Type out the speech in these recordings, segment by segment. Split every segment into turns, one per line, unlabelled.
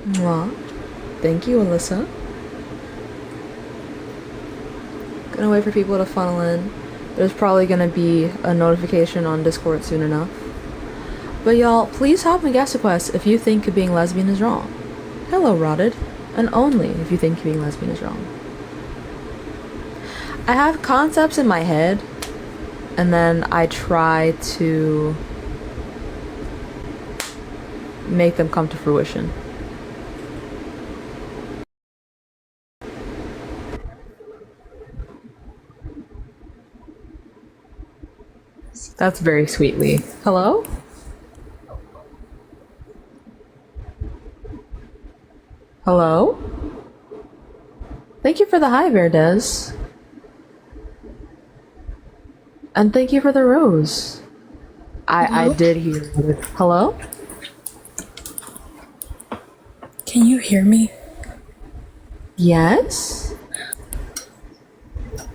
Well, thank you, Alyssa. Gonna wait for people to funnel in. There's probably gonna be a notification on Discord soon enough. But y'all, please hop and guest request if you think being lesbian is wrong. Hello, Rotted. And only if you think being lesbian is wrong. I have concepts in my head, and then I try to make them come to fruition. That's very sweetly. Hello? Hello? Thank you for the hi, Bear Des. And thank you for the rose. I did hear it. Hello?
Can you hear me?
Yes?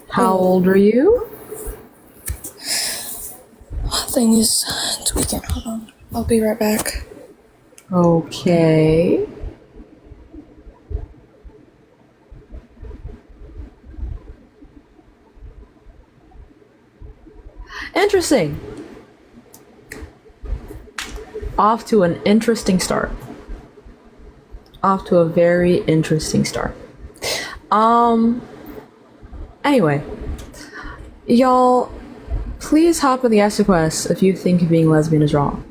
How old are you?
Thing is tweaking. Hold on. I'll be right back.
Okay. Interesting. Off to an interesting start. Off to a very interesting start. Anyway. Y'all, please hop in the Ask Request if you think being lesbian is wrong.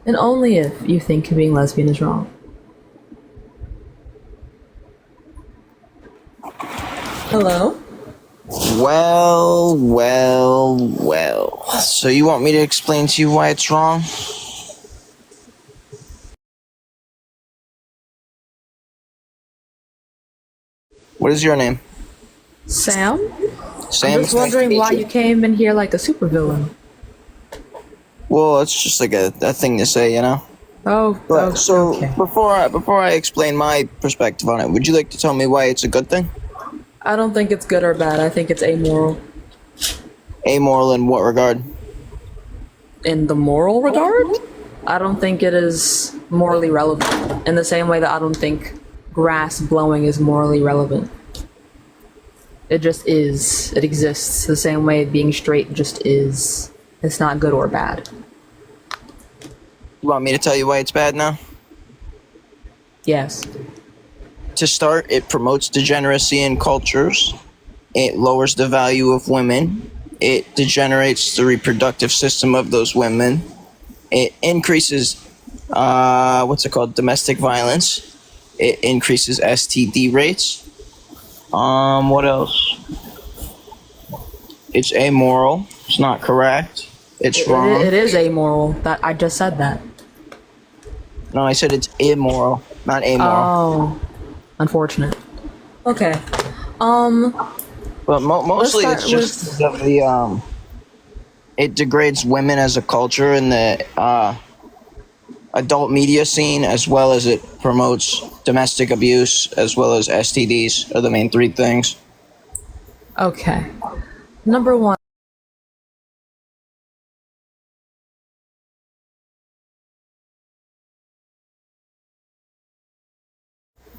And only if you think being lesbian is wrong. Hello?
Well, well, well. So you want me to explain to you why it's wrong? What is your name?
Sam?
Sam?
I'm just wondering why you came in here like a supervillain.
Well, it's just like a thing to say, you know?
Oh,
But, so,
okay.
before I explain my perspective on it, would you like to tell me why it's a good thing?
I don't think it's good or bad. I think it's amoral.
Amoral in what regard?
In the moral regard, I don't think it is morally relevant. In the same way that I don't think grass blowing is morally relevant. It just is. It exists. The same way being straight just is. It's not good or bad.
You want me to tell you why it's bad now?
Yes.
To start, it promotes degeneracy in cultures. It lowers the value of women. It degenerates the reproductive system of those women. It increases, domestic violence. It increases STD rates. What else? It's amoral. It's not correct. It's wrong.
It is amoral. That I just said that.
No, I said it's immoral, not amoral.
Oh, unfortunate. Okay.
But mostly it's just of the it degrades women as a culture in the adult media scene, as well as it promotes domestic abuse, as well as STDs are the main three things.
Okay. Number one.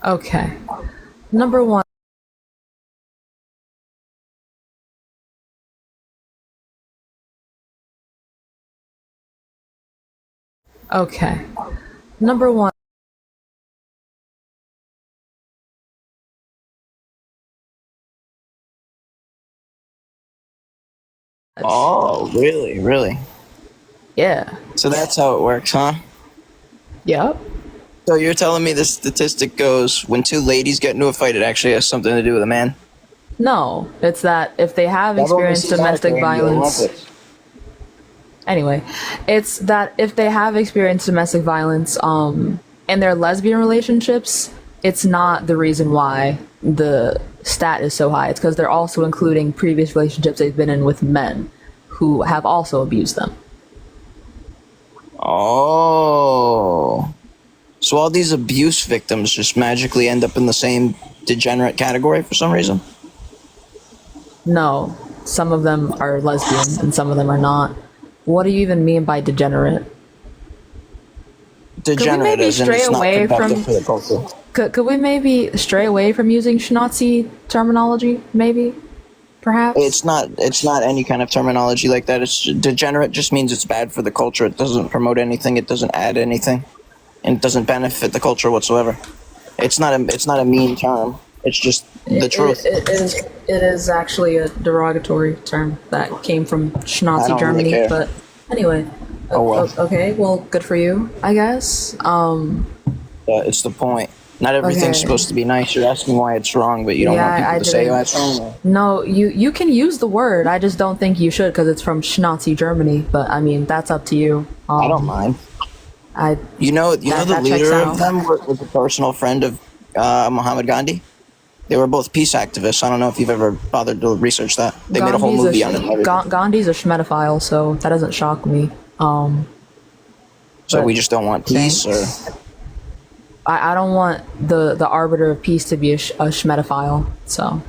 Okay. Number one. Okay. Number one.
Oh, really? Really?
Yeah.
So that's how it works, huh?
Yep.
So you're telling me the statistic goes when two ladies get into a fight, it actually has something to do with a man?
No, it's that if they have experienced domestic violence. Anyway, it's that if they have experienced domestic violence, in their lesbian relationships, it's not the reason why the stat is so high. It's because they're also including previous relationships they've been in with men who have also abused them.
Oh. So all these abuse victims just magically end up in the same degenerate category for some reason?
No, some of them are lesbian and some of them are not. What do you even mean by degenerate?
degenerate, as in it's not productive for the culture.
Could we maybe stray away from using Schnazi terminology? Maybe, perhaps.
It's not any kind of terminology like that. It's degenerate. Just means it's bad for the culture. It doesn't promote anything. It doesn't add anything, and it doesn't benefit the culture whatsoever. It's not a mean term. It's just the truth.
It is actually a derogatory term that came from Schnazi Germany.
Really,
but anyway.
Oh well.
Okay. Well, good for you, I guess.
It's the point. Not everything's supposed to be nice. You're asking why it's wrong, but you don't want people to say, "Oh, it's wrong."
No, you can use the word. I just don't think you should because it's from Schnazi Germany. But I mean, that's up to you.
I don't mind. The leader of them was a personal friend of Muhammad Gandhi. They were both peace activists. I don't know if you've ever bothered to research that. They made a whole movie on it.
Gandhi's a schmedophile, so that doesn't shock me.
So we just don't want peace, or
I don't want the arbiter of peace to be a schmedophile. So,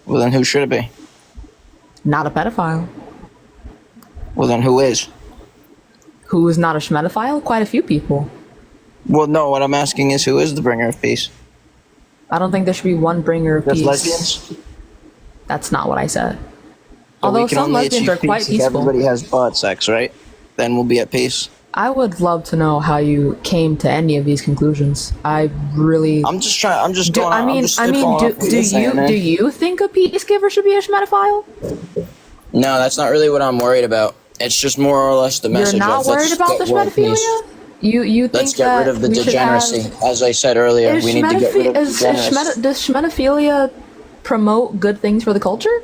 well, then who should it be?
Not a pedophile.
Well, then who is?
Who is not a schmedophile? Quite a few people.
Well, no. What I'm asking is, who is the bringer of peace?
I don't think there should be one bringer of peace.
Lesbians?
That's not what I said.
So
although some lesbians are quite peaceful.
Everybody has butt sex, right? Then we'll be at peace.
I would love to know how you came to any of these conclusions. I really.
I'm just trying. Do
you think a peacegiver should be a schmedophile?
No, that's not really what I'm worried about. It's just more or less the message.
You're not worried about the schmedophilia? You think
let's get rid of the degeneracy. As I said earlier, we need to get rid of degeneracy.
Does schmedophilia promote good things for the culture?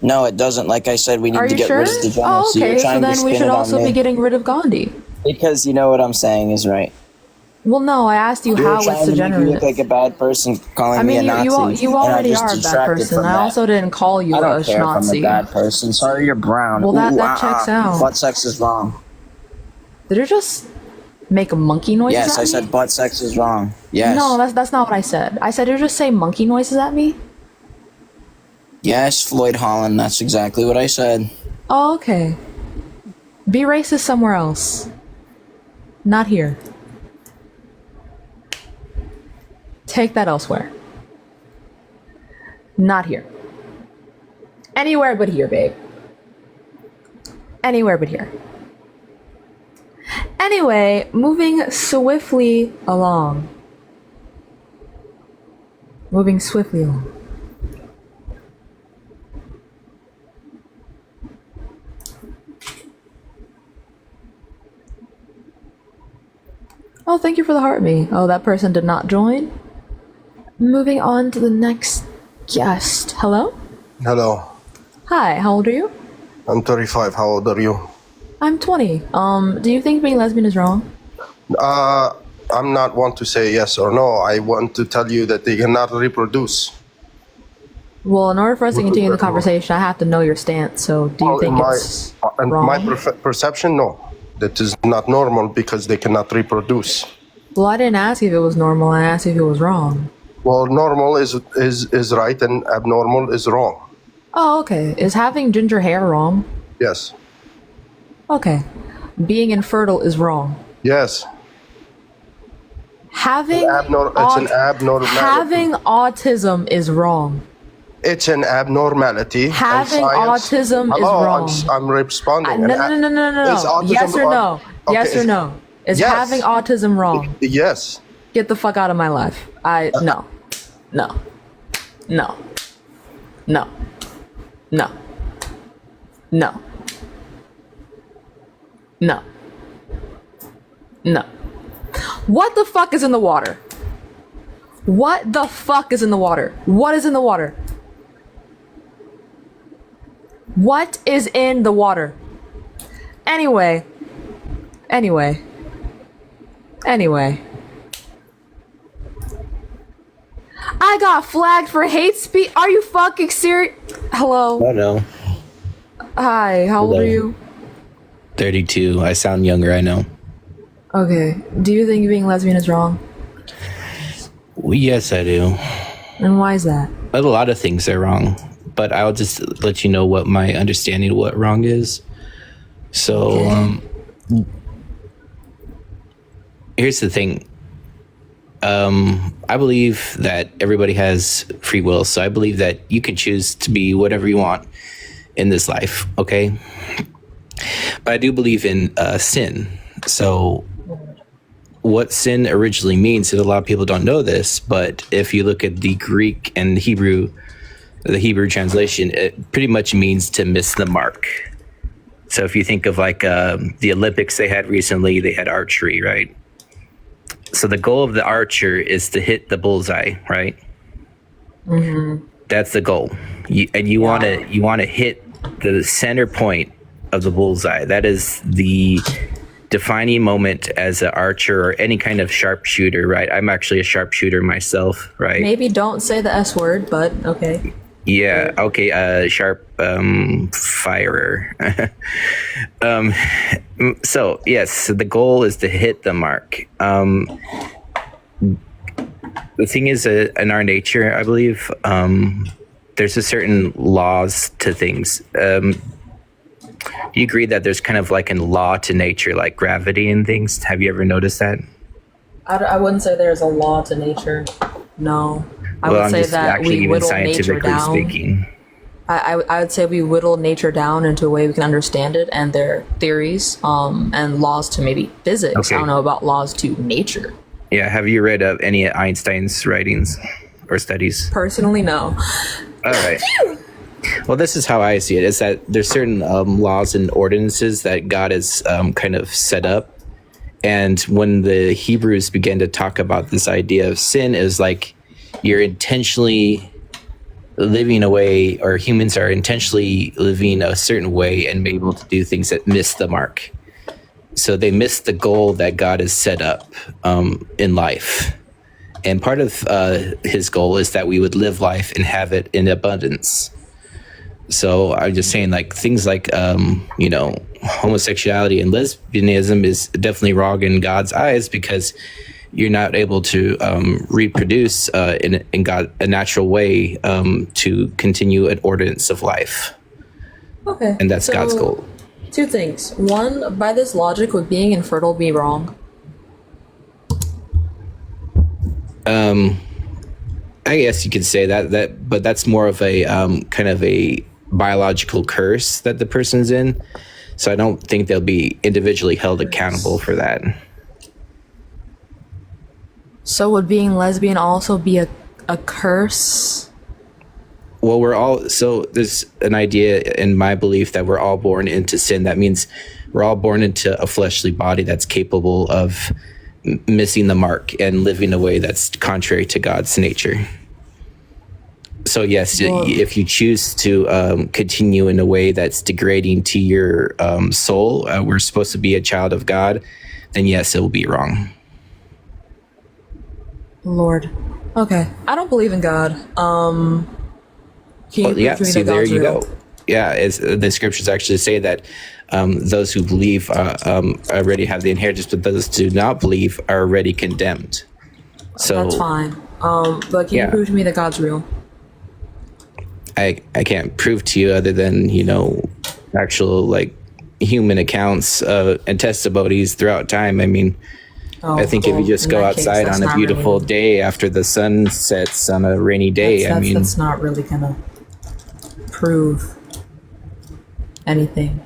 No, it doesn't. Like I said, we need to get rid of degeneracy.
Oh, okay. So then we should also be getting rid of Gandhi.
Because you know what I'm saying is right.
Well, no, I asked you how it's degenerate.
You look like a bad person calling me a Nazi.
You already are a bad person. I also didn't call you a Schnazi. I don't care if I'm a bad person. Sorry, you're brown. Well, that checks out.
Butt sex is wrong.
Did you just make a monkey noise?
Yes, I said butt sex is wrong. Yes.
No, that's not what I said. I said, did you just say monkey noises at me?
Yes, Floyd Holland. That's exactly what I said.
Oh, okay. Be racist somewhere else. Not here. Take that elsewhere. Not here. Anywhere but here, babe. Anywhere but here. Anyway, moving swiftly along. Moving swiftly along. Oh, thank you for the heart me. Oh, that person did not join. Moving on to the next guest. Hello?
Hello.
Hi, how old are you?
I'm 35. How old are you?
I'm 20. Do you think being lesbian is wrong?
I'm not want to say yes or no. I want to tell you that they cannot reproduce.
Well, in order for us to continue the conversation, I have to know your stance. So, do you think it's wrong?
My perception, no. That is not normal because they cannot reproduce.
Well, I didn't ask if it was normal. I asked if it was wrong.
Well, normal is right and abnormal is wrong.
Oh, okay. Is having ginger hair wrong?
Yes.
Okay. Being infertile is wrong.
Yes.
Having
it's an abnormality.
Having autism is wrong.
It's an abnormality.
Having autism is wrong.
I'm responding.
No. Yes or no? Okay. Yes or no? Is having autism wrong?
Yes.
Get the fuck out of my life. No. No. No. No. No. No. No. No. What the fuck is in the water? What the fuck is in the water? What is in the water? What is in the water? Anyway. I got flagged for hate speech. Are you fucking serious? Hello?
Oh no.
Hi, how old are you?
32. I sound younger, I know.
Okay. Do you think being lesbian is wrong?
Well, yes, I do.
And why is that?
A lot of things are wrong, but I'll just let you know what my understanding of what wrong is. So, here's the thing. I believe that everybody has free will, so I believe that you can choose to be whatever you want in this life, okay? But I do believe in sin. So what sin originally means, and a lot of people don't know this, but if you look at the Greek and Hebrew, the Hebrew translation, it pretty much means to miss the mark. So if you think of like the Olympics they had recently, they had archery, right? So the goal of the archer is to hit the bullseye, right? Mm-hmm. That's the goal. You want to hit the center point of the bullseye. That is the defining moment as an archer or any kind of sharpshooter, right? I'm actually a sharpshooter myself, right?
Maybe don't say the S word, but okay.
Yeah, okay, sharp firer. So, yes, the goal is to hit the mark. The thing is, in our nature, I believe, there's a certain laws to things. You agree that there's kind of like a law to nature, like gravity and things? Have you ever noticed that?
I wouldn't say there's a law to nature. No. I would say that we whittle nature down. Speaking. I would say we whittle nature down into a way we can understand it, and their theories and laws to maybe physics. Okay. I don't know about laws to nature.
Yeah, have you read any of Einstein's writings or studies?
Personally, no.
All right. Well, this is how I see it, is that there's certain laws and ordinances that God has kind of set up. And when the Hebrews began to talk about this idea of sin, is like you're intentionally living a way, or humans are intentionally living a certain way and able to do things that miss the mark. So they miss the goal that God has set up in life. And part of his goal is that we would live life and have it in abundance. So I'm just saying, like, things like, homosexuality and lesbianism is definitely wrong in God's eyes, because you're not able to reproduce in a natural way to continue an ordinance of life.
Okay.
And that's God's goal.
Two things. One, by this logic, would being infertile be wrong?
I guess you could say that, but that's more of a kind of a biological curse that the person's in. So I don't think they'll be individually held accountable for that.
So would being lesbian also be a curse?
Well, there's an idea in my belief that we're all born into sin. That means we're all born into a fleshly body that's capable of missing the mark and living a way that's contrary to God's nature. So yes, if you choose to continue in a way that's degrading to your soul, we're supposed to be a child of God, then yes, it will be wrong.
Lord. Okay. I don't believe in God.
There you go. Yeah, the scriptures actually say that those who believe already have the inheritance, but those who do not believe are already condemned. So
that's fine. But can you prove to me that God's real?
I can't prove to you other than, actual like human accounts and testimonies throughout time. I mean, I think if you just go outside on a beautiful day after the sun sets on a rainy day,
that's not really gonna prove anything.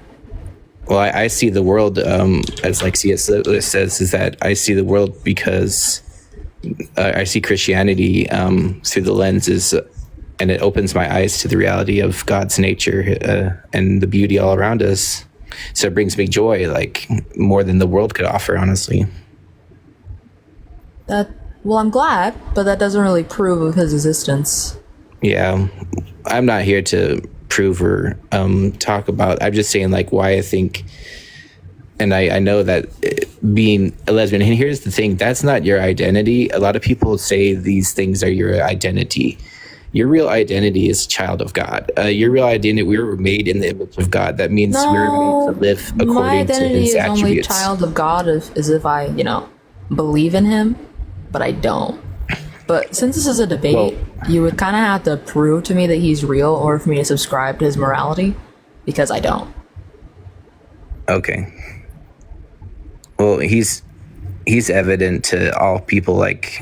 Well, I see the world as like C.S. Lewis says, is that I see the world because I see Christianity through the lenses, and it opens my eyes to the reality of God's nature and the beauty all around us. So it brings me joy, like more than the world could offer, honestly.
Well, I'm glad, but that doesn't really prove of his existence.
Yeah, I'm not here to prove or talk about. I'm just saying like why I think, and I know that being a lesbian, and here's the thing, that's not your identity. A lot of people say these things are your identity. Your real identity is a child of God. Your real identity, we were made in the image of God. That means we were made to live according to his attributes. My identity is only
child of God as if I, believe in him, but I don't. But since this is a debate, you would kind of have to prove to me that he's real, or for me to subscribe to his morality, because I don't.
Okay. Well, he's he's evident to all people. Like,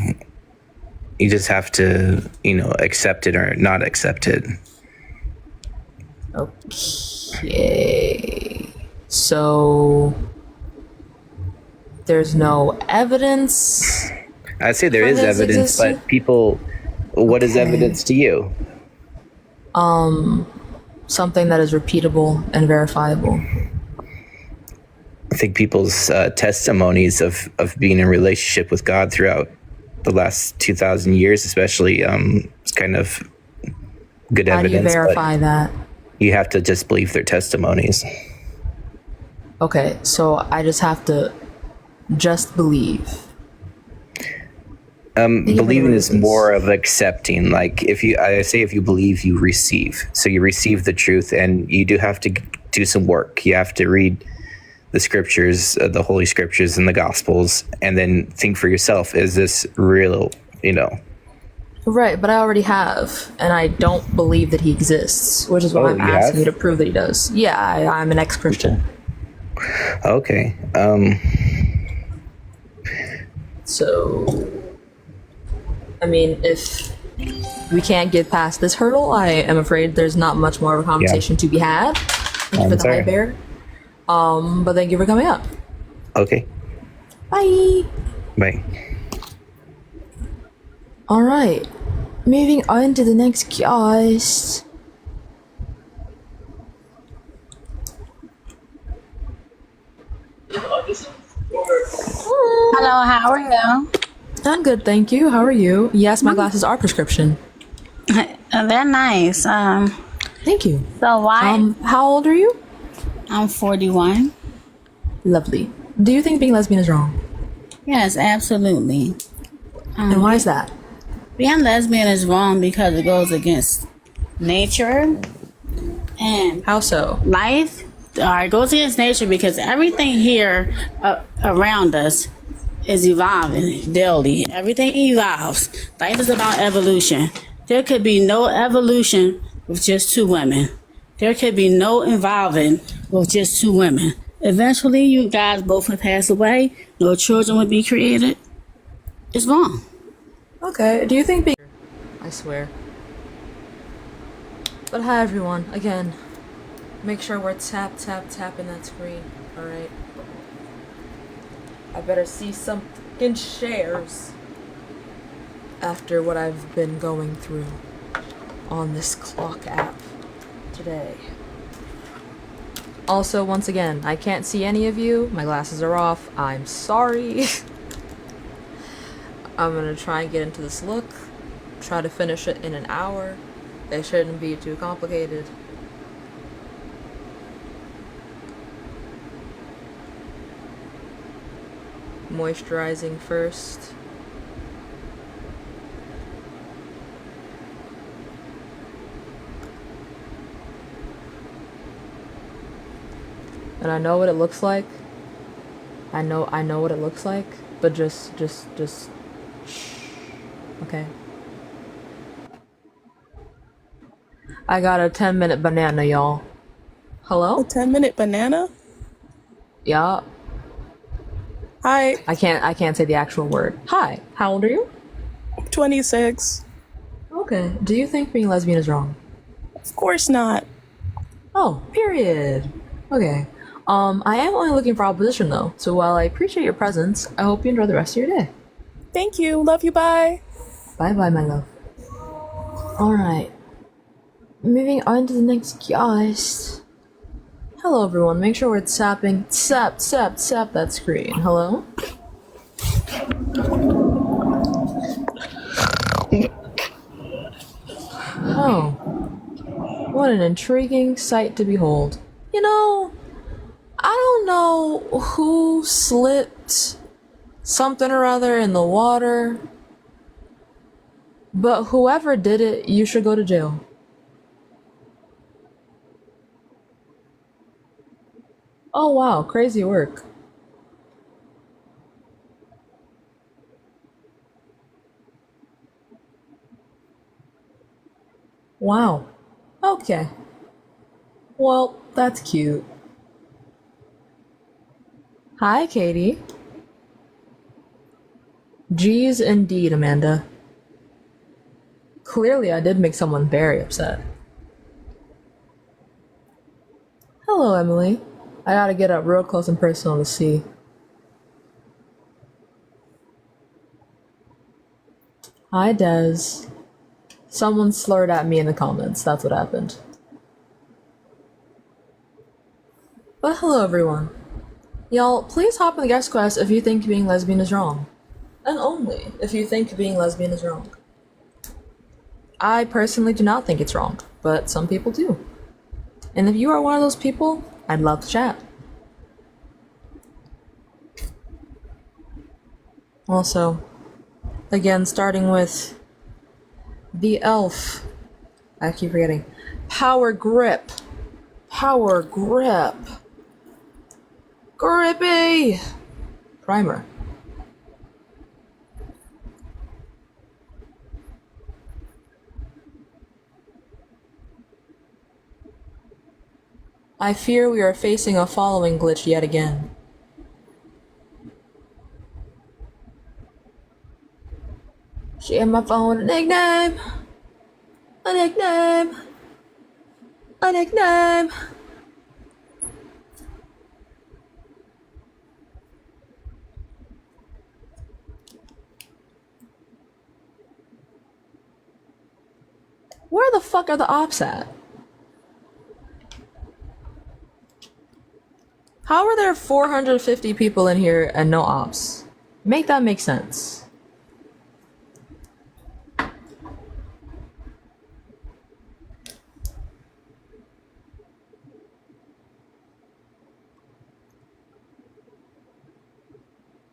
you just have to, accept it or not accept it.
Okay. So there's no evidence.
I'd say there
For
is
his
evidence,
existence?
but people, what is
Okay.
evidence to you?
Something that is repeatable and verifiable.
I think people's testimonies of being in a relationship with God throughout the last 2,000 years, especially, is kind of good
How do you
evidence.
verify that?
You have to just believe their testimonies.
Okay, so I just have to just believe.
Believing is
roses.
more of accepting. Like, if you believe, you receive. So you receive the truth, and you do have to do some work. You have to read the scriptures, the Holy Scriptures and the Gospels, and then think for yourself, is this real,
Right, but I already have, and I don't believe that he exists, which is why
Oh,
I'm
you
asking
have?
you to prove that he does. Yeah, I'm an ex-Christian.
Okay.
So, I mean, if we can't get past this hurdle, I am afraid there's not much more of a conversation to be had. Thank you for the
sorry.
hype bear. But thank you for coming up.
Okay.
Bye!
Bye.
Alright, moving on to the next guest.
Hello, how are you?
I'm good, thank you. How are you? Yes, my glasses are prescription.
They're nice.
Thank you.
So why?
How old are you?
I'm 41.
Lovely. Do you think being lesbian is wrong?
Yes, absolutely.
And why is that?
Being lesbian is wrong because it goes against nature and
How so?
life. It goes against nature because everything here around us is evolving daily. Everything evolves. Life is about evolution. There could be no evolution with just two women. There could be no evolving with just two women. Eventually, you guys both would pass away. No children would be created. It's wrong.
Okay, do you think being... I swear. But hi everyone, again. Make sure we're tapping that screen, alright? I better see some fucking shares after what I've been going through on this clock app today. Also, once again, I can't see any of you. My glasses are off. I'm sorry. I'm gonna try and get into this look. Try to finish it in an hour. They shouldn't be too complicated. Moisturizing first. And I know what it looks like. I know what it looks like, but just shh. Okay. I got a 10-minute banana, y'all. Hello?
A 10-minute banana?
Yeah.
Hi,
I can't say the actual word. Hi. How old are you?
26.
Okay. Do you think being lesbian is wrong?
Of course not.
Oh, period. Okay. I am only looking for opposition though. So while I appreciate your presence, I hope you enjoy the rest of your day.
Thank you. Love you. Bye.
Bye bye, my love. Alright. Moving on to the next guest. Hello everyone, make sure we're tapping tap that screen. Hello? Oh. What an intriguing sight to behold. You know, I don't know who slipped something or other in the water, but whoever did it, you should go to jail. Oh wow, crazy work. Wow. Okay. Well, that's cute. Hi, Katie. Geez, indeed, Amanda. Clearly, I did make someone very upset. Hello, Emily. I gotta get up real close and personal to see. Hi, Des. Someone slurred at me in the comments. That's what happened. But hello, everyone. Y'all, please hop in the guest quest if you think being lesbian is wrong. And only if you think being lesbian is wrong. I personally do not think it's wrong, but some people do. And if you are one of those people, I'd love to chat. Also, again, starting with the elf. I keep forgetting. Power grip. Power grip. Grippy! Primer. I fear we are facing a following glitch yet again. She had my phone a nickname. A nickname. A nickname. Where the fuck are the ops at? How are there 450 people in here and no ops? Make that make sense.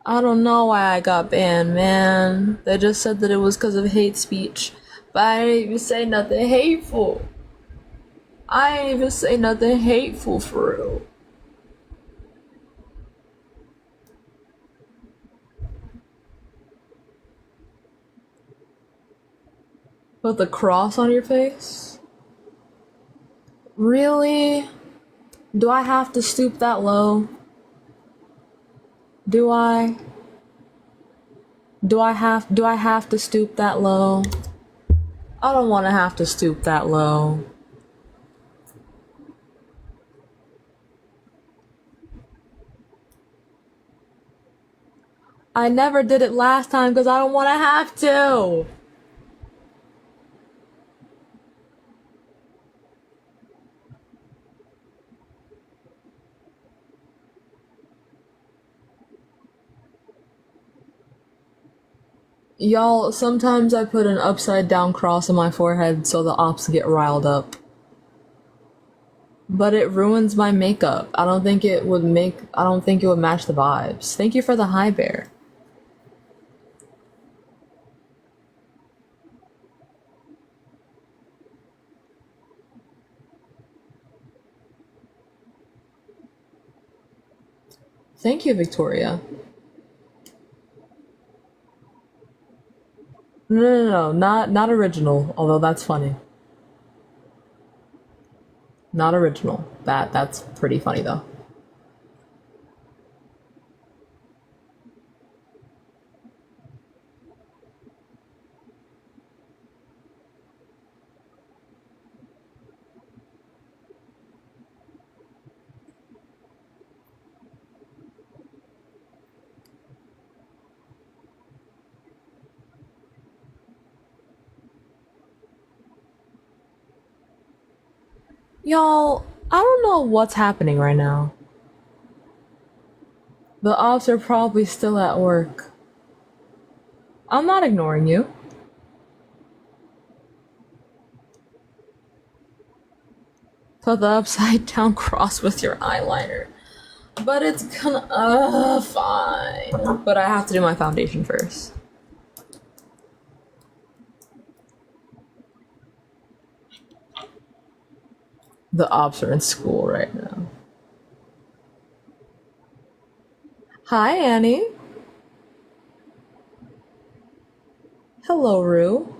I don't know why I got banned, man. They just said that it was because of hate speech. But I didn't even say nothing hateful. I didn't even say nothing hateful for real. Put the cross on your face? Really? Do I have to stoop that low? Do I? Do I have to stoop that low? I don't want to have to stoop that low. I never did it last time because I don't want to have to. Y'all, sometimes I put an upside down cross on my forehead so the ops get riled up. But it ruins my makeup. I don't think it would match the vibes. Thank you for the high bear. Thank you, Victoria. No, not original, although that's funny. Not original. That's pretty funny though. Y'all, I don't know what's happening right now. The ops are probably still at work. I'm not ignoring you. Put the upside down cross with your eyeliner. But it's gonna, fine. But I have to do my foundation first. The ops are in school right now. Hi, Annie. Hello, Rue.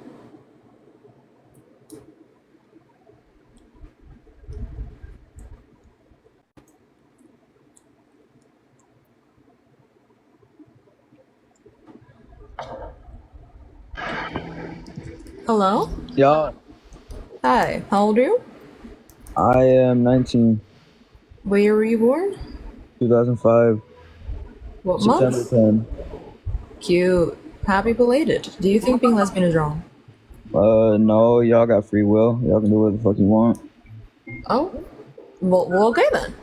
Hello?
Yeah,
Hi, how old are you?
I am 19,
Where were you born?
2005,
What
September
month?
10.
Cute. Happy belated. Do you think being lesbian is wrong?
No, y'all got free will. Y'all can do what the fuck you want.
Oh, well, okay then.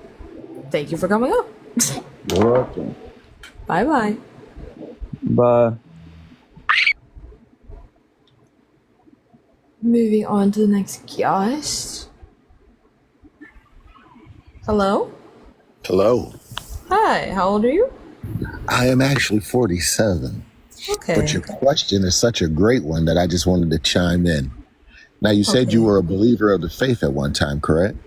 Thank you for coming up.
You're welcome.
Bye bye.
Bye.
Moving on to the next guest. Hello?
Hello.
Hi, how old are you?
I am actually 47, but
Okay.
your question is such a great one that I just wanted to chime in. Now, you said you
Okay.
were a believer of the faith at one time, correct?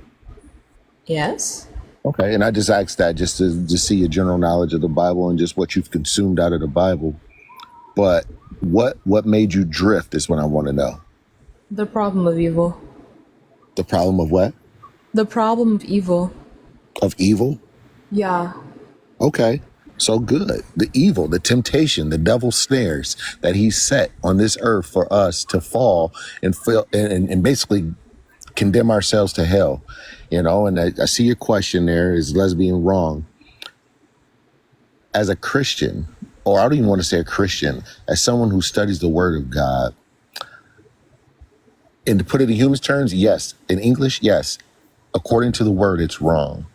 Yes?
Okay, and I just asked that just to see your general knowledge of the Bible and just what you've consumed out of the Bible. But what made you drift is what I want to know.
The problem of evil.
The problem of what?
The problem of evil.
Of evil?
Yeah.
Okay, so good. The evil, the temptation, the devil's snares that he set on this earth for us to fall and feel and basically condemn ourselves to hell, and I see your question there, is lesbian wrong? As a Christian, or I don't even want to say a Christian, as someone who studies the word of God, and to put it in human terms, yes. In English, yes. According to the word, it's wrong.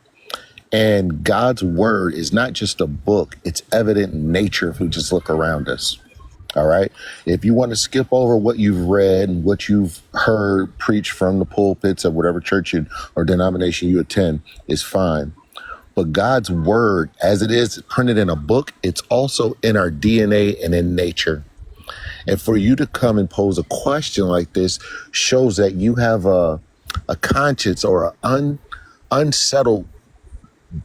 And God's word is not just a book, it's evident in nature if we just look around us. All right. If you want to skip over what you've read and what you've heard preached from the pulpits of whatever church or denomination you attend, is fine. But God's word, as it is printed in a book, it's also in our DNA and in nature. And for you to come and pose a question like this shows that you have a conscience or an unsettled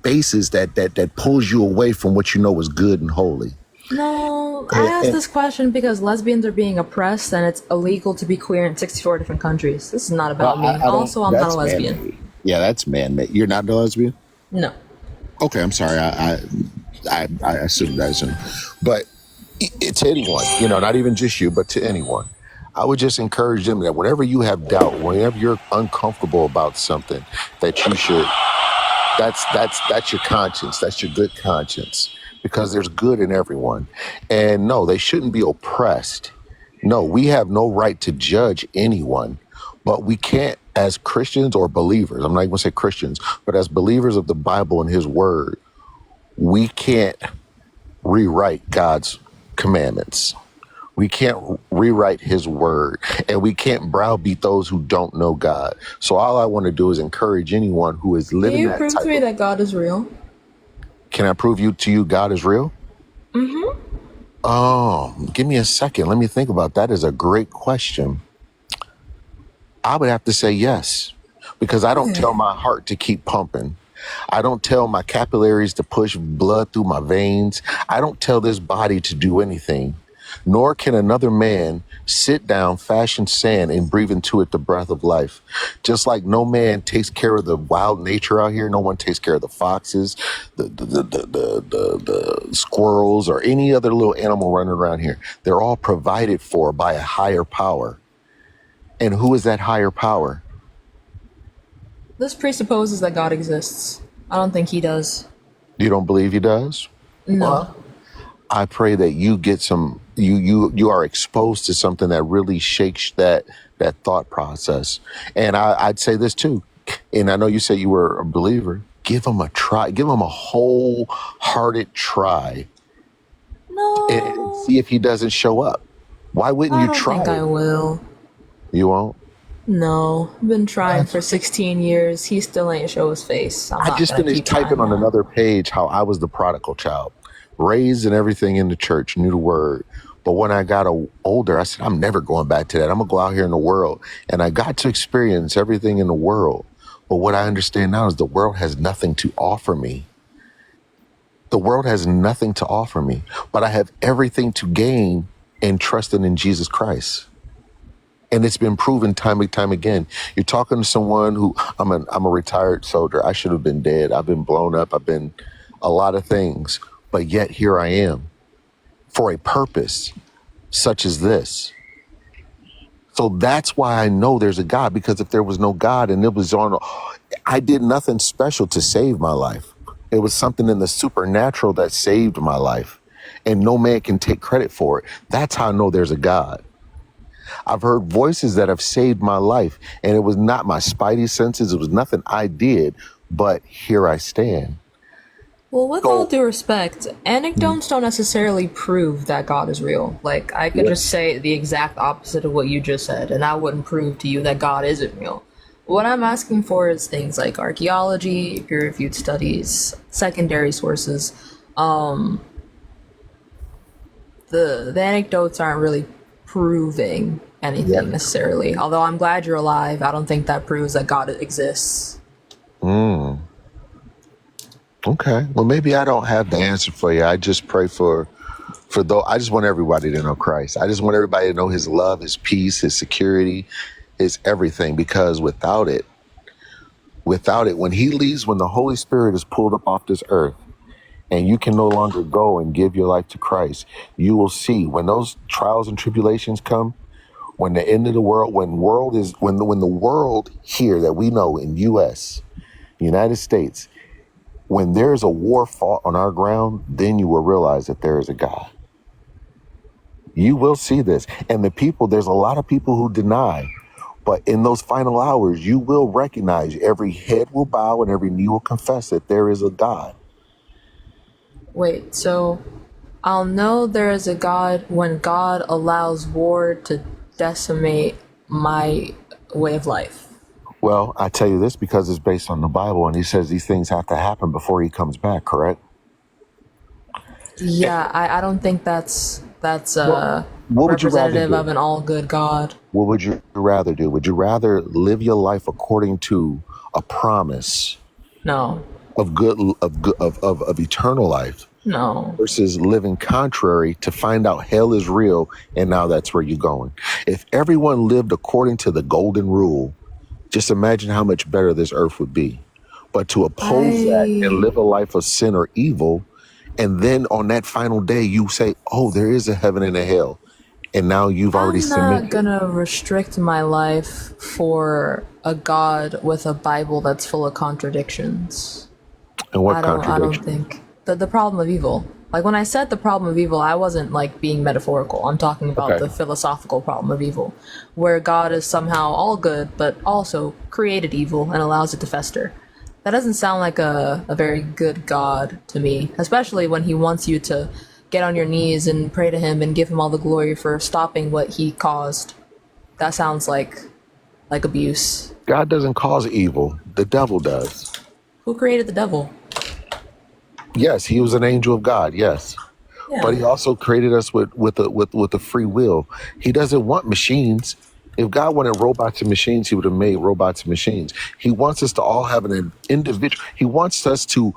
basis that pulls you away from what you know is good and holy.
No, I asked this question because lesbians are being oppressed and it's illegal to be queer in 64 different countries. This is not about me. Also, I'm not a lesbian.
Man-made. Yeah, that's man-made. You're not a lesbian?
No.
Okay, I'm sorry. I assumed that. But to anyone, not even just you, but to anyone, I would just encourage them that whenever you have doubt, whenever you're uncomfortable about something, that you should. That's your conscience. That's your good conscience, because there's good in everyone. And no, they shouldn't be oppressed. No, we have no right to judge anyone, but we can't, as Christians or believers, I'm not even going to say Christians, but as believers of the Bible and his word, we can't rewrite God's commandments. We can't rewrite his word, and we can't browbeat those who don't know God. So all I want to do is encourage anyone who is
Can
living
you
that
prove
type
to me
of...
that God is real?
Can I prove to you God is real?
Mm-hmm.
Oh, give me a second. Let me think about that. Is a great question. I would have to say yes, because I don't tell my heart to keep pumping. I don't tell my capillaries to push blood through my veins. I don't tell this body to do anything. Nor can another man sit down, fashion sand, and breathe into it the breath of life. Just like no man takes care of the wild nature out here, no one takes care of the foxes, the squirrels, or any other little animal running around here. They're all provided for by a higher power. And who is that higher power?
This presupposes that God exists. I don't think he does.
You don't believe he does?
No.
Well, I pray that you get you are exposed to something that really shakes that thought process. And I'd say this too. And I know you said you were a believer. Give them a try. Give them a wholehearted try and
No.
see if he doesn't show up. Why wouldn't
I
you
don't
try
think I
it?
will.
You won't?
No. I've been trying for 16 years. He still ain't show his face. I'm
I
not
just
gonna
finished
keep trying
typing on
that.
another page how I was the prodigal child, raised and everything in the church, knew the word. But when I got older, I said, I'm never going back to that. I'm going to go out here in the world. And I got to experience everything in the world. But what I understand now is the world has nothing to offer me. The world has nothing to offer me, but I have everything to gain in trusting in Jesus Christ. And it's been proven time and time again. You're talking to someone who, I'm a retired soldier. I should have been dead. I've been blown up. I've been a lot of things, but yet here I am for a purpose such as this. So that's why I know there's a God, because if there was no God and it was on, I did nothing special to save my life. It was something in the supernatural that saved my life, and no man can take credit for it. That's how I know there's a God. I've heard voices that have saved my life, and it was not my spidey senses. It was nothing I did, but here I stand.
Well, with
So,
all due respect, anecdotes don't necessarily prove that God is real. Like, I could just say the exact opposite of what you just said, and I wouldn't prove to you that God isn't real. What I'm asking for is things like archaeology, peer-reviewed studies, secondary sources. The anecdotes aren't really proving anything necessarily. Although I'm glad you're alive, I don't think that proves that God exists.
Okay. Well, maybe I don't have the answer for you. I just pray for those. I just want everybody to know Christ. I just want everybody to know his love, his peace, his security, his everything. Because without it, when he leaves, when the Holy Spirit is pulled up off this earth and you can no longer go and give your life to Christ, you will see when those trials and tribulations come, when the end of the world, when the world here that we know in US, United States, when there's a war fought on our ground, then you will realize that there is a God. You will see this. And there's a lot of people who deny, but in those final hours, you will recognize every head will bow and every knee will confess that there is a God.
Wait, so I'll know there is a God when God allows war to decimate my way of life.
Well, I tell you this because it's based on the Bible, and he says these things have to happen before he comes back, correct?
Yeah, I don't think that's
What would you rather
representative of
do?
an all good God.
What would you rather do? Would you rather live your life according to a promise
No,
of eternal life
no.
versus living contrary to find out hell is real and now that's where you're going? If everyone lived according to the golden rule, just imagine how much better this earth would be. But to oppose that and live a life of sin or evil, and then on that final day you say, oh, there is a heaven and a hell, and now you've already
I'm not
submitted.
gonna restrict my life for a God with a Bible that's full of contradictions.
And what
I don't
contradiction?
think the problem of evil. Like when I said the problem of evil, I wasn't like being metaphorical. I'm talking about
Okay.
the philosophical problem of evil, where God is somehow all good, but also created evil and allows it to fester. That doesn't sound like a very good God to me, especially when he wants you to get on your knees and pray to him and give him all the glory for stopping what he caused. That sounds like abuse.
God doesn't cause evil. The devil does.
Who created the devil?
Yes, he was an angel of God. Yes. But he also created us with a free will. He doesn't want machines. If God wanted robots and machines, he would have made robots and machines. He wants us to all have an individual. He wants us to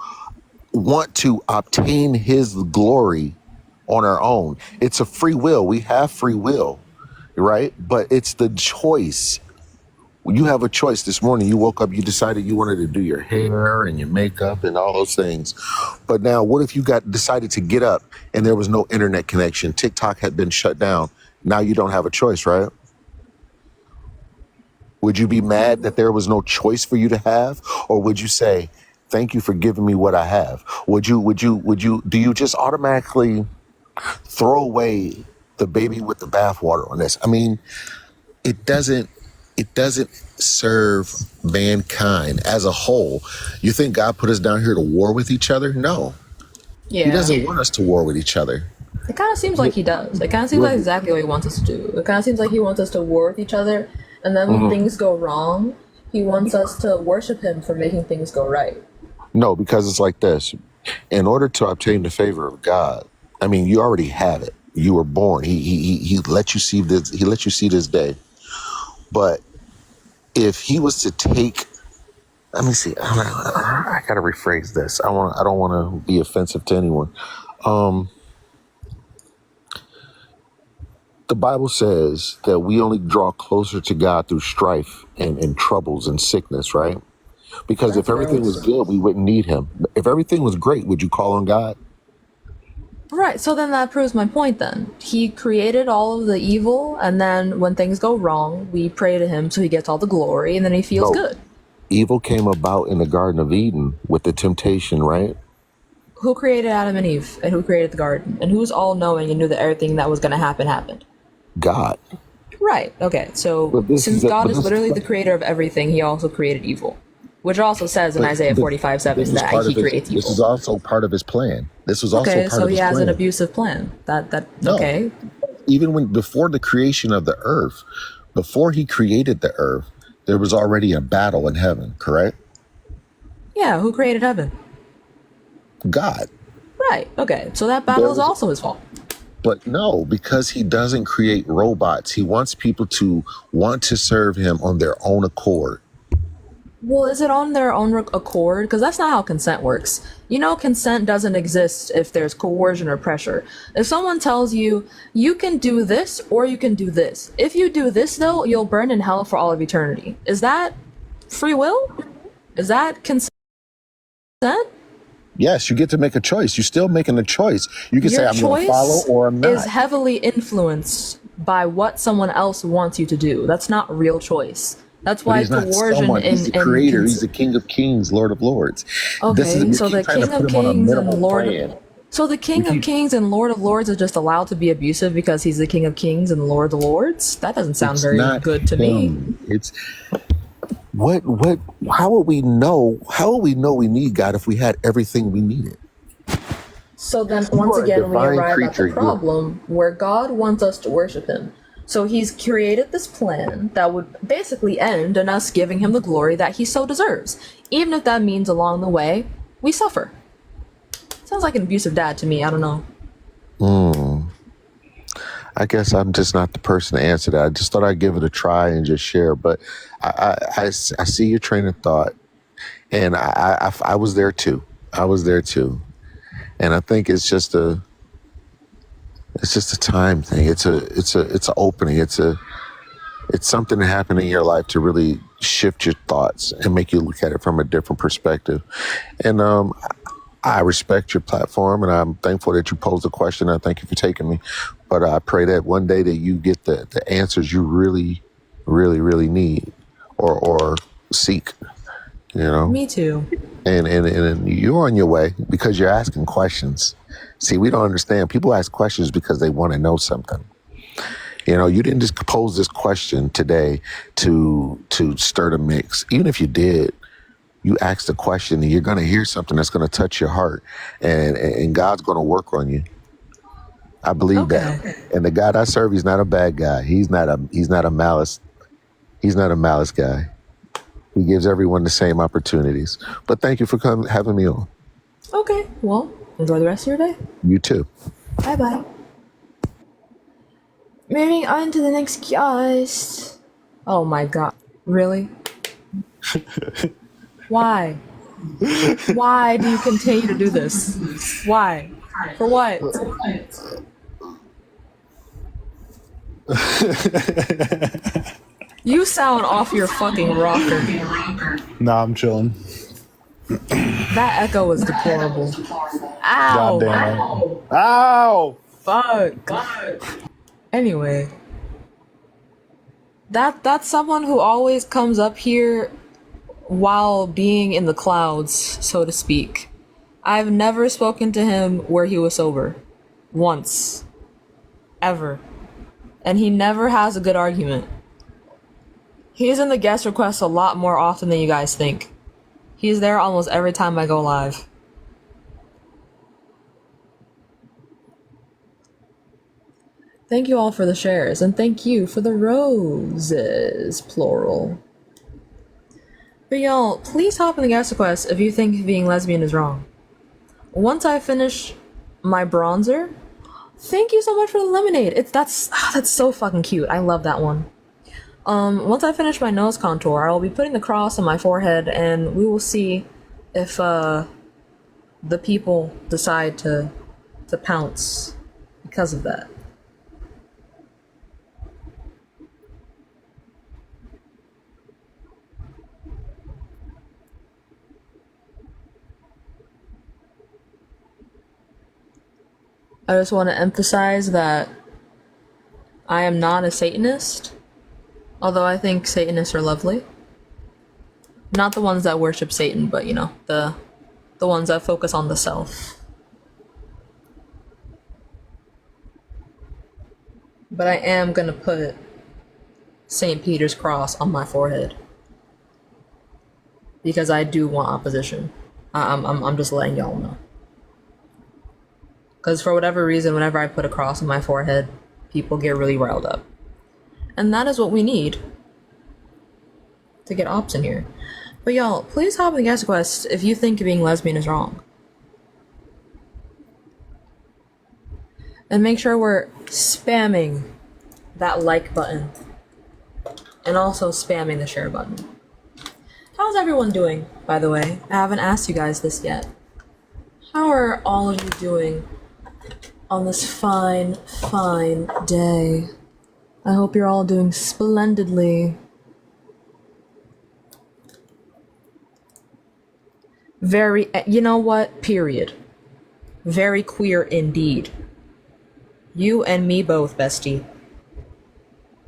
want to obtain his glory on our own. It's a free will. We have free will, right? But it's the choice. You have a choice. This morning you woke up, you decided you wanted to do your hair and your makeup and all those things. But now what if you decided to get up and there was no internet connection? TikTok had been shut down. Now you don't have a choice, right? Would you be mad that there was no choice for you to have? Or would you say, thank you for giving me what I have? Do you just automatically throw away the baby with the bathwater on this? I mean, it doesn't serve mankind as a whole. You think God put us down here to war with each other? No. He
Yeah.
doesn't want us to war with each other.
It kind of seems like he does. It kind of seems like exactly what he wants us to do. It kind of seems like he wants us to war with each other, and then when things go wrong, he wants us to worship him for making things go right.
No, because it's like this. In order to obtain the favor of God, I mean, you already have it. You were born. He let you see this. He let you see this day. But if he was to take, let me see. I gotta rephrase this. I don't want to be offensive to anyone. The Bible says that we only draw closer to God through strife and troubles and sickness, right? Because if everything was good, we wouldn't need him. If everything was great, would you call on God?
Right, so then that proves my point then. He created all of the evil, and then when things go wrong, we pray to him so he gets all the glory, and then he feels
No,
good.
evil came about in the Garden of Eden with the temptation, right?
Who created Adam and Eve, and who created the garden, and who's all knowing and knew that everything that was going to happen happened?
God.
Right, okay, so
But this
since
is a,
God
but
is
this,
literally the creator of everything, he also created evil. Which also says in
but
Isaiah
this,
45:7
this is
that
part
he
of his.
creates
This
evil.
is also part of his plan. This was also
Okay,
part
so
of
he
his
has an
plan.
abusive plan.
No,
Okay.
even when before the creation of the earth, before he created the earth, there was already a battle in heaven. Correct?
Yeah, who created heaven?
God.
Right, okay, so that battle
There
is
was,
also his fault.
but no, because he doesn't create robots. He wants people to want to serve him on their own accord.
Well, is it on their own accord? Because that's not how consent works. You know, consent doesn't exist if there's coercion or pressure. If someone tells you, you can do this or you can do this. If you do this, though, you'll burn in hell for all of eternity. Is that free will? Is that consent?
Yes, you get to make a choice. You're still making a choice. You can say,
Your
I'm going to follow
choice
or I'm
is
not.
heavily influenced by what someone else wants you to do. That's not real choice. That's
But
why
he's not
coercion
someone. He's the creator. He's the King of Kings, Lord of Lords. This is
Okay,
we
so
keep
the
trying to
King
put
of
him on a
Kings and
minimal plan.
So the
We
King of
keep.
Kings and Lord of Lords is just allowed to be abusive because he's the King of Kings and Lord of Lords? That doesn't sound
It's
very
not
good to me.
him. It's what. How would we know? How would we know we need God if we had everything we needed?
So then,
You
once
are a
again, we
divine
arrive at the
creature.
problem where God wants us to worship him. So he's created this plan that would basically end in us giving him the glory that he so deserves. Even if that means along the way, we suffer. Sounds like an abusive dad to me, I don't know.
I guess I'm just not the person to answer that. I just thought I'd give it a try and just share. But I see your train of thought, and I was there too. I was there too, and I think it's just a time thing. It's an opening. It's something that happened in your life to really shift your thoughts and make you look at it from a different perspective. And I respect your platform, and I'm thankful that you posed a question. I thank you for taking me. But I pray that one day that you get the answers you really, really, really need or seek. You know,
Me too.
and you're on your way because you're asking questions. See, we don't understand. People ask questions because they want to know something. You know, you didn't just pose this question today to stir the mix. Even if you did, you asked a question and you're going to hear something that's going to touch your heart, and God's going to work on you. I believe that.
Okay.
And the God I serve, he's not a bad guy. He's not a malice. He's not a malice guy. He gives everyone the same opportunities. But thank you for having me on.
Okay, well, enjoy the rest of your day.
You too.
Bye bye. Moving on to the next guest. Oh my god. Really? Why? Why do you continue to do this? Why? For what? You sound off your fucking rocker.
Nah, I'm chilling.
That echo was deplorable. Ow!
Goddamn. Ow!
Fuck. Anyway. That's someone who always comes up here while being in the clouds, so to speak. I've never spoken to him where he was sober. Once. Ever. And he never has a good argument. He's in the guest requests a lot more often than you guys think. He's there almost every time I go live. Thank you all for the shares, and thank you for the roses, plural. But y'all, please hop in the guest request if you think being lesbian is wrong. Once I finish my bronzer, thank you so much for the lemonade. That's so fucking cute. I love that one. Once I finish my nose contour, I will be putting the cross on my forehead, and we will see if the people decide to pounce because of that. I just want to emphasize that I am not a Satanist, although I think Satanists are lovely. Not the ones that worship Satan, but you know, the ones that focus on the self. But I am gonna put St. Peter's cross on my forehead because I do want opposition. I'm just letting y'all know. Because for whatever reason, whenever I put a cross on my forehead, people get really riled up. And that is what we need to get ops in here. But y'all, please hop in the guest quest if you think being lesbian is wrong. And make sure we're spamming that like button. And also spamming the share button. How's everyone doing, by the way? I haven't asked you guys this yet. How are all of you doing on this fine, fine day? I hope you're all doing splendidly. Very, you know what? Period. Very queer indeed. You and me both, bestie.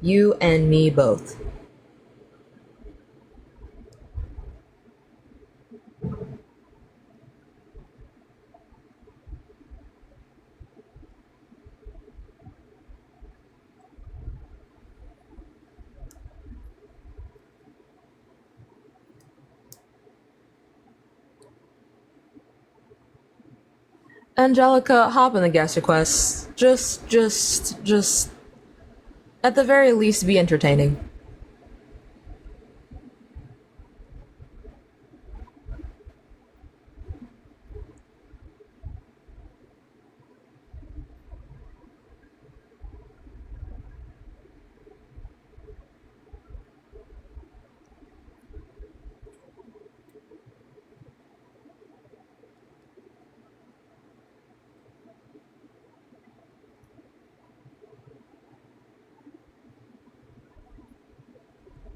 You and me both. Angelica, hop in the guest requests. Just, at the very least, be entertaining.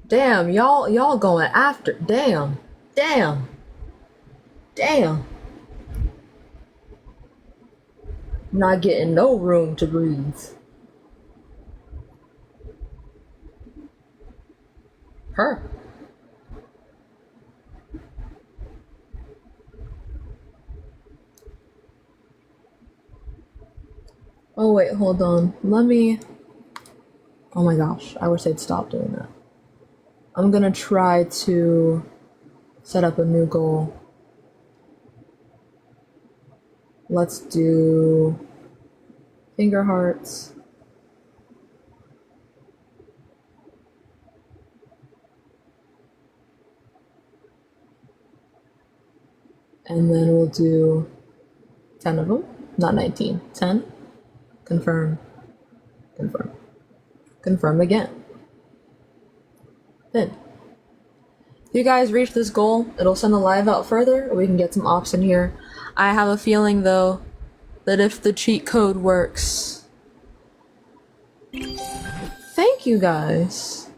Damn, y'all going after. Damn. Not getting no room to breathe. Her. Oh wait, hold on. Let me. Oh my gosh, I wish they'd stop doing that. I'm gonna try to set up a new goal. Let's do finger hearts. And then we'll do 10 of them. Not 19. 10. Confirm. Confirm. Confirm again. Then. If you guys reach this goal, it'll send the live out further, or we can get some ops in here. I have a feeling, though, that if the cheat code works... Thank you, guys.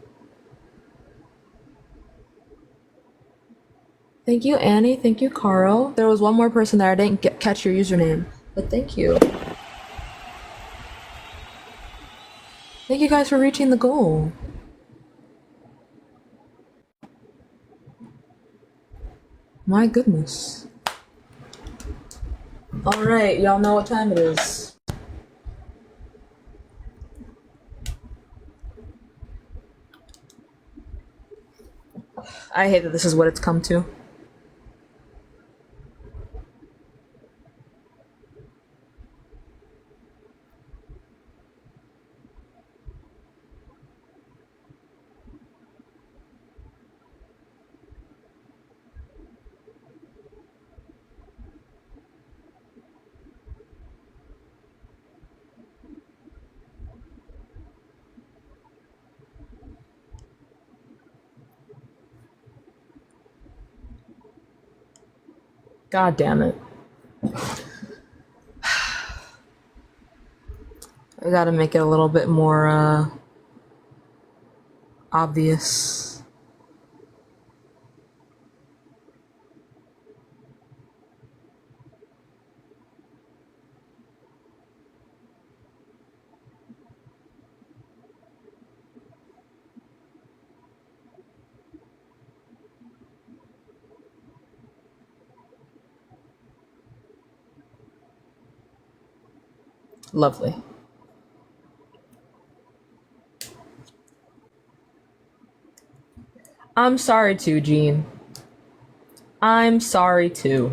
Thank you, Annie. Thank you, Caro. There was one more person there. I didn't catch your username, but thank you. Thank you guys for reaching the goal. My goodness. Alright, y'all know what time it is. I hate that this is what it's come to. God damn it. I gotta make it a little bit more, obvious. Lovely. I'm sorry too, Jean. I'm sorry too.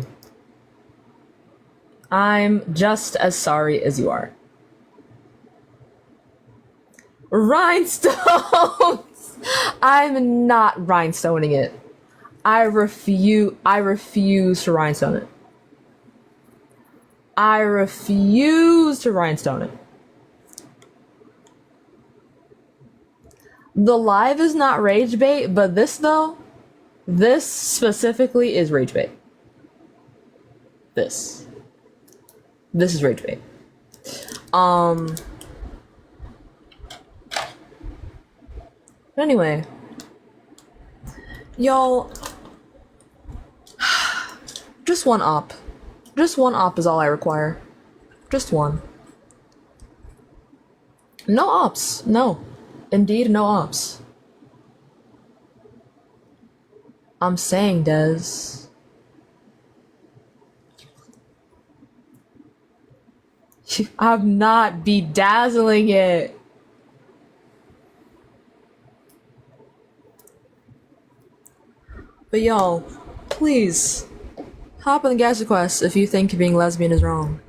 I'm just as sorry as you are. Rhinestones! I'm not rhinestoning it. I refuse to rhinestone it. I refuse to rhinestone it. The live is not rage bait, but this specifically is rage bait. This is rage bait. Anyway, y'all, just one op. Just one op is all I require. Just one. No ops. No. Indeed, no ops. I'm saying, Des. I'm not bedazzling it. But y'all, please, hop on the gas request if you think being lesbian is wrong.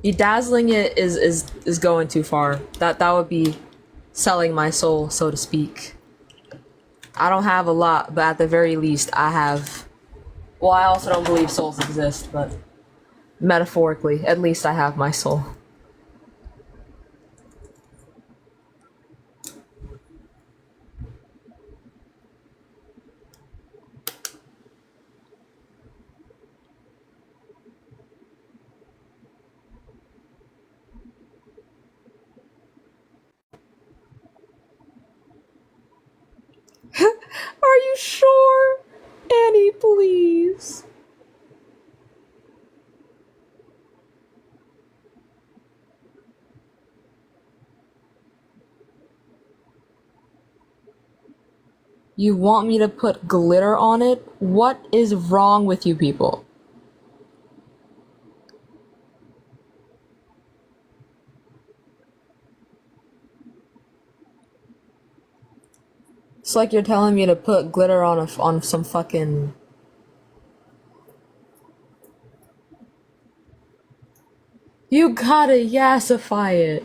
Bedazzling it is going too far. That would be selling my soul, so to speak. I don't have a lot, but at the very least, I have... Well, I also don't believe souls exist, but metaphorically, at least I have my soul. Are you sure? Annie, please. You want me to put glitter on it? What is wrong with you people? It's like you're telling me to put glitter on some fucking... You gotta yassify it.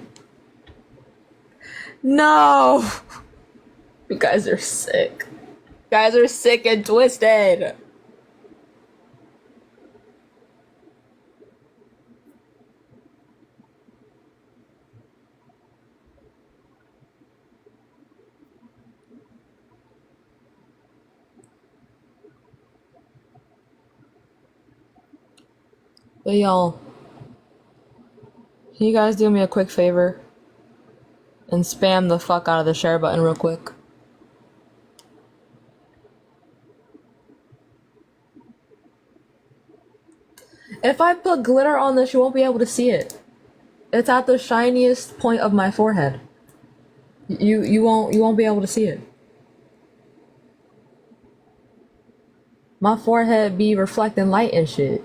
No! You guys are sick. You guys are sick and twisted. But y'all, can you guys do me a quick favor and spam the fuck out of the share button real quick? If I put glitter on this, you won't be able to see it. It's at the shiniest point of my forehead. You won't be able to see it. My forehead be reflecting light and shit.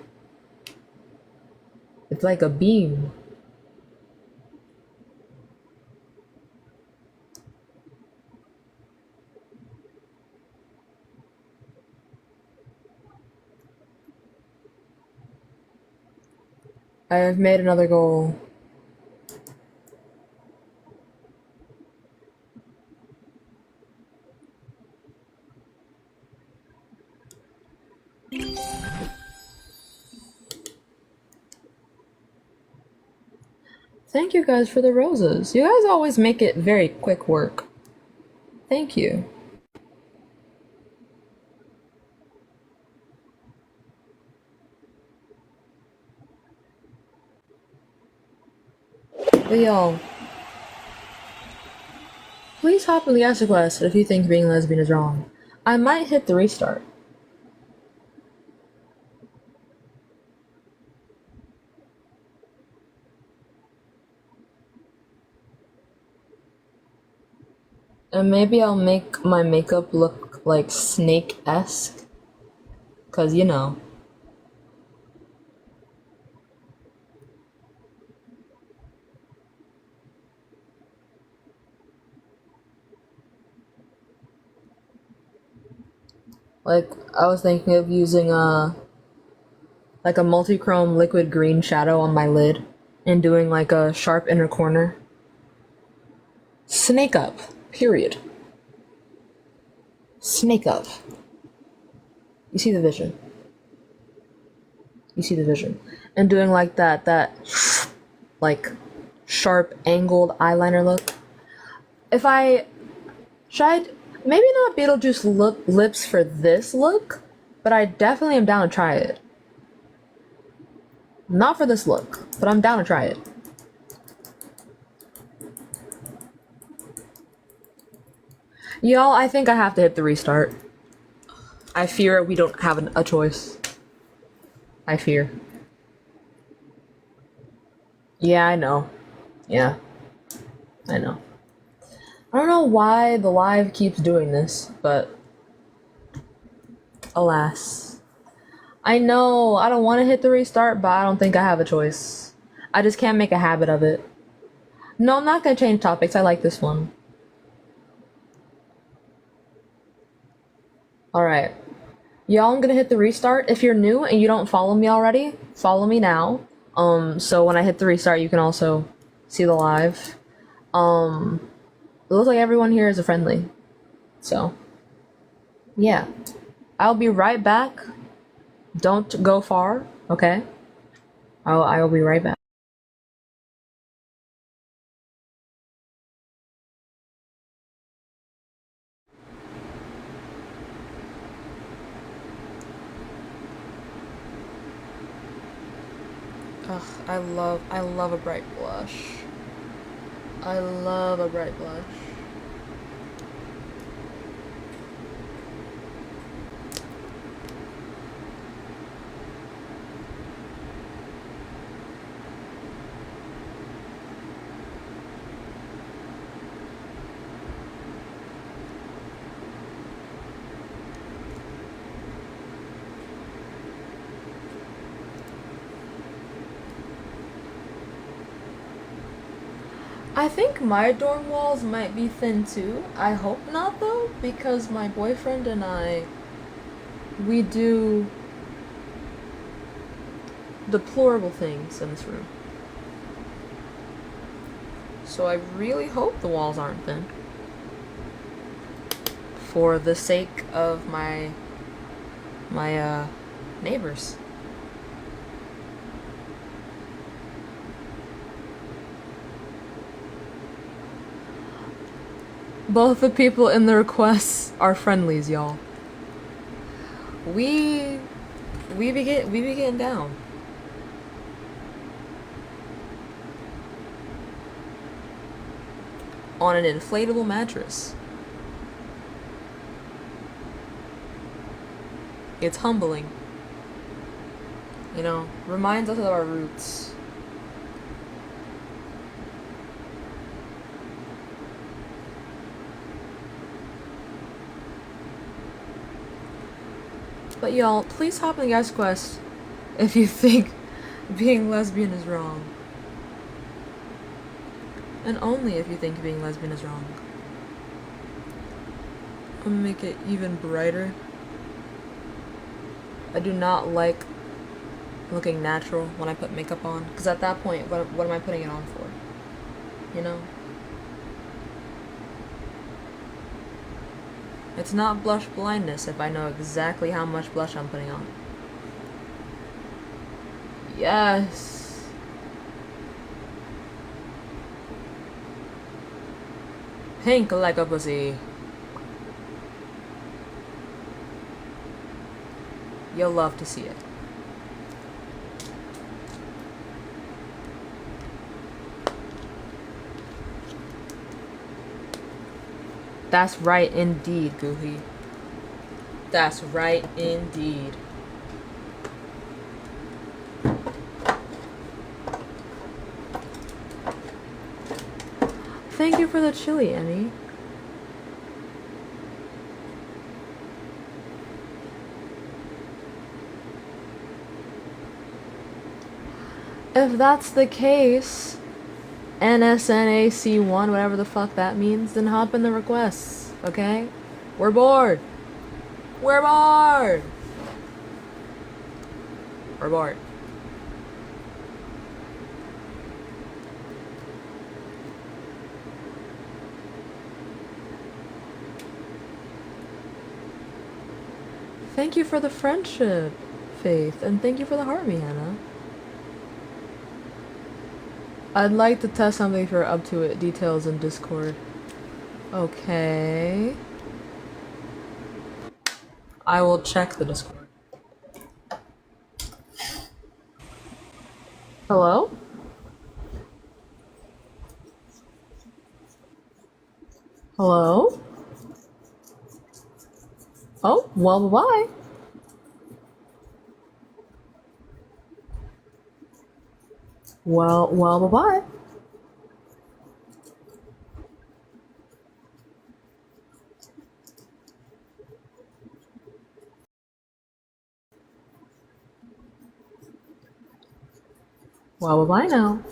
It's like a beam. I have made another goal. Thank you guys for the roses. You guys always make it very quick work. Thank you. But y'all, please hop on the ask quest if you think being lesbian is wrong. I might hit the restart. And maybe I'll make my makeup look like Snake-esque. 'Cause, you know. Like, I was thinking of using like a multi-chrome liquid green shadow on my lid and doing like a sharp inner corner. Snake up. Period. Snake up. You see the vision. You see the vision. And doing like that like sharp angled eyeliner look. If I should maybe not Beetlejuice lips for this look, but I definitely am down to try it. Not for this look, but I'm down to try it. Y'all, I think I have to hit the restart. I fear we don't have a choice. I fear. Yeah, I know. Yeah. I know. I don't know why the live keeps doing this, but alas. I know I don't want to hit the restart, but I don't think I have a choice. I just can't make a habit of it. No, I'm not gonna change topics. I like this one. Alright. Y'all, I'm gonna hit the restart. If you're new and you don't follow me already, follow me now. So when I hit the restart, you can also see the live. It looks like everyone here is a friendly. So, yeah. I'll be right back. Don't go far, okay? I'll be right back. Ugh, I love a bright blush. I love a bright blush. I think my dorm walls might be thin too. I hope not though, because my boyfriend and I, we do deplorable things in this room. So I really hope the walls aren't thin. For the sake of my neighbors. Both the people in the requests are friendlies, y'all. We be getting down. On an inflatable mattress. It's humbling. You know, reminds us of our roots. But y'all, please hop in the guest quest if you think being lesbian is wrong. And only if you think being lesbian is wrong. I'm gonna make it even brighter. I do not like looking natural when I put makeup on, because at that point, what am I putting it on for? You know? It's not blush blindness if I know exactly how much blush I'm putting on. Yes! Pink like a pussy. You'll love to see it. That's right indeed, Goohey. That's right indeed. Thank you for the chili, Emmy. If that's the case, NSNAC1, whatever the fuck that means, then hop in the requests, okay? We're bored. We're bored. We're bored. Thank you for the friendship, Faith, and thank you for the heart, Hannah. I'd like to test something if you're up to it. Details in Discord. Okay. I will check the Discord. Hello? Hello? Oh, well, bye-bye. Well, bye-bye. Well, bye-bye now.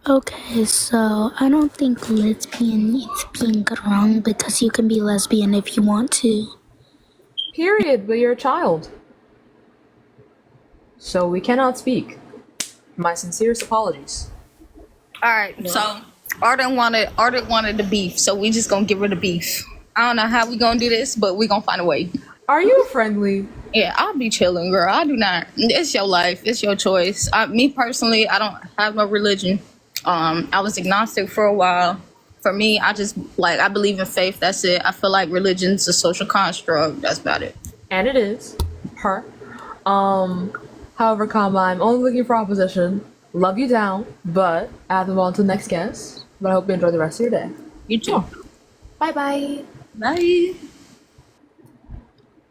Okay, so I don't think lesbian is being wrong because you can be lesbian if you want to.
Period, but you're a child. So we cannot speak. My sincerest apologies.
All right, so Arden wanted the beef, so we just gonna get rid of beef. I don't know how we gonna do this, but we gonna find a way.
Are you friendly?
Yeah, I'll be chilling, girl. I do not. It's your life. It's your choice. Me personally, I don't have no religion. I was agnostic for a while. For me, I just I believe in faith. That's it. I feel like religion's a social construct. That's about it.
And it is. Her. However, comma, I'm only looking for opposition. Love you down, but I have to move on to the next guest. But I hope you enjoy the rest of your day.
You too.
Bye-bye.
Bye.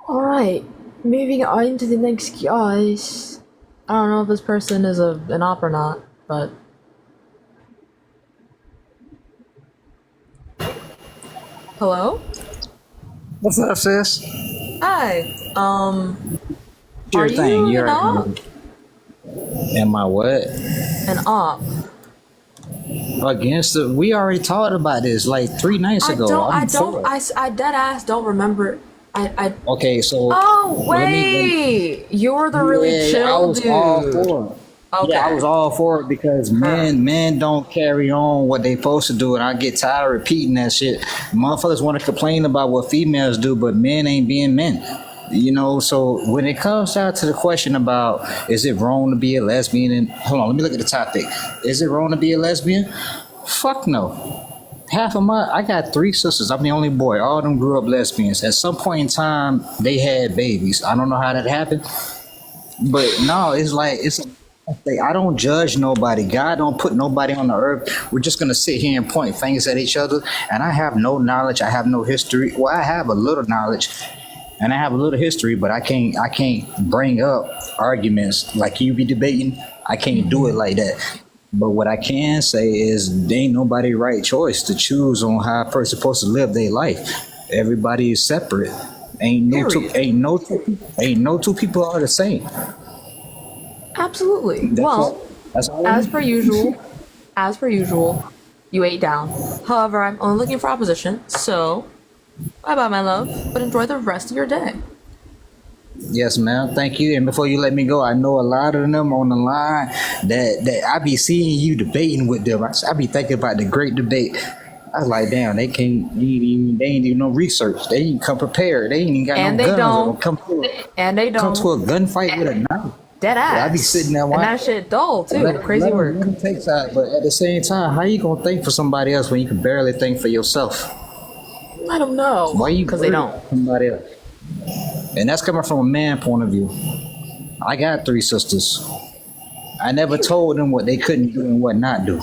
Alright, moving on to the next guys. I don't know if this person is an op or not, but... Hello?
What's up, sis?
Hi,
Sure
are
thing.
you
You're
an op?
Am I what?
An op.
Against the? We already talked about this like 3 nights ago.
I dead ass don't remember.
Okay, so.
Oh, wait! You're the really chill
I was
dude.
all for it.
Okay.
Yeah, I was all for it because men don't carry on what they supposed to do, and I get tired of repeating that shit. Motherfuckers want to complain about what females do, but men ain't being men. You know, so when it comes down to the question about is it wrong to be a lesbian, and hold on, let me look at the topic. Is it wrong to be a lesbian? Fuck no. I got 3 sisters. I'm the only boy. All of them grew up lesbians. At some point in time, they had babies. I don't know how that happened, but no, I don't judge nobody. God don't put nobody on the earth. We're just gonna sit here and point fingers at each other. And I have no knowledge. I have no history. Well, I have a little knowledge, and I have a little history, but I can't bring up arguments like you be debating. I can't do it like that. But what I can say is there ain't nobody right choice to choose on how a person's supposed to live their life. Everybody is separate. Ain't no two people are the same.
Absolutely.
That's all
as per usual, you ate down. However, I'm only looking for opposition, so bye-bye, my love, but enjoy the rest of your day.
Yes, ma'am. Thank you. And before you let me go, I know a lot of them on the line that I be seeing you debating with them. I be thinking about the great debate. I was like, damn, they ain't even no research. They ain't come prepared. They ain't even got no guns. Come to a gunfight with a knife.
Dead ass.
Yeah, I be sitting there watching.
And that shit dull too. Crazy work.
Take side, but at the same time, how you gonna think for somebody else when you can barely think for yourself?
I don't know.
Why you?
Because they don't.
Somebody else. And that's coming from a man point of view. I got 3 sisters. I never told them what they couldn't do and what not do.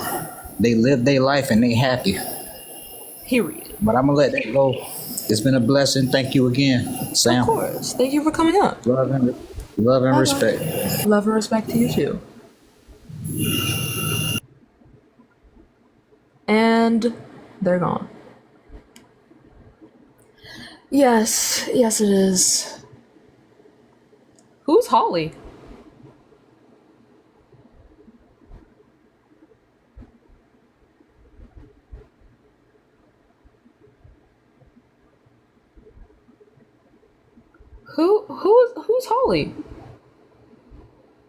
They live their life and they happy.
Period.
But I'm gonna let that go. It's been a blessing. Thank you again, Sam.
Of course. Thank you for coming up.
Love and respect.
Love and respect to you too. And they're gone. Yes, it is. Who's Holly? is Holly?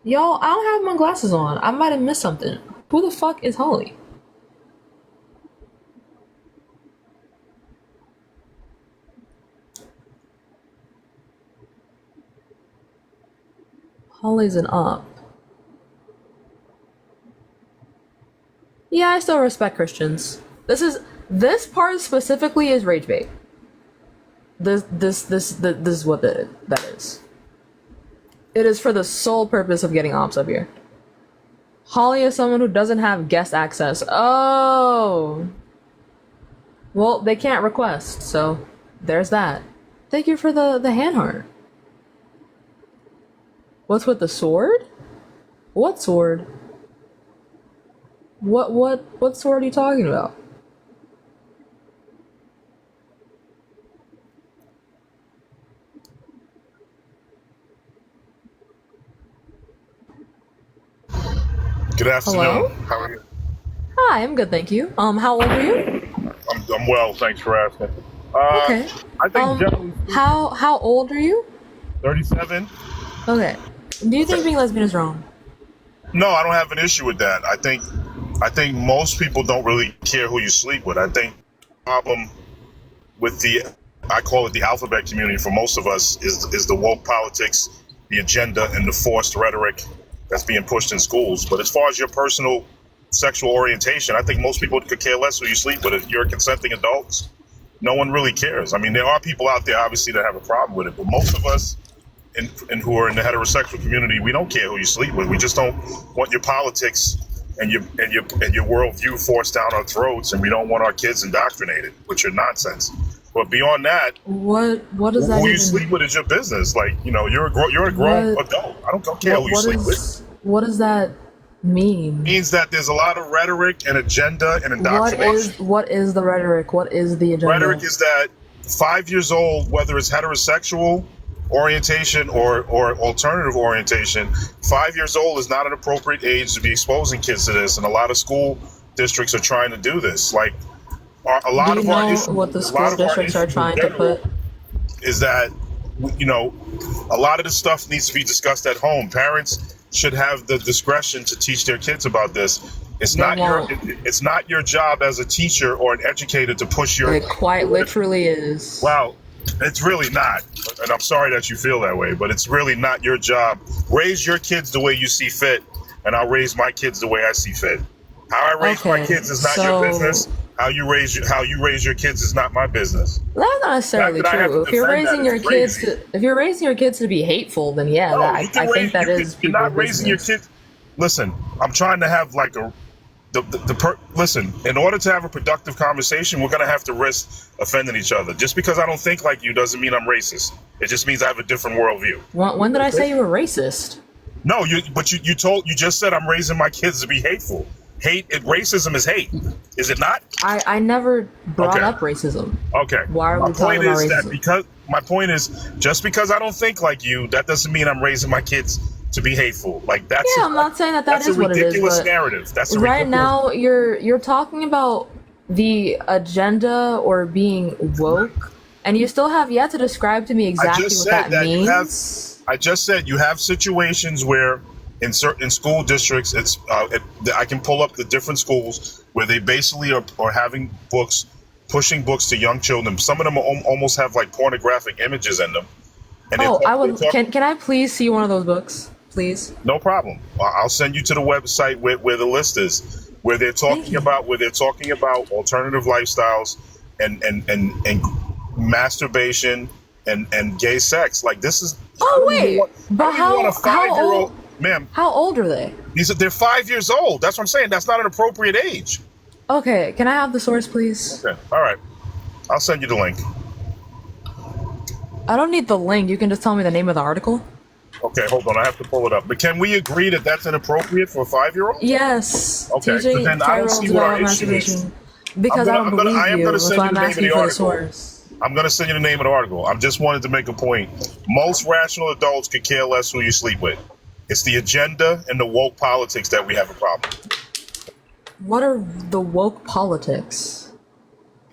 Y'all, I don't have my glasses on. I might have missed something. Who the fuck is Holly? Holly's an op. Yeah, I still respect Christians. This part specifically is rage bait. This is what that is. It is for the sole purpose of getting ops up here. Holly is someone who doesn't have guest access. Oh. Well, they can't request, so there's that. Thank you for the hand heart. What's with the sword? What sword? What sword are you talking about?
Good afternoon.
Hello?
How are you?
Hi, I'm good, thank you. How old are you?
I'm well, thanks for asking.
Okay.
I think generally
How old are you?
37.
Okay. Do you think being lesbian is wrong?
No, I don't have an issue with that. I think most people don't really care who you sleep with. I think the problem with I call it the alphabet community for most of us is the woke politics, the agenda, and the forced rhetoric that's being pushed in schools. But as far as your personal sexual orientation, I think most people could care less who you sleep with. If you're consenting adults, no one really cares. I mean, there are people out there obviously that have a problem with it, but most of us and who are in the heterosexual community, we don't care who you sleep with. We just don't want your politics and your worldview forced down our throats, and we don't want our kids indoctrinated, which are nonsense. But beyond that,
what does that
who
even...
you sleep with is your business. Like, you know, you're a grown adult. I don't care who you sleep with.
What does that mean?
It means that there's a lot of rhetoric and agenda and indoctrination.
What is the rhetoric? What is the agenda?
Rhetoric is that 5 years old, whether it's heterosexual orientation or alternative orientation, 5 years old is not an appropriate age to be exposing kids to this, and a lot of school districts are trying to do this. Like, a lot of our issues,
what the school districts are trying to put
is that, you know, a lot of the stuff needs to be discussed at home. Parents should have the discretion to teach their kids about this. It's not your job as a teacher or an educator to push your...
It quite literally is.
Wow. It's really not. And I'm sorry that you feel that way, but it's really not your job. Raise your kids the way you see fit, and I'll raise my kids the way I see fit. How I raise my kids is not your business. How you raise your kids is not my business.
That's not necessarily true. If you're raising your kids to be hateful, then yeah,
No,
I think that is.
You're not raising your kids. Listen, I'm trying to have like listen, in order to have a productive conversation, we're going to have to risk offending each other. Just because I don't think like you doesn't mean I'm racist. It just means I have a different worldview.
When did I say you were racist?
No, you just said I'm raising my kids to be hateful. Racism is hate, is it not?
I never brought up racism.
Okay.
Why are we talking about racism?
My point is, just because I don't think like you, that doesn't mean I'm raising my kids to be hateful. Like that's
I'm not saying that is what it is. That's a ridiculous
narrative.
Right now, you're talking about the agenda or being woke, and you still have yet to describe to me exactly what that means.
I just said you have situations where in certain school districts, I can pull up the different schools where they basically are having pushing books to young children. Some of them almost have like pornographic images in them. And
Can I please see one of those books, please?
No problem. I'll send you to the website where the list is, where they're talking about alternative lifestyles and masturbation and gay sex. Like this is.
Oh wait, but how old?
Ma'am,
how old are they?
They're 5 years old. That's what I'm saying. That's not an appropriate age.
Okay, can I have the source, please?
Okay, all right. I'll send you the link.
I don't need the link. You can just tell me the name of the article.
Okay, hold on. I have to pull it up. But can we agree that that's inappropriate for a 5-year-old?
Yes.
Okay, so then I don't see what our issue is.
Because I don't believe you. That's why I'm asking for the
source. I'm going to send you the name of the article. I just wanted to make a point. Most rational adults could care less who you sleep with. It's the agenda and the woke politics that we have a problem.
What are the woke politics?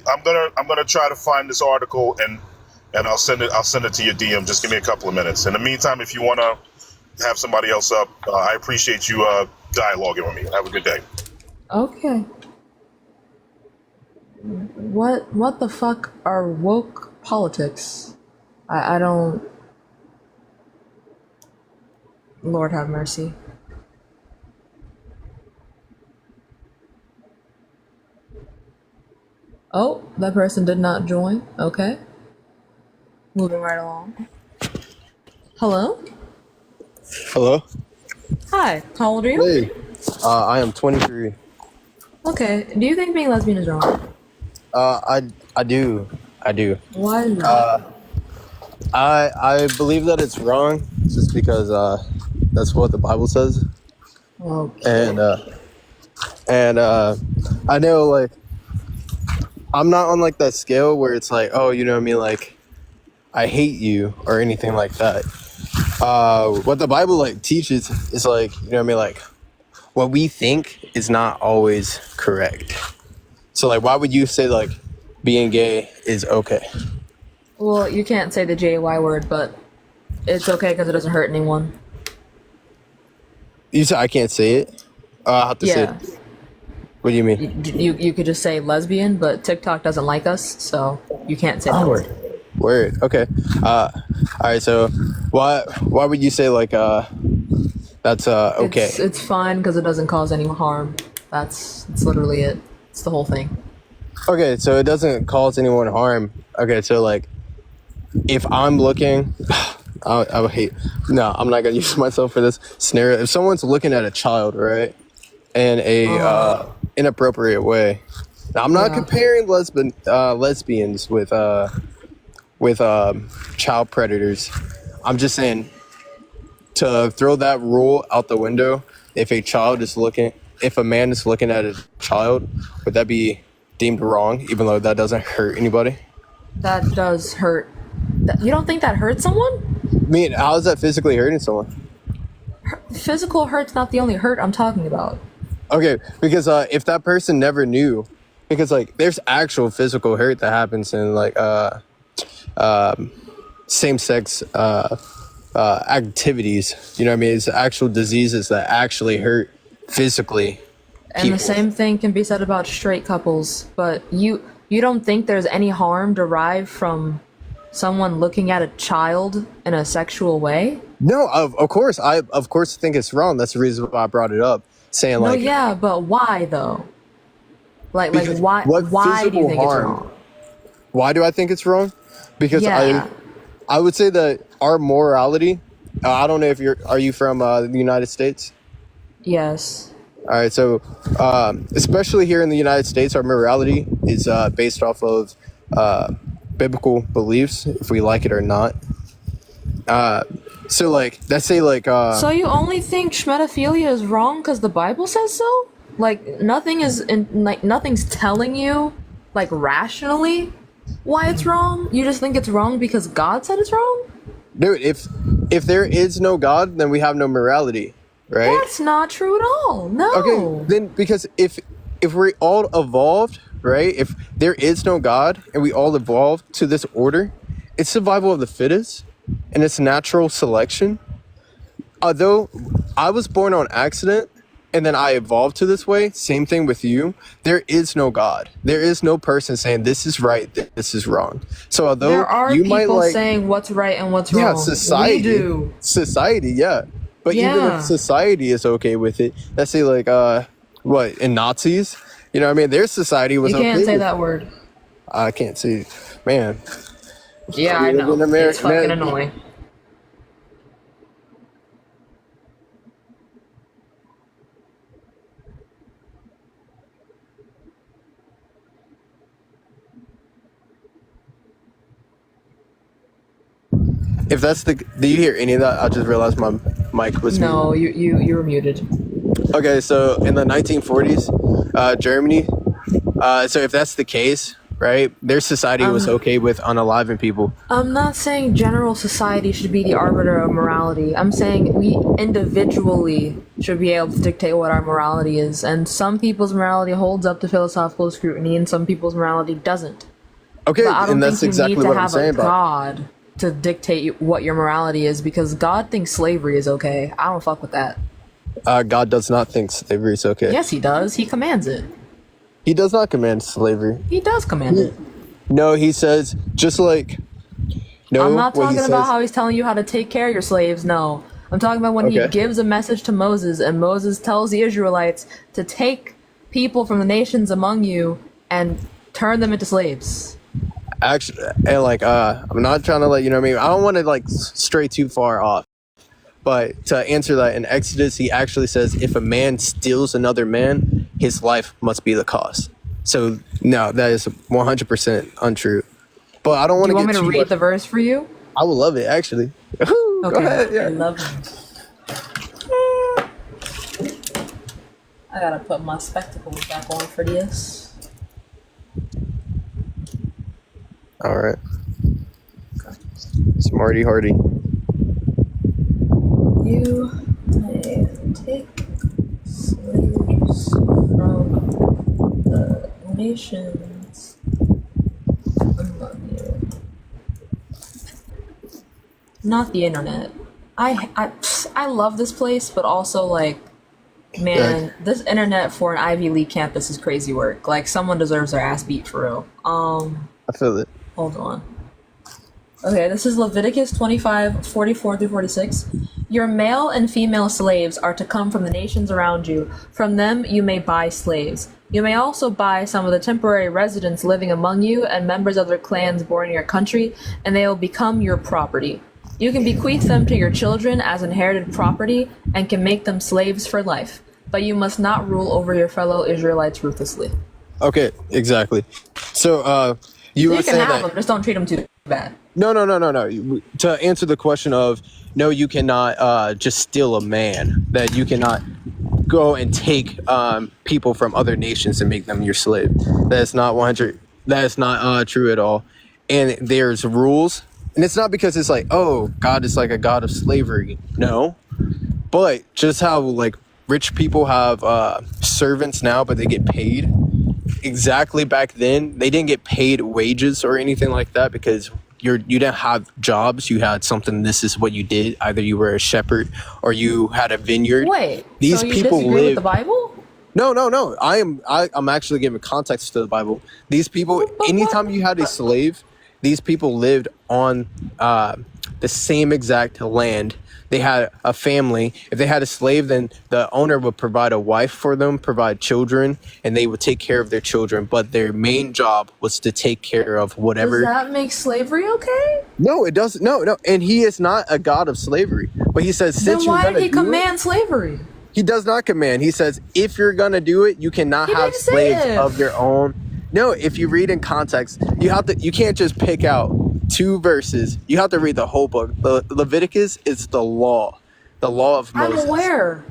I'm gonna try to find this article and I'll send it to your DM. Just give me a couple of minutes. In the meantime, if you want to have somebody else up, I appreciate you dialoguing with me. Have a good day.
Okay. What the fuck are woke politics? I don't. Lord have mercy. Oh, that person did not join. Okay. Moving right along. Hello?
Hello?
Hi, how old are you?
Hey, I am 23.
Okay, do you think being lesbian is wrong?
I do.
Why not?
I believe that it's wrong just because that's what the Bible says.
Okay.
And I know, like, I'm not on like that scale where it's like, oh, you know what I mean, like, I hate you or anything like that. What the Bible like teaches is like, you know what I mean, like, what we think is not always correct. So like, why would you say like being gay is okay?
Well, you can't say the JY word, but it's okay because it doesn't hurt anyone.
You said I can't say it? I have to say it. What do you mean?
You could just say lesbian, but TikTok doesn't like us, so you can't say that word.
Word. Okay. All right. So why would you say like that's okay?
It's fine because it doesn't cause any harm. That's literally it. It's the whole thing.
Okay, so it doesn't cause anyone harm. Okay, so like if I'm looking, I would hate. No, I'm not gonna use myself for this scenario. If someone's looking at a child, right, in a inappropriate way. Now, I'm not comparing lesbians with child predators. I'm just saying to throw that rule out the window. If a man is looking at a child, would that be deemed wrong, even though that doesn't hurt anybody?
That does hurt. You don't think that hurts someone?
I mean, how is that physically hurting someone?
Physical hurt's not the only hurt I'm talking about.
Okay, because if that person never knew, because like there's actual physical hurt that happens in like same-sex activities. You know what I mean? It's actual diseases that actually hurt physically.
And the same thing can be said about straight couples, but you don't think there's any harm derived from someone looking at a child in a sexual way?
No, of course. I think it's wrong. That's the reason why I brought it up. Saying like,
no, yeah, but why though? Like why? Why do you think it's wrong?
Why do I think it's wrong? Because
yeah.
I would say that our morality. I don't know if are you from the United States?
Yes.
All right, so especially here in the United States, our morality is based off of biblical beliefs, if we like it or not. So like, let's say like.
So you only think schmetophilia is wrong because the Bible says so? Like nothing's telling you, like rationally, why it's wrong. You just think it's wrong because God said it's wrong.
Dude, if there is no God, then we have no morality. Right?
That's not true at all. No.
Okay, then because if we're all evolved, right? If there is no God and we all evolved to this order, it's survival of the fittest and it's natural selection. Although I was born on accident and then I evolved to this way, same thing with you. There is no God. There is no person saying this is right, this is wrong. So although
there are
you
people
might like
saying what's right and what's wrong.
Yeah, society.
We do.
Society, yeah. But even if society is okay with it, let's say like what in Nazis, you know what I mean? Their society was okay.
You can't say that word.
I can't say, man.
Yeah, I know. It's fucking annoying.
If that's do you hear any of that? I just realized my mic was muted.
No, you were muted.
Okay, so in the 1940s, Germany. So if that's the case, right? Their society was okay with unaliving people.
I'm not saying general society should be the arbiter of morality. I'm saying we individually should be able to dictate what our morality is. And some people's morality holds up to philosophical scrutiny and some people's morality doesn't.
Okay,
But I don't
and
think
that's
you
exactly
need to
what I'm
have a
saying about.
God to dictate what your morality is, because God thinks slavery is okay. I don't fuck with that.
God does not think slavery is okay.
Yes, he does. He commands it.
He does not command slavery.
He does command it.
No, he says just like no.
I'm not
what he
talking about
says.
how he's telling you how to take care of your slaves. No. I'm talking about when he
Okay.
gives a message to Moses, and Moses tells the Israelites to take people from the nations among you and turn them into slaves.
Actually, and like I'm not trying to let you know what I mean. I don't want to like stray too far off. But to answer that, in Exodus, he actually says if a man steals another man, his life must be the cost. So no, that is 100% untrue. But I don't
Do
want
you
to
want
get
me to
too
read
much.
the verse for you?
I would love it actually. Go
Okay.
ahead.
I
Yeah.
love it. I gotta put my spectacles back on for this.
All right. Smarty Hardy.
You may take slaves from the nations among you. Not the internet. I love this place, but also like, man, this internet for an Ivy League campus is crazy work. Like, someone deserves their ass beat for real.
I feel it.
Hold on. Okay, this is Leviticus 25:44 through 46. Your male and female slaves are to come from the nations around you. From them you may buy slaves. You may also buy some of the temporary residents living among you and members of their clans born in your country, and they will become your property. You can bequeath them to your children as inherited property and can make them slaves for life, but you must not rule over your fellow Israelites ruthlessly.
Okay, exactly. So you
So
were
you can
saying
have
that.
them, just don't treat them too bad.
No. To answer the question of no, you cannot just steal a man. That you cannot go and take people from other nations and make them your slave. That is not 100. That is not true at all. And there's rules, and it's not because it's like, oh, God is like a God of slavery. No, but just how like rich people have servants now, but they get paid. Exactly, back then they didn't get paid wages or anything like that because you didn't have jobs. You had something. This is what you did. Either you were a shepherd or you had a vineyard.
Wait,
These
so you
people
disagree with
live.
the Bible?
No. I'm actually giving context to the Bible. These people, anytime you had a slave, these people lived on the same exact land. They had a family. If they had a slave, then the owner would provide a wife for them, provide children, and they would take care of their children. But their main job was to take care of whatever.
Does that make slavery okay?
No, it doesn't. No. And he is not a god of slavery. But he says,
Then
since you're
why
gonna
did he
do it,
command slavery?
he does not command. He says, if you're gonna do it, you cannot
He
have
didn't say
slaves
if.
of your own. No, if you read in context, you can't just pick out 2 verses. You have to read the whole book. The Leviticus is the law of Moses.
I'm aware.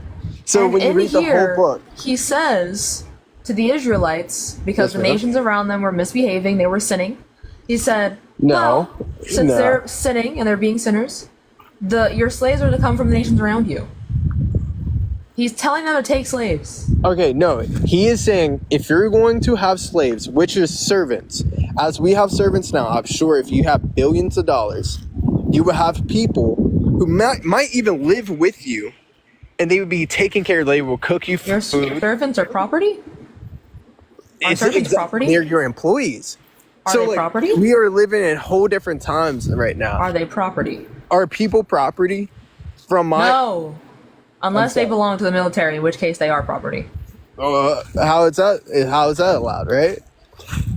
So
And
when you
in
read the
here,
whole book,
he says to the Israelites, because
Yes,
the
ma'am.
nations around them were misbehaving, they were sinning. He said,
No.
well, since
No.
they're sinning and they're being sinners, your slaves are to come from the nations around you. He's telling them to take slaves.
okay, no, he is saying if you're going to have slaves, which is servants, as we have servants now, I'm sure if you have billions of dollars, you will have people who might even live with you, and they would be taking care. They will cook you
Your
food.
servants are property? Are
It's
servants property?
They're your employees.
Are they property?
We are living in whole different times right now.
Are they property?
Are people property? From my
No. Unless they
sorry.
belong to the military, in which case they are property.
how is that allowed, right?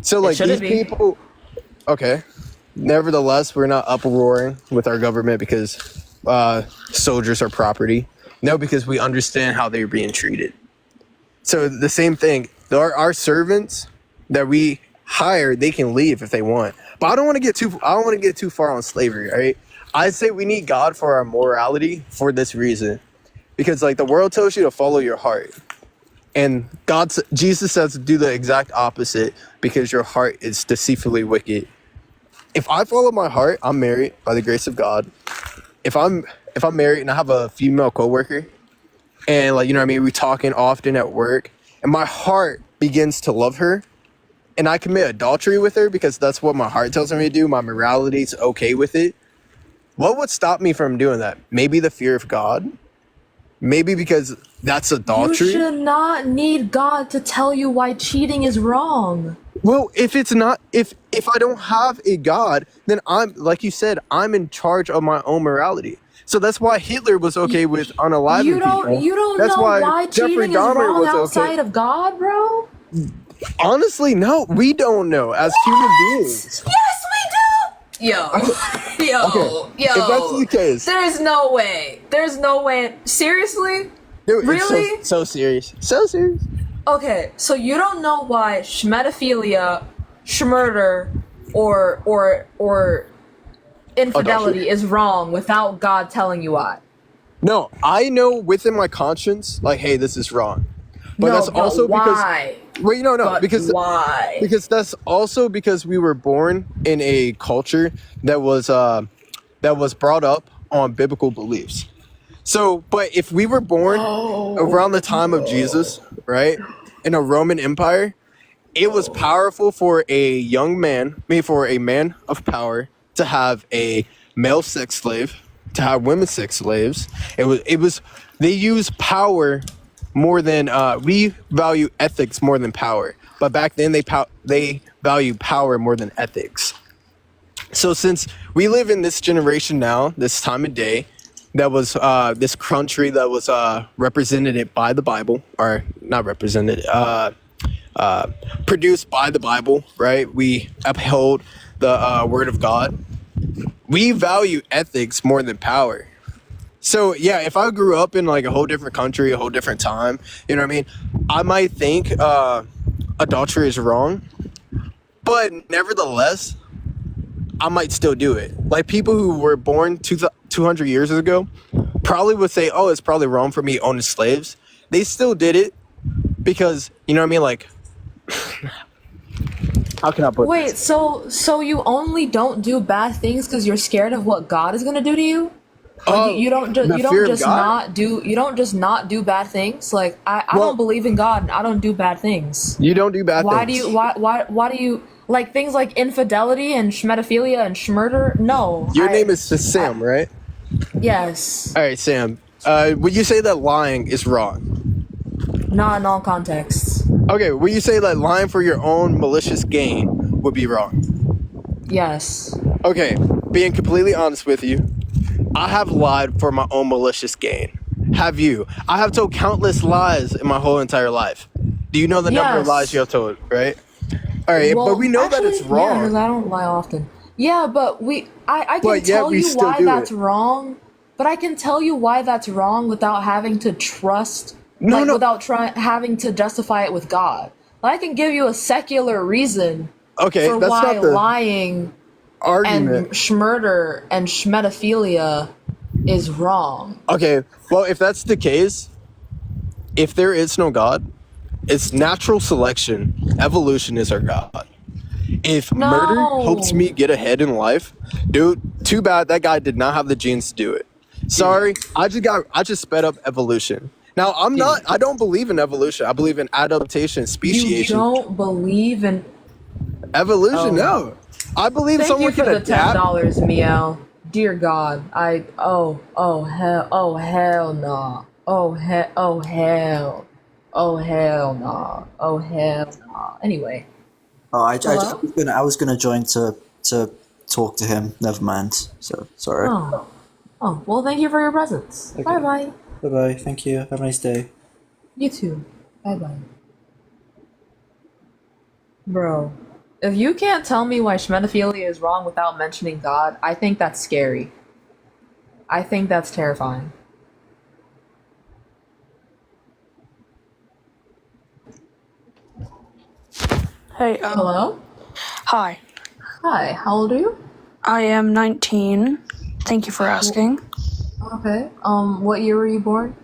So like
shouldn't
these
be.
people. Okay. Nevertheless, we're not uproaring with our government because soldiers are property. No, because we understand how they're being treated. So the same thing. Our servants that we hire, they can leave if they want. But I don't want to get too far on slavery, right? I say we need God for our morality for this reason. Because like the world tells you to follow your heart. And Jesus says to do the exact opposite because your heart is deceitfully wicked. If I follow my heart, I'm married by the grace of God. If I'm married and I have a female coworker, and like, you know what I mean, we talking often at work, and my heart begins to love her, and I commit adultery with her because that's what my heart tells me to do, my morality's okay with it, what would stop me from doing that? Maybe the fear of God? Maybe because that's adultery?
You should not need God to tell you why cheating is wrong.
Well, if it's not, if I don't have a God, then I'm, like you said, I'm in charge of my own morality. So that's why Hitler was okay with unaliving people.
You don't
That's
know
why
cheating
Jeffrey
is
Dahmer
wrong
was
outside
okay.
of God, bro.
Honestly, no, we don't know as human beings.
Yes, we do. Yo,
If that's the case,
There's no way. There's no way. Seriously?
dude,
Really?
it's so serious. So serious.
Okay, so you don't know why schmedophilia, schmurder, or infidelity is wrong without God telling you why.
No, I know within my conscience, like, hey, this is wrong. But that's also
why?
because wait, no,
But
because
why?
Because that's also because we were born in a culture that was brought up on biblical beliefs. So, but if we were born around the time of Jesus, right, in a Roman Empire, it was powerful for a young man, for a man of power, to have a male sex slave, to have women sex slaves. They use power more than we value ethics more than power. But back then they value power more than ethics. So since we live in this generation now, this time of day, that was this country that was represented by the Bible, or not represented, produced by the Bible, right? We uphold the word of God. We value ethics more than power. So yeah, if I grew up in like a whole different country, a whole different time, you know what I mean? I might think adultery is wrong, but nevertheless, I might still do it. Like people who were born 200 years ago probably would say, oh, it's probably wrong for me owning slaves. They still did it because, you know what I mean? Like, how can I put
Wait,
this?
so you only don't do bad things because you're scared of what God is gonna do to you? Like you don't
the fear of God?
you don't just not do bad things. Like I don't believe in God and I don't do bad things.
You don't do bad things.
Why do you like things like infidelity and schmedophilia and schmurder? No.
Your name is Sam, right?
Yes.
All right, Sam. Would you say that lying is wrong?
Not in all contexts.
Okay, would you say that lying for your own malicious gain would be wrong?
Yes.
Okay, being completely honest with you, I have lied for my own malicious gain. Have you? I have told countless lies in my whole entire life. Do you know the number of lies you have told, right? All right, but we know that it's wrong.
Yeah, because I don't lie often. Yeah, but I can tell you why that's wrong. But I can tell you why that's wrong without having to without having to justify it with God. I can give you a secular reason for
that's
why
not the
lying
argument.
and schmurder and schmedophilia is wrong.
Okay, well, if that's the case, if there is no God, it's natural selection. Evolution is our God. If murder helps me get ahead in life, dude, too bad that guy did not have the genes to do it. Sorry, I just sped up evolution. Now I don't believe in evolution. I believe in adaptation, speciation.
You don't believe in
evolution? No, I believe someone can adapt.
Thank you for the $10, Meow. Dear God, hell no. Oh hell no. Anyway.
Oh, I was gonna join to talk to him. Never mind. So sorry.
Oh, well, thank you for your presence.
Okay.
Bye bye.
Bye bye. Thank you. Have a nice day.
You too. Bye bye. Bro, if you can't tell me why schmedophilia is wrong without mentioning God, I think that's scary. I think that's terrifying.
Hey,
hello?
Hi.
Hi, how old are you?
I am 19. Thank you for asking.
Okay. What year were you born?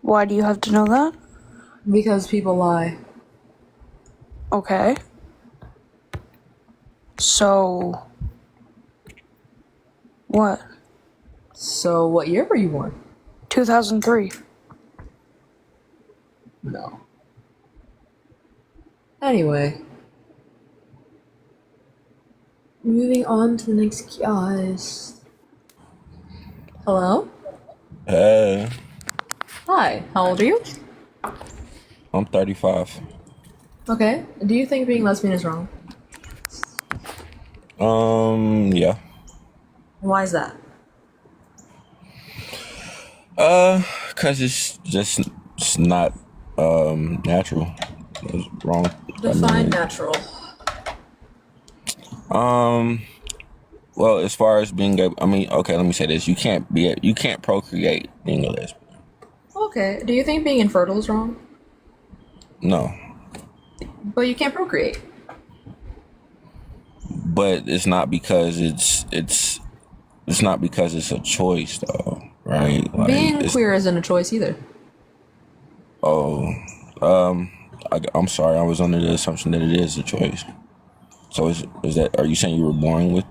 Why do you have to know that?
Because people lie.
Okay. So, what?
So, what year were you born?
2003.
No. Anyway, moving on to the next guys. Hello?
Hey,
Hi, how old are you?
I'm 35.
Okay. Do you think being lesbian is wrong?
Yeah.
Why is that?
Cause it's not natural. It's wrong.
Define natural.
Well, as far as being a, okay, let me say this: you can't procreate being a lesbian.
Okay. Do you think being infertile is wrong?
No,
But you can't procreate.
but it's not because it's not because it's a choice though, right? Like,
Being queer isn't a choice either.
oh, I'm sorry, I was under the assumption that it is a choice. So is that? Are you saying you were born?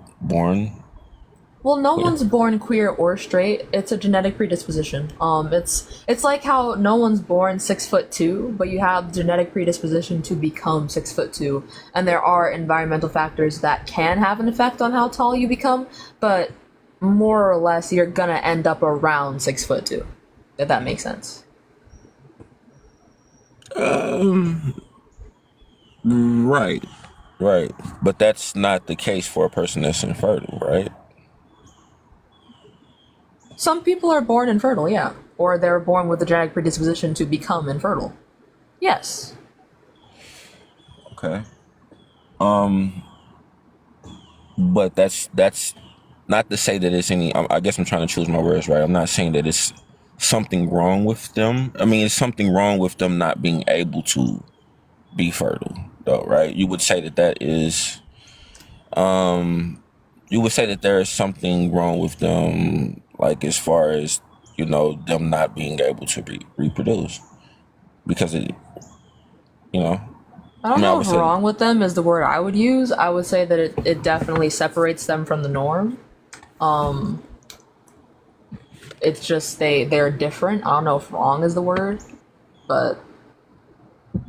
Well, no
Queer?
one's born queer or straight. It's a genetic predisposition. It's like how no one's born 6'2", but you have genetic predisposition to become 6'2", and there are environmental factors that can have an effect on how tall you become. But more or less, you're gonna end up around 6'2", if that makes sense.
Right, right. But that's not the case for a person that's infertile, right?
Some people are born infertile, yeah, or they're born with a genetic predisposition to become infertile. Yes.
Okay. But that's not to say that it's any. I guess I'm trying to choose my words right. I'm not saying that it's something wrong with them. I mean, it's something wrong with them not being able to be fertile, though, right? You would say that is. You would say that there is something wrong with them, like as far as them not being able to reproduce because you know.
I don't
I
know
would
if
say,
wrong with them is the word I would use. I would say that it definitely separates them from the norm. It's just they're different. I don't know if wrong is the word, but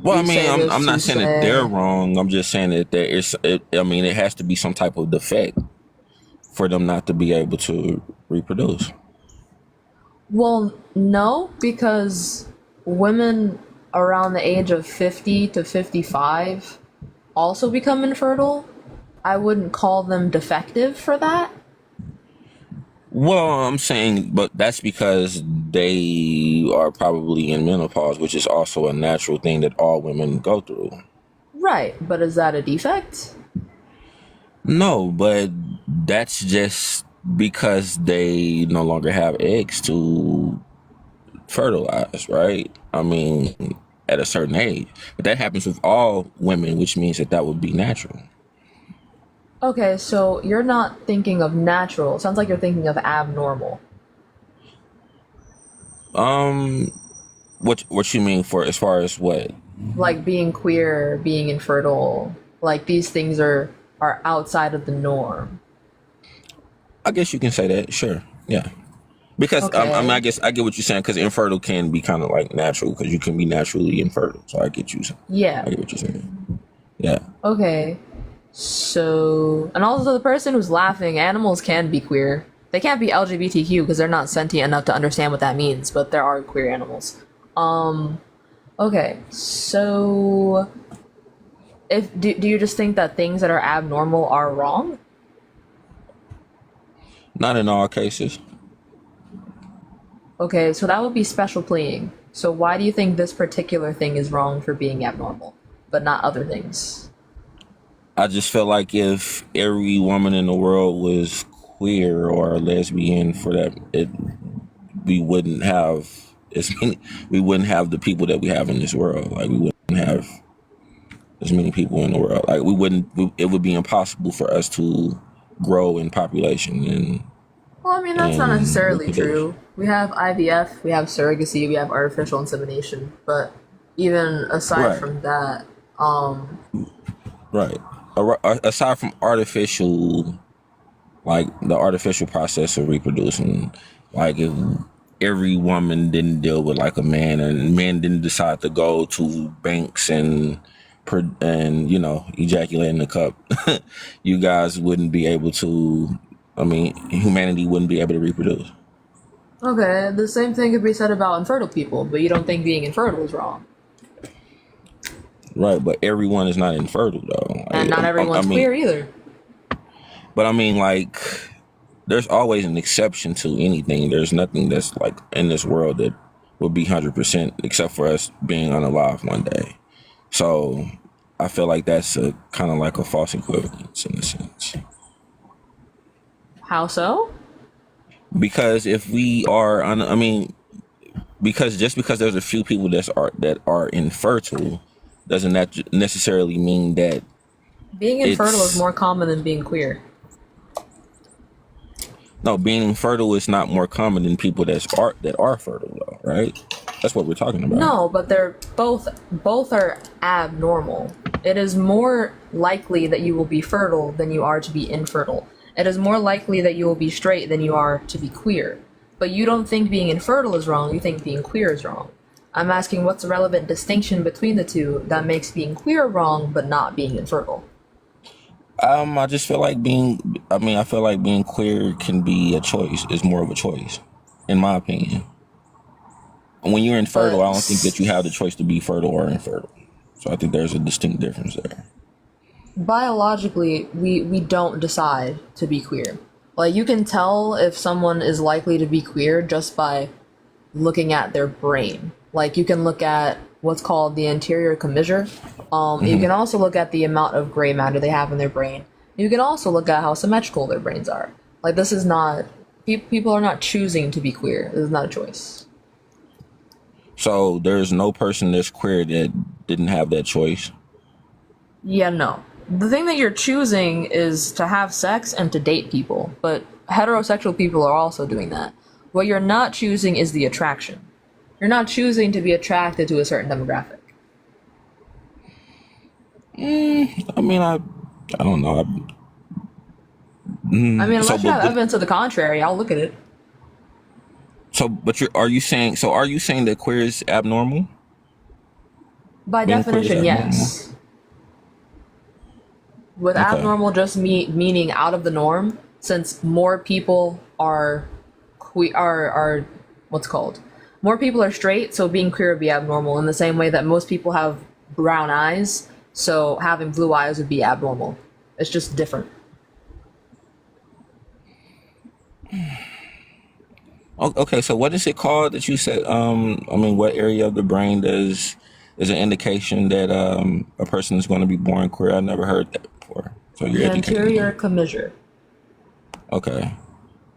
well, I
we
mean,
say this
I'm not
to
saying that they're
say,
wrong. I'm just saying that there is. I mean, it has to be some type of defect for them not to be able to reproduce.
well, no, because women around the age of 50 to 55 also become infertile. I wouldn't call them defective for that.
Well, I'm saying, but that's because they are probably in menopause, which is also a natural thing that all women go through.
Right, but is that a defect?
No, but that's just because they no longer have eggs to fertilize, right? I mean, at a certain age. But that happens with all women, which means that would be natural.
Okay, so you're not thinking of natural. Sounds like you're thinking of abnormal.
What you mean for as far as what?
Like being queer, being infertile, like these things are outside of the norm.
I guess you can say that, sure. Yeah. Because
Okay.
I mean, I guess I get what you're saying because infertile can be kind of like natural because you can be naturally infertile. So I get you.
Yeah.
I get what you're saying. Yeah.
Okay. So, and also the person who's laughing, animals can be queer. They can't be LGBTQ because they're not sentient enough to understand what that means, but there are queer animals. Okay. So, do you just think that things that are abnormal are wrong?
Not in all cases.
Okay, so that would be special pleading. So why do you think this particular thing is wrong for being abnormal, but not other things?
I just feel like if every woman in the world was queer or lesbian, for that, we wouldn't have as many. We wouldn't have the people that we have in this world. Like we wouldn't have as many people in the world. Like we wouldn't. It would be impossible for us to grow in population and.
Well, I mean, that's not
and
necessarily
reproduce.
true. We have IVF, we have surrogacy, we have artificial insemination, but even aside
Right.
from that,
Right. Aside from artificial, like the artificial process of reproducing, like if every woman didn't deal with like a man and men didn't decide to go to banks and and ejaculate in the cup, you guys wouldn't be able to. I mean, humanity wouldn't be able to reproduce.
Okay, the same thing could be said about infertile people, but you don't think being infertile is wrong.
Right, but everyone is not infertile though,
And not everyone's queer either.
But I mean, like, there's always an exception to anything. There's nothing that's like in this world that would be 100% except for us being unalive one day. So I feel like that's a kind of like a false equivalence in a sense.
How so?
Because if we are, because just because there's a few people that are infertile, doesn't that necessarily mean that
being infertile is more common than being queer.
No, being infertile is not more common than people that are fertile, though, right? That's what we're talking about.
No, but they're both are abnormal. It is more likely that you will be fertile than you are to be infertile. It is more likely that you will be straight than you are to be queer. But you don't think being infertile is wrong, you think being queer is wrong. I'm asking what's the relevant distinction between the two that makes being queer wrong but not being infertile?
I just feel like I feel like being queer can be a choice. It's more of a choice, in my opinion. When you're infertile, I don't think that you have the choice to be fertile or infertile. So I think there's a distinct difference there.
Biologically, we don't decide to be queer. Like, you can tell if someone is likely to be queer just by looking at their brain. Like, you can look at what's called the anterior commissure. You can also look at the amount of gray matter they have in their brain. You can also look at how symmetrical their brains are. Like, this is not... People are not choosing to be queer. This is not a choice.
So there's no person that's queer that didn't have that choice?
Yeah, no. The thing that you're choosing is to have sex and to date people, but heterosexual people are also doing that. What you're not choosing is the attraction. You're not choosing to be attracted to a certain demographic.
I mean, I don't know.
I mean, unless you have evidence to the contrary, I'll look at it.
So, but are you saying that queer is abnormal?
By definition, yes. With abnormal just meaning out of the norm, since more people are what's called? More people are straight, so being queer would be abnormal in the same way that most people have brown eyes, so having blue eyes would be abnormal. It's just different.
Okay, so what is it called that you said? What area of the brain is an indication that a person is going to be born queer? I never heard that before. So you're educating me.
Anterior commissure.
Okay,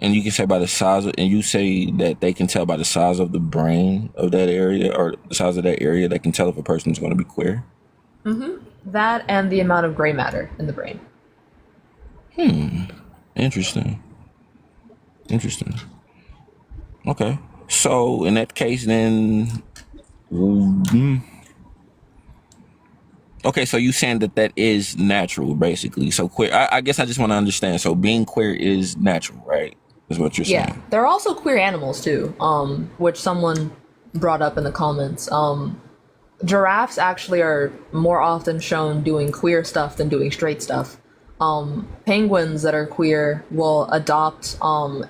and you can say by the size and you say that they can tell by the size of the brain of that area or the size of that area. They can tell if a person is going to be queer.
That and the amount of gray matter in the brain.
Interesting. Okay, so in that case, then, okay, so you saying that is natural, basically. So queer, I guess I just want to understand. So being queer is natural, right? Is what you're saying?
Yeah, there are also queer animals too, which someone brought up in the comments. Giraffes actually are more often shown doing queer stuff than doing straight stuff. Penguins that are queer will adopt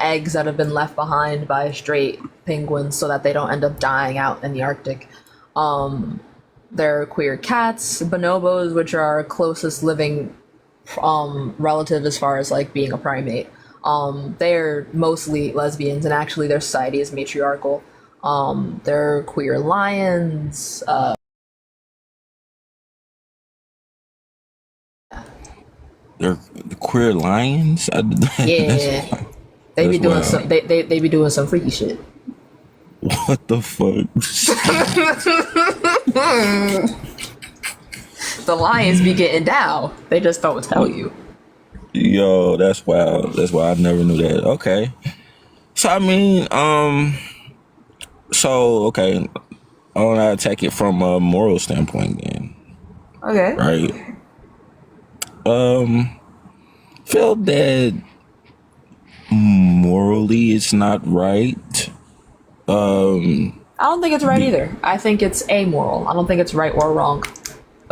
eggs that have been left behind by straight penguins so that they don't end up dying out in the Arctic. There are queer cats, bonobos, which are our closest living relative as far as like being a primate. They're mostly lesbians, and actually their society is matriarchal. There are queer lions.
They're the queer lions.
Yeah, they be doing some. They be doing some freaky shit.
What the fuck?
The lions be getting down. They just don't tell you.
Yo, that's wild. That's why I never knew that. Okay, so I mean, okay, I want to attack it from a moral standpoint, then.
Okay.
Right. Feel that morally it's not right.
I don't think it's right either. I think it's amoral. I don't think it's right or wrong.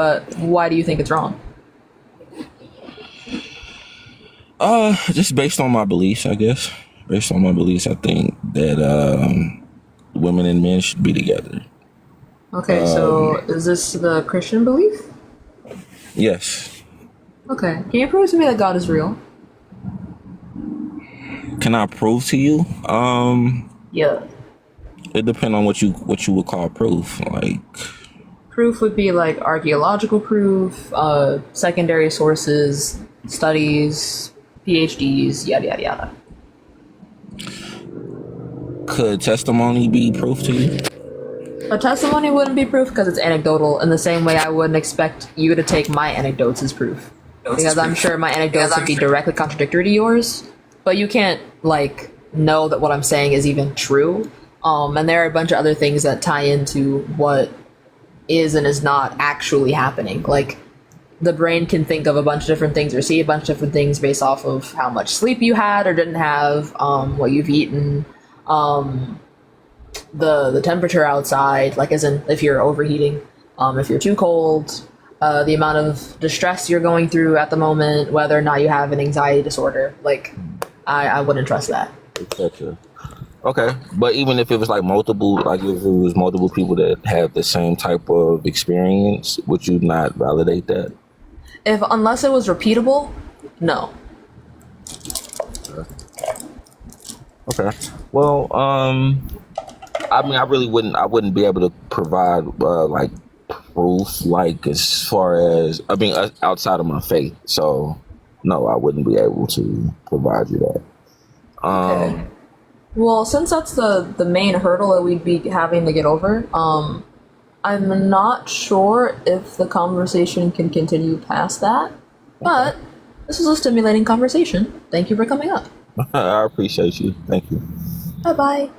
but why do you think it's wrong?
Just based on my beliefs, I guess. Based on my beliefs, I think that women and men should be together.
Okay, so is this the Christian belief?
Yes.
Okay, can you prove to me that God is real?
Can I prove to you?
Yeah.
It depends on what you would call proof. Like,
Proof would be like archaeological proof, secondary sources, studies, PhDs, yada yada yada.
could testimony be proof to you?
A testimony wouldn't be proof because it's anecdotal, in the same way I wouldn't expect you to take my anecdotes as proof. Because I'm sure my anecdotes would be directly contradictory to yours, but you can't, like, know that what I'm saying is even true. And there are a bunch of other things that tie into what is and is not actually happening. Like, the brain can think of a bunch of different things or see a bunch of different things based off of how much sleep you had or didn't have, what you've eaten, the temperature outside, like as in if you're overheating, if you're too cold, the amount of distress you're going through at the moment, whether or not you have an anxiety disorder. Like, I wouldn't trust that.
Etc. Okay, but even if it was like multiple, like if it was multiple people that have the same type of experience, would you not validate that?
Unless it was repeatable, no.
Okay. Well, I mean, I wouldn't be able to provide like proof, like as far as outside of my faith. So, no, I wouldn't be able to provide you that.
Okay. Well, since that's the main hurdle that we'd be having to get over, I'm not sure if the conversation can continue past that, but this was a stimulating conversation. Thank you for coming up.
I appreciate you. Thank you.
Bye-bye.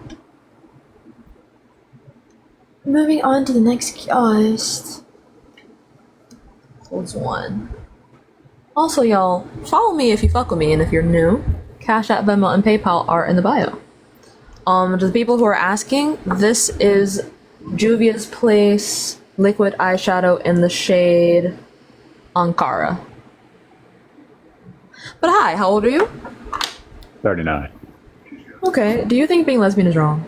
Moving on to the next guest. Holds one. Also, y'all, follow me if you fuck with me, and if you're new, Cash App, Venmo, and PayPal are in the bio. To the people who are asking, this is Juvia's Place liquid eyeshadow in the shade Ankara. But hi, how old are you?
39.
Okay, do you think being lesbian is wrong?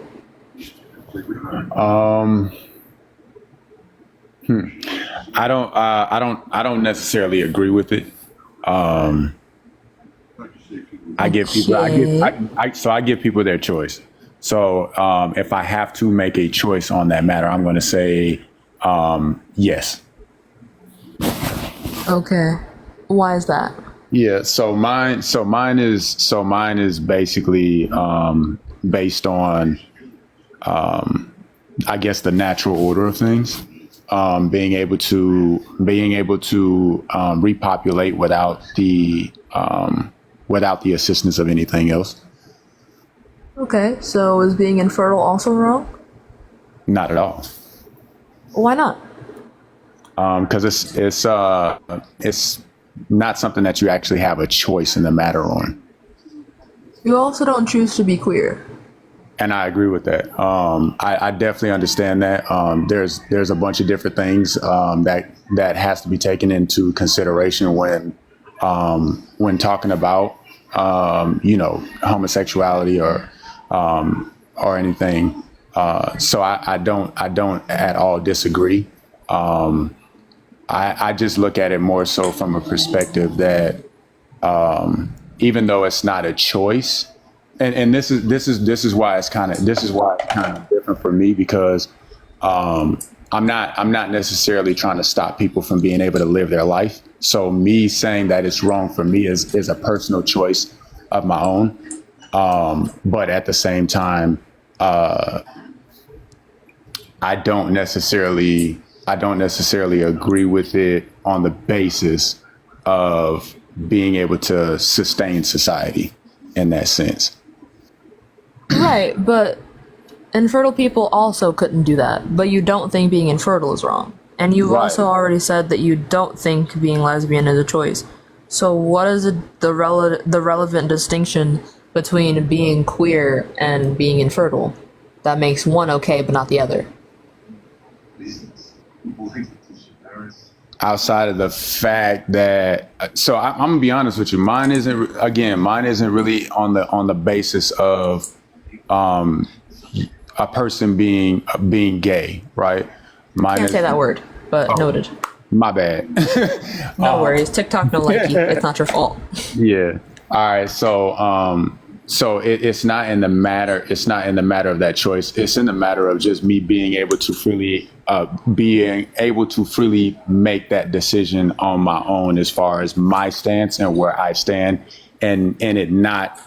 I don't necessarily agree with it. I give people their choice. So if I have to make a choice on that matter, I'm going to say yes.
Okay, why is that?
Yeah, so mine is basically based on I guess the natural order of things. Being able to repopulate without the assistance of anything else.
Okay, so is being infertile also wrong?
Not at all.
Why not?
Because it's not something that you actually have a choice in the matter on.
You also don't choose to be queer.
And I agree with that. I definitely understand that. There's a bunch of different things that has to be taken into consideration when talking about homosexuality or anything. So I don't at all disagree. I just look at it more so from a perspective that even though it's not a choice. And this is why it's kind of different for me, because I'm not necessarily trying to stop people from being able to live their life. So me saying that it's wrong for me is a personal choice of my own. But at the same time, I don't necessarily agree with it on the basis of being able to sustain society in that sense.
Right, but infertile people also couldn't do that. But you don't think being infertile is wrong. And you've also already said that you don't think being lesbian is a choice. So what is the relevant distinction between being queer and being infertile that makes one okay but not the other?
outside of the fact that, so I'm gonna be honest with you, mine isn't really on the basis of a person being gay, right? Mine
Can't
is,
say that word, but noted.
my bad.
No worries. TikTok don't like you. It's not your fault.
Yeah. All right. So it's not in the matter. It's not in the matter of that choice. It's in the matter of just me being able to freely make that decision on my own, as far as my stance and where I stand, and it not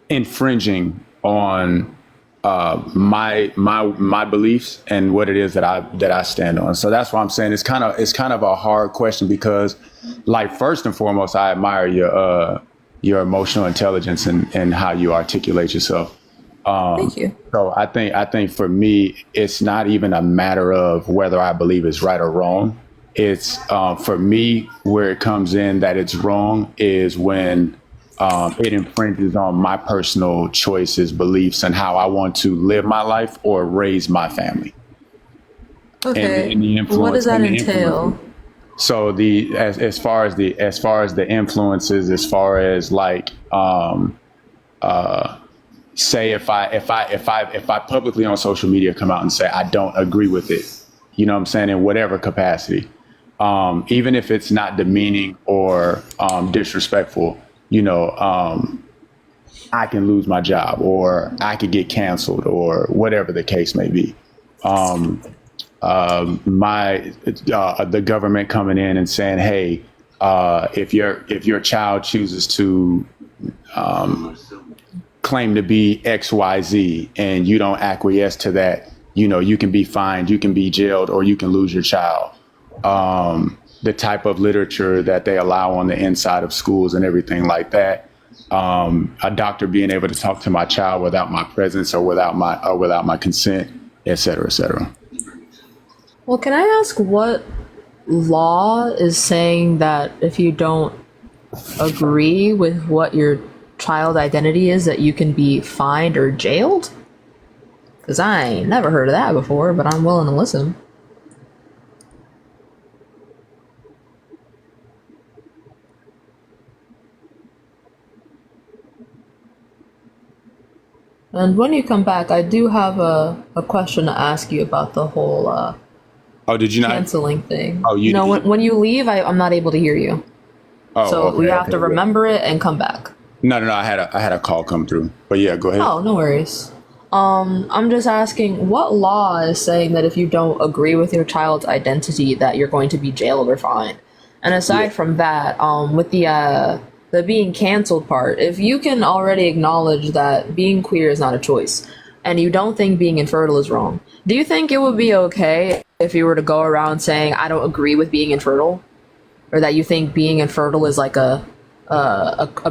infringing on my beliefs and what it is that I stand on. So that's why I'm saying it's kind of a hard question, because, like, first and foremost, I admire your emotional intelligence and how you articulate yourself.
Thank you.
So I think for me, it's not even a matter of whether I believe it's right or wrong. It's for me, where it comes in that it's wrong is when it infringes on my personal choices, beliefs, and how I want to live my life or raise my family.
Okay.
And the influence,
what does that entail?
So as far as the influences, as far as like say if I publicly on social media come out and say I don't agree with it, you know what I'm saying, in whatever capacity, even if it's not demeaning or disrespectful, you know, I can lose my job, or I could get canceled, or whatever the case may be. The government coming in and saying, hey, if your child chooses to claim to be XYZ and you don't acquiesce to that, you know, you can be fined, you can be jailed, or you can lose your child. The type of literature that they allow on the inside of schools and everything like that. A doctor being able to talk to my child without my presence or without my consent, et cetera, et cetera.
Well, can I ask what law is saying that if you don't agree with what your child identity is, that you can be fined or jailed? Because I ain't never heard of that before, but I'm willing to listen. And when you come back, I do have a question to ask you about the whole
did you not
canceling thing.
Oh, you
know, when you leave, I'm not able to hear you. So
okay,
we have to remember it and come back.
No, I had a call come through, but yeah, go ahead.
Oh, no worries. I'm just asking, what law is saying that if you don't agree with your child's identity, that you're going to be jailed or fined? And aside from that, with the being canceled part, if you can already acknowledge that being queer is not a choice, and you don't think being infertile is wrong, do you think it would be okay if you were to go around saying, I don't agree with being infertile? Or that you think being infertile is like a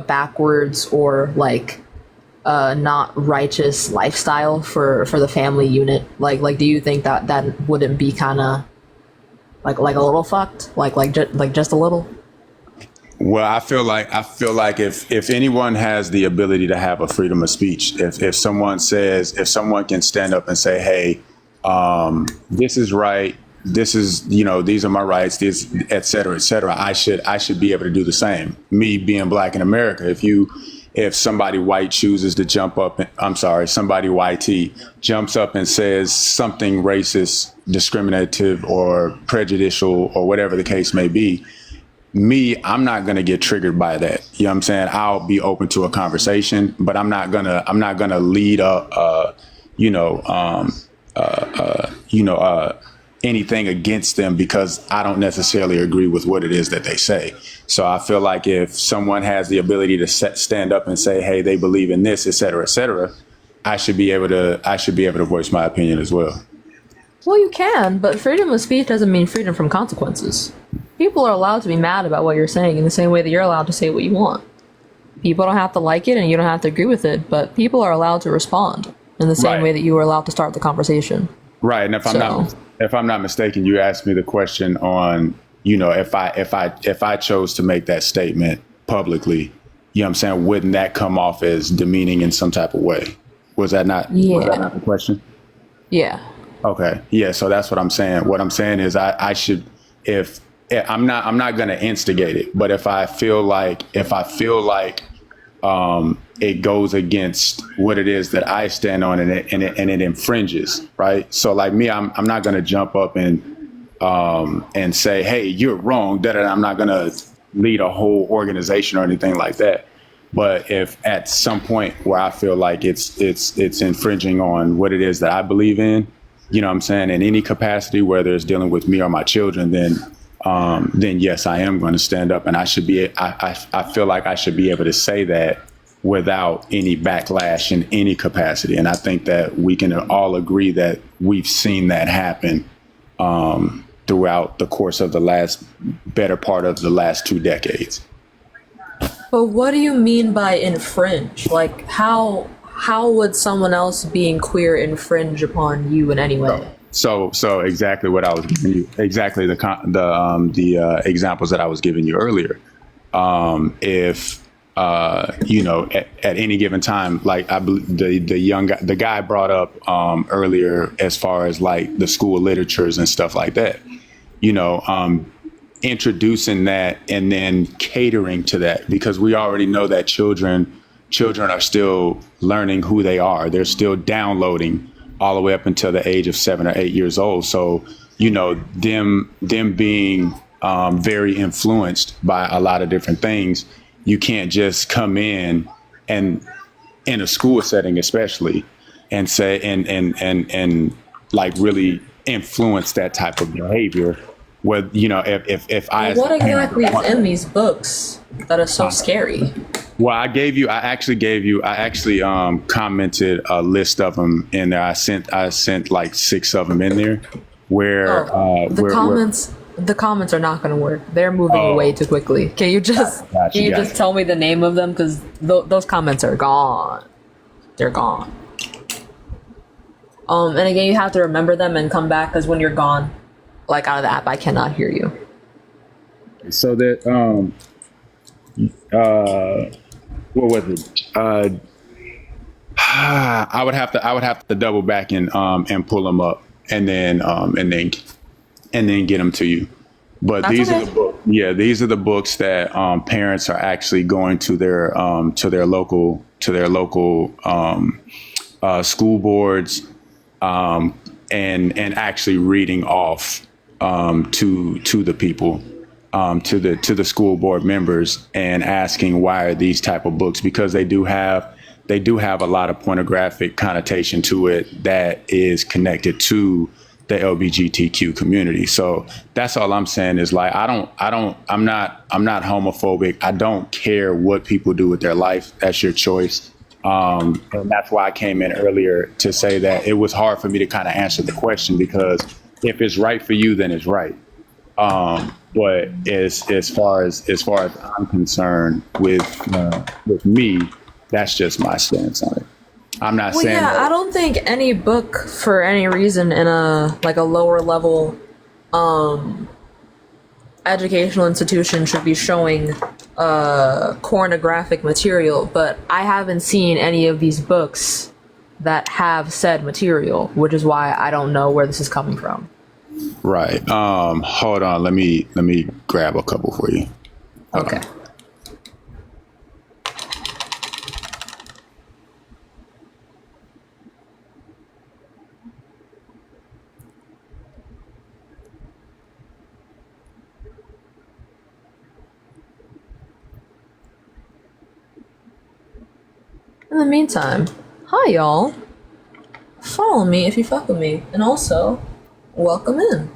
backwards or like not righteous lifestyle for the family unit? Like do you think that wouldn't be kind of like a little fucked? Like just a little?
Well, I feel like if anyone has the ability to have a freedom of speech, if someone can stand up and say, hey, this is right, this is, you know, these are my rights, this, et cetera, I should be able to do the same. Me being black in America, if somebody white chooses to somebody YT jumps up and says something racist, discriminative, or prejudicial, or whatever the case may be, I'm not going to get triggered by that. You know what I'm saying? I'll be open to a conversation, but I'm not going to lead anything against them because I don't necessarily agree with what it is that they say. So I feel like if someone has the ability to stand up and say, hey, they believe in this, et cetera, I should be able to voice my opinion as well.
Well, you can, but freedom of speech doesn't mean freedom from consequences. People are allowed to be mad about what you're saying in the same way that you're allowed to say what you want. People don't have to like it and you don't have to agree with it, but people are allowed to respond in the same way that you were allowed to start the conversation.
Right. And if I'm not mistaken, you asked me the question on, you know, if I chose to make that statement publicly, you know what I'm saying, wouldn't that come off as demeaning in some type of way? Was that not the question?
Yeah.
Okay. Yeah. So that's what I'm saying. What I'm saying is I should, if I'm not going to instigate it, but if I feel like it goes against what it is that I stand on and it infringes. Right. So like me, I'm not going to jump up and say, hey, you're wrong. I'm not going to lead a whole organization or anything like that. But if at some point where I feel like it's infringing on what it is that I believe in, you know what I'm saying, in any capacity, whether it's dealing with me or my children, then yes, I am going to stand up, and I feel like I should be able to say that without any backlash in any capacity. And I think that we can all agree that we've seen that happen throughout the course of the better part of the last 2 decades.
But what do you mean by infringe? Like, how would someone else being queer infringe upon you in any way?
So exactly what I was giving you, exactly the examples that I was giving you earlier. If at any given time, like I believe the guy brought up earlier, as far as like the school literatures and stuff like that, introducing that and then catering to that, because we already know that children are still learning who they are. They're still downloading all the way up until the age of 7 or 8 years old. So, them being very influenced by a lot of different things, you can't just come in and in a school setting, especially, and say, and like really influence that type of behavior. What
exactly is in these books that are so scary?
Well, I actually commented a list of them in there. I sent like 6 of them in there where
the comments are not going to work. They're moving way too quickly. Can you just tell me the name of them? Because those comments are gone. They're gone. And again, you have to remember them and come back, because when you're gone, like out of the app, I cannot hear you.
So that what was it? I would have to double back and pull them up and then get them to you. But these are the books. Yeah, these are the books that parents are actually going to their local school boards and actually reading off to the people, to the school board members, and asking why are these type of books, because they do have a lot of pornographic connotation to it that is connected to the LGBTQ community. So that's all I'm saying is, like, I'm not homophobic. I don't care what people do with their life. That's your choice. And that's why I came in earlier to say that it was hard for me to kind of answer the question, because if it's right for you, then it's right. But as far as I'm concerned, with me, that's just my stance on it. I'm not saying.
Yeah, I don't think any book for any reason in a lower level educational institution should be showing pornographic material, but I haven't seen any of these books that have said material, which is why I don't know where this is coming from.
Right. Hold on. Let me grab a couple for you.
Okay. In the meantime, hi y'all. Follow me if you fuck with me, and also welcome in.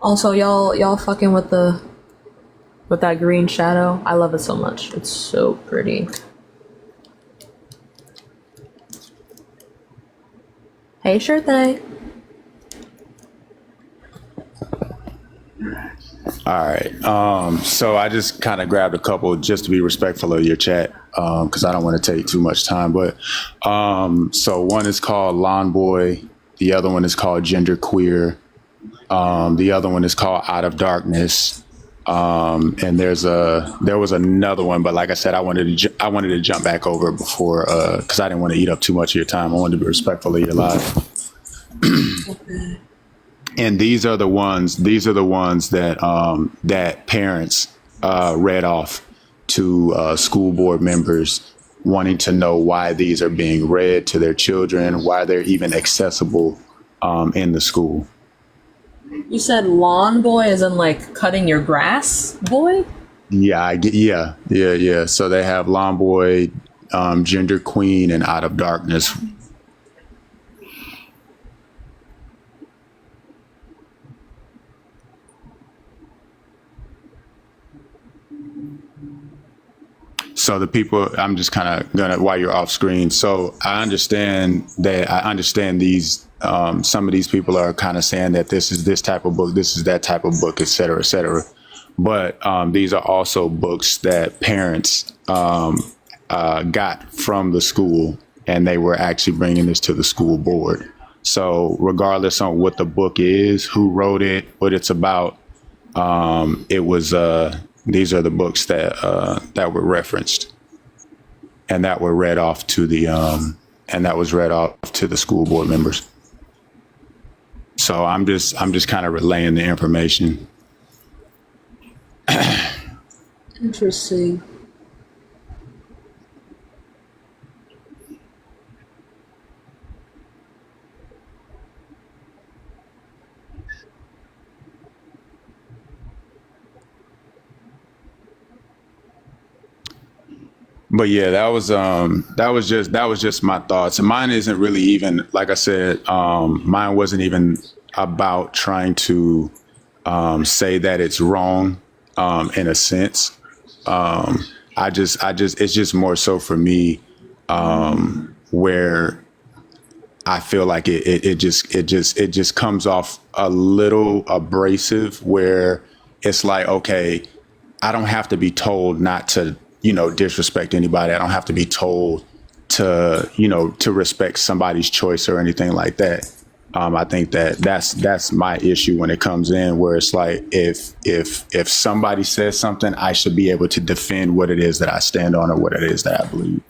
Also, y'all fucking with that green shadow. I love it so much. It's so pretty. Hey, sure thing.
All right. So I just kind of grabbed a couple just to be respectful of your chat, because I don't want to take too much time. But so one is called Lawn Boy. The other one is called Gender Queer. The other one is called Out of Darkness. And there was another one, but like I said, I wanted to jump back over before, because I didn't want to eat up too much of your time. I wanted to be respectful of your life. And these are the ones that that parents read off to school board members, wanting to know why these are being read to their children, why they're even accessible in the school.
You said lawn boy as in like cutting your grass boy?
Yeah. So they have Lawn Boy, Gender Queen, and Out of Darkness. So the people, I'm just kind of gonna, while you're off screen. So I understand these, some of these people are kind of saying that this is this type of book, this is that type of book, et cetera, et cetera. But these are also books that parents got from the school, and they were actually bringing this to the school board. So regardless on what the book is, who wrote it, what it's about, it was these are the books that were referenced, and that were read off to the school board members. So I'm just kind of relaying the information.
Interesting.
But yeah, that was just my thoughts. And mine isn't really even, like I said, mine wasn't even about trying to say that it's wrong in a sense. It's just more so for me where I feel like it just comes off a little abrasive, where it's like, okay, I don't have to be told not to, disrespect anybody. I don't have to be told to, to respect somebody's choice or anything like that. I think that's my issue when it comes in, where it's like, if somebody says something, I should be able to defend what it is that I stand on or what it is that I believe.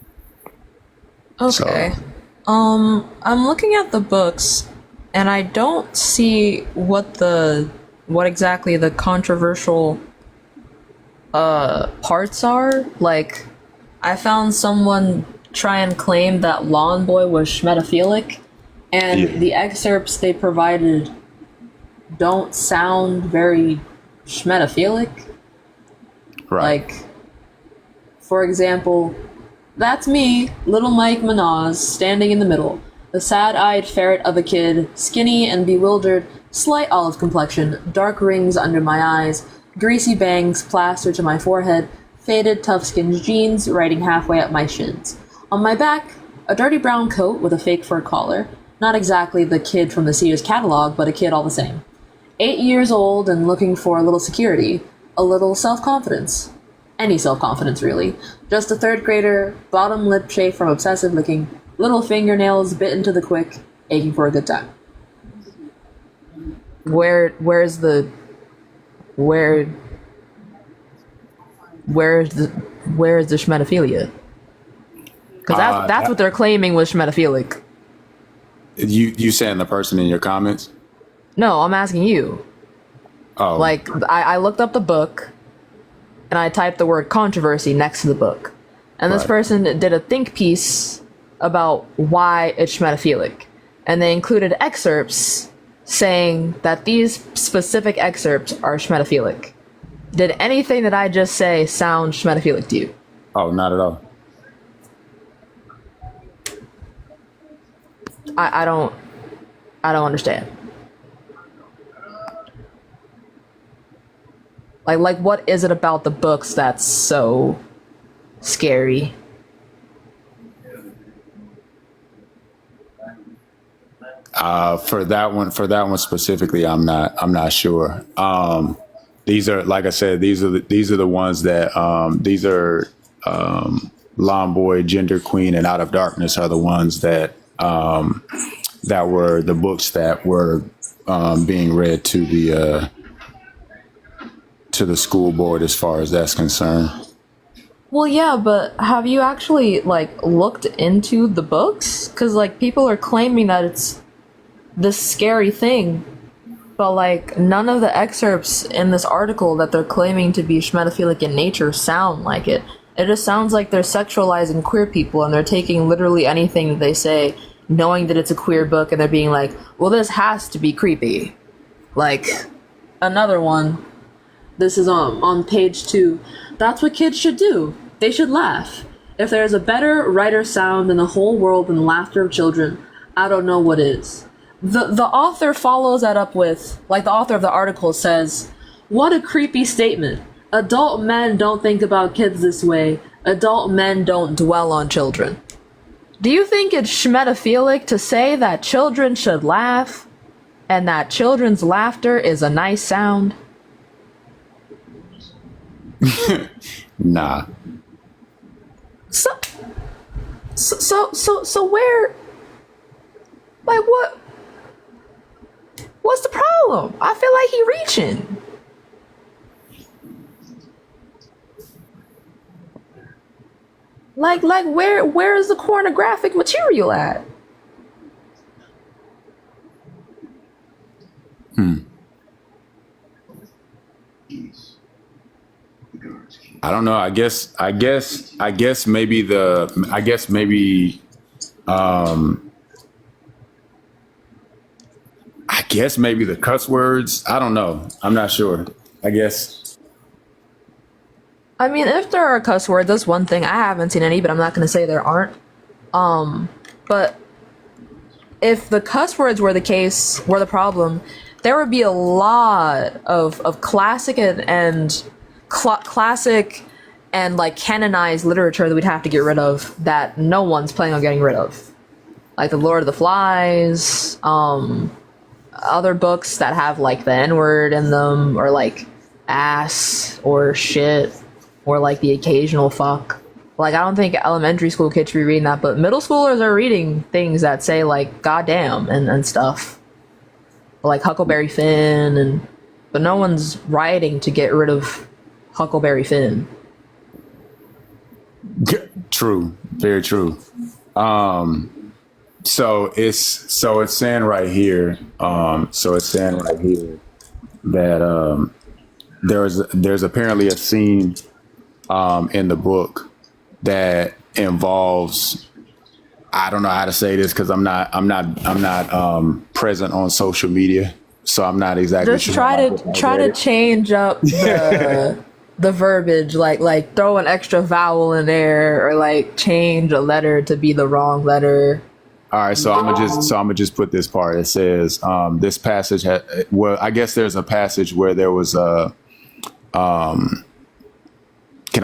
Okay. So. I'm looking at the books, and I don't see what exactly the controversial parts are. Like, I found someone try and claim that Lawn Boy was schmetophilic, and the excerpts they provided don't sound very schmetophilic.
Right.
Like, for example, that's me, little Mike Minaj, standing in the middle, the sad-eyed ferret of a kid, skinny and bewildered, slight olive complexion, dark rings under my eyes, greasy bangs plastered to my forehead, faded tough-skinned jeans riding halfway up my shins. On my back, a dirty brown coat with a fake fur collar. Not exactly the kid from the Sears catalog, but a kid all the same. 8 years old and looking for a little security, a little self-confidence. Any self-confidence, really. Just a third grader, bottom lip chafed from obsessive licking, little fingernails bitten to the quick, aching for a good time. Where's the schmetophilia? Because that's what they're claiming was schmetophilic.
You saying the person in your comments?
No, I'm asking you.
Oh.
Like, I looked up the book, and I typed the word controversy next to the book. And this person did a think piece about why it's schmetophilic. And they included excerpts saying that these specific excerpts are schmetophilic. Did anything that I just say sound schmetophilic to you?
Oh, not at all.
I don't understand. Like what is it about the books that's so scary?
For that one specifically, I'm not sure. These are, like I said, these are the ones that these are Lawn Boy, Gender Queen, and Out of Darkness are the ones that that were the books that were being read to the school board, as far as that's concerned.
Well, yeah, but have you actually looked into the books? Because people are claiming that it's this scary thing. But like none of the excerpts in this article that they're claiming to be schmedophilic in nature sound like it. It just sounds like they're sexualizing queer people and they're taking literally anything that they say, knowing that it's a queer book, and they're being like, well, this has to be creepy. Like, another one. This is on page 2. That's what kids should do. They should laugh. If there is a better, righter sound in the whole world than the laughter of children, I don't know what is. The author follows that up with, like the author of the article says, what a creepy statement. Adult men don't think about kids this way. Adult men don't dwell on children. Do you think it's schmedophilic to say that children should laugh and that children's laughter is a nice sound?
Nah.
So where, like, what's the problem? I feel like he reaching. Like where is the pornographic material at?
I don't know. I guess maybe the cuss words. I don't know. I'm not sure. I guess.
I mean, if there are cuss words, that's one thing. I haven't seen any, but I'm not going to say there aren't. But if the cuss words were the problem, there would be a lot of classic and classic and like canonized literature that we'd have to get rid of that no one's planning on getting rid of, like the Lord of the Flies, other books that have like the N-word in them, or like ass or shit, or like the occasional fuck. Like, I don't think elementary school kids should be reading that, but middle schoolers are reading things that say like goddamn and stuff, like Huckleberry Finn, but no one's rioting to get rid of Huckleberry Finn.
True, very true. So it's saying right here. That there's apparently a scene in the book that involves, I don't know how to say this because I'm not present on social media, so I'm not exactly
Just
sure.
try to change up the verbiage, like throw an extra vowel in there, or like change a letter to be the wrong letter.
All right, so I'm gonna just put this part. It says this passage well, I guess there's a passage where there was a can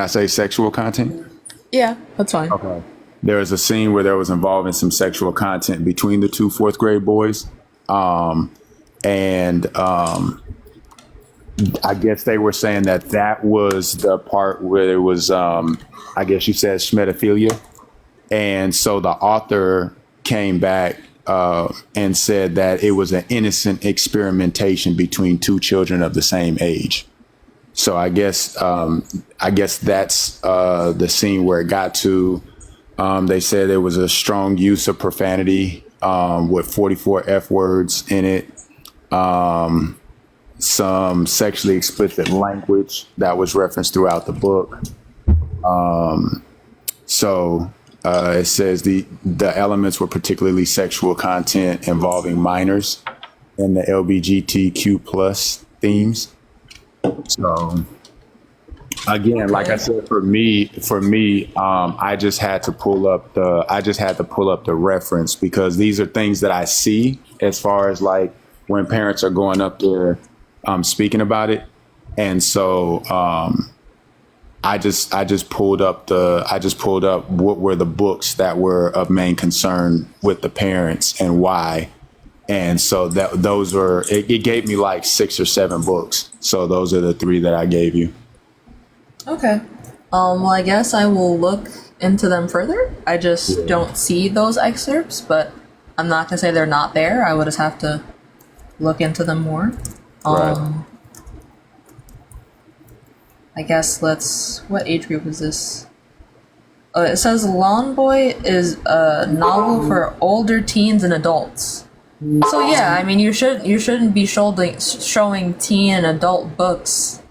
I say sexual content?
Yeah, that's fine.
Okay. There was a scene where there was involving some sexual content between the two fourth grade boys. I guess they were saying that was the part where there was, I guess you said schmedophilia. And so the author came back and said that it was an innocent experimentation between two children of the same age. So I guess that's the scene where it got to. They said there was a strong use of profanity with 44 F words in it. Some sexually explicit language that was referenced throughout the book. It says the elements were particularly sexual content involving minors and the LGBTQ plus themes. So again, like I said, for me, I just had to pull up the reference because these are things that I see as far as like when parents are going up there speaking about it. And so I just pulled up what were the books that were of main concern with the parents and why. And so those were, it gave me like 6 or 7 books. So those are the 3 that I gave you.
Okay. Well, I guess I will look into them further. I just don't see those excerpts, but I'm not gonna say they're not there. I would just have to look into them more.
Right.
I guess what age group is this? It says Lawn Boy is a novel for older teens and adults. So yeah, I mean, you shouldn't be showing teen and adult books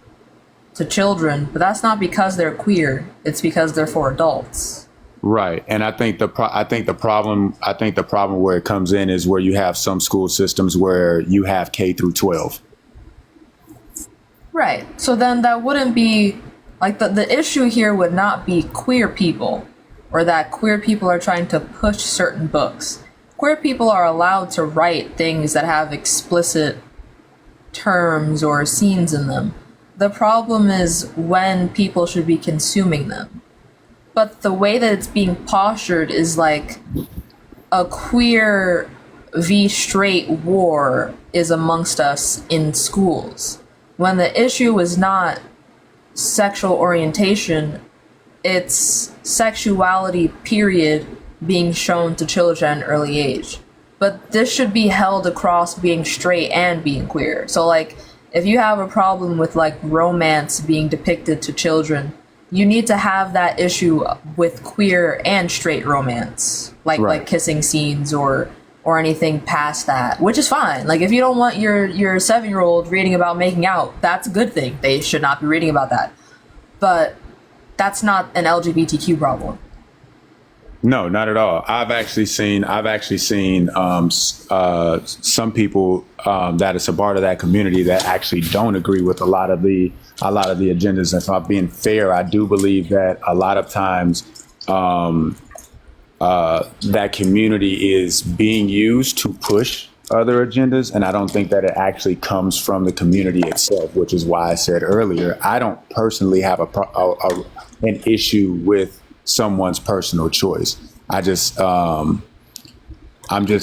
to children, but that's not because they're queer. It's because they're for adults.
Right, and I think the problem where it comes in is where you have some school systems where you have K through 12.
Right. So then that wouldn't be like the issue here would not be queer people or that queer people are trying to push certain books. Queer people are allowed to write things that have explicit terms or scenes in them. The problem is when people should be consuming them. But the way that it's being postured is like a queer v straight war is amongst us in schools. When the issue is not sexual orientation, it's sexuality, period, being shown to children at an early age. But this should be held across being straight and being queer. So like, if you have a problem with like romance being depicted to children, you need to have that issue with queer and straight romance, like
Right.
like kissing scenes or anything past that, which is fine. Like if you don't want your 7-year-old reading about making out, that's a good thing. They should not be reading about that. But that's not an LGBTQ problem.
No, not at all. I've actually seen some people that is a part of that community that actually don't agree with a lot of the agendas. And if I'm being fair, I do believe that a lot of times that community is being used to push other agendas, and I don't think that it actually comes from the community itself, which is why I said earlier, I don't personally have an issue with someone's personal choice. I'm just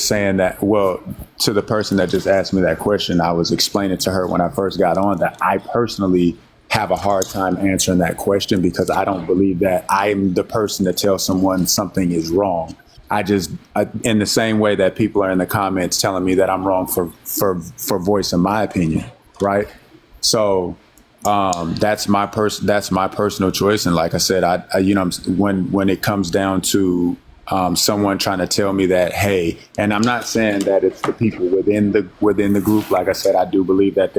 saying that, well, to the person that just asked me that question, I was explaining to her when I first got on that I personally have a hard time answering that question because I don't believe that I'm the person to tell someone something is wrong. In the same way that people are in the comments telling me that I'm wrong for voicing my opinion, right? So that's my personal choice, and like I said, when it comes down to someone trying to tell me that, hey, and I'm not saying that it's the people within the group. Like I said, I do believe that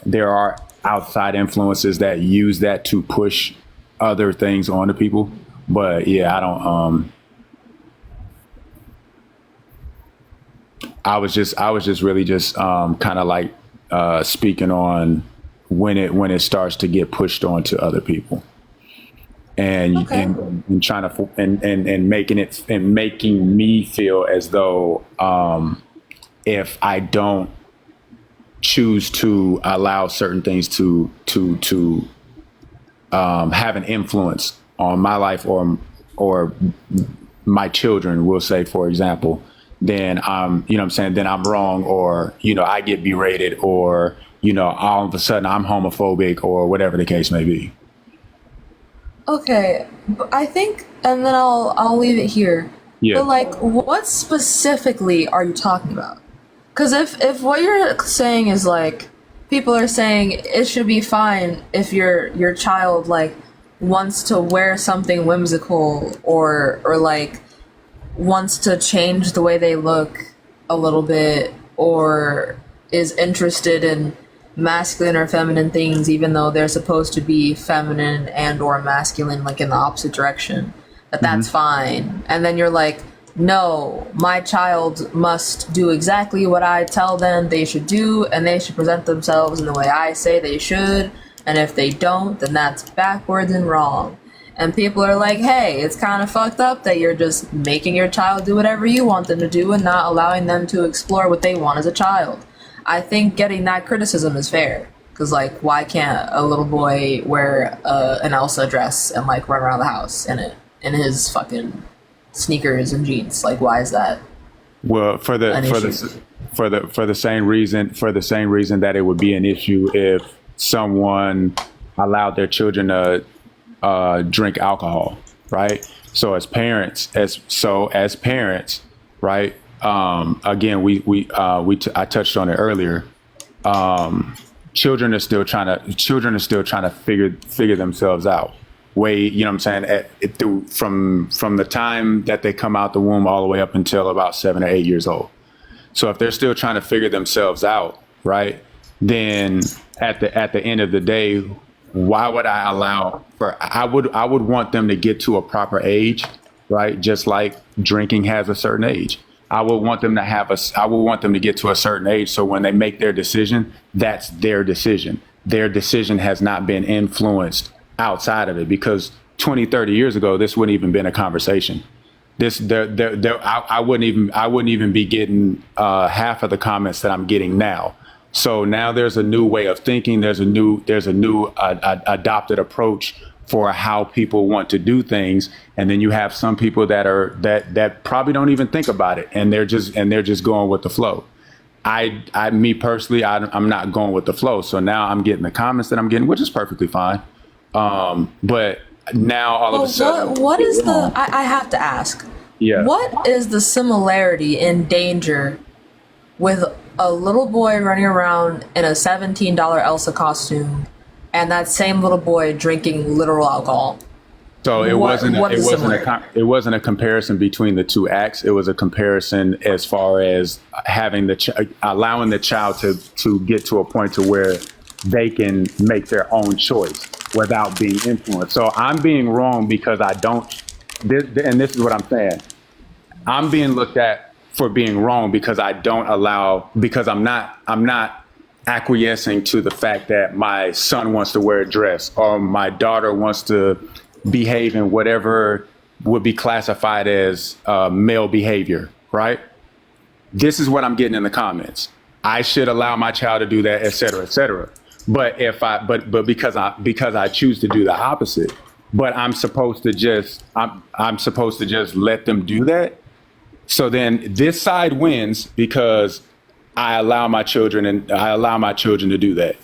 there are outside influences that use that to push other things onto people. But yeah, I don't. I was just really just kind of like speaking on when it starts to get pushed onto other people, and trying to and making me feel as though if I don't choose to allow certain things to have an influence on my life or my children, we'll say, for example, then then I'm wrong, or, I get berated, or, all of a sudden I'm homophobic, or whatever the case may be.
Okay, I think, and then I'll leave it here.
Yeah.
But like, what specifically are you talking about? Because if what you're saying is like, people are saying it should be fine if your child like wants to wear something whimsical or like wants to change the way they look a little bit, or is interested in masculine or feminine things even though they're supposed to be feminine and or masculine, like in the opposite direction, that's fine. And then you're like, no, my child must do exactly what I tell them they should do, and they should present themselves in the way I say they should, and if they don't, then that's backwards and wrong. And people are like, hey, it's kind of fucked up that you're just making your child do whatever you want them to do and not allowing them to explore what they want as a child. I think getting that criticism is fair, because like, why can't a little boy wear an Elsa dress and like run around the house in it in his fucking sneakers and jeans? Like, why is that?
Well, for the same reason that it would be an issue if someone allowed their children to drink alcohol, right? So as parents, right? Again, I touched on it earlier. Children are still trying to figure themselves out, way, you know what I'm saying, from the time that they come out the womb all the way up until about 7 or 8 years old. So if they're still trying to figure themselves out, right, then at the end of the day, why would I allow I would want them to get to a proper age, right? Just like drinking has a certain age. I would want them to get to a certain age. So when they make their decision, that's their decision. Their decision has not been influenced outside of it, because 20, 30 years ago, this wouldn't even been a conversation. I wouldn't even be getting half of the comments that I'm getting now. So now there's a new way of thinking. There's a new adopted approach for how people want to do things. And then you have some people that probably don't even think about it, and they're just going with the flow. Me personally, I'm not going with the flow. So now I'm getting the comments that I'm getting, which is perfectly fine. But now all of a sudden,
what is I have to ask.
Yeah.
What is the similarity in danger with a little boy running around in a $17 Elsa costume and that same little boy drinking literal alcohol?
So it wasn't a comparison between the two acts. It was a comparison as far as having allowing the child to get to a point to where they can make their own choice without being influenced. So I'm being wrong because I don't. And this is what I'm saying. I'm being looked at for being wrong because I don't allow, because I'm not acquiescing to the fact that my son wants to wear a dress or my daughter wants to behave in whatever would be classified as male behavior, right? This is what I'm getting in the comments. I should allow my child to do that, et cetera, et cetera. But because I choose to do the opposite, but I'm supposed to just let them do that. So then this side wins because I allow my children to do that.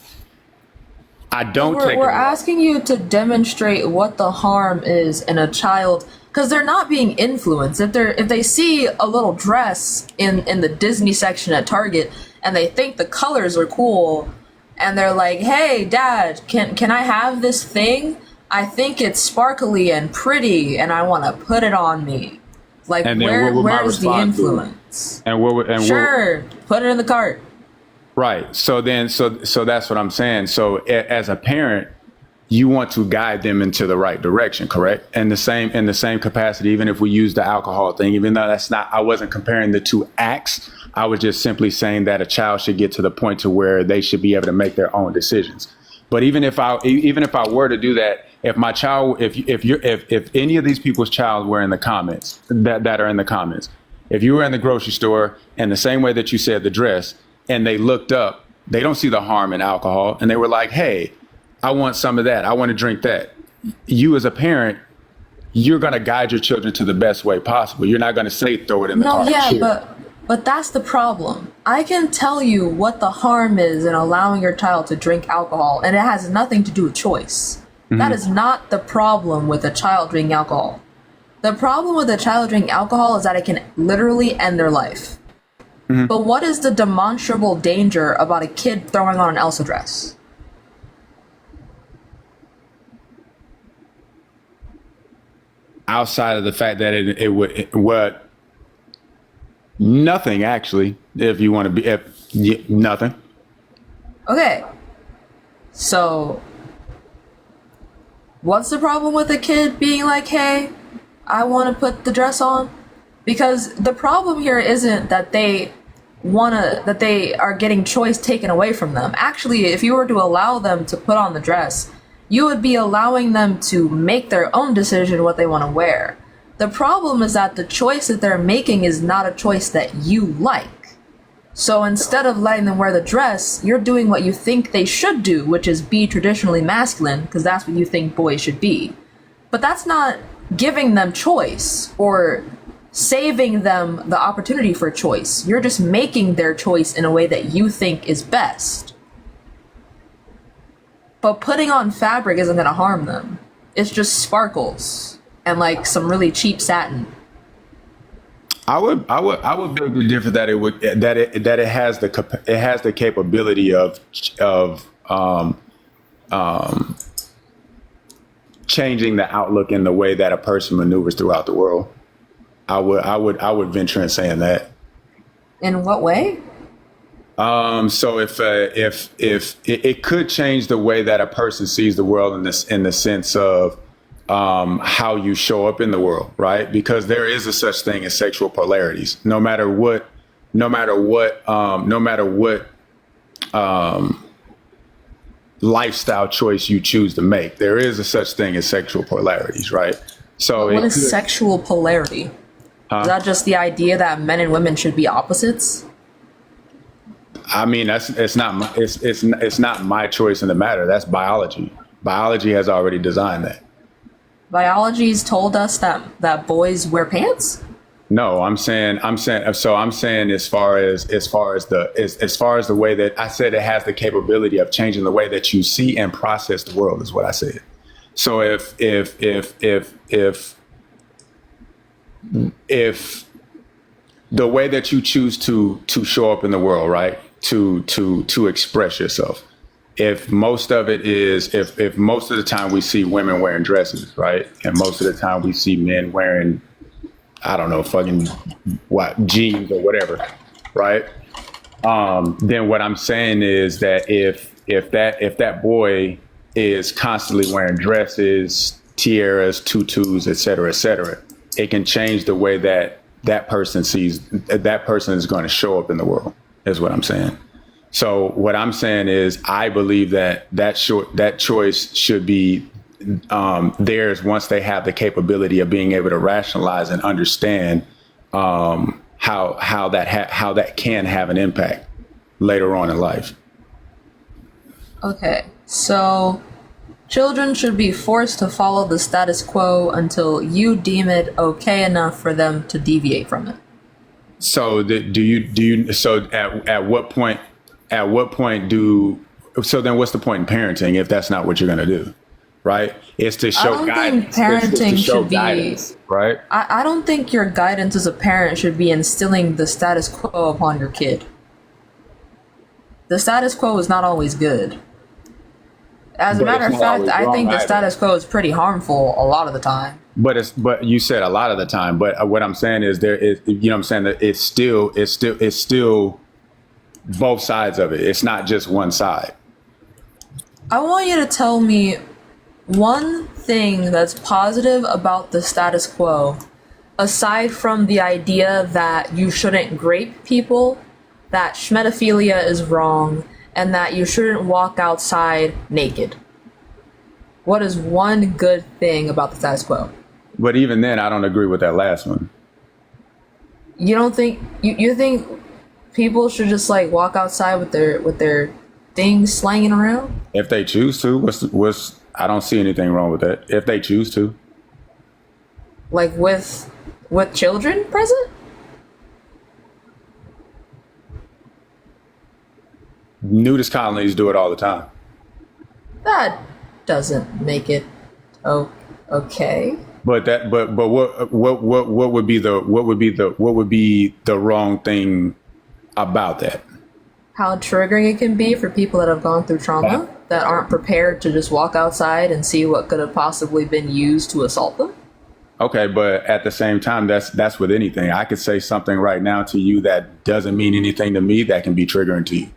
I don't.
We're asking you to demonstrate what the harm is in a child, because they're not being influenced. If they see a little dress in the Disney section at Target and they think the colors are cool, and they're like, "Hey, Dad, can I have this thing? I think it's sparkly and pretty, and I want to put it on me." Like, where's the influence? Sure, put it in the cart.
Right. So that's what I'm saying. So as a parent, you want to guide them into the right direction, correct? And in the same capacity, even if we use the alcohol thing, even though I wasn't comparing the two acts, I was just simply saying that a child should get to the point to where they should be able to make their own decisions. But even if I were to do that, if my child, if any of these people's child were in the comments that are in the comments, if you were in the grocery store and the same way that you said the dress, and they looked up, they don't see the harm in alcohol, and they were like, "Hey, I want some of that. I want to drink that." You as a parent, you're going to guide your children to the best way possible. You're not going to say throw it in the car.
Yeah, but that's the problem. I can tell you what the harm is in allowing your child to drink alcohol, and it has nothing to do with choice. Mm-hmm. That is not the problem with a child drinking alcohol. The problem with a child drinking alcohol is that it can literally end their life. Mm-hmm. But what is the demonstrable danger about a kid throwing on an Elsa dress?
Outside of the fact that it would nothing, actually, if you want to be nothing.
Okay. So what's the problem with a kid being like, "Hey, I want to put the dress on"? Because the problem here isn't that they are getting choice taken away from them. Actually, if you were to allow them to put on the dress, you would be allowing them to make their own decision what they want to wear. The problem is that the choice that they're making is not a choice that you like. So instead of letting them wear the dress, you're doing what you think they should do, which is be traditionally masculine, because that's what you think boys should be. But that's not giving them choice or saving them the opportunity for choice. You're just making their choice in a way that you think is best. But putting on fabric isn't going to harm them. It's just sparkles and like some really cheap satin.
I would beg to differ that it has the capability of changing the outlook in the way that a person maneuvers throughout the world. I would venture in saying that.
In what way?
So if it could change the way that a person sees the world in the sense of how you show up in the world, right? Because there is a such thing as sexual polarities. No matter what lifestyle choice you choose to make, there is a such thing as sexual polarities, right? So
what is sexual polarity? Is that just the idea that men and women should be opposites?
I mean, it's not my choice in the matter. That's biology. Biology has already designed that.
Biology's told us that boys wear pants?
No, I'm saying as far as the way that I said, it has the capability of changing the way that you see and process the world is what I said. So if the way that you choose to show up in the world, right, to express yourself, if most of the time we see women wearing dresses, right, and most of the time we see men wearing, I don't know, fucking jeans or whatever, right? Then what I'm saying is that if that boy is constantly wearing dresses, tiaras, tutus, et cetera, it can change the way that person is going to show up in the world, is what I'm saying. So what I'm saying is, I believe that choice should be theirs once they have the capability of being able to rationalize and understand how that can have an impact later on in life.
Okay, so children should be forced to follow the status quo until you deem it okay enough for them to deviate from it.
So at what point so then what's the point in parenting if that's not what you're going to do? Right? It's to show guidance.
I don't think parenting should be
guidance, right?
I don't think your guidance as a parent should be instilling the status quo upon your kid. The status quo is not always good. As a matter of fact, I think the status quo is pretty harmful a lot of the time.
But you said a lot of the time. But what I'm saying is there is, you know what I'm saying, that it's still both sides of it. It's not just one side.
I want you to tell me one thing that's positive about the status quo, aside from the idea that you shouldn't grape people, that schmetophilia is wrong, and that you shouldn't walk outside naked. What is one good thing about the status quo?
But even then, I don't agree with that last one.
You don't think you think people should just like walk outside with their things slanging around?
If they choose to, I don't see anything wrong with that. If they choose to,
like with children present.
Nudist colonies do it all the time.
That doesn't make it okay.
But what would be the wrong thing about that?
How triggering it can be for people that have gone through trauma that aren't prepared to just walk outside and see what could have possibly been used to assault them.
Okay, but at the same time, that's with anything. I could say something right now to you that doesn't mean anything to me that can be triggering to you.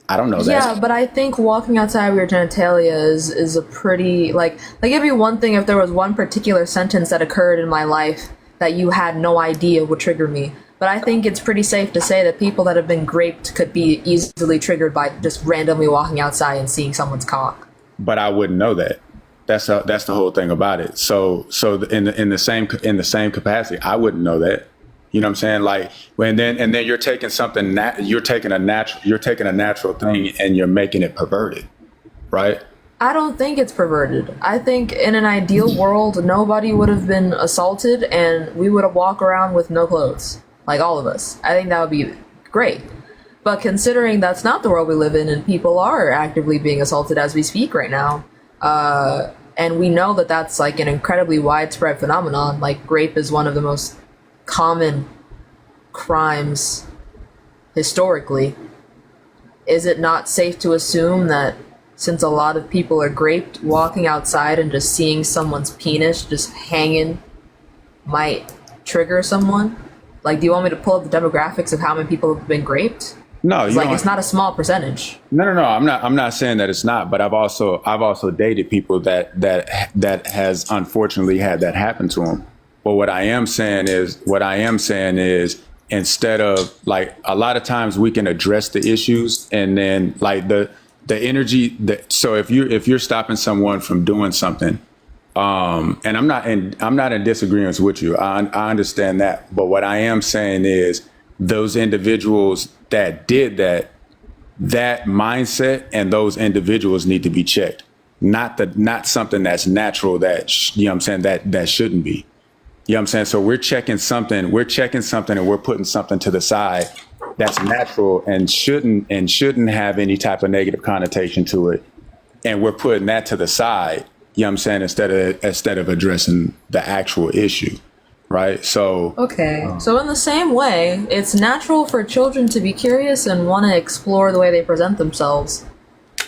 I don't know that.
Yeah, but I think walking outside with your genitalia is a pretty, like it'd be one thing if there was one particular sentence that occurred in my life that you had no idea would trigger me. But I think it's pretty safe to say that people that have been raped could be easily triggered by just randomly walking outside and seeing someone's cock.
But I wouldn't know that. That's the whole thing about it. So in the same capacity, I wouldn't know that. You know what I'm saying? Like and then you're taking something you're taking a natural thing and you're making it perverted, right?
I don't think it's perverted. I think in an ideal world, nobody would have been assaulted and we would have walked around with no clothes, like all of us. I think that would be great. But considering that's not the world we live in and people are actively being assaulted as we speak right now, and we know that that's like an incredibly widespread phenomenon, like rape is one of the most common crimes historically, is it not safe to assume that since a lot of people are raped, walking outside and just seeing someone's penis just hanging might trigger someone? Like, do you want me to pull up the demographics of how many people have been raped?
No, you
Like,
don't.
it's not a small percentage.
No. I'm not saying that it's not, but I've also dated people that has unfortunately had that happen to them. But what I am saying is instead of, like, a lot of times we can address the issues and then, like, the energy that, so if you're stopping someone from doing something, and I'm not in disagreement with you. I understand that, but what I am saying is those individuals that did that mindset and those individuals need to be checked. Not something that's natural that you know what I'm saying, that shouldn't be. You know what I'm saying? So we're checking something and we're putting something to the side that's natural and shouldn't have any type of negative connotation to it. And we're putting that to the side, you know what I'm saying, instead of addressing the actual issue. Right. So.
Okay. So in the same way, it's natural for children to be curious and want to explore the way they present themselves.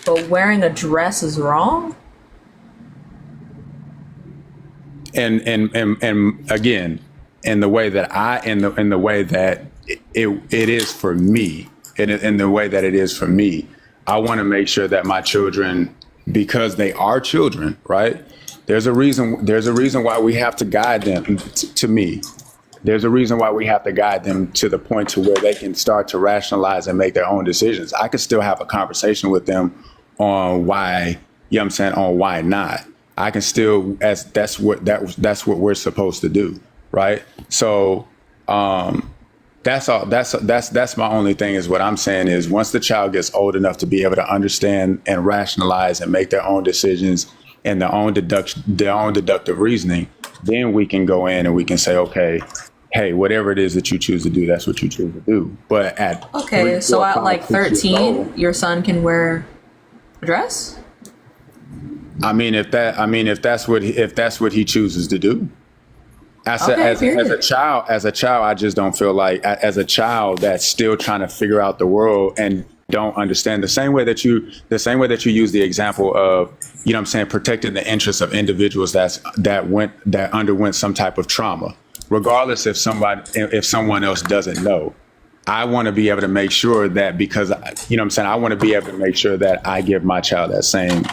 But wearing a dress is wrong?
And again, in the way that it is for me, in the way that it is for me, I want to make sure that my children, because they are children, right? There's a reason why we have to guide them. To me, there's a reason why we have to guide them to the point to where they can start to rationalize and make their own decisions. I could still have a conversation with them on why, you know what I'm saying, on why not. I can still, that's what we're supposed to do, right? So that's all. That's my only thing is what I'm saying is once the child gets old enough to be able to understand and rationalize and make their own decisions and their own deductive reasoning, then we can go in and we can say, okay, hey, whatever it is that you choose to do, that's what you choose to do. But at
Okay, so at like 13, your son can wear a dress?
If that's what he chooses to do. As a child, I just don't feel like, as a child that's still trying to figure out the world and don't understand, the same way that you use the example of, you know what I'm saying, protecting the interests of individuals that underwent some type of trauma, regardless if someone else doesn't know. I want to be able to make sure that, because, you know what I'm saying, I want to be able to make sure that I give my child that same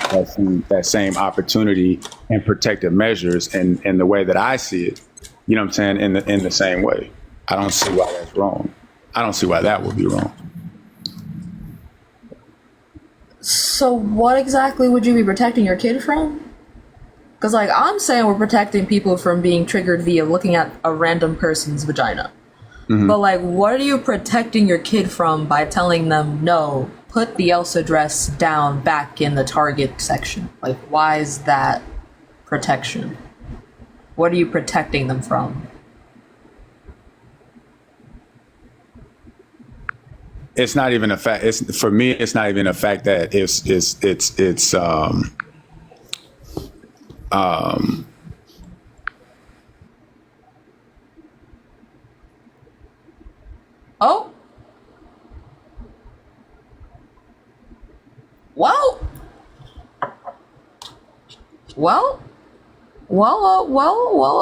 opportunity and protective measures and the way that I see it, you know what I'm saying, in the same way. I don't see why that's wrong. I don't see why that would be wrong.
So what exactly would you be protecting your kid from? Because, like, I'm saying we're protecting people from being triggered via looking at a random person's vagina. Mm-hmm. But, like, what are you protecting your kid from by telling them, no, put the Elsa dress down back in the Target section? Like, why is that protection? What are you protecting them from?
It's not even a fact. For me, it's not even a fact that it's
Oh. Well,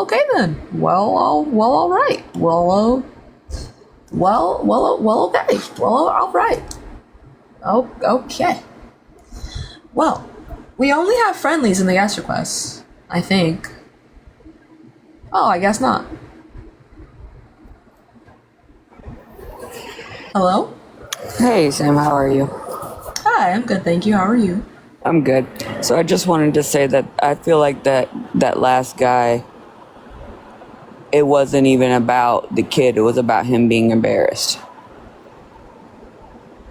okay then. Well, all right. Okay. Well, all right. Oh, okay. Well, we only have friendlies in the guest requests, I think. Oh, I guess not. Hello?
Hey, Sam, how are you?
Hi, I'm good, thank you. How are you?
I'm good. So I just wanted to say that I feel like that last guy, it wasn't even about the kid. It was about him being embarrassed.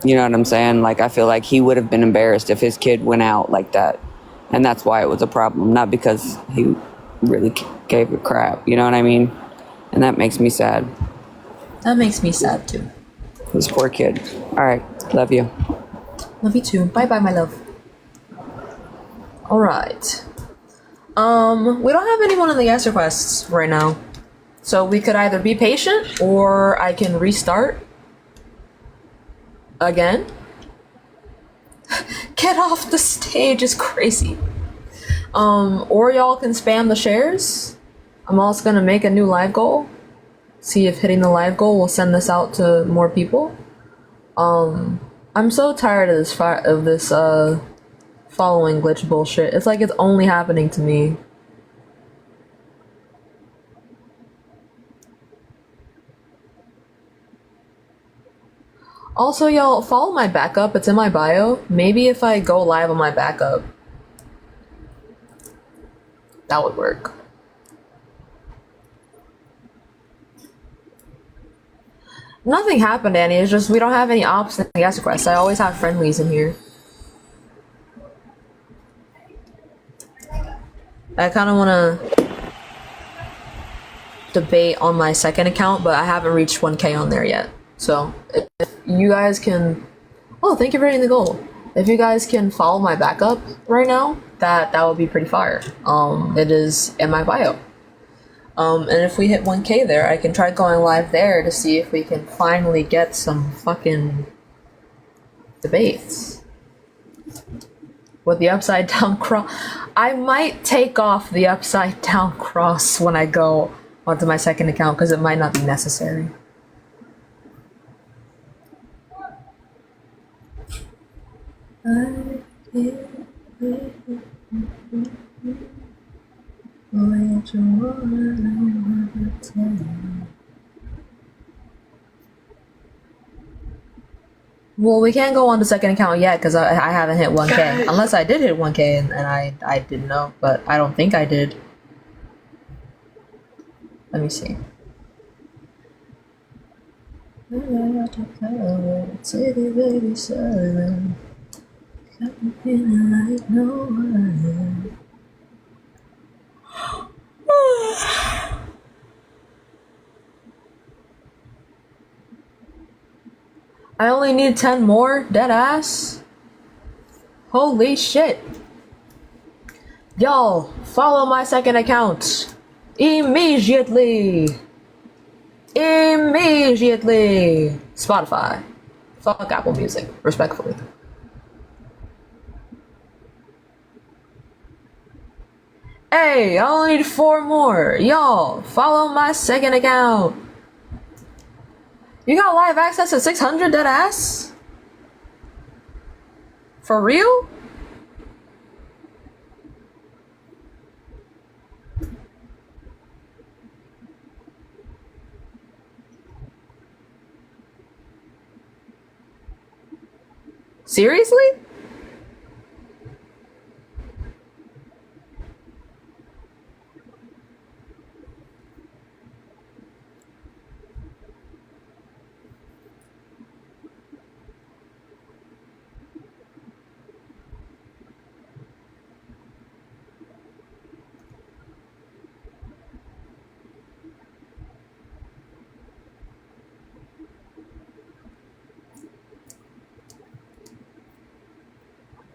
You know what I'm saying? Like, I feel like he would have been embarrassed if his kid went out like that. And that's why it was a problem, not because he really gave a crap. You know what I mean? And that makes me sad.
That makes me sad, too.
This poor kid. All right. Love you.
Love you, too. Bye-bye, my love. All right. We don't have anyone in the guest requests right now. So we could either be patient or I can restart again. Get off the stage is crazy. Or y'all can spam the shares. I'm also gonna make a new live goal. See if hitting the live goal will send this out to more people. I'm so tired of this following glitch bullshit. It's like it's only happening to me. Also, y'all, follow my backup. It's in my bio. Maybe if I go live on my backup, that would work. Nothing happened, Annie. It's just we don't have any ops and guest requests. I always have friendlies in here. I kind of want to debate on my second account, but I haven't reached 1K on there yet. So if you guys can... Oh, thank you for hitting the goal. If you guys can follow my backup right now, that would be pretty fire. It is in my bio. And if we hit 1K there, I can try going live there to see if we can finally get some fucking debates. With the upside down cross. I might take off the upside down cross when I go onto my second account because it might not be necessary. Well, we can't go on the second account yet because I haven't hit 1K. Unless I did hit 1K and I didn't know, but I don't think I did. Let me see. I only need 10 more? Dead ass? Holy shit. Y'all, follow my second account. Immediately. Immediately. Spotify. Fuck Apple Music, respectfully. Hey, I only need 4 more. Y'all, follow my second account. You got live access to 600, dead ass? For real? Seriously?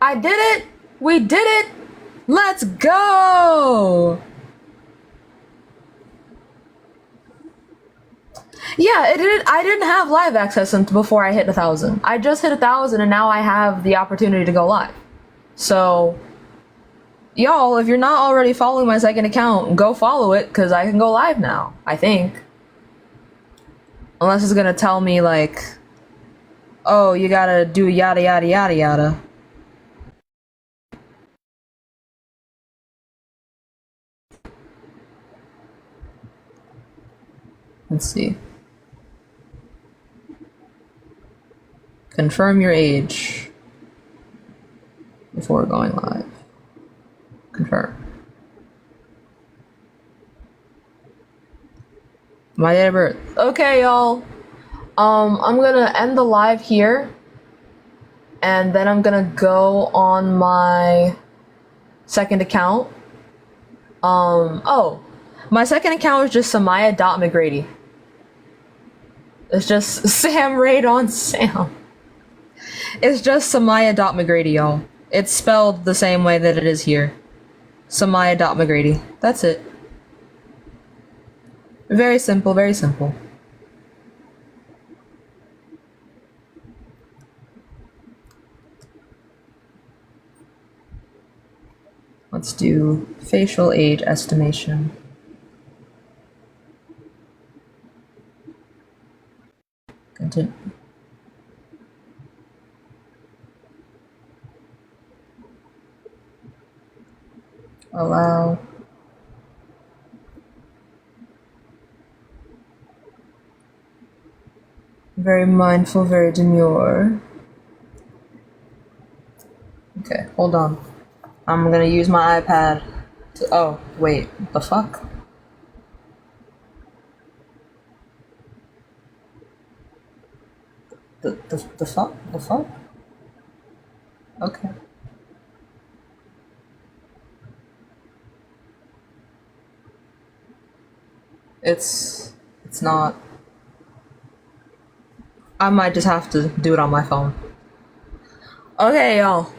I did it! We did it! Let's go! Yeah, I didn't have live access before I hit 1,000. I just hit 1,000 and now I have the opportunity to go live. So, y'all, if you're not already following my second account, go follow it because I can go live now, I think. Unless it's gonna tell me like, oh, you gotta do yada yada yada yada. Let's see. Confirm your age before going live. Confirm. My date of birth. Okay, y'all. I'm gonna end the live here. And then I'm gonna go on my second account. Oh. My second account is just Samaya.McGrady. It's just Sam Raid on Sam. It's just Samaya.McGrady, y'all. It's spelled the same way that it is here. Samaya.McGrady. That's it. Very simple, very simple. Let's do facial age estimation. Continue. Allow. Very mindful, very demure. Okay, hold on. I'm gonna use my iPad to, oh, wait, the fuck? The fuck? The fuck? Okay. It's not. I might just have to do it on my phone. Okay, y'all.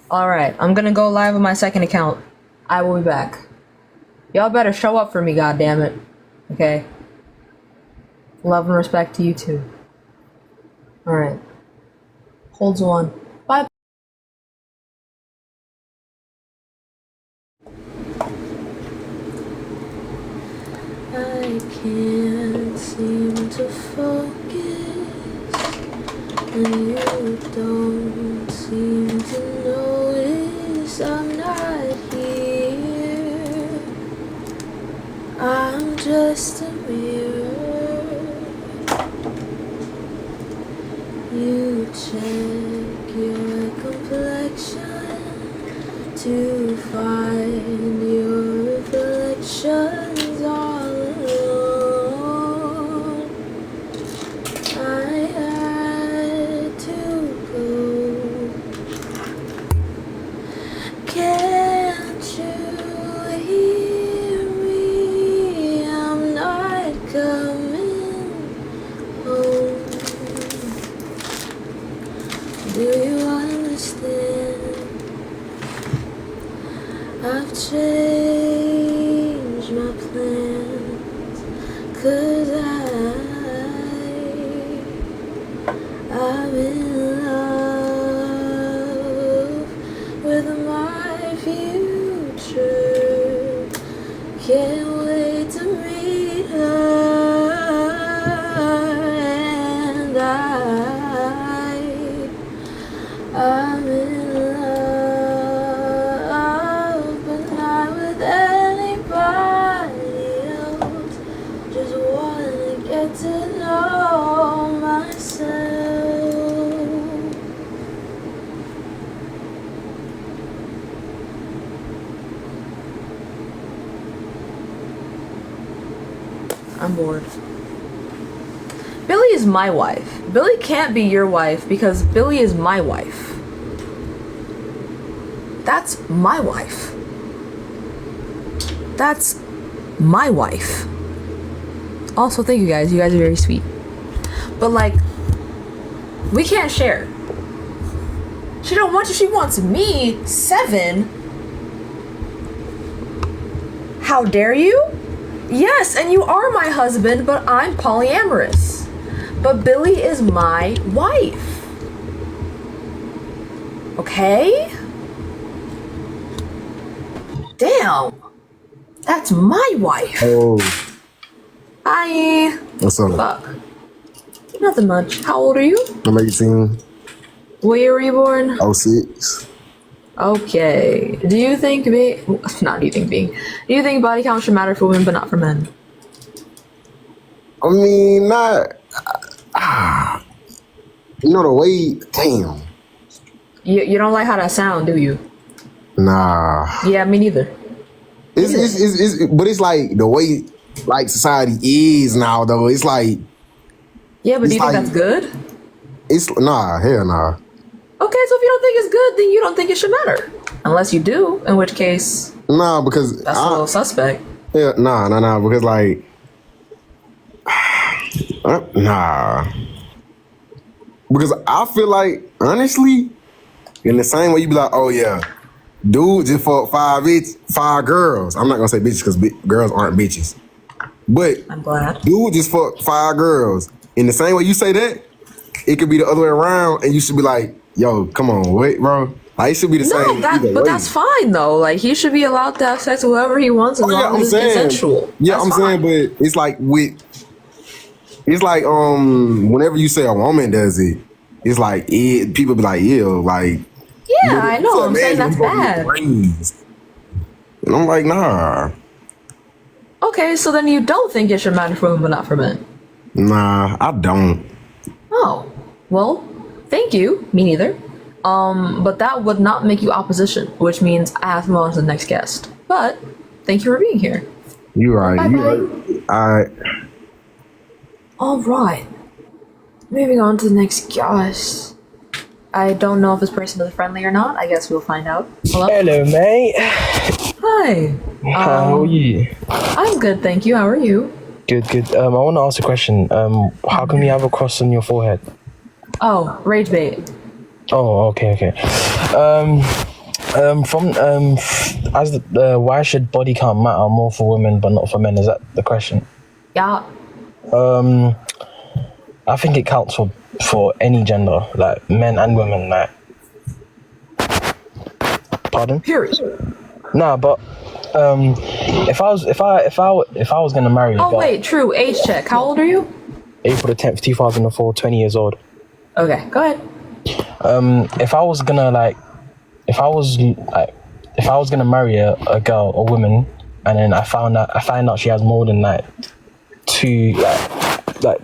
Alright, I'm gonna go live with my second account. I will be back. Y'all better show up for me, goddammit. Okay? Love and respect to you too. Alright. Holds one. Bye. I can't seem to focus, and you don't seem to notice I'm not here. I'm just a mirror. You check your complexion to find your reflections all alone. I had to go. Can't you hear me? I'm not coming home. Do you understand? I've changed my plans, 'cause I'm in love with my future. Can't wait to meet her, and I'm in love, but not with anybody else. Just wanna get to know myself. I'm bored. Billy is my wife. Billy can't be your wife because Billy is my wife. That's my wife. That's my wife. Also, thank you guys. You guys are very sweet. But like, we can't share. She don't want you. She wants me. 7. How dare you? Yes, and you are my husband, but I'm polyamorous. But Billy is my wife. Okay? Damn. That's my wife.
Oh,
Hi.
what's up?
Fuck. Nothing much. How old are you?
I'm 18.
What year were you born?
06.
Okay. Do you think do you think body count should matter for women but not for men?
I mean, not. You know the way. Damn.
You don't like how that sound, do you?
Nah.
Yeah, me neither.
But it's like the way like society is now though. It's like.
Yeah, but do you think
like,
that's good?
It's nah, hell nah.
Okay, so if you don't think it's good, then you don't think it should matter. Unless you do, in which case
Nah, because
that's a little suspect.
Yeah, nah, because like nah. Because I feel like honestly, in the same way you be like, oh yeah, dude just fucked 5 girls. I'm not gonna say bitches because girls aren't bitches. But
I'm glad.
Dude just fucked 5 girls. In the same way you say that, it could be the other way around, and you should be like, yo, come on, wait, bro. Like, it should be the same.
But that's fine though. Like he should be allowed to have sex with whoever he wants as long as it's consensual.
Yeah, I'm saying, but it's like whenever you say a woman does it, it's like people be like, ew, like.
Yeah, I know. I'm saying that's bad.
And I'm like, nah.
Okay, so then you don't think it should matter for women but not for men?
Nah, I don't.
Oh, well, thank you. Me neither. But that would not make you opposition, which means I have to move on to the next guest. But thank you for being here.
You right. You right. All right.
All right. Moving on to the next guest. I don't know if this person is friendly or not. I guess we'll find out. Hello?
Hello, mate.
Hi.
How are you?
I'm good, thank you. How are you?
Good, good. I want to ask a question. How come you have a cross on your forehead?
Oh, rage bait.
Oh, okay, okay. Why should body count matter more for women but not for men? Is that the question?
Yeah.
I think it counts for any gender, like men and women. Like, pardon?
Period.
Nah, but if I was gonna marry a
Oh
girl,
wait, true. Age check. How old are you?
April the 10th, 2004, 20 years old.
Okay, go ahead.
If I was gonna marry a girl or woman, and then I find out she has more than two,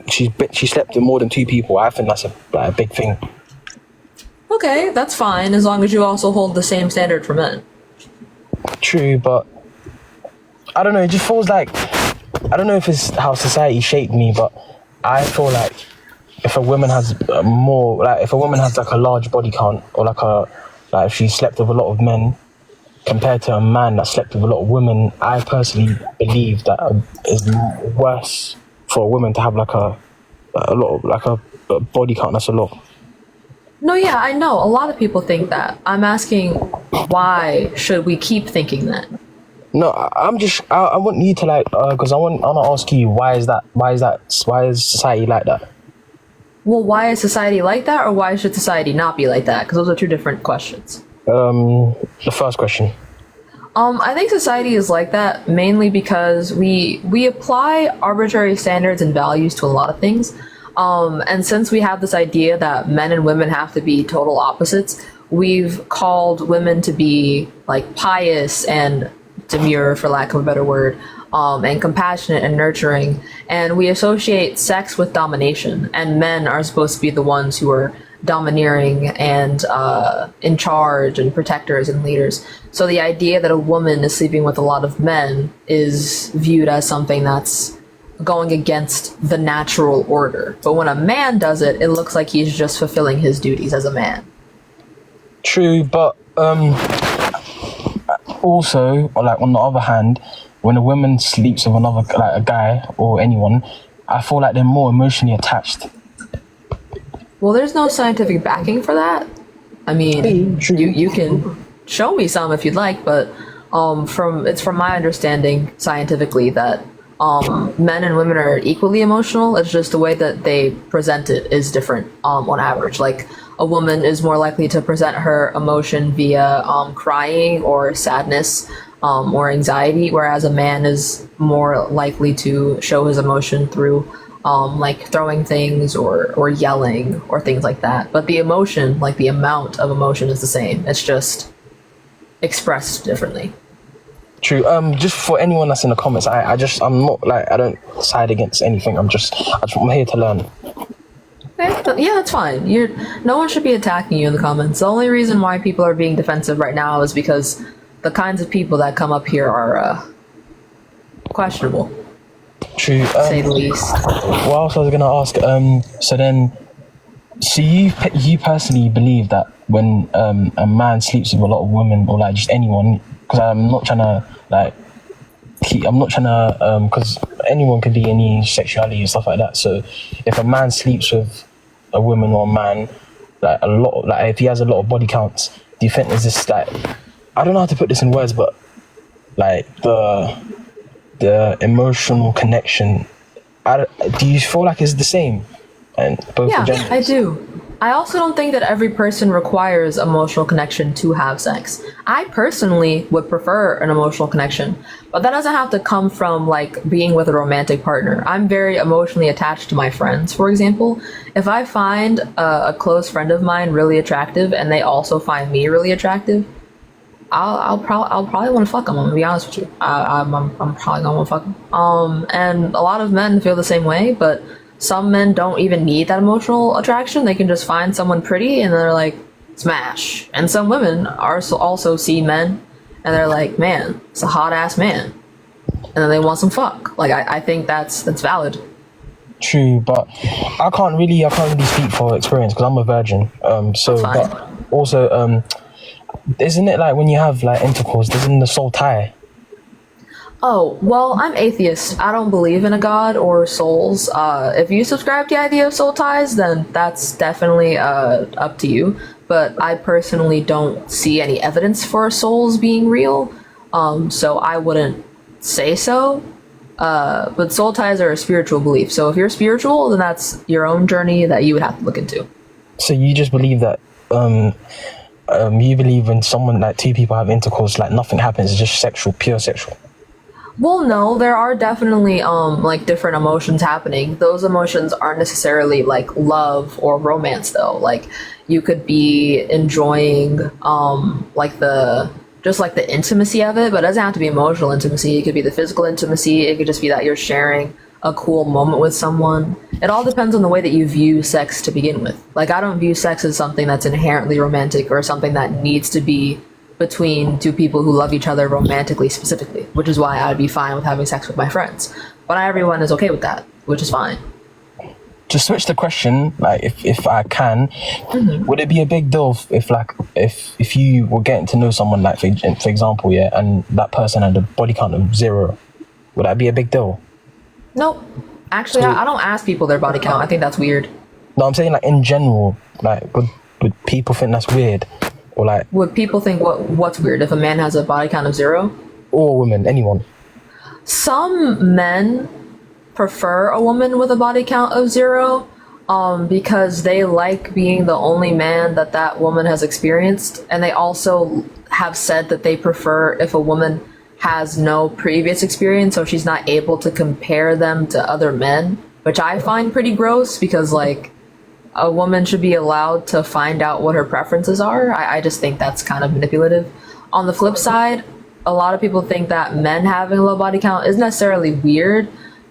she slept with more than two people, I think that's a big thing.
Okay, that's fine as long as you also hold the same standard for men.
True, but I don't know. It just feels like, I don't know if it's how society shaped me, but I feel like if a woman has like a large body count, or like if she slept with a lot of men compared to a man that slept with a lot of women, I personally believe that it's worse for a woman to have a body count that's a lot.
No, yeah, I know. A lot of people think that. I'm asking, why should we keep thinking that?
No, I want you to because I want to ask you, why is society like that?
Well, why is society like that, or why should society not be like that? Because those are two different questions.
The first question.
I think society is like that mainly because we apply arbitrary standards and values to a lot of things. And since we have this idea that men and women have to be total opposites, we've called women to be like pious and demure, for lack of a better word, and compassionate and nurturing. And we associate sex with domination, and men are supposed to be the ones who are domineering and in charge and protectors and leaders. So the idea that a woman is sleeping with a lot of men is viewed as something that's going against the natural order. But when a man does it, it looks like he's just fulfilling his duties as a man.
True, but also, like on the other hand, when a woman sleeps with another, like a guy or anyone, I feel like they're more emotionally attached.
Well, there's no scientific backing for that. I mean, you can show me some if you'd like, but from my understanding scientifically that men and women are equally emotional. It's just the way that they present it is different on average. Like a woman is more likely to present her emotion via crying or sadness or anxiety, whereas a man is more likely to show his emotion through like throwing things or yelling or things like that. But the emotion, like the amount of emotion, is the same. It's just expressed differently.
True. Just for anyone that's in the comments, I'm not like, I don't side against anything. I'm here to learn.
Okay, yeah, that's fine. No one should be attacking you in the comments. The only reason why people are being defensive right now is because the kinds of people that come up here are questionable.
True.
To say the least.
What else I was gonna ask? So you personally believe that when a man sleeps with a lot of women, or like just anyone, because I'm not trying to because anyone could be any sexuality and stuff like that. So if a man sleeps with a woman or a man, like a lot, like if he has a lot of body counts, do you think there's this, like, I don't know how to put this in words, but like the emotional connection, do you feel like it's the same? And both
Yeah,
genders?
I do. I also don't think that every person requires emotional connection to have sex. I personally would prefer an emotional connection, but that doesn't have to come from like being with a romantic partner. I'm very emotionally attached to my friends, for example. If I find a close friend of mine really attractive and they also find me really attractive, I'll probably want to fuck them. I'm gonna be honest with you. I'm probably gonna want to fuck them. And a lot of men feel the same way, but some men don't even need that emotional attraction. They can just find someone pretty and they're like, smash. And some women also see men and they're like, man, it's a hot ass man, and then they want some fuck. Like I think that's valid.
True, but I can't really speak for experience because I'm a virgin. But also, isn't it like when you have like intercourse, doesn't the soul tie?
Oh, well, I'm atheist. I don't believe in a god or souls. If you subscribe to the idea of soul ties, then that's definitely up to you. But I personally don't see any evidence for souls being real, so I wouldn't say so. But soul ties are a spiritual belief. So if you're spiritual, then that's your own journey that you would have to look into.
So you just believe that you believe when someone, like two people have intercourse, like nothing happens, it's just sexual, pure sexual.
Well, no, there are definitely like different emotions happening. Those emotions aren't necessarily like love or romance though. Like you could be enjoying like the intimacy of it, but it doesn't have to be emotional intimacy. It could be the physical intimacy. It could just be that you're sharing a cool moment with someone. It all depends on the way that you view sex to begin with. Like I don't view sex as something that's inherently romantic or something that needs to be between two people who love each other romantically specifically, which is why I'd be fine with having sex with my friends. But not everyone is okay with that, which is fine.
To switch the question, like if I can, would it be a big deal if you were getting to know someone, like for example, yeah, and that person had a body count of 0? Would that be a big deal?
Nope. Actually, I don't ask people their body count. I think that's weird.
No, I'm saying like in general, like would people think that's weird? Or like,
would people think what's weird if a man has a body count of 0?
Or women, anyone.
Some men prefer a woman with a body count of 0 because they like being the only man that woman has experienced, and they also have said that they prefer if a woman has no previous experience, so she's not able to compare them to other men, which I find pretty gross because like a woman should be allowed to find out what her preferences are. I just think that's kind of manipulative. On the flip side, a lot of people think that men having a low body count isn't necessarily weird,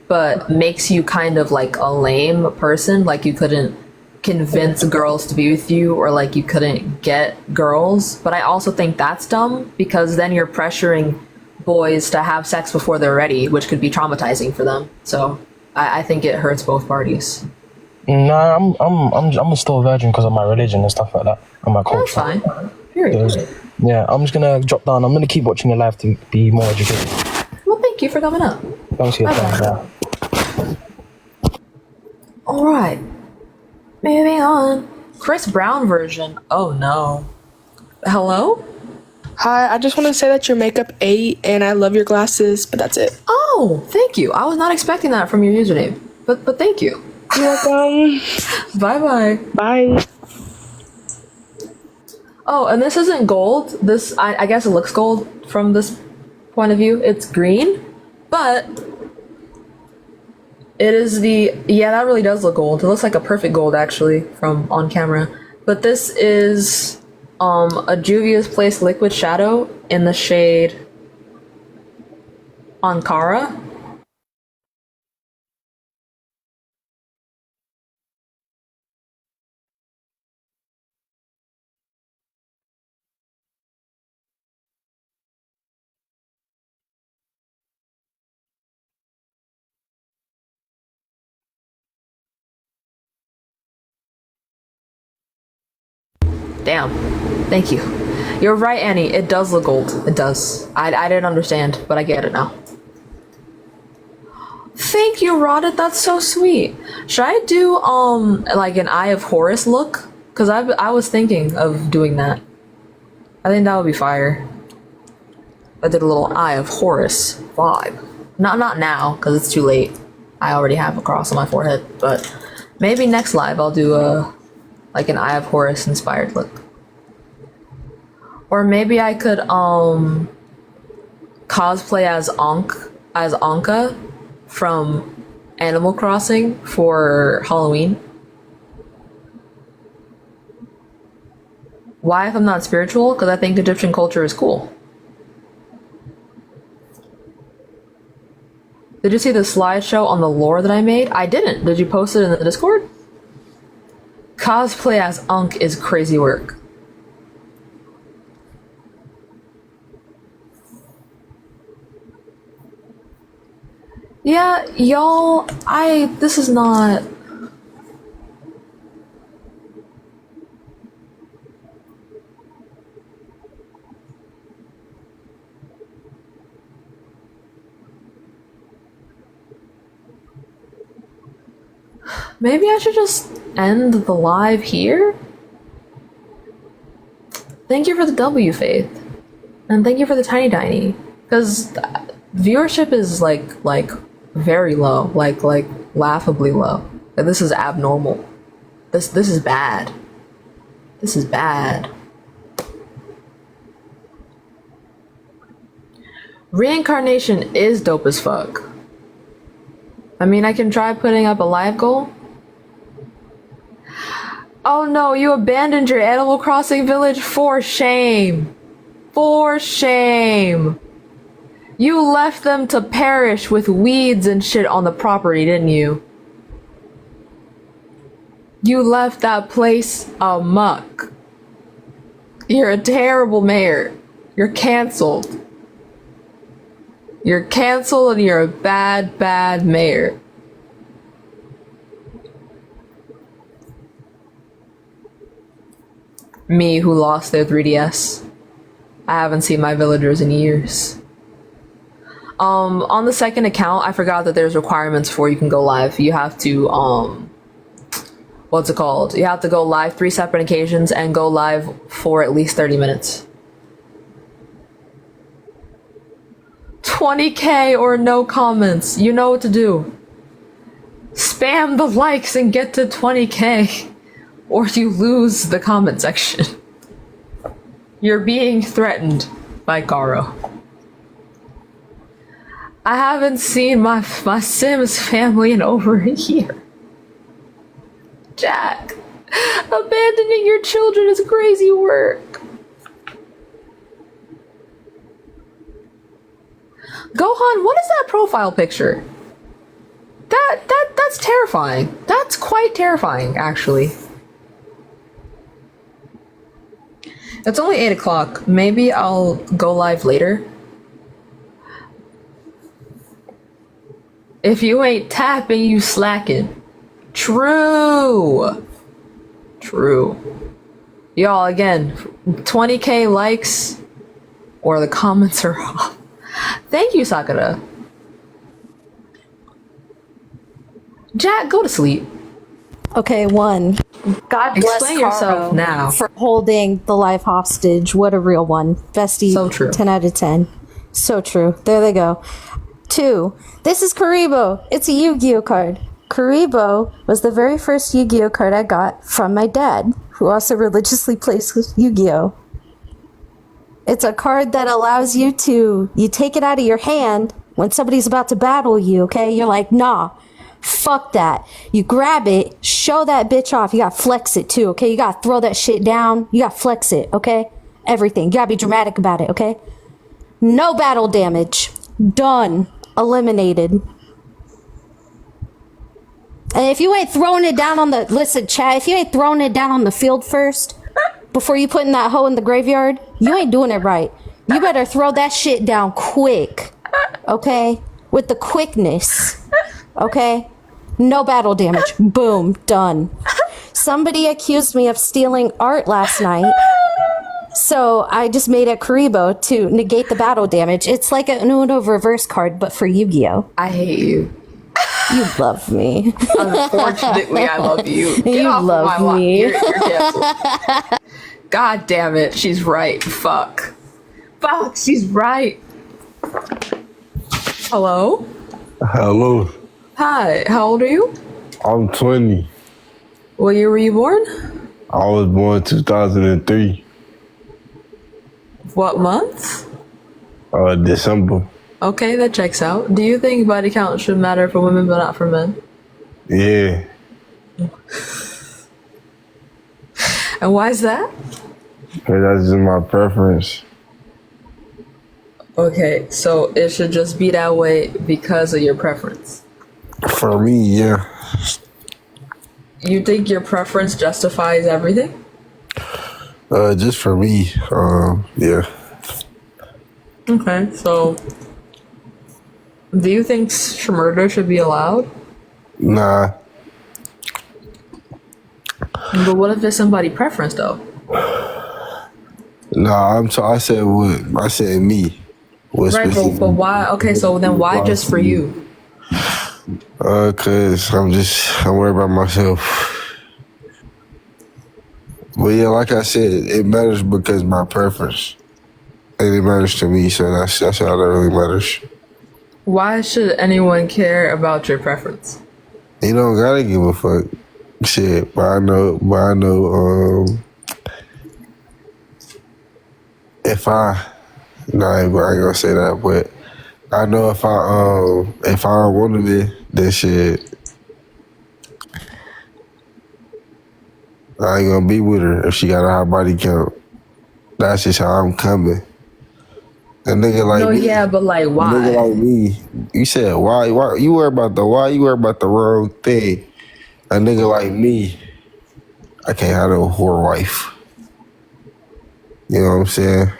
but makes you kind of like a lame person. Like you couldn't convince girls to be with you, or like you couldn't get girls. But I also think that's dumb because then you're pressuring boys to have sex before they're ready, which could be traumatizing for them. So I think it hurts both parties.
Nah, I'm still a virgin because of my religion and stuff like that, and my culture.
That's fine. Period.
Yeah, I'm just gonna drop down. I'm gonna keep watching your live to be more educated.
Well, thank you for coming up.
Thanks for your time.
All right, moving on. Chris Brown version. Oh no. Hello?
Hi, I just want to say that your makeup 8 and I love your glasses, but that's it.
Oh, thank you. I was not expecting that from your username, but thank you.
You're welcome.
Bye-bye.
Bye.
Oh, and this isn't gold. This, I guess it looks gold from this point of view. It's green, but it is yeah, that really does look gold. It looks like a perfect gold, actually, from on camera. But this is a Juvia's Place Liquid Shadow in the shade Ankara. Damn. Thank you. You're right, Annie. It does look gold. It does. I didn't understand, but I get it now. Thank you, Rodit. That's so sweet. Should I do like an Eye of Horus look? Cause I was thinking of doing that. I think that would be fire. I did a little Eye of Horus vibe. Not now, cause it's too late. I already have a cross on my forehead, but maybe next live I'll do like an Eye of Horus inspired look. Or maybe I could cosplay as Anka from Animal Crossing for Halloween. Why if I'm not spiritual? Because I think Egyptian culture is cool. Did you see the slideshow on the lore that I made? I didn't. Did you post it in the Discord? Cosplay as Ankh is crazy work. Yeah, y'all, this is not... Maybe I should just end the live here? Thank you for the W, Faith. And thank you for the tiny. Because viewership is like very low. Like laughably low. And this is abnormal. This is bad. This is bad. Reincarnation is dope as fuck. I mean, I can try putting up a live goal. Oh no, you abandoned your Animal Crossing village? For shame. For shame. You left them to perish with weeds and shit on the property, didn't you? You left that place amuck. You're a terrible mayor. You're canceled. You're canceled and you're a bad, bad mayor. Me, who lost their 3DS. I haven't seen my villagers in years. On the second account, I forgot that there's requirements before you can go live. You have to, what's it called? You have to go live 3 separate occasions and go live for at least 30 minutes. 20k or no comments. You know what to do. Spam the likes and get to 20k. Or you lose the comment section. You're being threatened by Garo. I haven't seen my Sims family in over a year. Jack, abandoning your children is crazy work. Gohan, what is that profile picture? That's terrifying. That's quite terrifying, actually. It's only 8 o'clock. Maybe I'll go live later. If you ain't tapping, you slacking. True. True. Y'all, again, 20k likes or the comments are off. Thank you, Sakura. Jack, go to sleep.
Okay, 1. God bless
Explain yourself
Caro
now.
for holding the life hostage. What a real one. Bestie,
so true.
10 out of 10. So true. There they go. 2. This is Karibo. It's a Yu-Gi-Oh card. Karibo was the very first Yu-Gi-Oh card I got from my dad, who also religiously plays Yu-Gi-Oh. It's a card that allows you take it out of your hand when somebody's about to battle you, okay? You're like, nah. Fuck that. You grab it, show that bitch off. You gotta flex it too, okay? You gotta throw that shit down. You gotta flex it, okay? Everything. You gotta be dramatic about it, okay? No battle damage. Done. Eliminated. And if you ain't throwing it down on the... Listen, chat, if you ain't throwing it down on the field first, before you putting that hoe in the graveyard, you ain't doing it right. You better throw that shit down quick, okay? With the quickness, okay? No battle damage. Boom. Done. Somebody accused me of stealing art last night. So I just made a Karibo to negate the battle damage. It's like an Uno reverse card, but for Yu-Gi-Oh!
I hate you.
You love me.
Unfortunately, I love you. Get
You
off
love
of my
me.
You're canceled. God damn it. She's right. Fuck. Fuck, she's right. Hello?
Hello.
Hi, how old are you?
I'm 20.
What year were you born?
I was born 2003.
What month?
December.
Okay, that checks out. Do you think body count should matter for women but not for men?
Yeah.
And why is that?
Because that's just my preference.
Okay, so it should just be that way because of your preference.
For me, yeah.
You think your preference justifies everything?
Just for me, yeah.
Okay, so do you think murder should be allowed?
Nah.
But what if there's somebody preference though?
Nah, I said what? I said me. What
Right, but why? Okay, so then why just for you?
Cause I'm worried about myself. But yeah, like I said, it matters because my preference. And it matters to me, so that's all that really matters.
Why should anyone care about your preference?
You don't gotta give a fuck. Shit, but I know, if I ain't gonna say that, but I know if I don't want to be, then shit, I ain't gonna be with her if she got a high body count. That's just how I'm coming. A nigga like me.
Yeah, but like why?
A nigga like me. You said why? Why you worry about the why? You worry about the wrong thing. A nigga like me, I can't have no whore wife. You know what I'm saying?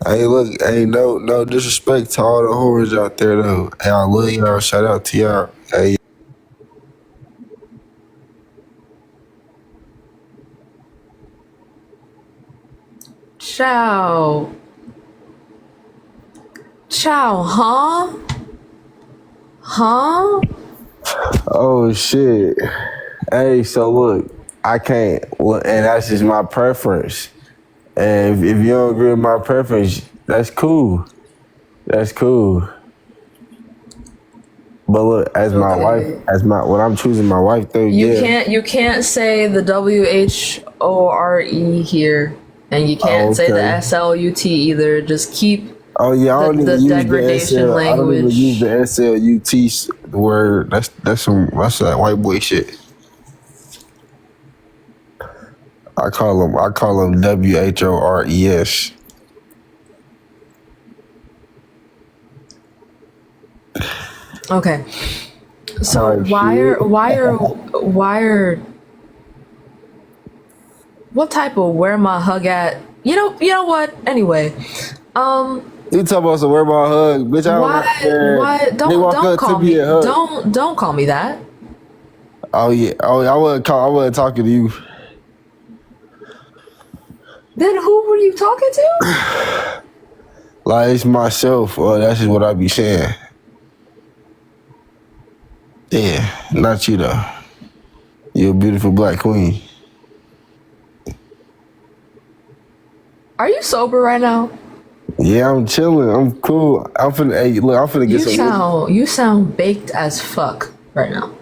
Hey, no disrespect to all the whores out there though. Hey, I love y'all. Shout out to y'all. Hey.
Chow, huh?
Oh shit. Hey, so look, I can't, and that's just my preference. And if you don't agree with my preference, that's cool. That's cool. But look, as my wife, when I'm choosing my wife though,
You can't say the WHORE here, and you can't say the SLUT either. Just keep the degradation language.
I don't even use the SLUT word. That's that white boy shit. I call them WHORES.
Okay. So why are what type of where my hug at? You know what? Anyway,
you talking about some where my hug, bitch?
Why don't call me? Don't call me that.
Oh yeah. Oh, I wasn't talking to you.
Then who were you talking to?
Like it's myself. That's just what I be saying. Yeah, not you though. You're a beautiful black queen.
Are you sober right now?
Yeah, I'm chilling. I'm cool. I'm finna get some.
You sound baked as fuck right now.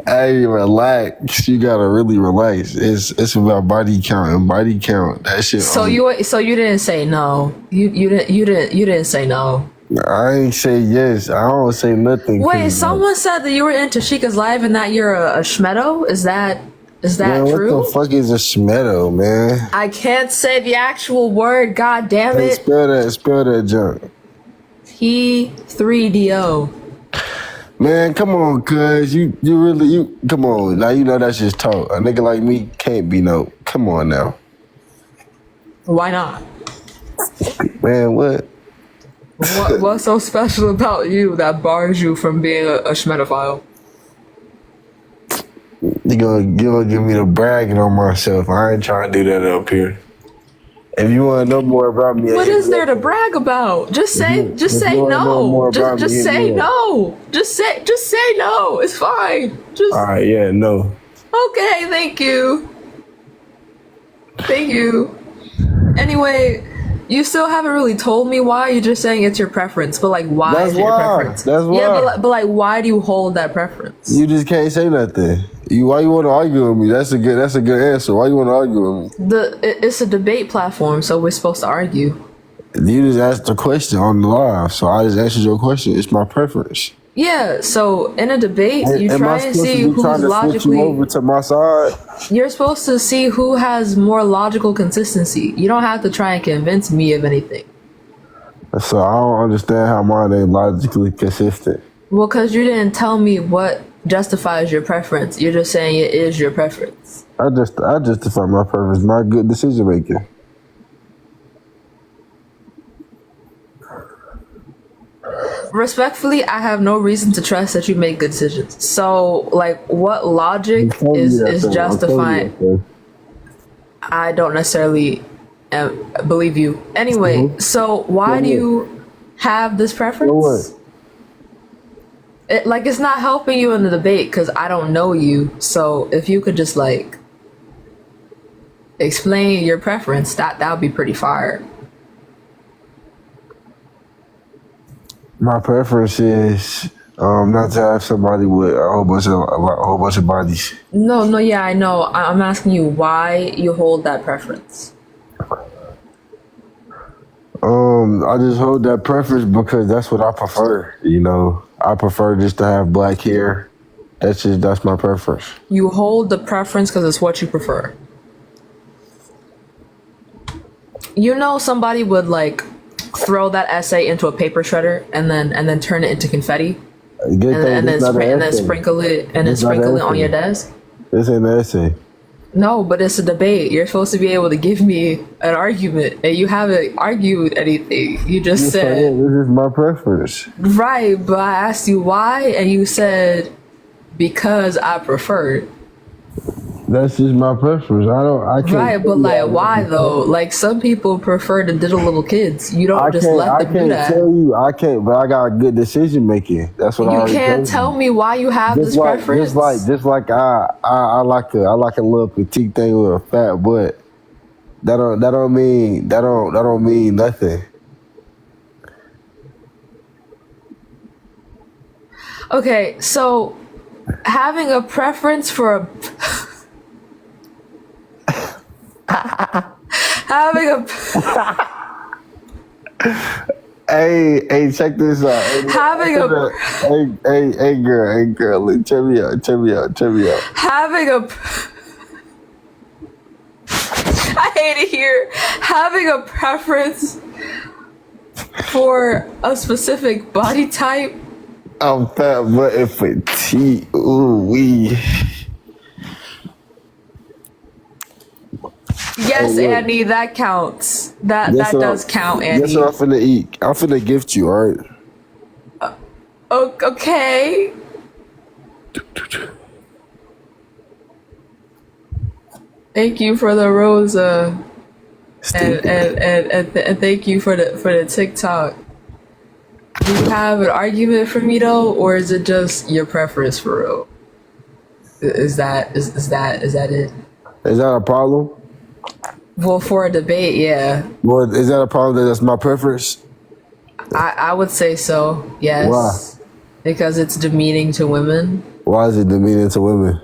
Hey, relax. You gotta really relax. It's about body count and body count. That shit.
So you didn't say no. You didn't say no.
I ain't say yes. I don't say nothing.
Wait, someone said that you were into Sheikah's live and that you're a schmedo. Is that true?
What the fuck is a schmedo, man?
I can't say the actual word. God damn it!
Spell that junk.
T3DO.
Man, come on, cuz you come on. Now you know that's just talk. A nigga like me can't be no. Come on now.
Why not?
Man, what?
What's so special about you that bars you from being a schmedophile?
You gonna give me the bragging on myself. I ain't trying to do that up here. If you want to know more about me,
what is there to brag about? Just say no. Just say no. Just say no. It's fine.
All right, yeah, no.
Okay, thank you. Anyway, you still haven't really told me why. You're just saying it's your preference, but like, why is it your preference?
That's why.
Yeah, but like, why do you hold that preference?
You just can't say nothing. Why you want to argue with me? That's a good answer. Why you want to argue with me?
It's a debate platform, so we're supposed to argue.
You just asked a question on the live, so I just answered your question. It's my preference.
Yeah, so in a debate, you
Am
try
I
and
supposed
see
to be
who's
trying to switch you
logically.
over to my side?
You're supposed to see who has more logical consistency. You don't have to try and convince me of anything.
So I don't understand how mine ain't logically consistent.
Well, because you didn't tell me what justifies your preference. You're just saying it is your preference.
I justify my preference, my good decision making.
Respectfully, I have no reason to trust that you make good decisions. So, like, what logic is justifying? I don't necessarily believe you. Anyway, so why do you have this preference? It's not helping you in the debate because I don't know you. So if you could just like explain your preference, that would be pretty fire.
My preference is not to have somebody with a whole bunch of bodies.
No, yeah, I know. I'm asking you why you hold that preference.
I just hold that preference because that's what I prefer. You know, I prefer just to have black hair. That's my preference.
You hold the preference because it's what you prefer. You know, somebody would like throw that essay into a paper shredder and then turn it into confetti, and then sprinkle it on your desk.
This ain't an essay.
No, but it's a debate. You're supposed to be able to give me an argument, and you haven't argued anything. You just said
this is my preference.
Right, but I asked you why, and you said because I prefer it.
That's just my preference. I can't.
Right, but like, why though? Like, some people prefer to diddle little kids. You don't just let them do that.
I can't, but I got good decision making. That's what
You can't tell me why you have this preference.
Just like I like a little petite thing with a fat butt. That don't mean nothing.
Okay, so having a preference for a having a
Hey, check this out.
Having a
hey girl, look, check me out.
Having a I hate it here. Having a preference for a specific body type.
I'm fat butt and petite. Ooh wee.
Yes, Andy, that counts. That does count, Andy.
Guess what I'm finna eat? I'm finna gift you, alright?
Okay. Thank you for the rose, and thank you for the TikTok. Do you have an argument for me though, or is it just your preference for real? Is that it?
Is that a problem?
Well, for a debate, yeah.
Well, is that a problem that that's my preference?
I would say so, yes.
Why?
Because it's demeaning to women.
Why is it demeaning to women?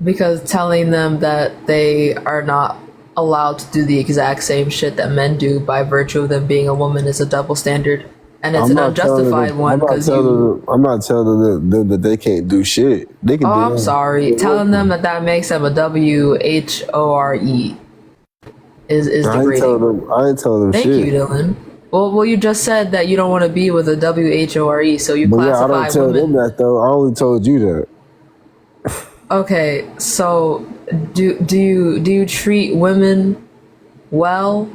Because telling them that they are not allowed to do the exact same shit that men do by virtue of them being a woman is a double standard. And it's an unjustified one.
I'm not telling them that they can't do shit. They can do
I'm sorry. Telling them that makes them a WHORE is degrading.
I ain't telling them
Thank
shit.
you, Dylan. Well, you just said that you don't want to be with a WHORE, so you classify
I don't tell
women.
them that though. I only told you that.
Okay, so do you treat women well?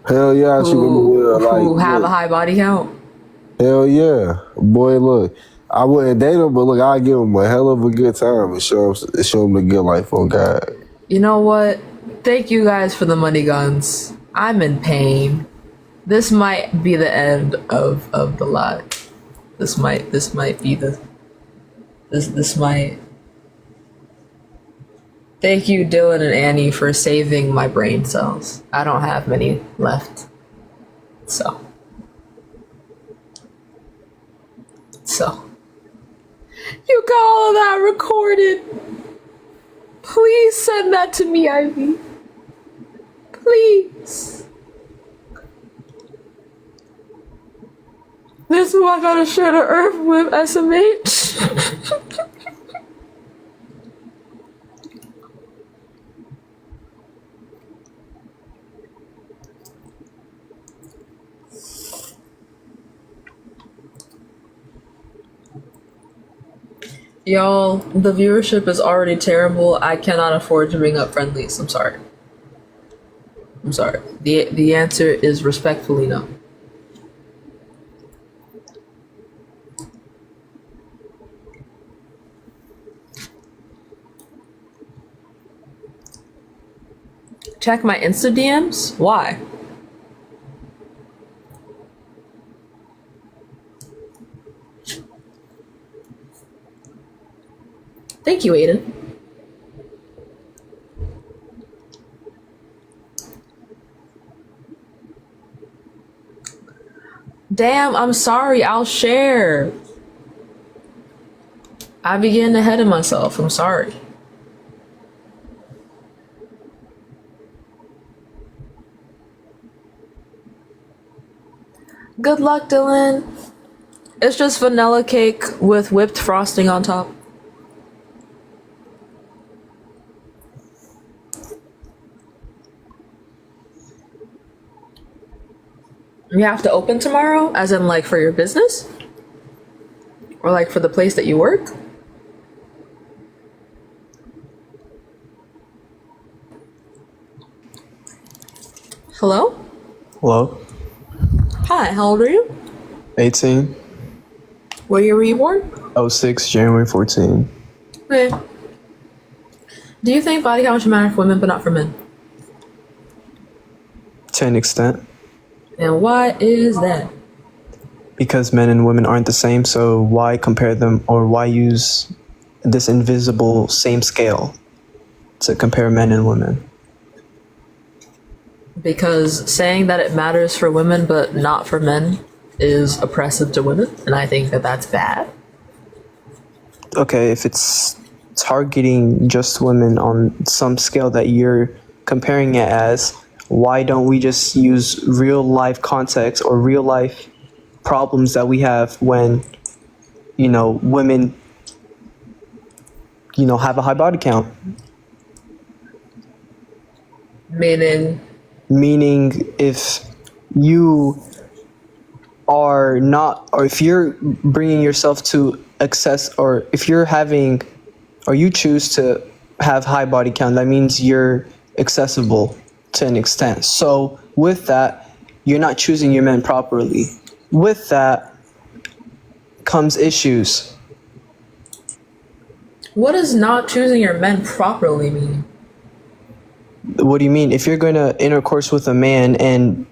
Hell yeah, I treat women well.
Who have a high body count?
Hell yeah, boy. Look, I wouldn't date them, but look, I give them a hell of a good time and show them the good life on God.
You know what? Thank you guys for the money guns. I'm in pain. This might be the end of the live. This might be the this might. Thank you, Dylan and Annie, for saving my brain cells. I don't have many left. So. You got all of that recorded. Please send that to me, Ivy. Please. This is who I gotta share the earth with, SMH. Y'all, the viewership is already terrible. I cannot afford to bring up friendlies. I'm sorry. I'm sorry. The answer is respectfully no. Check my Insta DMs? Why? Thank you, Aiden. Damn, I'm sorry. I'll share. I be getting ahead of myself. I'm sorry. Good luck, Dylan. It's just vanilla cake with whipped frosting on top. You have to open tomorrow, as in like for your business? Or like for the place that you work? Hello?
Hello?
Hi, how old are you?
18.
What year were you born?
06, January 14.
Okay. Do you think body count should matter for women but not for men?
To an extent.
And why is that?
Because men and women aren't the same, so why compare them, or why use this invisible same scale to compare men and women?
Because saying that it matters for women but not for men is oppressive to women, and I think that that's bad.
Okay, if it's targeting just women on some scale that you're comparing it as, why don't we just use real life context or real life problems that we have when, women, have a high body count? Meaning if you are not, or if you're bringing yourself to excess, or if you're having, or you choose to have high body count, that means you're accessible to an extent. So with that, you're not choosing your men properly. With that comes issues.
What does not choosing your men properly mean?
What do you mean? If you're going to intercourse with a man, and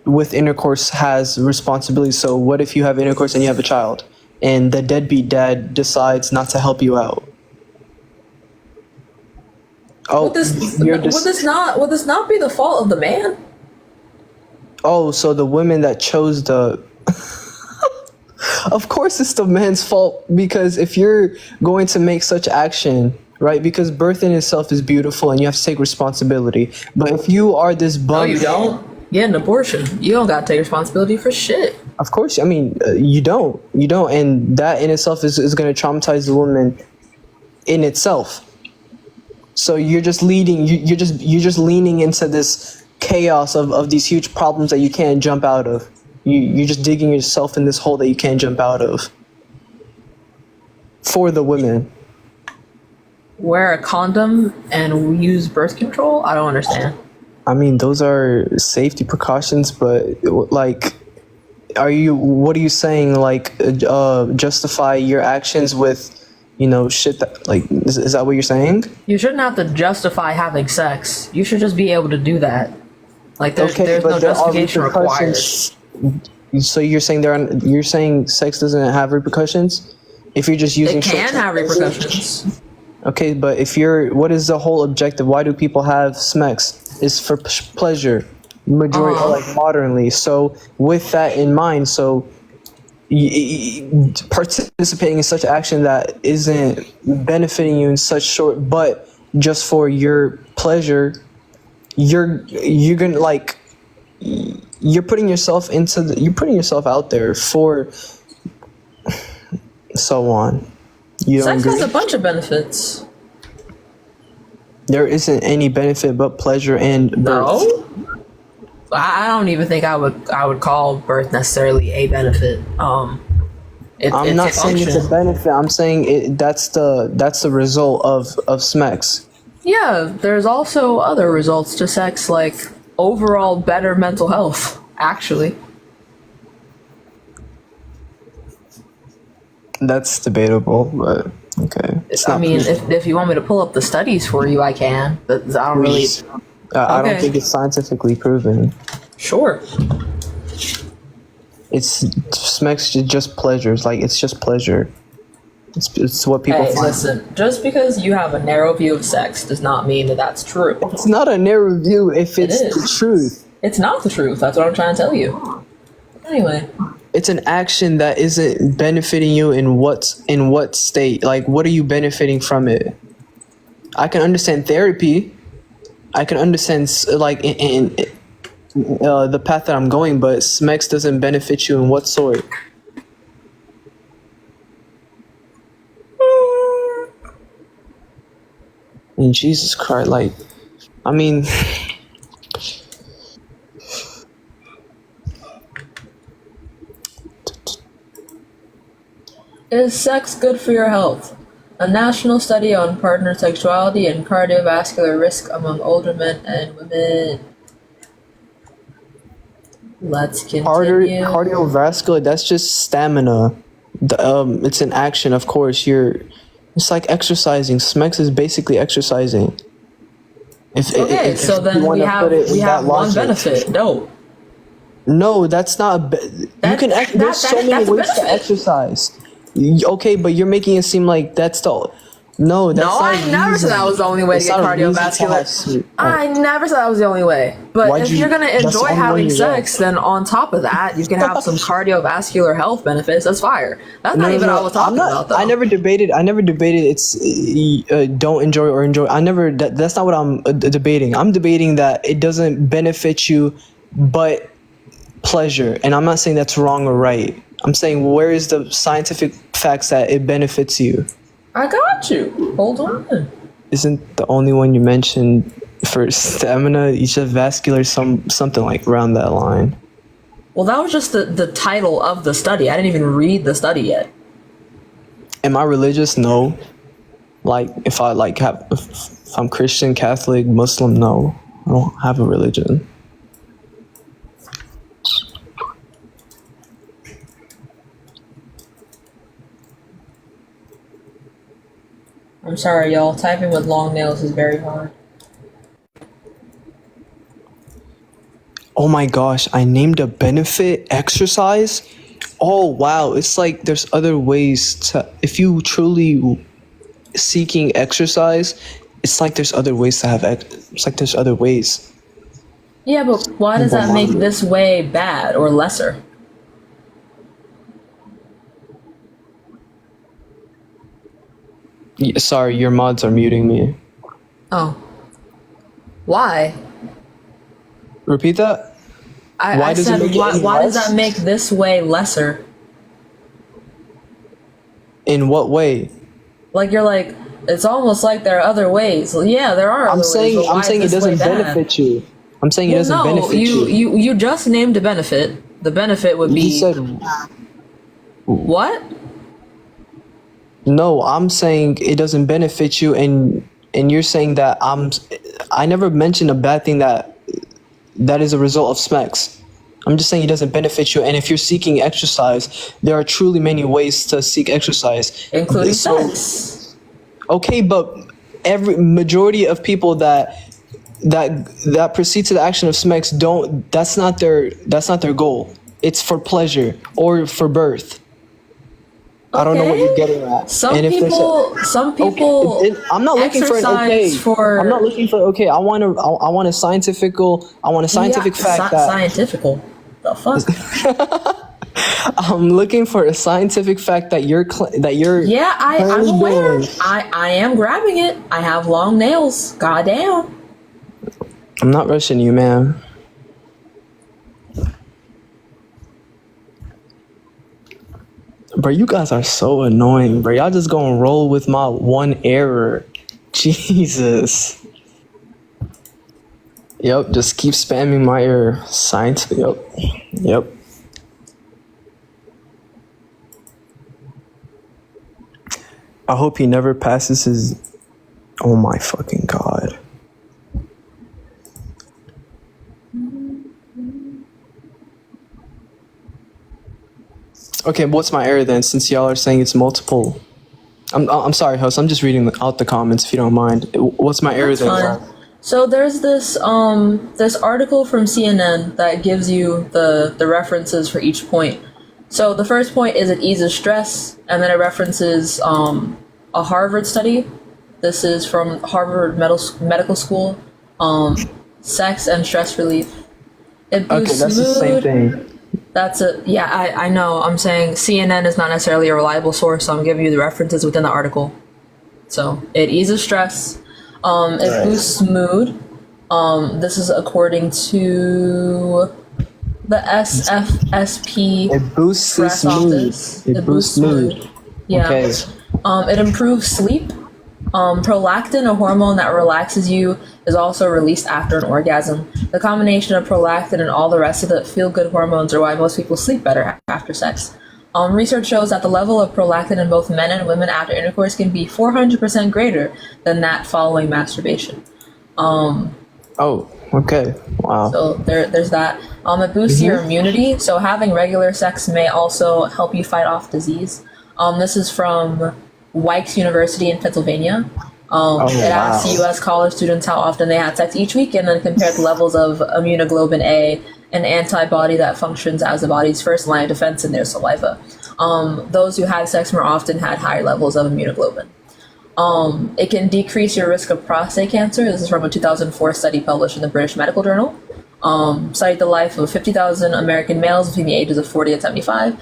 with intercourse has responsibility, so what if you have intercourse and you have a child and the deadbeat dad decides not to help you out?
Would this not be the fault of the man?
Oh, so the women that chose the... Of course it's the man's fault, because if you're going to make such action, right, because birth in itself is beautiful and you have to take responsibility, but if you are this bum...
No, you don't. Get an abortion. You don't got to take responsibility for shit.
Of course, I mean, you don't, and that in itself is going to traumatize the woman in itself. So you're just leading, you're just leaning into this chaos of these huge problems that you can't jump out of. You're just digging yourself in this hole that you can't jump out of. For the women.
Wear a condom and use birth control? I don't understand.
I mean, those are safety precautions, but like, what are you saying? Like, justify your actions with, shit that, like, is that what you're saying?
You shouldn't have to justify having sex. You should just be able to do that. Like, there's no justification required.
So you're saying sex doesn't have repercussions? If you're just using...
It can have repercussions.
Okay, but what is the whole objective? Why do people have smex? It's for pleasure, majority, like modernly. So with that in mind, so participating in such action that isn't benefiting you in such short, but
just for your pleasure, you're gonna like you're putting yourself out there for so on. You don't
Sex has
agree?
a bunch of benefits.
There isn't any benefit but pleasure and birth.
No, I don't even think I would call birth necessarily a benefit.
I'm
It's
not
a
saying it's a
function.
benefit. I'm saying that's the result of SMEX.
Yeah, there's also other results to sex, like overall better mental health. Actually,
That's debatable, but okay. It's
I
not
mean,
proven.
if you want me to pull up the studies for you, I can. But I don't really.
Please. I don't
Okay.
think it's scientifically proven.
Sure.
It's SMEX is just pleasures. Like it's just pleasure. It's what people
Hey,
find.
listen. Just because you have a narrow view of sex does not mean that that's true.
It's not a narrow view if it's
It is.
the truth.
It's not the truth. That's what I'm trying to tell you. Anyway,
It's an action that isn't benefiting you in what state. Like what are you benefiting from it? I can understand therapy. I can understand like in the path that I'm going, but SMEX doesn't benefit you in what sort? And Jesus Christ, like, I mean,
is sex good for your health? A national study on partner sexuality and cardiovascular risk among older men and women. Let's continue.
cardiovascular, that's just stamina. It's an action, of course. It's like exercising. SMEX is basically exercising.
Okay, so
you
then we
wanna
have
put it in
we have
that
one
logic.
benefit. No,
No, that's not. There's so many
that's a
ways to
benefit.
exercise. Okay, but you're making it seem like that's the. No, that's
no,
not
I never
reason.
said that was the only way to
It's
get
not a reason to have
cardiovascular. I never said that was the only way. But
Why'd
if
you-
you're gonna
that's the
enjoy
only one
having
you
sex, then on top of that, you can have some cardiovascular health benefits. That's fire. That's not even what I was talking about, though.
I never debated. It's don't enjoy or enjoy. I never. That's not what I'm debating. I'm debating that it doesn't benefit you, but pleasure. And I'm not saying that's wrong or right. I'm saying where is the scientific facts that it benefits you?
I got you. Hold on.
Isn't the only one you mentioned for stamina? You said vascular, something like around that line.
Well, that was just the title of the study. I didn't even read the study yet.
Am I religious? No. Like if I'm Christian, Catholic, Muslim, no. I don't have a religion.
I'm sorry, y'all. Typing with long nails is very hard.
Oh my gosh, I named a benefit exercise. Oh wow, it's like there's other ways to, if you truly seeking exercise, it's like there's other ways to have it's like there's other ways.
Yeah, but why does that make this way bad or lesser?
Sorry, your mods are muting me.
Oh. Why?
Repeat that.
I
does it
said,
make it any
why does
less?
that make this way lesser?
In what way?
Like, you're like, it's almost like there are other ways. Well, yeah, there are other ways. But why
I'm
is
saying it
this way
doesn't
bad?
benefit you. I'm saying it
Well,
doesn't
no,
benefit
you just named a benefit. The benefit would be.
You said
what?
No, I'm saying it doesn't benefit you, and you're saying that I never mentioned a bad thing that is a result of SMEX. I'm just saying it doesn't benefit you, and if you're seeking exercise, there are truly many ways to seek exercise,
including sex.
Okay, but every majority of people that proceed to the action of SMEX don't. That's not their goal. It's for pleasure or for birth. I don't know what you're getting at.
Some
And if there's
people.
I'm not looking for an okay.
exercise for-
I'm not looking for okay. I want a scientific fact that
Scientifical. The fuck?
I'm looking for a scientific fact that you're
Yeah, I'm
currently
aware.
doing.
I am grabbing it. I have long nails. Goddamn.
I'm not rushing you, man. Bro, you guys are so annoying, bro. Y'all just gonna roll with my one error. Jesus. Yep, just keep spamming my error. Science. Yep. I hope he never passes his. Oh my fucking god. Okay, what's my error then? Since y'all are saying it's multiple. I'm sorry, host. I'm just reading out the comments if you don't mind. What's my error
That's
then?
fine. So there's this this article from CNN that gives you the references for each point. So the first point is it eases stress, and then it references a Harvard study. This is from Harvard Medical School. Sex and stress relief. It boosts
Okay, that's
mood.
the same thing.
That's a yeah. I know. I'm saying CNN is not necessarily a reliable source, so I'm giving you the references within the article. So it eases stress. It boosts mood. This is according to the SFSP.
It boosts
press
mood.
office.
It boosts mood.
Yeah.
Okay.
It improves sleep. Prolactin, a hormone that relaxes you, is also released after an orgasm. The combination of prolactin and all the rest of the feel-good hormones are why most people sleep better after sex. Research shows that the level of prolactin in both men and women after intercourse can be 400% greater than that following masturbation.
Oh, okay. Wow.
So there's that. It boosts your immunity. So having regular sex may also help you fight off disease. This is from Wykes University in Pennsylvania. It asks U.S. college students how often they had sex each week, and then compared the levels of immunoglobulin A, an antibody that functions as the body's first line of defense in their saliva. Those who had sex more often had higher levels of immunoglobulin. It can decrease your risk of prostate cancer. This is from a 2004 study published in the British Medical Journal. Studied the life of 50,000 American males between the ages of 40 and 75.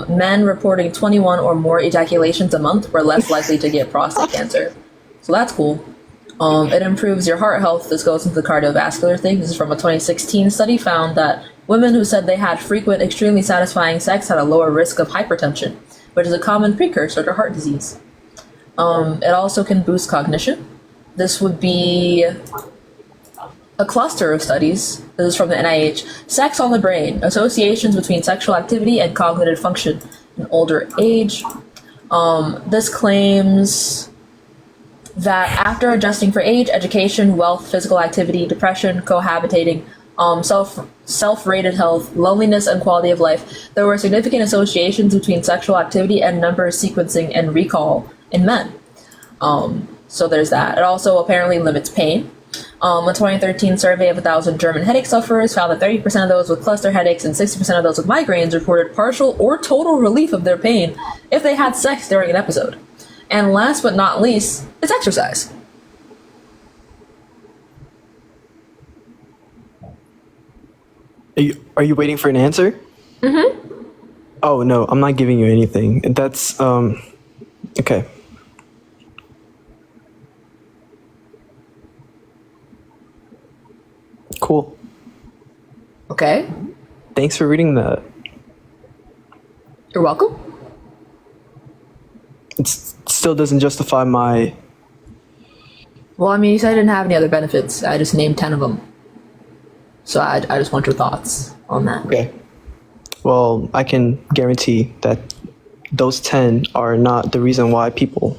Men reporting 21 or more ejaculations a month were less likely to get prostate cancer. So that's cool. It improves your heart health. This goes into the cardiovascular thing. This is from a 2016 study found that women who said they had frequent, extremely satisfying sex had a lower risk of hypertension, which is a common precursor to heart disease. It also can boost cognition. This would be a cluster of studies. This is from the NIH. Sex on the brain, associations between sexual activity and cognitive function in older age. This claims that after adjusting for age, education, wealth, physical activity, depression, cohabitating, self-rated health, loneliness, and quality of life, there were significant associations between sexual activity and number sequencing and recall in men. So there's that. It also apparently limits pain. A 2013 survey of 1,000 German headache sufferers found that 30% of those with cluster headaches and 60% of those with migraines reported partial or total relief of their pain if they had sex during an episode. And last but not least, it's exercise.
Are you waiting for an answer?
Mm-hmm.
Oh no, I'm not giving you anything. That's okay. Cool.
Okay.
Thanks for reading that.
You're welcome.
It still doesn't justify my.
Well, I mean, you said I didn't have any other benefits. I just named 10 of them. So I just want your thoughts on that.
Okay. Well, I can guarantee that those 10 are not the reason why people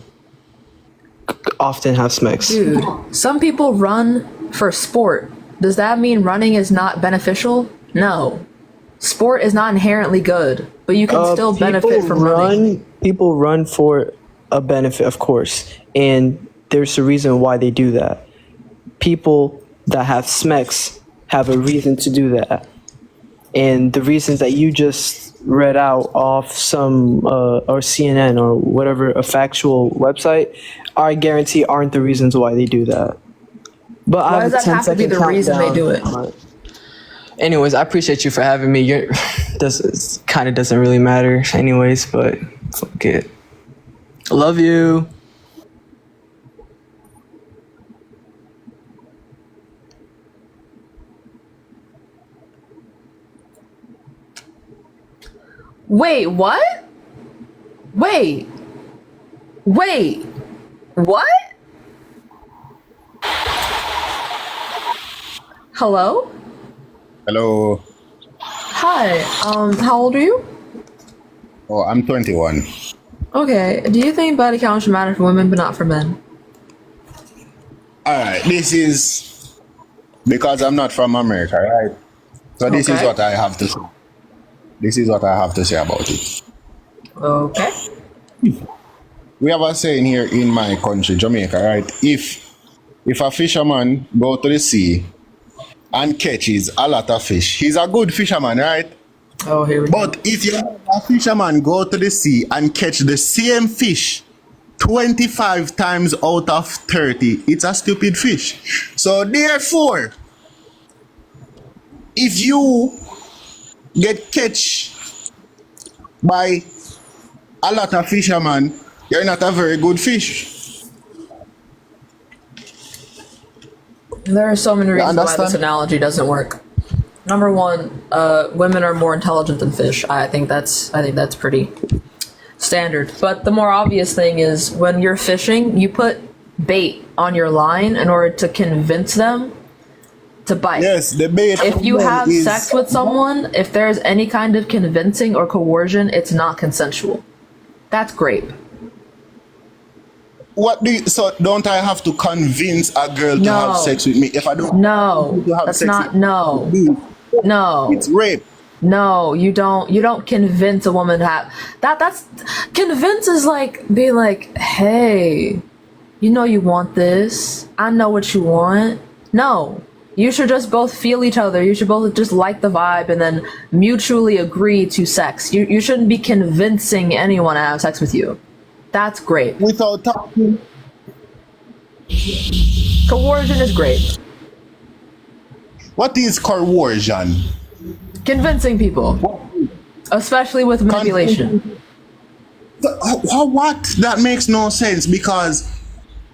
often have sex.
Dude, some people run for sport. Does that mean running is not beneficial? No. Sport is not inherently good, but you can still benefit from running.
People run for a benefit, of course, and there's a reason why they do that. People that have SMECs have a reason to do that. And the reasons that you just read out off some, or CNN or whatever, a factual website, I guarantee aren't the reasons why they do that. But
Why does that have to be the reason they do it?
Anyways, I appreciate you for having me. This kind of doesn't really matter, anyways. But fuck it. I love you.
Wait, what? Wait. What? Hello?
Hello.
Hi. How old are you?
Oh, I'm 21.
Okay. Do you think body count should matter for women but not for men?
All right. This is because I'm not from America, right? So this is
Okay.
what I have to say. This is what I have to say about it.
Okay.
We have a saying here in my country, Jamaica, right? If a fisherman go to the sea and catches a lot of fish, he's a good fisherman, right?
Oh, here we
go. But if you have a fisherman go to the sea and catch the same fish 25 times out of 30, it's a stupid fish. So therefore, if you get catch by a lot of fishermen, you're not a very good fish.
There are so many
You
reasons why this
understand?
analogy doesn't work. Number one, women are more intelligent than fish. I think that's pretty standard. But the more obvious thing is when you're fishing, you put bait on your line in order to convince them to bite.
Yes, the bait.
If you have sex with someone, if there's any kind of convincing or coercion, it's not consensual. That's grape.
What do you, so don't I have to convince a girl to
No.
have sex with me? If I don't,
No,
to have
that's
sex
not.
with
No, no.
It's rape.
No, you don't. You don't convince a woman to have that. That's convince is like being like, hey, you know you want this. I know what you want. No, you should just both feel each other. You should both just like the vibe and then mutually agree to sex. You shouldn't be convincing anyone to have sex with you. That's great.
Without talking.
Coercion is great.
What is coercion?
Convincing people, especially with manipulation.
What? That makes no sense because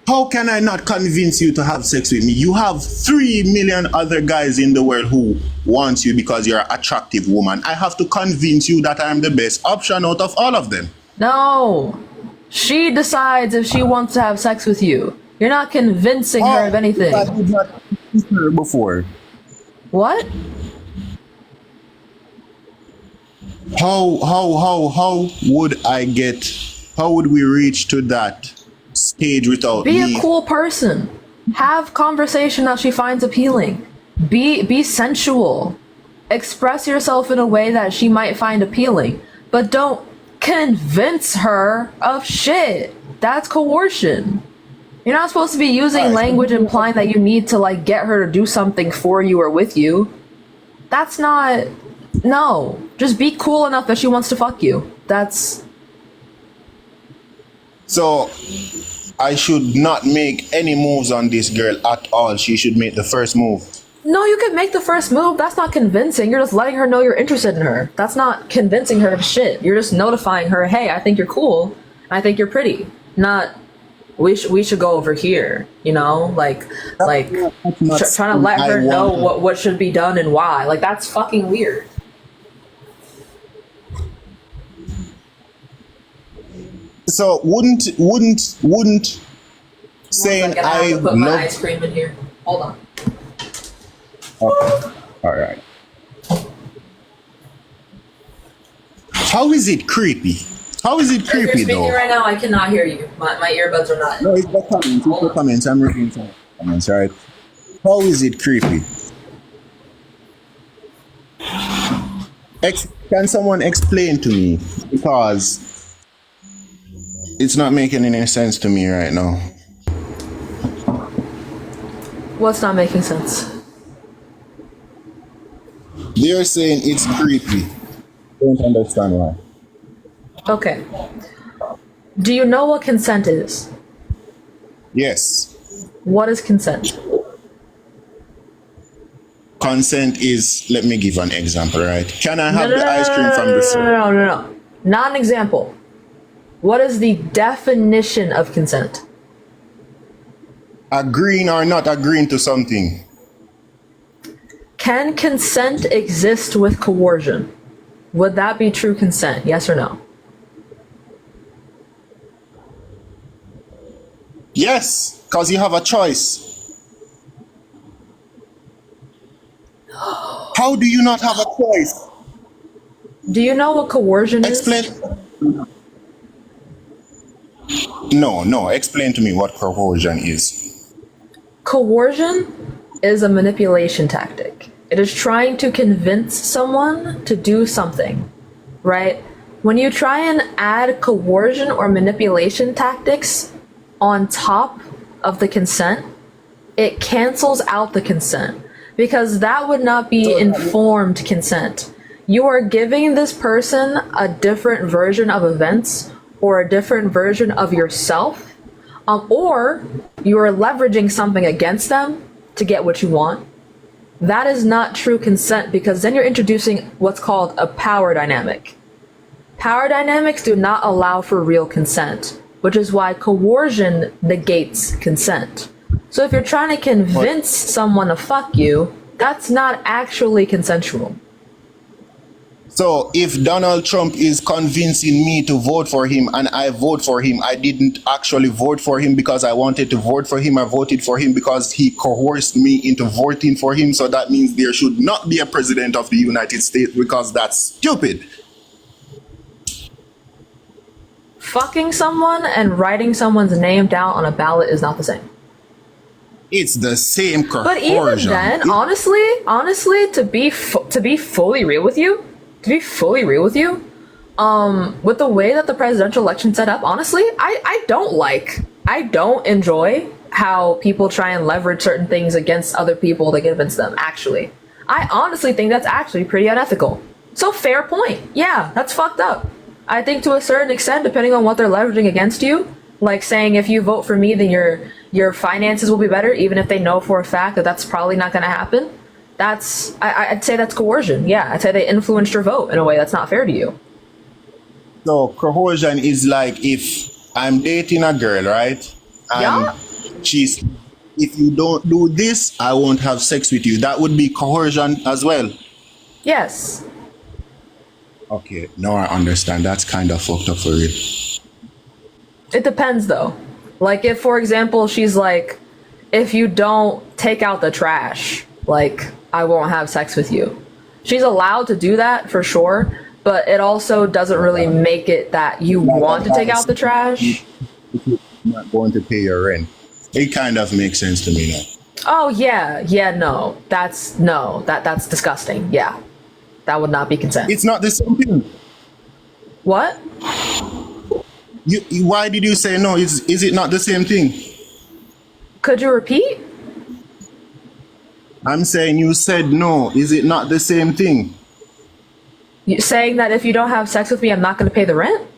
how can I not convince you to have sex with me? You have 3 million other guys in the world who want you because you're an attractive woman. I have to convince you that I'm the best option out of all of them.
No. She decides if she wants to have sex with you. You're not convincing her of anything.
I did not convince her before.
What?
How would we reach to that stage without
Be
me?
a cool person. Have conversation that she finds appealing. Be sensual. Express yourself in a way that she might find appealing. But don't convince her of shit. That's coercion. You're not supposed to be using language implying that you need to like get her to do something for you or with you. That's not. No. Just be cool enough that she wants to fuck you. That's.
So I should not make any moves on this girl at all. She should make the first move.
No, you can make the first move. That's not convincing. You're just letting her know you're interested in her. That's not convincing her of shit. You're just notifying her, hey, I think you're cool. I think you're pretty. Not, we should go over here. You know, like trying to let her know what should be done and why. Like that's fucking weird.
So wouldn't saying I
put my
love.
ice cream in here. Hold on.
Okay. All right. How is it creepy? How is it
If you're
creepy
speaking
though?
right now, I cannot hear you. My earbuds are not.
No, it's the comments. It's the comments. I'm reading some comments. Right. How is it creepy? Can someone explain to me? Because it's not making any sense to me right now.
What's not making sense?
They're saying it's creepy. Don't understand why.
Okay. Do you know what consent is?
Yes.
What is consent?
consent is, let me give an example, right? Can I have
No, no,
the
no,
ice cream
no,
from
no,
the
no,
store?
no, no, no. Not an example. What is the definition of consent?
Agreeing or not agreeing to something.
Can consent exist with coercion? Would that be true consent? Yes or no?
Yes, because you have a choice. How do you not have a choice?
Do you know what coercion is?
Explain. No, explain to me what coercion is.
Coercion is a manipulation tactic. It is trying to convince someone to do something, right? When you try and add coercion or manipulation tactics on top of the consent, it cancels out the consent because that would not be informed consent. You are giving this person a different version of events or a different version of yourself, or you are leveraging something against them to get what you want. That is not true consent because then you're introducing what's called a power dynamic. Power dynamics do not allow for real consent, which is why coercion negates consent. So if you're trying to convince someone to fuck you, that's not actually consensual.
So if Donald Trump is convincing me to vote for him and I vote for him, I didn't actually vote for him because I wanted to vote for him. I voted for him because he coerced me into voting for him. So that means there should not be a president of the United States because that's stupid.
Fucking someone and writing someone's name down on a ballot is not the same.
It's the same coercion.
But even then, honestly, to be fully real with you, with the way that the presidential election set up, honestly, I don't enjoy how people try and leverage certain things against other people to convince them. Actually, I honestly think that's actually pretty unethical. So fair point. Yeah, that's fucked up. I think to a certain extent, depending on what they're leveraging against you, like saying if you vote for me, then your finances will be better, even if they know for a fact that that's probably not going to happen. I'd say that's coercion. Yeah, I'd say they influenced your vote in a way that's not fair to you.
So coercion is like if I'm dating a girl, right? And she's, if you don't do this, I won't have sex with you. That would be coercion as well.
Yes.
Okay, now I understand. That's kind of fucked up for real.
It depends though. Like if, for example, she's like, if you don't take out the trash, like I won't have sex with you. She's allowed to do that for sure, but it also doesn't really make it that you want to take out the trash.
You're not going to pay your rent. It kind of makes sense to me now.
Oh yeah, no, that's disgusting. Yeah, that would not be consent.
It's not the same thing.
What?
Why did you say no? Is it not the same thing?
Could you repeat?
I'm saying you said no. Is it not the same thing?
You saying that if you don't have sex with me, I'm not going to pay the rent?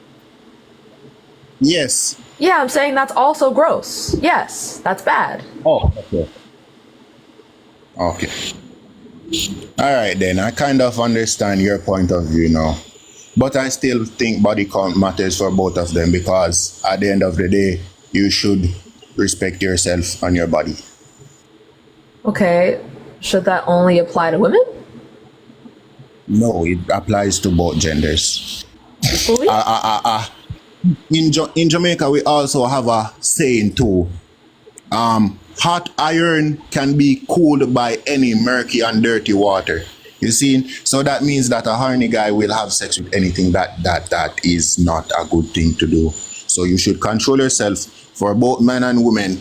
Yes.
Yeah, I'm saying that's also gross. Yes, that's bad.
Oh, okay. Okay. All right, then. I kind of understand your point of view now. But I still think body count matters for both of them because at the end of the day, you should respect yourself and your body.
Okay. Should that only apply to women?
No, it applies to both genders.
Fully?
In Jamaica, we also have a saying too. Hot iron can be cooled by any murky and dirty water. You see? So that means that a horny guy will have sex with anything that is not a good thing to do. So you should control yourself. For both men and women,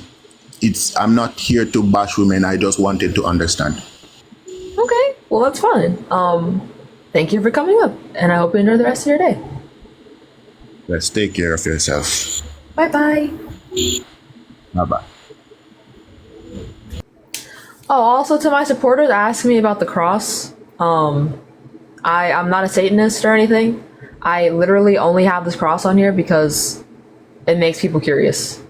I'm not here to bash women. I just wanted to understand.
Okay, well that's fine. Thank you for coming up, and I hope you enjoy the rest of your day.
Let's take care of yourself.
Bye bye.
Bye bye.
Oh, also to my supporters, ask me about the cross. I'm not a Satanist or anything. I literally only have this cross on here because it makes people curious,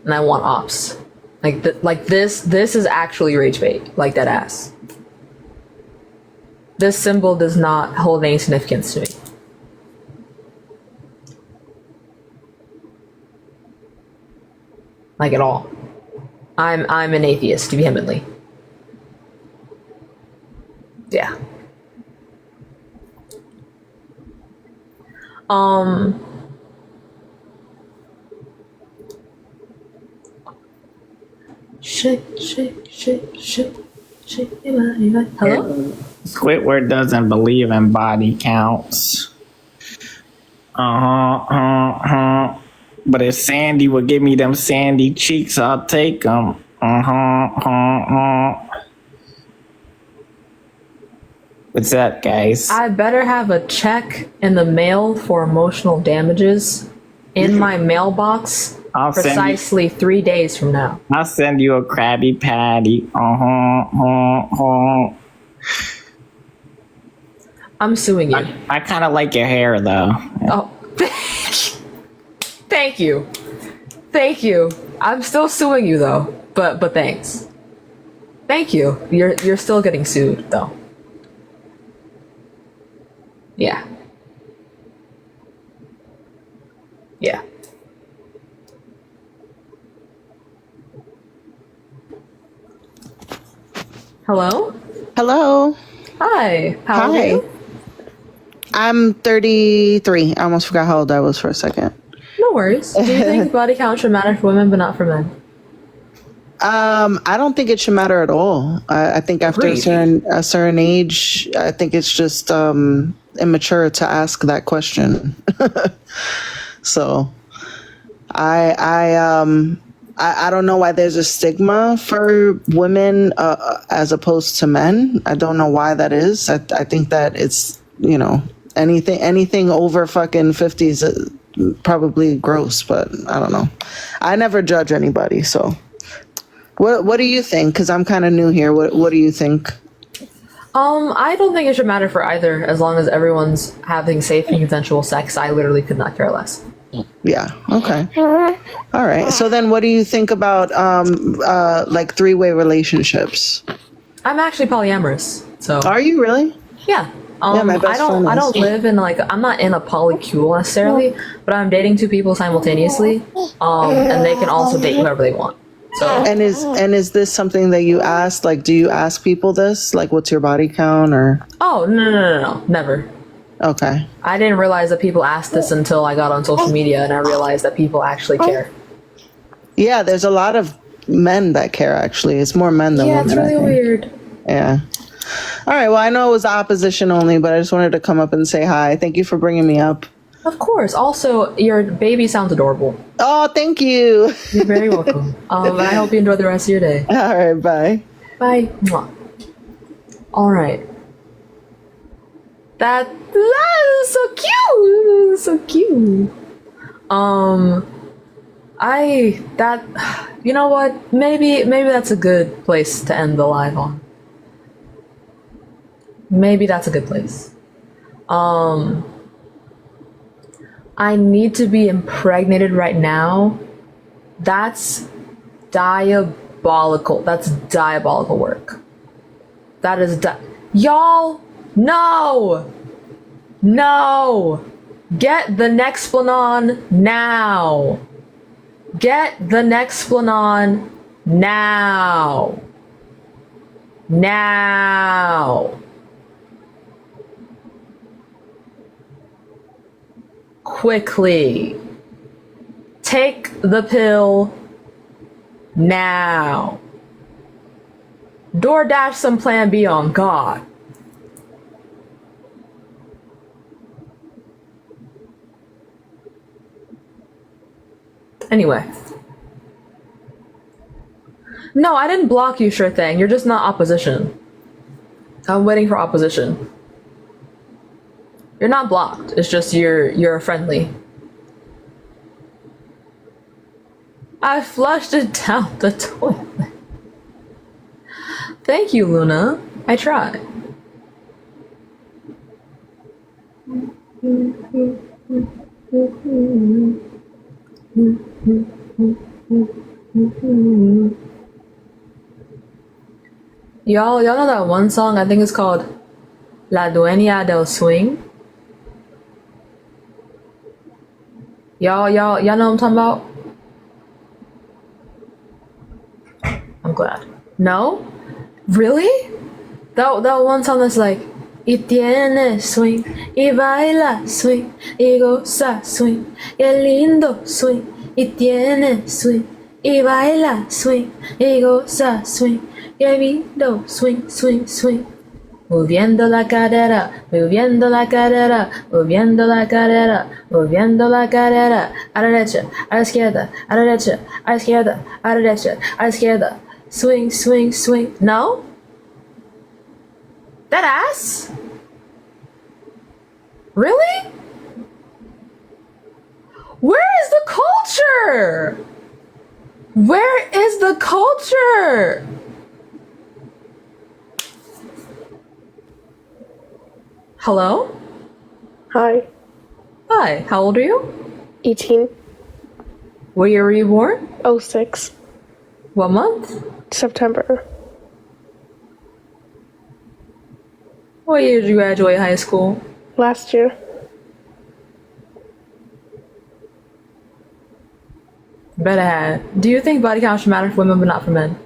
and I want ops. Like this is actually rage bait, like that ass. this symbol does not hold any significance to me. Like at all. I'm an atheist, vehemently. Yeah. Shake, shake, shake, shake, shake. Hello?
Squidward doesn't believe in body counts. But if Sandy would give me them sandy cheeks, I'll take them. What's up, guys?
I better have a check in the mail for emotional damages in my mailbox precisely 3 days from now.
I'll send you a Krabby Patty.
I'm suing you.
I kind of like your hair, though.
Oh, thank you. Thank you. I'm still suing you though, but thanks. Thank you. You're still getting sued though. Yeah. Yeah. Hello?
Hello.
Hi. How old are you?
I'm 33. I almost forgot how old I was for a second.
No worries. Do you think body count should matter for women but not for men?
I don't think it should matter at all. I think after a certain age, I think it's just immature to ask that question. So I don't know why there's a stigma for women as opposed to men. I don't know why that is. I think that it's, you know, anything over fucking 50 is probably gross, but I don't know. I never judge anybody. So what do you think? Because I'm kind of new here. What do you think?
I don't think it should matter for either, as long as everyone's having safe and consensual sex. I literally could not care less.
Yeah. Okay. All right. So then what do you think about like three-way relationships?
I'm actually polyamorous. So
are you really?
Yeah.
My best friend
I
is.
don't live in I'm not in a polycule necessarily, but I'm dating two people simultaneously. And they can also date whoever they want. So
And is this something that you ask? Like, do you ask people this? Like, what's your body count or?
Oh, no, never.
Okay.
I didn't realize that people asked this until I got on social media and I realized that people actually care.
Yeah, there's a lot of men that care, actually. It's more men than women.
Yeah, it's really
I think.
weird.
Yeah. All right. Well, I know it was opposition only, but I just wanted to come up and say hi. Thank you for bringing me up.
Of course. Also, your baby sounds adorable.
Oh, thank you.
You're very welcome. And I hope you enjoy the rest of your day.
All right. Bye.
Bye. Mwah. All right. That is so cute. So cute. You know what? Maybe that's a good place to end the live on. Maybe that's a good place. I need to be impregnated right now. That's diabolical. That's diabolical work. That is y'all, no! No! Get the Nexplanon now! Get the Nexplanon now! Now! Quickly. Take the pill now. DoorDash some Plan B on God. Anyway. No, I didn't block you, sure thing. You're just not opposition. I'm waiting for opposition. You're not blocked. It's just you're friendly. I flushed it down the toilet. Thank you, Luna. I tried. Y'all know that one song? I think it's called La dueña del swing. Y'all know what I'm talking about? I'm glad. No? Really? That one song that's like, y tiene swing, y baila swing, y goza swing, y lindo swing, y tiene swing, y baila swing, y goza swing, y lindo swing, swing, swing. Moviendo la cadera, moviendo la cadera, moviendo la cadera, moviendo la cadera, a la derecha, a la izquierda, a la derecha, a la izquierda, a la derecha, a la izquierda. Swing, swing, swing. No? That ass? Really? Where is the culture? Where is the culture? Hello?
Hi.
Hi, how old are you?
18.
What year were you born?
06.
What month?
September.
What year did you graduate high school?
Last year.
Better have. Do you think body count should matter for women but not for men?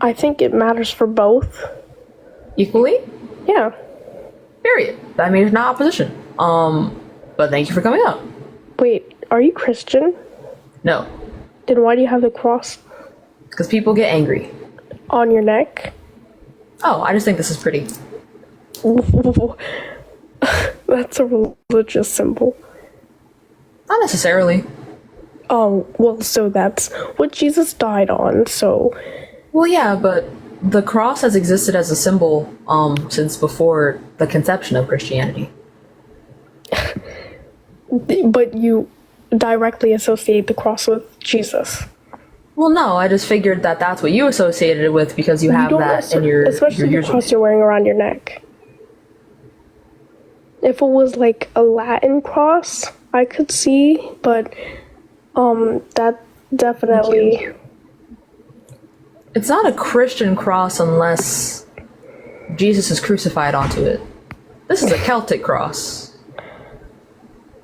I think it matters for both.
Equally?
Yeah.
Period. That means not opposition. But thank you for coming up.
Wait, are you Christian?
No.
Then why do you have the cross?
Because people get angry.
On your neck?
Oh, I just think this is pretty.
That's a religious symbol.
Not necessarily.
Oh, well, so that's what Jesus died on, so...
Well, yeah, but the cross has existed as a symbol since before the conception of Christianity.
But you directly associate the cross with Jesus.
Well, no, I just figured that that's what you associated it with because you have that in your...
Especially
your
the cross you're wearing around your neck. If it was like a Latin cross, I could see, but that definitely...
It's not a Christian cross unless Jesus is crucified onto it. This is a Celtic cross.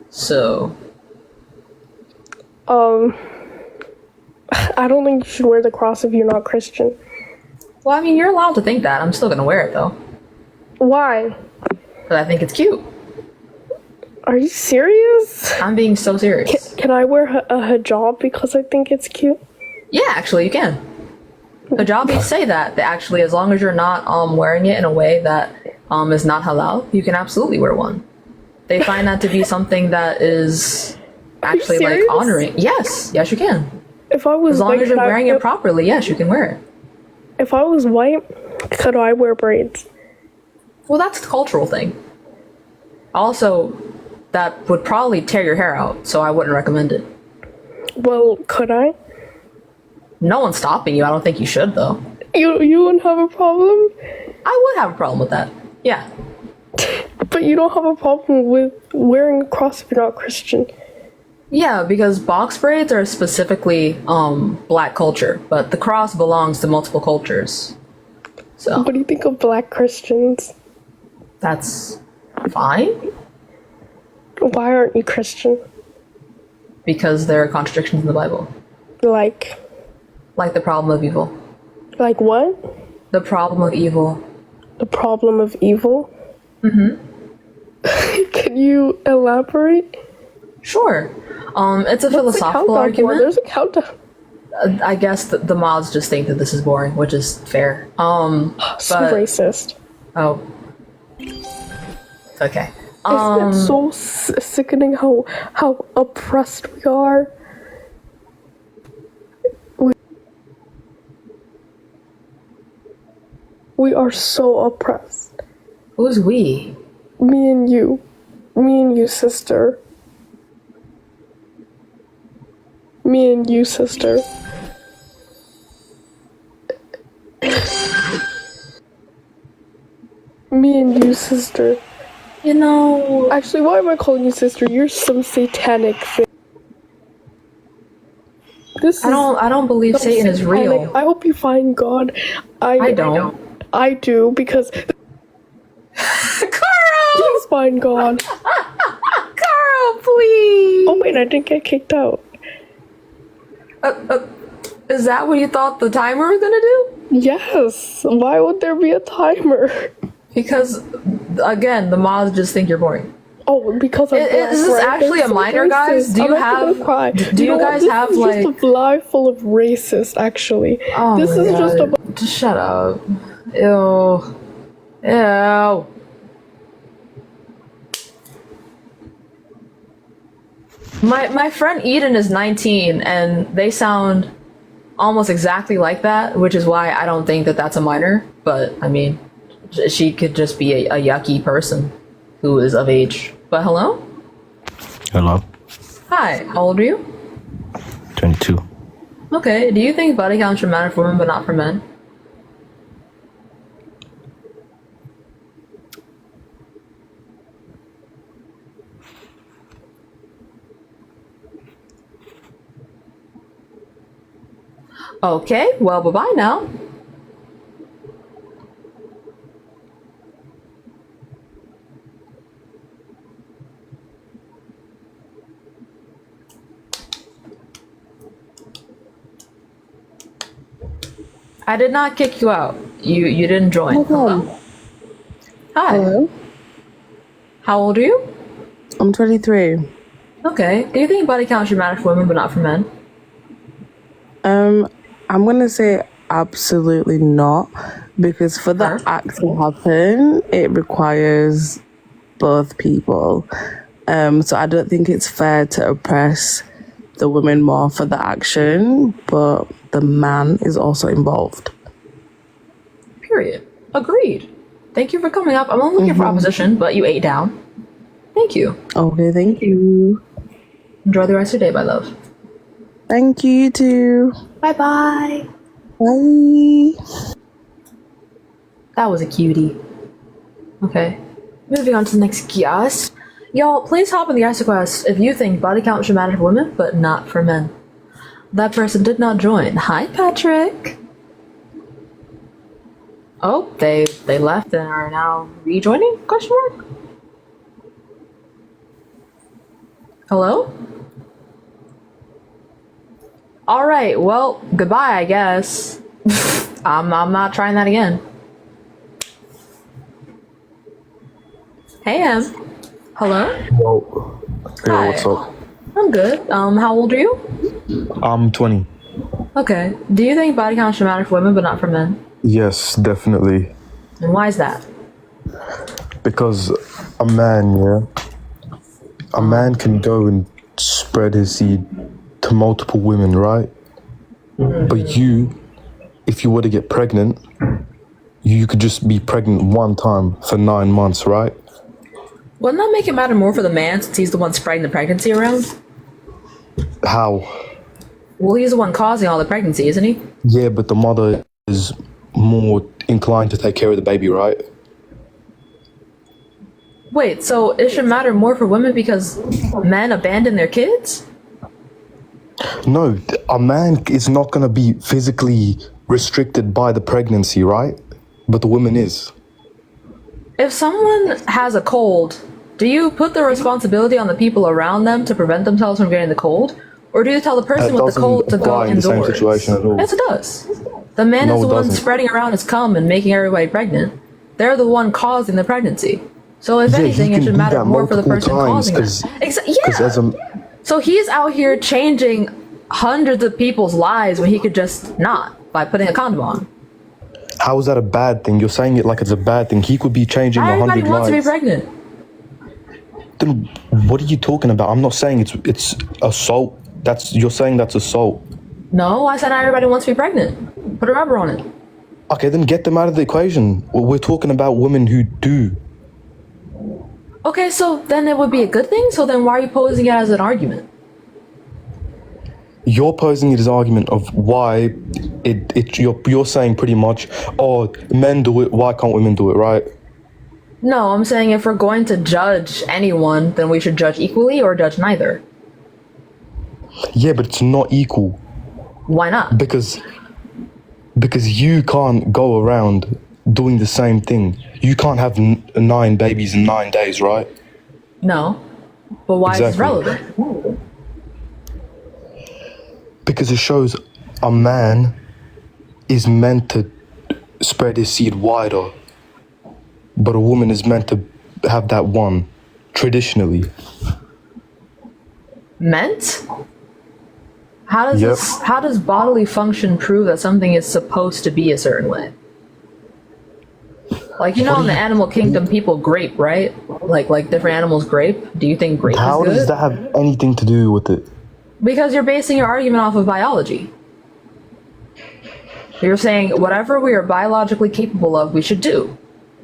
So...
I don't think you should wear the cross if you're not Christian.
Well, I mean, you're allowed to think that. I'm still gonna wear it, though.
Why?
Because I think it's cute.
Are you serious?
I'm being so serious.
Can I wear a hijab because I think it's cute?
Yeah, actually, you can. Hijabis say that actually, as long as you're not wearing it in a way that is not halal, you can absolutely wear one. They find that to be something that is actually like honoring. Yes, you can.
If I was
as long
white,
as you're wearing it properly, yes, you can wear it.
If I was white, could I wear braids?
Well, that's a cultural thing. Also, that would probably tear your hair out, so I wouldn't recommend it.
Well, could I?
No one's stopping you. I don't think you should, though.
You wouldn't have a problem?
I would have a problem with that. Yeah.
But you don't have a problem with wearing a cross if you're not Christian.
Yeah, because box braids are specifically black culture, but the cross belongs to multiple cultures. So
what do you think of black Christians?
That's fine.
Why aren't you Christian?
Because there are contradictions in the Bible.
Like
the problem of evil.
Like what?
The problem of evil.
The problem of evil?
Mm-hmm.
Can you elaborate?
Sure. It's a philosophical argument.
There's a countdown.
I guess the mods just think that this is boring, which is fair.
So racist.
Oh. Okay.
Isn't it so sickening how oppressed we are? We are so oppressed.
Who's we?
Me and you. Me and you, sister. Me and you, sister. Me and you, sister.
You know...
Actually, why am I calling you sister? You're some satanic thing.
I don't believe Satan is real.
I hope you find God.
I don't.
I do because.
Carl!
Please find God.
Carl, please!
Oh wait, I didn't get kicked out.
Is that what you thought the timer was gonna do?
Yes. Why would there be a timer?
Because, again, the mods just think you're boring.
Oh, because I'm black,
is this
right?
actually
They're
a
so
minor, guys?
racist.
Do you
I'm actually
have?
gonna cry.
Do you
know what?
guys
This
have
is
like?
just a live full of racists, actually.
Oh
this
my
is
God.
just a.
Just shut up. Ew. Ew. My friend Eden is 19, and they sound almost exactly like that, which is why I don't think that that's a minor. But I mean, she could just be a yucky person who is of age. But hello?
Hello.
Hi, how old are you?
22.
Okay, do you think body count should matter for women but not for men? Okay, well, bye-bye now. I did not kick you out. You didn't join. Hello? Hi.
Hello?
How old are you?
I'm 23.
Okay. Do you think body count should matter for women but not for men?
I'm gonna say absolutely not, because for that act to happen, it requires both people. So I don't think it's fair to oppress the women more for the action, but the man is also involved.
Period. Agreed. Thank you for coming up. I'm only looking for opposition, but you ate down. Thank you.
Okay, thank you.
Enjoy the rest of your day, my love.
Thank you, you too.
Bye-bye.
Bye.
That was a cutie. Okay. Moving on to the next guest. Y'all, please hop in the Ask Quest if you think body count should matter for women, but not for men. That person did not join. Hi, Patrick. Oh, they left and are now rejoining? Question mark? Hello? Alright, well, goodbye, I guess. I'm not trying that again. Hey, Em. Hello?
Yo. Hey,
Hi.
what's up?
I'm good. How old are you?
I'm 20.
Okay. Do you think body count should matter for women but not for men?
Yes, definitely.
And why is that?
Because a man, yeah, a man can go and spread his seed to multiple women, right? But you, if you were to get pregnant, you could just be pregnant one time for 9 months, right?
Wouldn't that make it matter more for the man since he's the one spreading the pregnancy around?
How?
Well, he's the one causing all the pregnancy, isn't he?
Yeah, but the mother is more inclined to take care of the baby, right?
Wait, so it should matter more for women because men abandon their kids?
No, a man is not going to be physically restricted by the pregnancy, right? But the woman is.
If someone has a cold, do you put the responsibility on the people around them to prevent themselves from getting the cold? Or do you tell the person with the cold to go
in the same
indoors?
situation at all.
Yes, it does. The man
No,
is the
it
one
doesn't.
spreading around his cum and making everybody pregnant. They're the one causing the pregnancy. So if
Yeah, he
anything, it
can
should
do
matter
that
more for the
multiple
person
times
causing that. Yeah.
as a,
So he's out here changing hundreds of people's lives when he could just not by putting a condom on.
how is that a bad thing? You're saying it like it's a bad thing. He could be changing
Everybody
100
wants to be
lives.
pregnant.
Then what are you talking about? I'm not saying it's assault. You're saying that's assault.
No, I said not everybody wants to be pregnant. Put a rubber on it.
Okay, then get them out of the equation. We're talking about women who do.
Okay, so then it would be a good thing? So then why are you posing it as an argument?
You're posing it as argument of why you're saying pretty much, oh, men do it, why can't women do it, right?
No, I'm saying if we're going to judge anyone, then we should judge equally or judge neither.
Yeah, but it's not equal.
Why not?
Because you can't go around doing the same thing. You can't have 9 babies in 9 days, right?
No. But why is this
Exactly.
relevant?
Because it shows a man is meant to spread his seed wider, but a woman is meant to have that one, traditionally.
Meant? How does bodily function prove that something is supposed to be a certain way? Like, you know, in the animal kingdom, people grape, right? Like different animals grape. Do you think grape
How
is good?
does that have anything to do with it?
Because you're basing your argument off of biology. You're saying whatever we are biologically capable of, we should do.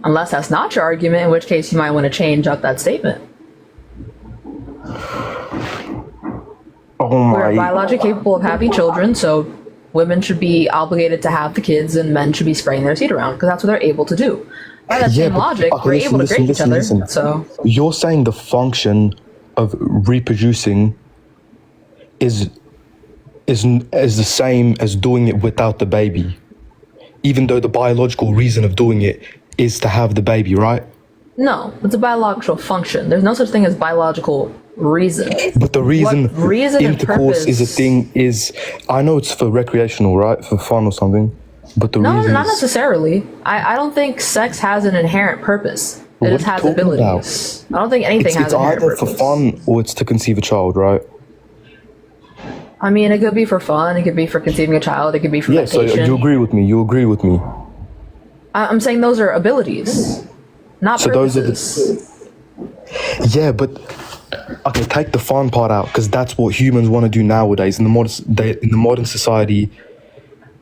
Unless that's not your argument, in which case you might want to change up that statement.
Oh
We're
my.
biologically capable of having children, so women should be obligated to have the kids and men should be spraying their seed around because that's what they're able to do. By that same
but-
logic,
okay,
we're able to grape each other. So
you're saying the function of reproducing is the same as doing it without the baby, even though the biological reason of doing it is to have the baby, right?
no, it's a biological function. There's no such thing as biological reason.
But the reason,
What reason and
intercourse is a
purpose-
thing is, I know it's for recreational, right? For fun or something. But the
No,
reason
not
is,
necessarily. I don't think sex has an inherent purpose. It
What
just
are you
has
talking
abilities. I don't think anything
it's
has an inherent
either
purpose.
for fun or it's to conceive a child, right?
I mean, it could be for fun. It could be for conceiving a child. It could be for
Yeah, so
vacation.
you agree with me. You agree with me.
I'm saying those are abilities, not
So those are the-
purposes.
Yeah, but okay, take the fun part out because that's what humans want to do nowadays. In the modern society,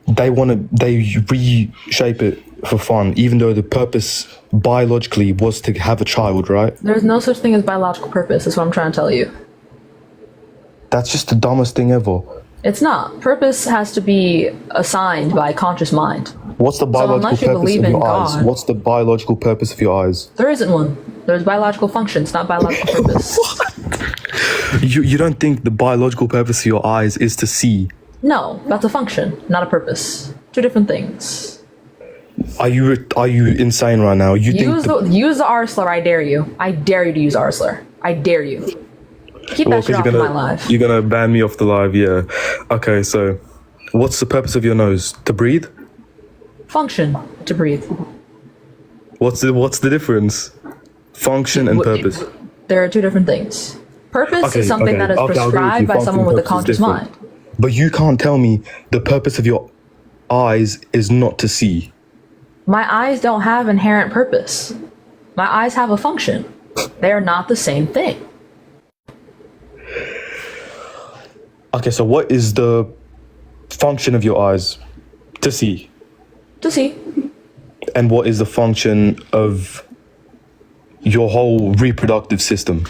they reshape it for fun, even though the purpose biologically was to have a child, right?
There's no such thing as biological purpose. That's what I'm trying to tell you.
That's just the dumbest thing ever.
It's not. Purpose has to be assigned by a conscious mind.
What's the biological
unless you
purpose
believe
of
in
your eyes?
God-
What's the biological purpose of your eyes?
There isn't one. There's biological functions, not biological purpose.
You don't think the biological purpose of your eyes is to see?
No, that's a function, not a purpose. Two different things.
Are you insane right now? You think
Use the R slur, I dare you. I dare you to use R slur. I dare you. Keep that shit off of my live.
you're gonna ban me off the live, yeah. Okay, so what's the purpose of your nose? To breathe?
Function, to breathe.
What's the difference? Function and purpose.
There are two different things. Purpose is something that is
I'll agree with you.
prescribed by
Function
someone
and
with a
purpose is
conscious
different.
mind.
But you can't tell me the purpose of your eyes is not to see.
My eyes don't have inherent purpose. My eyes have a function. They are not the same thing.
Okay, so what is the function of your eyes? To see.
To see.
And what is the function of your whole reproductive system?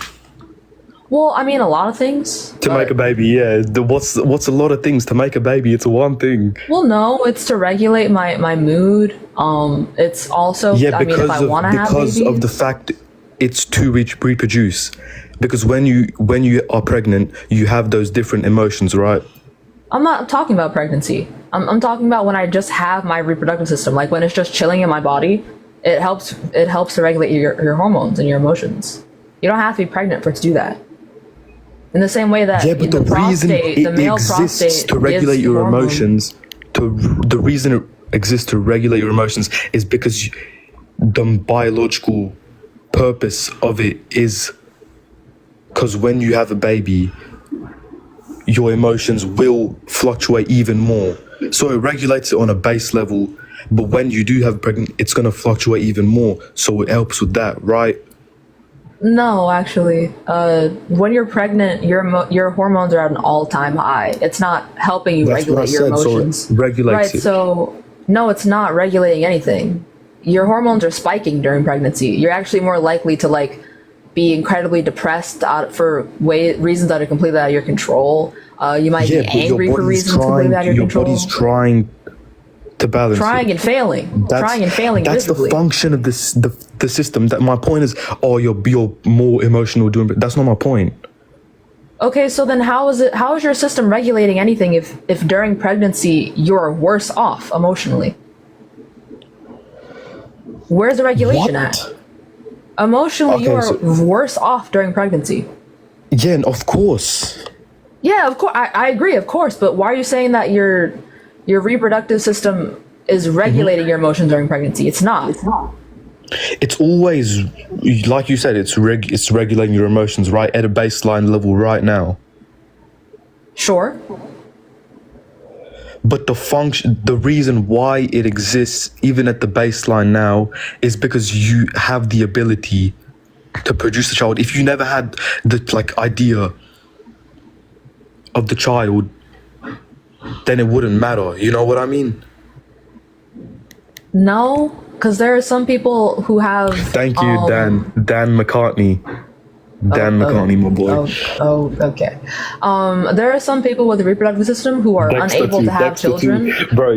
Well, I mean, a lot of things.
To make a baby, yeah. What's a lot of things? To make a baby, it's one thing.
Well, no, it's to regulate my mood. It's also,
Yeah,
I mean, if I want to have
because
babies.
of the fact it's to reproduce. Because when you are pregnant, you have those different emotions, right?
I'm not talking about pregnancy. I'm talking about when I just have my reproductive system, like when it's just chilling in my body. It helps to regulate your hormones and your emotions. You don't have to be pregnant for it to do that. In the same way that
Yeah, but
the
reason
prostate,
it
the male
exists
prostate
to regulate
gives
your
hormone-
emotions, the reason it exists to regulate your emotions is because the biological purpose of it is because when you have a baby, your emotions will fluctuate even more. So it regulates it on a base level, but when you do have a pregnant, it's going to fluctuate even more. So it helps with that, right?
No, actually, when you're pregnant, your hormones are at an all-time high. It's not helping you
That's what I
regulate your
said, so it
emotions.
regulates
right,
it.
so no, it's not regulating anything. Your hormones are spiking during pregnancy. You're actually more likely to be incredibly depressed for reasons that are completely out of your control. You might be
but your
angry for
body's
reasons completely out of your control.
body's trying to balance
Trying
it.
and failing. Trying and failing
That's
visibly.
the function of the system. That my point is, you're more emotional doing, but that's not my point.
Okay, so then how is your system regulating anything if during pregnancy you're worse off emotionally? Where's the regulation
What?
at? Emotionally, you
Okay,
are
so-
worse off during pregnancy.
Yeah, and of course.
Yeah, of course. I agree, of course. But why are you saying that your reproductive system is regulating your emotions during pregnancy? It's not. It's not.
It's always, like you said, it's regulating your emotions right at a baseline level right now.
Sure.
But the reason why it exists even at the baseline now is because you have the ability to produce a child. If you never had the idea of the child, then it wouldn't matter. You know what I mean?
No, because there are some people who have.
Thank you, Dan McCartney. Dan McCartney, my boy.
Okay. There are some people with a reproductive system who are unable to have children.
Bro,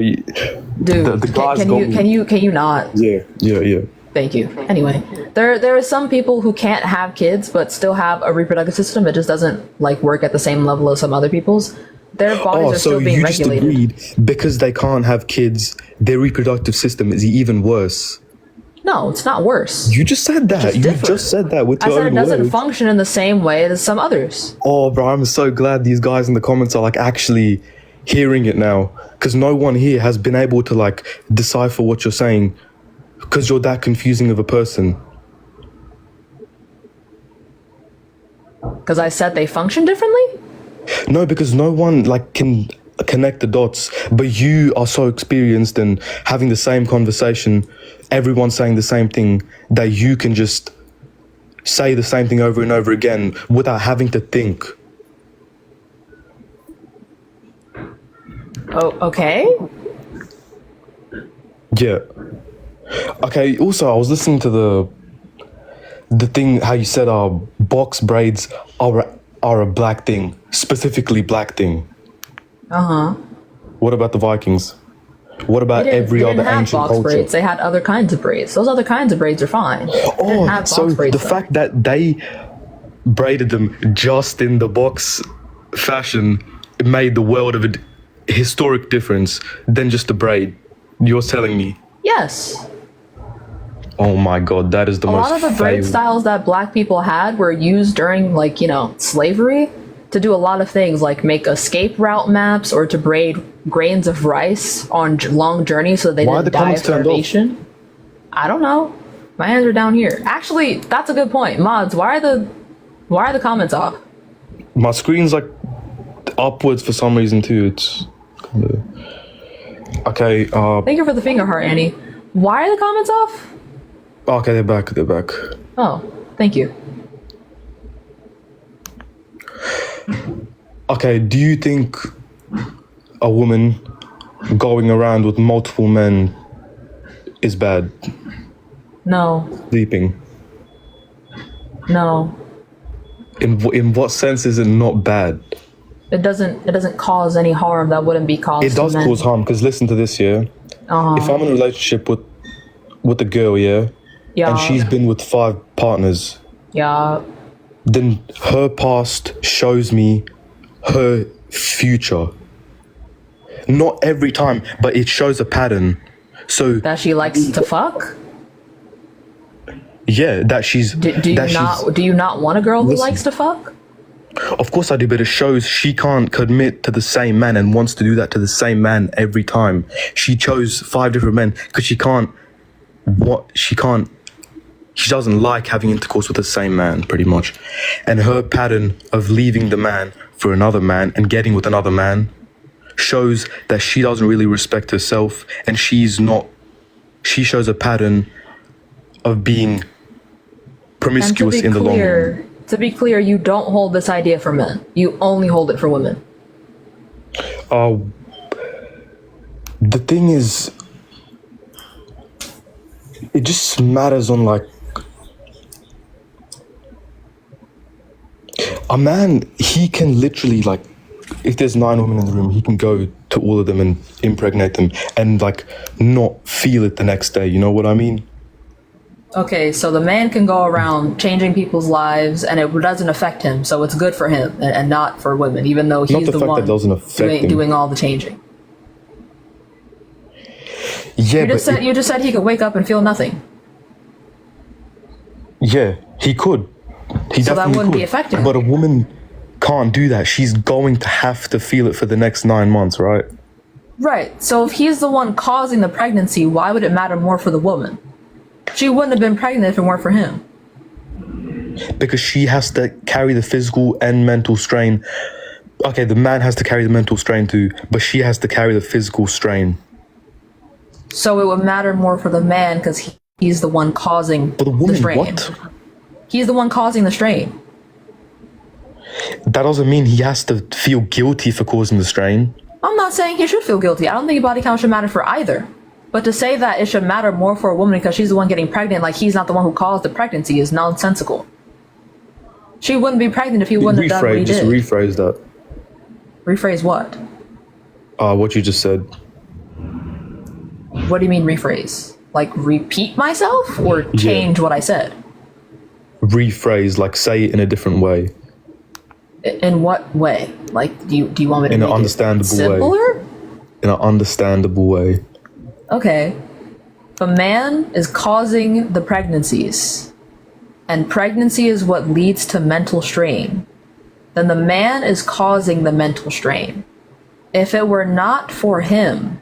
Dude,
the guys
can you not?
Yeah.
Thank you. Anyway, there are some people who can't have kids but still have a reproductive system. It just doesn't work at the same level as some other people's. Their bodies are still being regulated.
So you just agreed because they can't have kids, their reproductive system is even worse.
No, it's not worse.
You just said that. You just said that with
I
your
said it
own
doesn't
words.
function in the same way as some others.
Oh, bro, I'm so glad these guys in the comments are actually hearing it now, because no one here has been able to decipher what you're saying, because you're that confusing of a person.
Because I said they function differently?
No, because no one can connect the dots, but you are so experienced in having the same conversation, everyone's saying the same thing, that you can just say the same thing over and over again without having to think.
Oh, okay.
Yeah. Okay, also I was listening to the thing how you said box braids are a black thing, specifically black thing.
Uh-huh.
What about the Vikings? What about every other ancient
box
culture?
braids. They had other kinds of braids. Those other kinds of braids are fine.
Oh, so the fact that they braided them just in the box fashion made the world of a historic difference than just the braid. You're telling me?
Yes.
Oh my god, that is the
A
most
lot of the braid
failed-
styles that black people had were used during slavery to do a lot of things like make escape route maps or to braid grains of rice on long journeys so they
Why are
didn't
the
die of
comments turned off?
starvation. I don't know. My hands are down here. Actually, that's a good point. Mods, why are the comments off?
My screen's upwards for some reason too. It's kinda... Okay,
Thank you for the finger heart, Annie. Why are the comments off?
okay, they're back.
Oh, thank you.
Okay, do you think a woman going around with multiple men is bad?
No.
Sleeping.
No.
In what sense is it not bad?
It doesn't cause any harm that wouldn't be caused
It does
to men.
cause harm, because listen to this, yeah?
Uh-huh.
If I'm in a relationship with a girl, yeah?
Yeah.
And she's been with 5 partners,
Yeah.
then her past shows me her future. Not every time, but it shows a pattern. So
That she likes to fuck?
yeah, that she's
Do you not want a girl who likes to fuck?
Of course I do, but it shows she can't commit to the same man and wants to do that to the same man every time. She chose 5 different men because she doesn't like having intercourse with the same man, pretty much. And her pattern of leaving the man for another man and getting with another man shows that she doesn't really respect herself, and she shows a pattern of being promiscuous in the long run.
To be clear, you don't hold this idea for men. You only hold it for women.
The thing is, it just matters on a man, he can literally if there's 9 women in the room, he can go to all of them and impregnate them and not feel it the next day. You know what I mean?
Okay, so the man can go around changing people's lives and it doesn't affect him, so it's good for him and not for women, even though
Not
he's
the
the
fact
one
that doesn't affect him.
doing all the changing.
Yeah,
You just said he could wake up and feel nothing.
Yeah, he could. He
So that
definitely
wouldn't
could.
be effective.
But a woman can't do that. She's going to have to feel it for the next 9 months, right?
Right. So if he's the one causing the pregnancy, why would it matter more for the woman? She wouldn't have been pregnant if it weren't for him.
Because she has to carry the physical and mental strain. Okay, the man has to carry the mental strain too, but she has to carry the physical strain.
So it would matter more for the man because he's the one causing the strain.
What?
He's the one causing the strain.
That doesn't mean he has to feel guilty for causing the strain.
I'm not saying he should feel guilty. I don't think body count should matter for either. But to say that it should matter more for a woman because she's the one getting pregnant, like he's not the one who caused the pregnancy, is nonsensical. She wouldn't be pregnant if he wouldn't have done what he
Just
did.
rephrase that.
Rephrase what?
What you just said.
What do you mean rephrase? Like repeat myself or change what I said?
Rephrase, like say it in a different way.
In what way? Like, do you want me to
In an
make it
understandable
simpler?
way. In an understandable way.
Okay. If a man is causing the pregnancies, and pregnancy is what leads to mental strain, then the man is causing the mental strain. If it were not for him,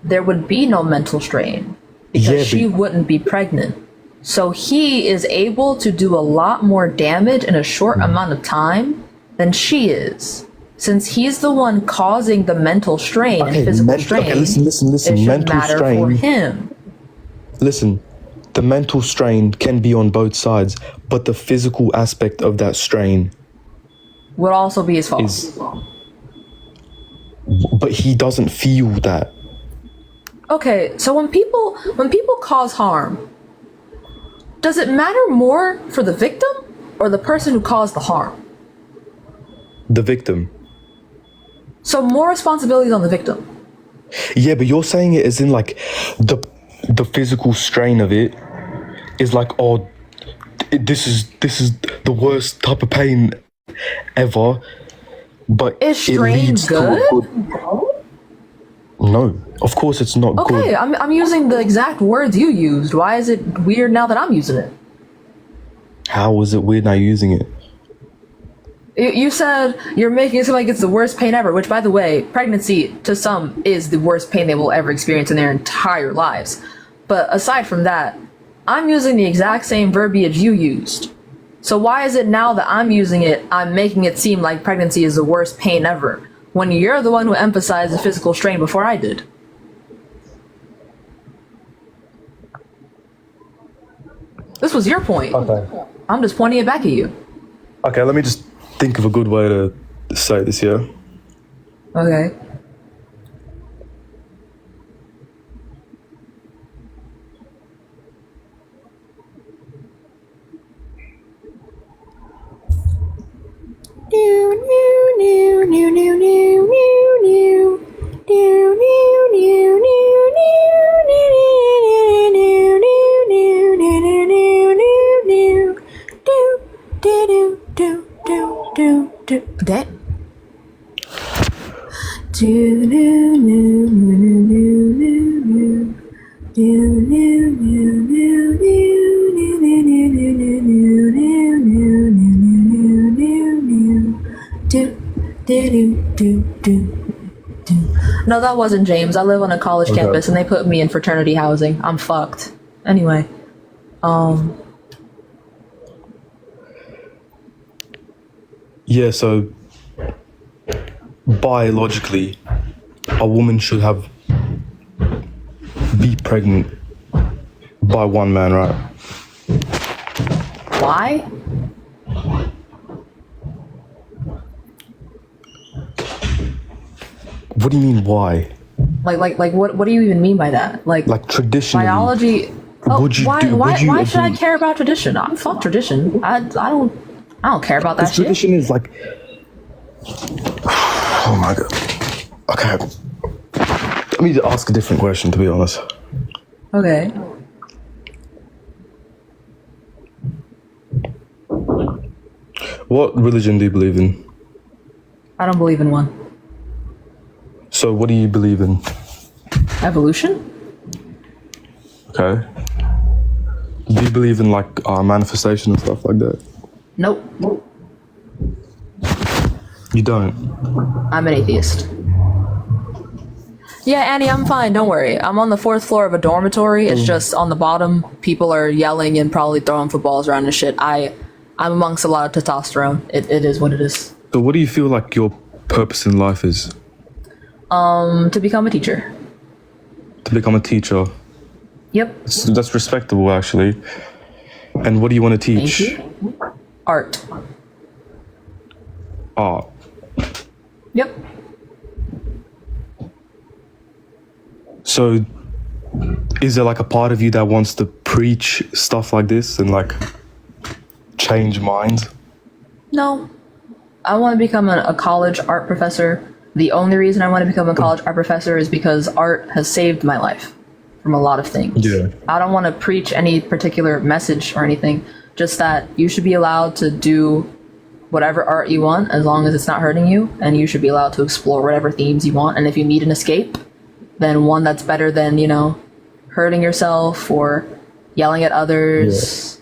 there would be no mental strain because she wouldn't be pregnant. So he is able to do a lot more damage in a short amount of time than she is. Since he's the one causing the mental strain and physical strain,
okay, listen.
it should
Mental
matter
strain.
for him.
Listen, the mental strain can be on both sides, but the physical aspect of that strain
Would also be his fault.
But he doesn't feel that.
Okay, so when people cause harm, does it matter more for the victim or the person who caused the harm?
The victim.
So more responsibility on the victim.
Yeah, but you're saying it as in like the physical strain of it is like, oh, this is the worst type of pain ever. But
is strain good?
No, of course it's not good.
Okay, I'm using the exact words you used. Why is it weird now that I'm using it?
How is it weird now using it?
You said you're making it seem like it's the worst pain ever, which, by the way, pregnancy to some is the worst pain they will ever experience in their entire lives. But aside from that, I'm using the exact same verbiage you used. So why is it now that I'm using it, I'm making it seem like pregnancy is the worst pain ever, when you're the one who emphasized the physical strain before I did? This was your point.
Okay.
I'm just pointing it back at you.
Okay, let me just think of a good way to say this, yeah?
Okay. That. No, that wasn't James. I live on a college campus and they put me in fraternity housing. I'm fucked. Anyway.
Yeah, so biologically, a woman should be pregnant by one man, right?
Why?
What do you mean, why?
Like what do you even mean by that? Like
traditionally.
Biology. Oh,
would you
why
do?
why,
would you
why should I
agree?
care about tradition? I'm fuck tradition. I don't care about that
This
shit.
tradition is like. Oh my god. Okay. Let me ask a different question, to be honest.
Okay.
What religion do you believe in?
I don't believe in one.
So, what do you believe in?
Evolution?
Okay. Do you believe in like manifestation and stuff like that?
Nope.
You don't?
I'm an atheist. Yeah, Annie, I'm fine. Don't worry. I'm on the 4th floor of a dormitory. It's just on the bottom. People are yelling and probably throwing footballs around and shit. I'm amongst a lot of testosterone. It is what it is.
So what do you feel like your purpose in life is?
To become a teacher.
To become a teacher?
Yep.
That's respectable, actually. And what do you want to teach?
Thank you. Art.
Art.
Yep.
So, is there like a part of you that wants to preach stuff like this and like change minds?
No. I want to become a college art professor. The only reason I want to become a college art professor is because art has saved my life from a lot of things.
Yeah.
I don't want to preach any particular message or anything, just that you should be allowed to do whatever art you want as long as it's not hurting you, and you should be allowed to explore whatever themes you want. And if you need an escape, then one that's better than, hurting yourself or yelling at others.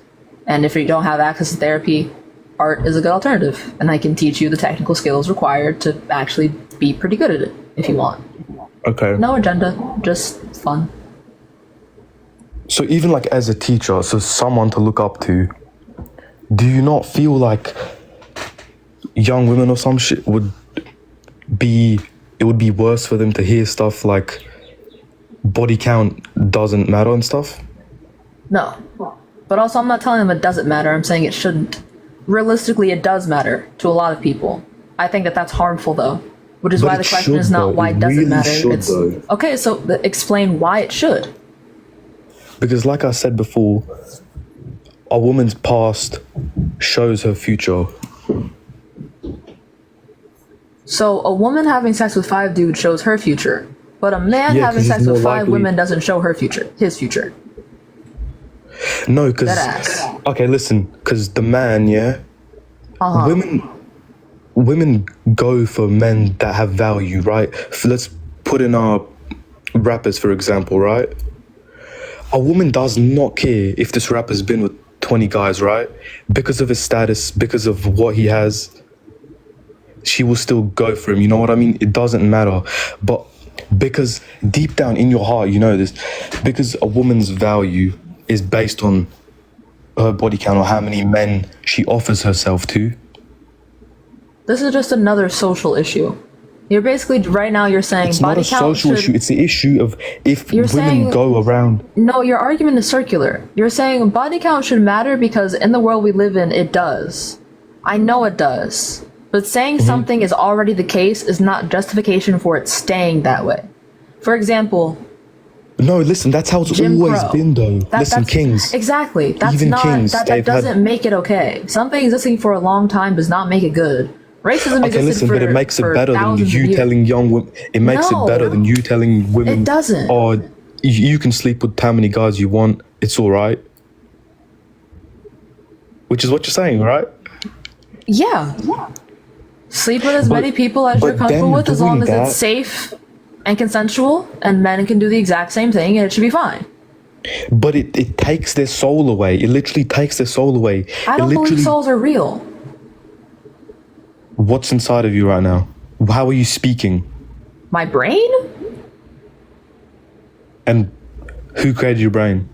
Yeah. And if you don't have access to therapy, art is a good alternative. And I can teach you the technical skills required to actually be pretty good at it if you want.
Okay.
No agenda, just fun.
So even like as a teacher, so someone to look up to, do you not feel like young women or some shit would be worse for them to hear stuff like body count doesn't matter and stuff?
No. But also, I'm not telling them it doesn't matter. I'm saying it shouldn't. Realistically, it does matter to a lot of people. I think that that's harmful, though. Which is why the question is not why it doesn't matter. It's okay, so explain why it should.
Because like I said before, a woman's past shows her future.
So a woman having sex with 5 dudes shows her future, but a man having sex with 5 women doesn't show her future, his future.
No, because okay, listen, because the man, women go for men that have value, right? Let's put in our rappers, for example, right? A woman does not care if this rapper's been with 20 guys, right? Because of his status, because of what he has, she will still go for him. You know what I mean? It doesn't matter. But because deep down in your heart, you know this, because a woman's value is based on her body count or how many men she offers herself to.
This is just another social issue. You're basically, right now you're saying
it's
body
not a
count
social issue. It's the issue of if women go around.
No, your argument is circular. You're saying body count should matter because in the world we live in, it does. I know it does. But saying something is already the case is not justification for it staying that way. For example...
No, listen, that's how it's always been, though. Listen, kings.
Exactly. That's
even
not...
kings,
that doesn't make it okay. Something existing for a long time does not make it good. Racism
okay, listen, but it makes it better than you telling young women... It makes it better than you telling women...
It doesn't.
Oh, you can sleep with how many guys you want. It's all right. Which is what you're saying, right?
Yeah. Sleep with as many people as you're comfortable with, as long as it's safe and consensual, and men can do the exact same thing, and it should be fine.
But it takes their soul away. It literally takes their soul away.
I don't believe souls are real.
What's inside of you right now? How are you speaking?
My brain?
And who created your brain?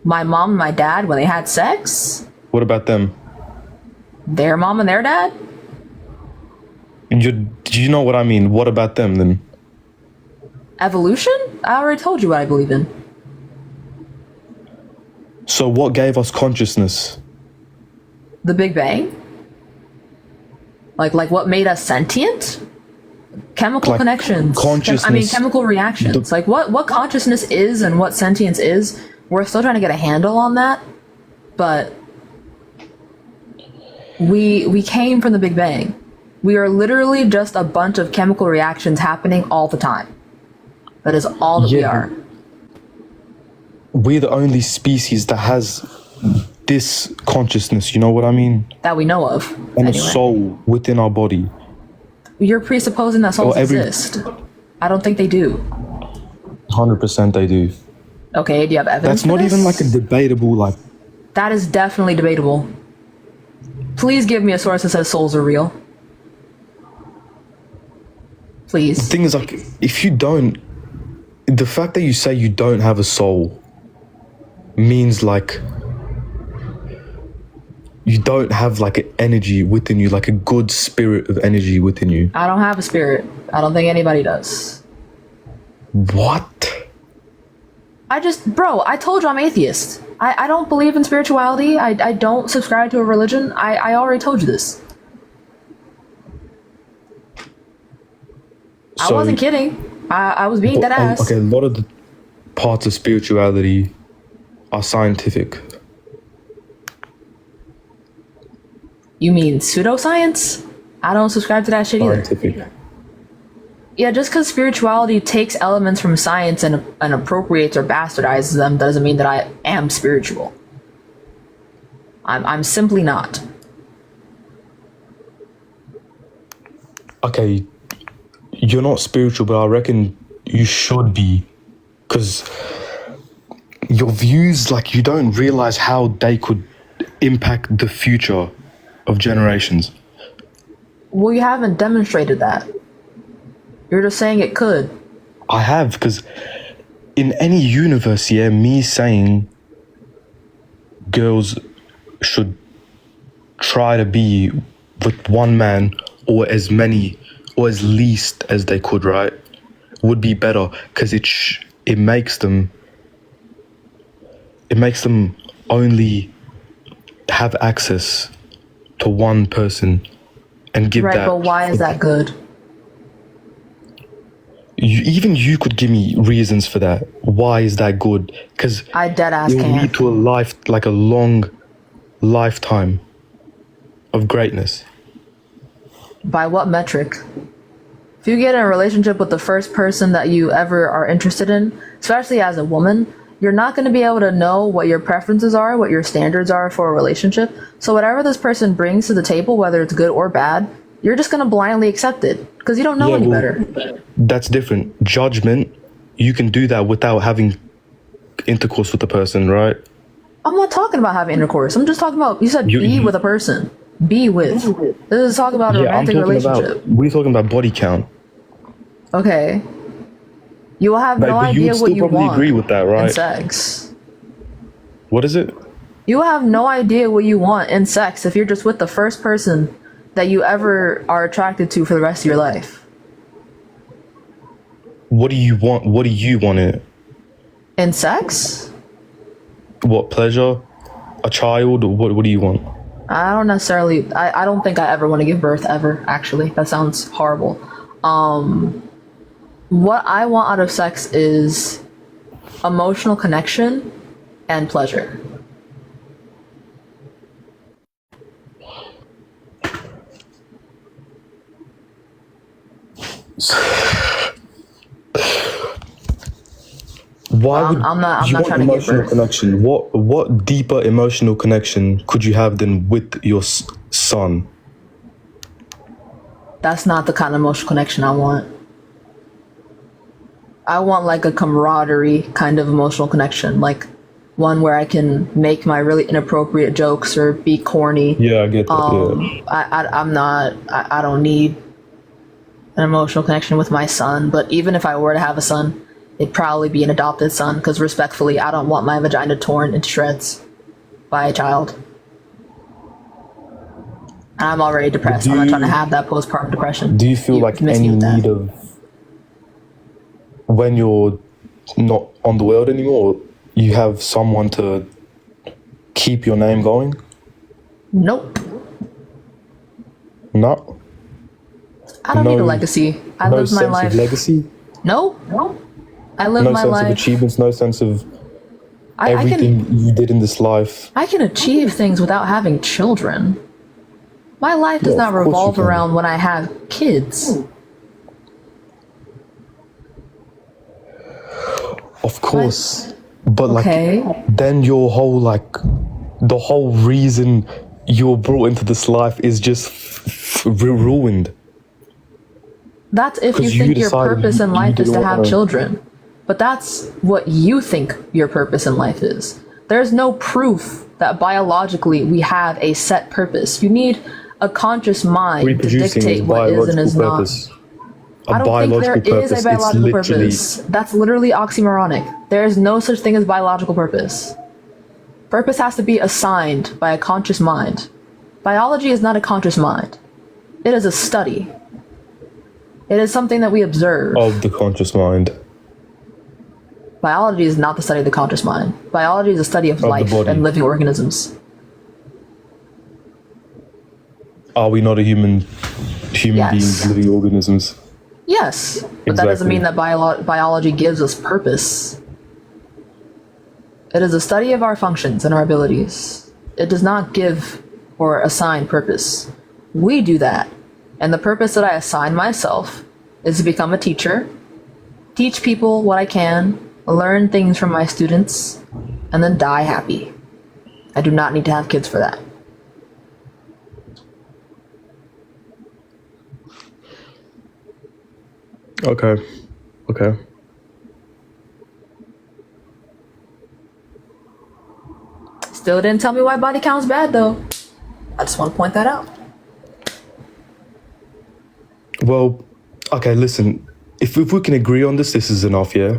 My mom and my dad when they had sex?
What about them?
Their mom and their dad?
Do you know what I mean? What about them then?
Evolution? I already told you what I believe in.
So what gave us consciousness?
The Big Bang? Like what made us sentient? Chemical connections.
Consciousness.
Chemical reactions. Like what consciousness is and what sentience is, we're still trying to get a handle on that. But we came from the Big Bang. We are literally just a bunch of chemical reactions happening all the time. That is all that we are.
We're the only species that has this consciousness, you know what I mean?
That we know of.
And a soul within our body.
You're presupposing that souls exist. I don't think they do.
100% they do.
Okay, do you have evidence?
That's not even like a debatable like.
That is definitely debatable. Please give me a source that says souls are real. Please.
The thing is, like, if you don't, the fact that you say you don't have a soul means like you don't have like an energy within you, like a good spirit of energy within you.
I don't have a spirit. I don't think anybody does.
What?
Bro, I told you I'm atheist. I don't believe in spirituality. I don't subscribe to a religion. I already told you this. I wasn't kidding. I was being dead ass.
Okay, a lot of the parts of spirituality are scientific.
You mean pseudoscience? I don't subscribe to that shit either.
Scientific.
Yeah, just because spirituality takes elements from science and appropriates or bastardizes them doesn't mean that I am spiritual. I'm simply not.
Okay, you're not spiritual, but I reckon you should be, because your views, like, you don't realize how they could impact the future of generations.
Well, you haven't demonstrated that. You're just saying it could.
I have, because in any universe, yeah, me saying girls should try to be with one man or as many or as least as they could, right, would be better, because it makes them only have access to one person and give
right,
that.
But why is that good?
Even you could give me reasons for that. Why is that good? Because
I deadass
it will
can't.
lead to a long lifetime of greatness.
By what metric? If you get in a relationship with the first person that you ever are interested in, especially as a woman, you're not going to be able to know what your preferences are, what your standards are for a relationship. So whatever this person brings to the table, whether it's good or bad, you're just going to blindly accept it because you don't know any better.
That's different. Judgment, you can do that without having intercourse with the person, right?
I'm not talking about having intercourse. I'm just talking about, you said be with a person. Be with. This is talking about a romantic relationship.
We're talking about body count.
Okay. You will have no idea what you want
agree with that, right?
in sex.
What is it?
You will have no idea what you want in sex if you're just with the first person that you ever are attracted to for the rest of your life.
What do you want? What do you want in it?
In sex?
What, pleasure? A child? What do you want?
I don't necessarily, I don't think I ever want to give birth ever, actually. That sounds horrible. What I want out of sex is emotional connection and pleasure.
Why would
I'm not
you want
trying to give
emotional
birth.
connection? What deeper emotional connection could you have than with your son?
That's not the kind of emotional connection I want. I want like a camaraderie kind of emotional connection, like one where I can make my really inappropriate jokes or be corny.
Yeah, I get that.
I don't need an emotional connection with my son, but even if I were to have a son, it'd probably be an adopted son, because respectfully, I don't want my vagina torn into shreds by a child. I'm already depressed. I'm not trying to have that postpartum depression.
Do you feel like any need of, when you're not on the world anymore, you have someone to keep your name going?
Nope.
No?
I don't need a legacy. I live my life.
No sense of legacy?
No. I live
No
my
sense
life.
of achievements, no sense of
I
everything you did in this life.
I can achieve things without having children. My life does not revolve around when I have kids.
Of course. But like, then your whole, like, the whole reason you were brought into this life is just ruined.
That's if you
'Cause you
think your
decided
purpose in
you
life is
didn't
to have
wanna-
children. But that's what you think your purpose in life is. There's no proof that biologically we have a set purpose. You need a conscious mind to
Reproducing
dictate
is
what is and is
biological
not.
purpose.
I don't think there is a biological purpose. That's literally oxymoronic. There is no such thing as biological purpose. Purpose has to be assigned by a conscious mind. Biology is not a conscious mind. It is a study. It is something that we observe.
Of the conscious mind.
Biology is not the study of the conscious mind. Biology is a study of
the
life
body.
and living organisms.
Are we not a human
Yes.
beings, living organisms?
Yes, but that doesn't mean that biology gives us purpose. It is a study of our functions and our abilities. It does not give or assign purpose. We do that. And the purpose that I assign myself is to become a teacher, teach people what I can, learn things from my students, and then die happy. I do not need to have kids for that.
Okay.
Still didn't tell me why body count's bad though. I just want to point that out.
Well, okay, listen. If we can agree on this is enough, yeah?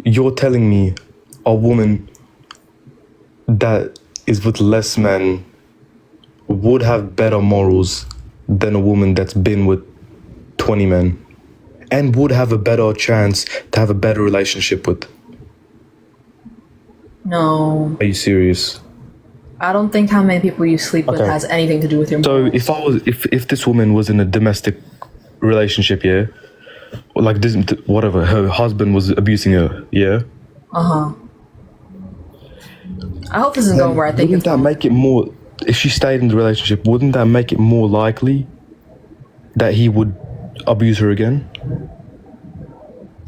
You're telling me a woman that is with less men would have better morals than a woman that's been with 20 men and would have a better chance to have a better relationship with.
No.
Are you serious?
I don't think how many people you sleep with
Okay.
has anything to do with your
So if this woman was in a domestic relationship, yeah, or like this, whatever, her husband was abusing her, yeah.
Uh-huh. I hope this isn't going where I think
wouldn't that make it more? If she stayed in the relationship, wouldn't that make it more likely that he would abuse her again?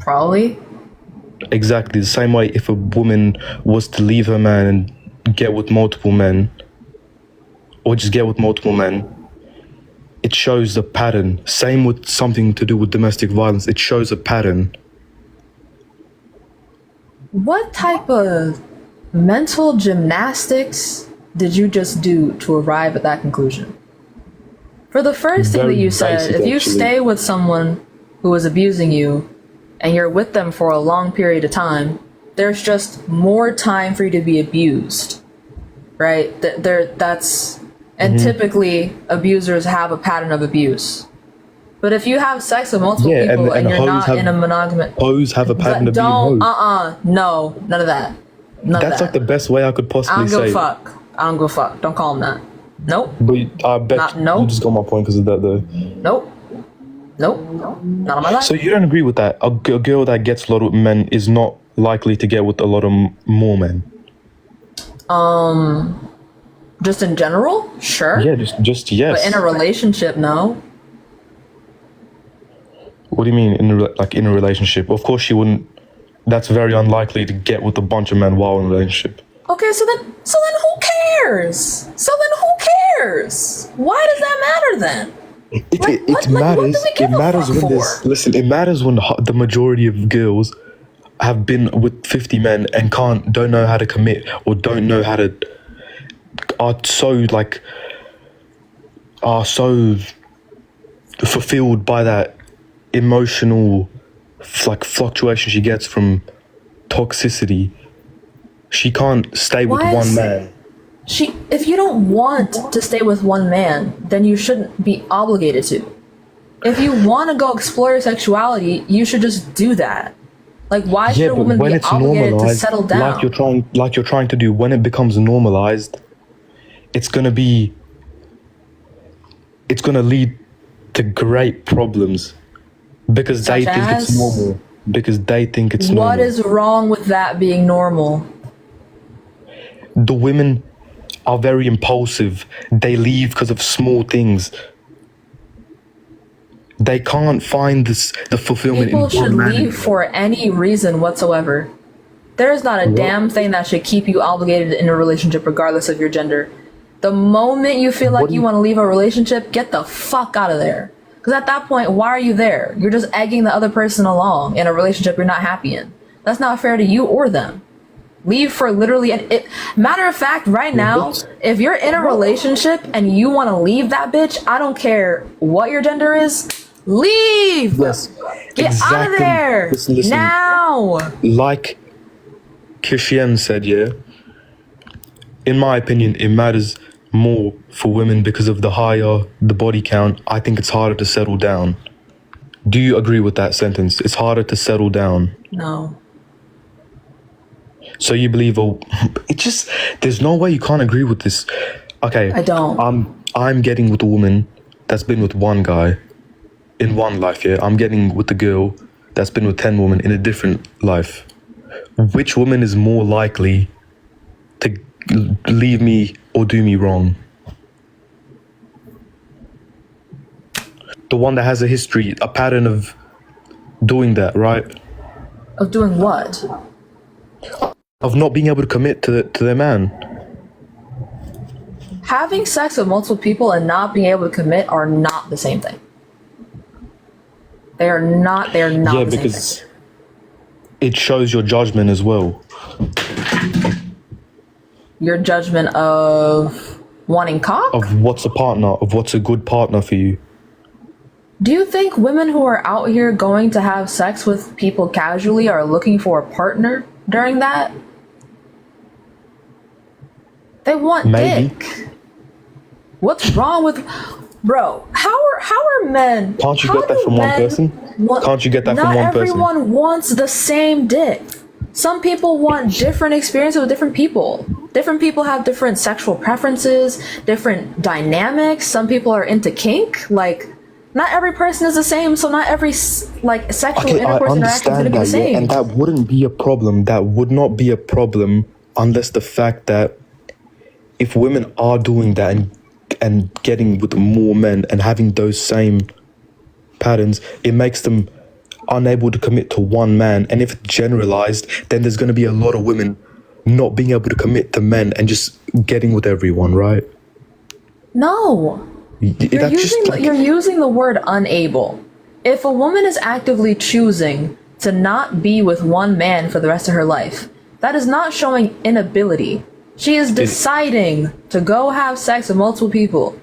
Probably.
Exactly the same way. If a woman was to leave her man and get with multiple men, or just get with multiple men, it shows a pattern. Same with something to do with domestic violence. It shows a pattern.
What type of mental gymnastics did you just do to arrive at that conclusion? For the first thing that
Very
you said,
basic,
if you
actually.
stay with someone who is abusing you and you're with them for a long period of time, there's just more time for you to be abused, right? And typically abusers have a pattern of abuse. But if you have sex with multiple people and you're
hoes
not in a monogamous,
Hoes have a pattern of being
don't,
hoes.
no, none of that. None
That's
of
like
that.
the best way I could
I
possibly
don't give
say.
a fuck. I don't give a fuck. Don't call him that. Nope.
But I bet
Nope.
you just got my point because of that, though.
Nope. Nope. Not on my life.
So you don't agree with that? A girl that gets a lot of men is not likely to get with a lot of more men.
Just in general, sure.
Yeah, just yes.
But in a relationship, no.
What do you mean in a relationship? Of course she wouldn't. That's very unlikely to get with a bunch of men while in a relationship.
Okay, so then who cares? Why does that matter then?
It matters. It matters when there's. Listen, it matters when the majority of girls have been with 50 men and don't know how to commit or don't know how to. Are so fulfilled by that emotional fluctuation she gets from toxicity. She can't stay with one man.
If you don't want to stay with one man, then you shouldn't be obligated to. If you want to go explore your sexuality, you should just do that. Like, why should a woman be obligated to settle down?
like you're trying to do, when it becomes normalized, it's gonna lead to great problems because they
Such
think it's
as?
normal. Because they think it's normal.
What is wrong with that being normal?
The women are very impulsive. They leave because of small things. They can't find the fulfillment
People
in
should
one man.
leave for any reason whatsoever. There is not a damn thing that should keep you obligated in a relationship regardless of your gender. The moment you feel like you want to leave a relationship, get the fuck out of there. Because at that point, why are you there? You're just egging the other person along in a relationship you're not happy in. That's not fair to you or them. Leave for literally matter of fact, right now, if you're in a relationship and you want to leave that bitch, I don't care what your gender is, leave.
Yes,
Get out of there
Listen.
now.
Like Kishian said, yeah, in my opinion, it matters more for women because of the higher the body count. I think it's harder to settle down. Do you agree with that sentence? It's harder to settle down.
No.
So you believe there's no way you can't agree with this. Okay.
I don't.
I'm getting with a woman that's been with one guy in one life, yeah. I'm getting with a girl that's been with 10 women in a different life. Which woman is more likely to leave me or do me wrong? The one that has a history, a pattern of doing that, right?
Of doing what?
Of not being able to commit to their man.
Having sex with multiple people and not being able to commit are not the same thing. They are not
Yeah,
the same
because it shows your judgment as well.
Your judgment of wanting cock?
Of what's a partner, of what's a good partner for you.
Do you think women who are out here going to have sex with people casually are looking for a partner during that? They want dick. What's wrong with... Bro, how are men...
Can't you get that from one person? Can't you get that from one person?
Not everyone wants the same dick. Some people want different experiences with different people. Different people have different sexual preferences, different dynamics. Some people are into kink. Like, not every person is the same, so not every sexual intercourse interaction is going to be the same.
Yeah, and that wouldn't be a problem. That would not be a problem unless the fact that if women are doing that and getting with more men and having those same patterns, it makes them unable to commit to one man. And if it's generalized, then there's going to be a lot of women not being able to commit to men and just getting with everyone, right?
No. You're using the word unable. If a woman is actively choosing to not be with one man for the rest of her life, that is not showing inability. She is deciding to go have sex with multiple people.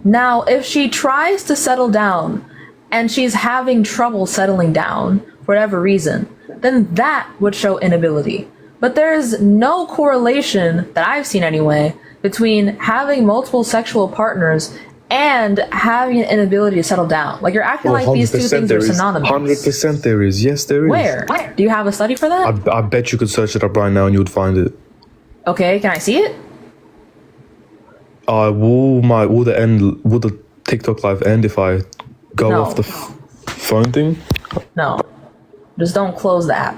Now, if she tries to settle down and she's having trouble settling down for whatever reason, then that would show inability. But there's no correlation that I've seen anyway between having multiple sexual partners and having an inability to settle down. Like, you're acting like these two things are synonymous.
100% there is. Yes, there is.
Where? Do you have a study for that?
I bet you could search it up right now and you would find it.
Okay, can I see it?
Will the TikTok live end if I go off the phone thing?
No. Just don't close the app.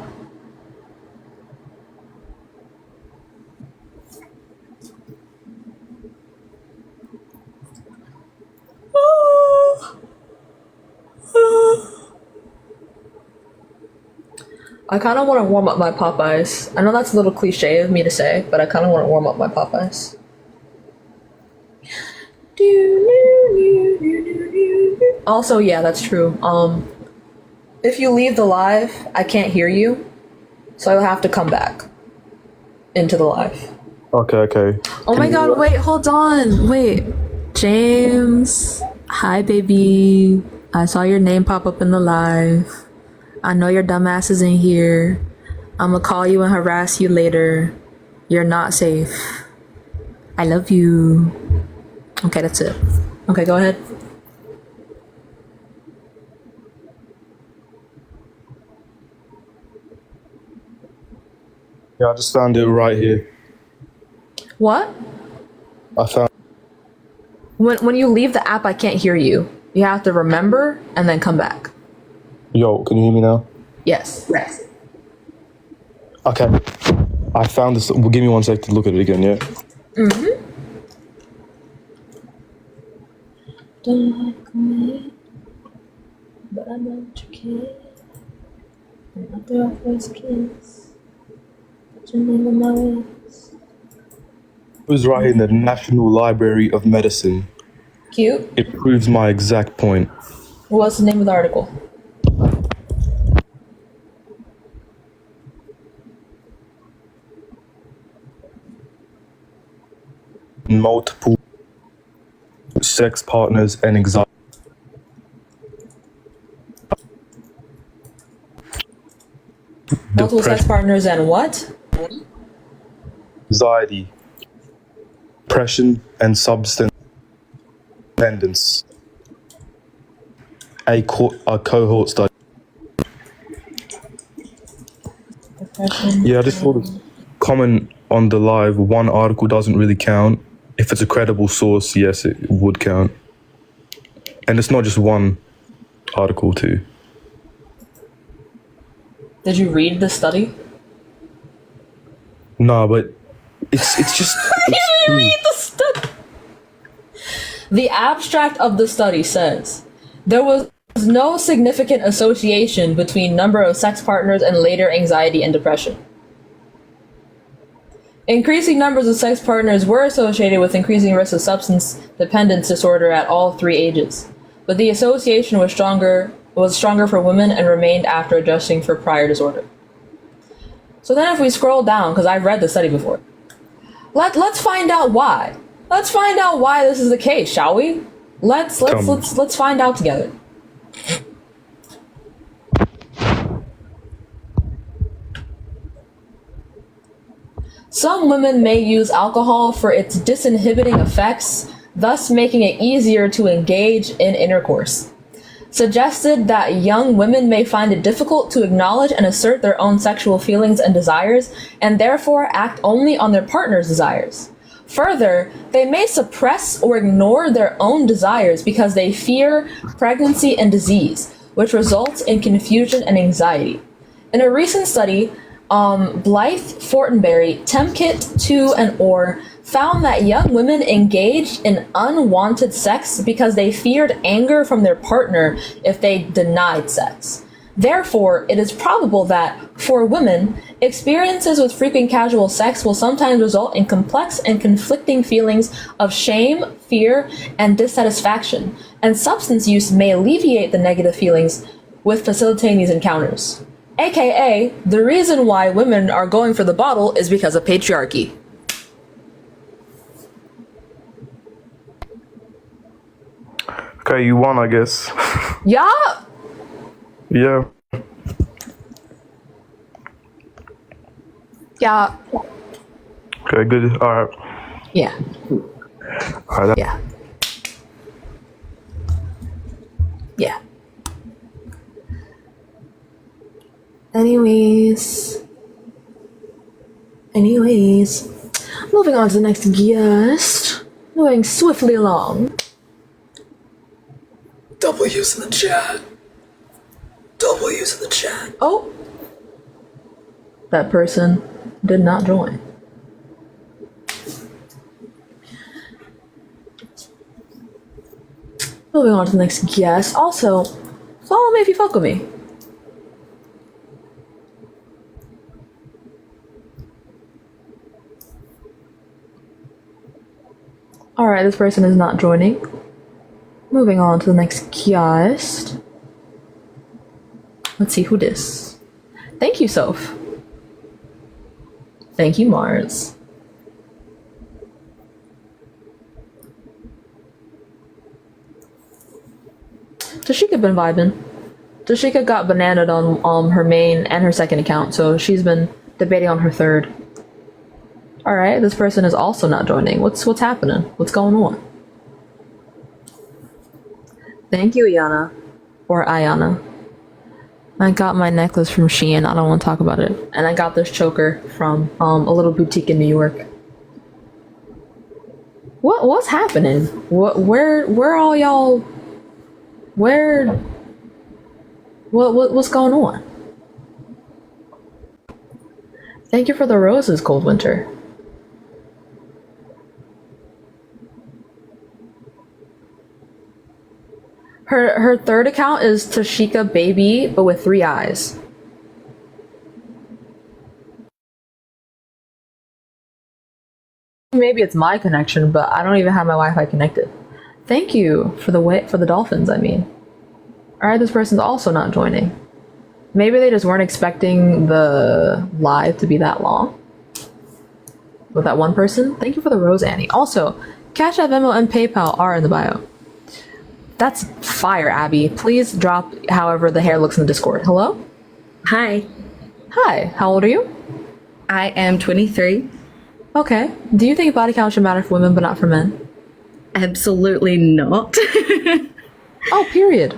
I kind of want to warm up my Popeyes. I know that's a little cliche of me to say, but I kind of want to warm up my Popeyes. Also, yeah, that's true. If you leave the live, I can't hear you, so I'll have to come back into the live.
Okay.
Oh my god, wait, hold on. Wait. James. Hi, baby. I saw your name pop up in the live. I know your dumbass is in here. I'm gonna call you and harass you later. You're not safe. I love you. Okay, that's it. Okay, go ahead.
Yeah, I just found it right here.
What?
I found.
When you leave the app, I can't hear you. You have to remember and then come back.
Yo, can you hear me now?
Yes.
Okay. I found this. Well, give me 1 sec to look at it again, yeah?
Mm-hmm. Don't like me, but I know what you care. And after our first kiss, put your name on my lips.
It was right in the National Library of Medicine.
Cute.
It proves my exact point.
What's the name of the article?
Multiple sex partners and
Multiple sex partners and what?
anxiety, depression, and substance dependence. A cohort study. Yeah, I just thought to comment on the live. One article doesn't really count. If it's a credible source, yes, it would count. And it's not just one article too.
Did you read the study?
No, but it's just.
You didn't read the study. The abstract of the study says there was no significant association between number of sex partners and later anxiety and depression. Increasing numbers of sex partners were associated with increasing risk of substance dependence disorder at all 3 ages, but the association was stronger for women and remained after adjusting for prior disorder. So then if we scroll down, because I've read the study before, let's find out why. Let's find out why this is the case, shall we? Let's find out together. Some women may use alcohol for its disinhibiting effects, thus making it easier to engage in intercourse. Suggested that young women may find it difficult to acknowledge and assert their own sexual feelings and desires, and therefore act only on their partner's desires. Further, they may suppress or ignore their own desires because they fear pregnancy and disease, which results in confusion and anxiety. In a recent study, Blythe, Fortenberry, Temkit, 2, and Orr found that young women engaged in unwanted sex because they feared anger from their partner if they denied sex. Therefore, it is probable that, for women, experiences with frequent casual sex will sometimes result in complex and conflicting feelings of shame, fear, and dissatisfaction, and substance use may alleviate the negative feelings with facilitating these encounters. AKA, the reason why women are going for the bottle is because of patriarchy.
Okay, you won, I guess.
Yeah.
Yeah.
Yeah.
Okay, good. All right.
Yeah.
All right.
Yeah. Yeah. Anyways, moving on to the next guest. Moving swiftly along.
W's in the chat. W's in the chat.
Oh, that person did not join. Moving on to the next guest. Also, follow me if you fuck with me. Alright, this person is not joining. Moving on to the next guest. Let's see who this. Thank you, Soph. Thank you, Mars. Tashika been vibing. Tashika got bananaed on her main and her second account, so she's been debating on her third. Alright, this person is also not joining. What's happening? What's going on? Thank you, Iana. Or Ayana. I got my necklace from Shein. I don't want to talk about it. And I got this choker from a little boutique in New York. What's happening? Where all y'all? What's going on? Thank you for the roses, Cold Winter. Her third account is Tashika Baby, but with 3 eyes. Maybe it's my connection, but I don't even have my Wi-Fi connected. Thank you for the dolphins, I mean. Alright, this person's also not joining. Maybe they just weren't expecting the live to be that long. With that one person. Thank you for the rose, Annie. Also, Cash App, Venmo, and PayPal are in the bio. That's fire, Abby. Please drop however the hair looks in the Discord. Hello?
Hi.
Hi. How old are you?
I am 23.
Okay. Do you think body count should matter for women but not for men?
Absolutely not.
Oh, period.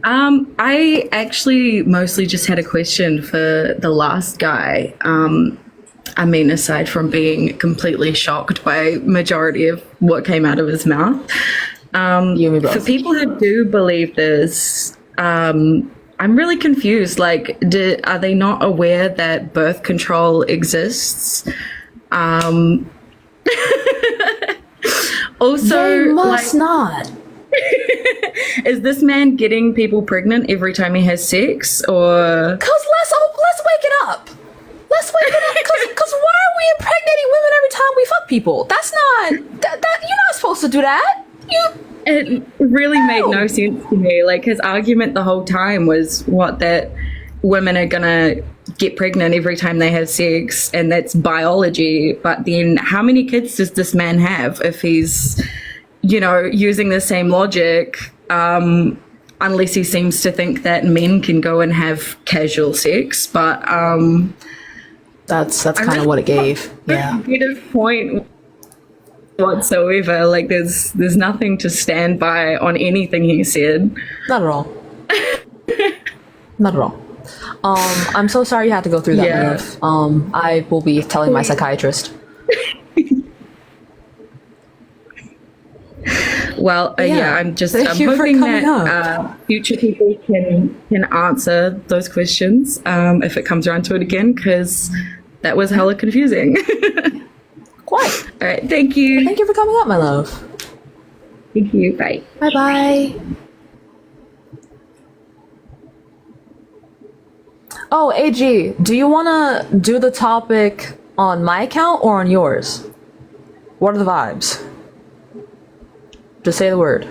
I actually mostly just had a question for the last guy. I mean, aside from being completely shocked by majority of what came out of his mouth. For people who do believe this, I'm really confused. Like, are they not aware that birth control exists? Also,
they must not.
Is this man getting people pregnant every time he has sex, or?
Cause let's wake it up. Let's wake it up. Cause why are we impregnating women every time we fuck people? That's not that you're not supposed to do that.
It really made no sense to me. Like, his argument the whole time was that women are gonna get pregnant every time they have sex, and that's biology. But then, how many kids does this man have if he's, using the same logic? Unless he seems to think that men can go and have casual sex, but
that's kind of what it gave. Yeah.
Get his point whatsoever. Like, there's nothing to stand by on anything he said.
Not at all. Not at all. I'm so sorry you had to go through that, Liv. I will be telling my psychiatrist.
Well, I'm hoping that future people can answer those questions if it comes around to it again, because that was hella confusing.
Quite.
All right, thank you.
Thank you for coming up, my love.
Thank you. Bye.
Bye-bye. Oh, AG, do you want to do the topic on my account or on yours? What are the vibes? Just say the word.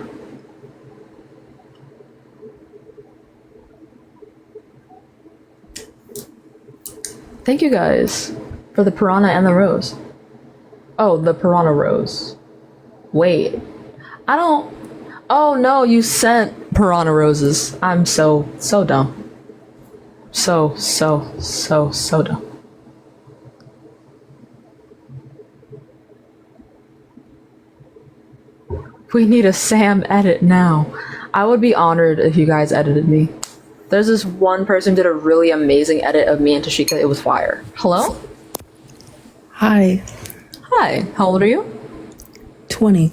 Thank you guys for the piranha and the rose. Oh, the piranha rose. Wait. I don't... Oh no, you sent piranha roses. I'm so dumb. So dumb. We need a Sam edit now. I would be honored if you guys edited me. There's this one person who did a really amazing edit of me and Tashika. It was fire. Hello?
Hi.
Hi. How old are you?
20.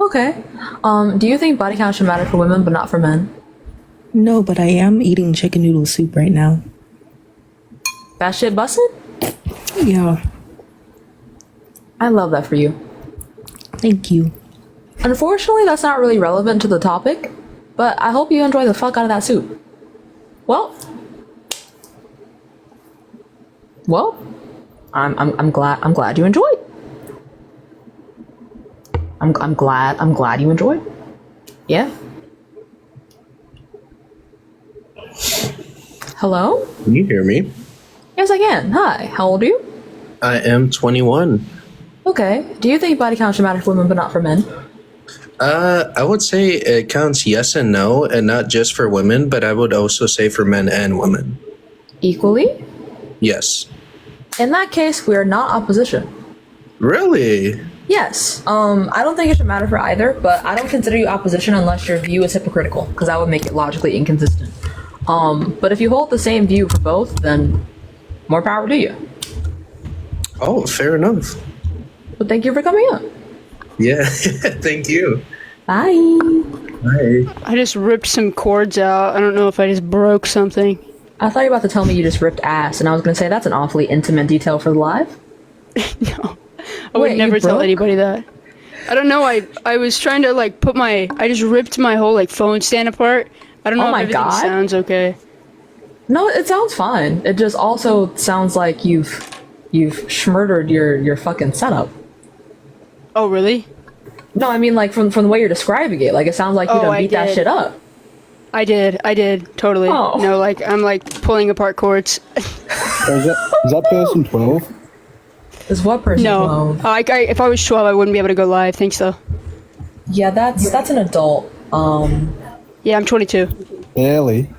Okay. Do you think body count should matter for women but not for men?
No, but I am eating chicken noodle soup right now.
That shit busted?
Yeah.
I love that for you.
Thank you.
Unfortunately, that's not really relevant to the topic, but I hope you enjoy the fuck out of that soup. Well, I'm glad you enjoyed. I'm glad you enjoyed. Yeah. Hello?
Can you hear me?
Yes, I can. Hi. How old are you?
I am 21.
Okay. Do you think body count should matter for women but not for men?
I would say it counts yes and no, and not just for women, but I would also say for men and women.
Equally?
Yes.
In that case, we are not opposition.
Really?
Yes. I don't think it should matter for either, but I don't consider you opposition unless your view is hypocritical, because that would make it logically inconsistent. But if you hold the same view for both, then more power to you.
Oh, fair enough.
But thank you for coming up.
Yeah, thank you.
Bye.
Bye.
I just ripped some cords out. I don't know if I just broke something.
I thought you were about to tell me you just ripped ass, and I was going to say that's an awfully intimate detail for the live.
No, I would never tell anybody that. I don't know. I was trying to I just ripped my whole phone stand apart. I don't know if everything sounds okay.
No, it sounds fine. It just also sounds like you've schmurdered your fucking setup.
Oh, really?
No, I mean from the way you're describing it. Like, it sounds like you done beat that shit up.
I did, totally.
Oh.
No, like, I'm like pulling apart cords.
Is that person 12?
Is what person?
No.
12?
If I was 12, I wouldn't be able to go live. Thanks, though.
Yeah, that's an adult.
Yeah, I'm 22.
Barely.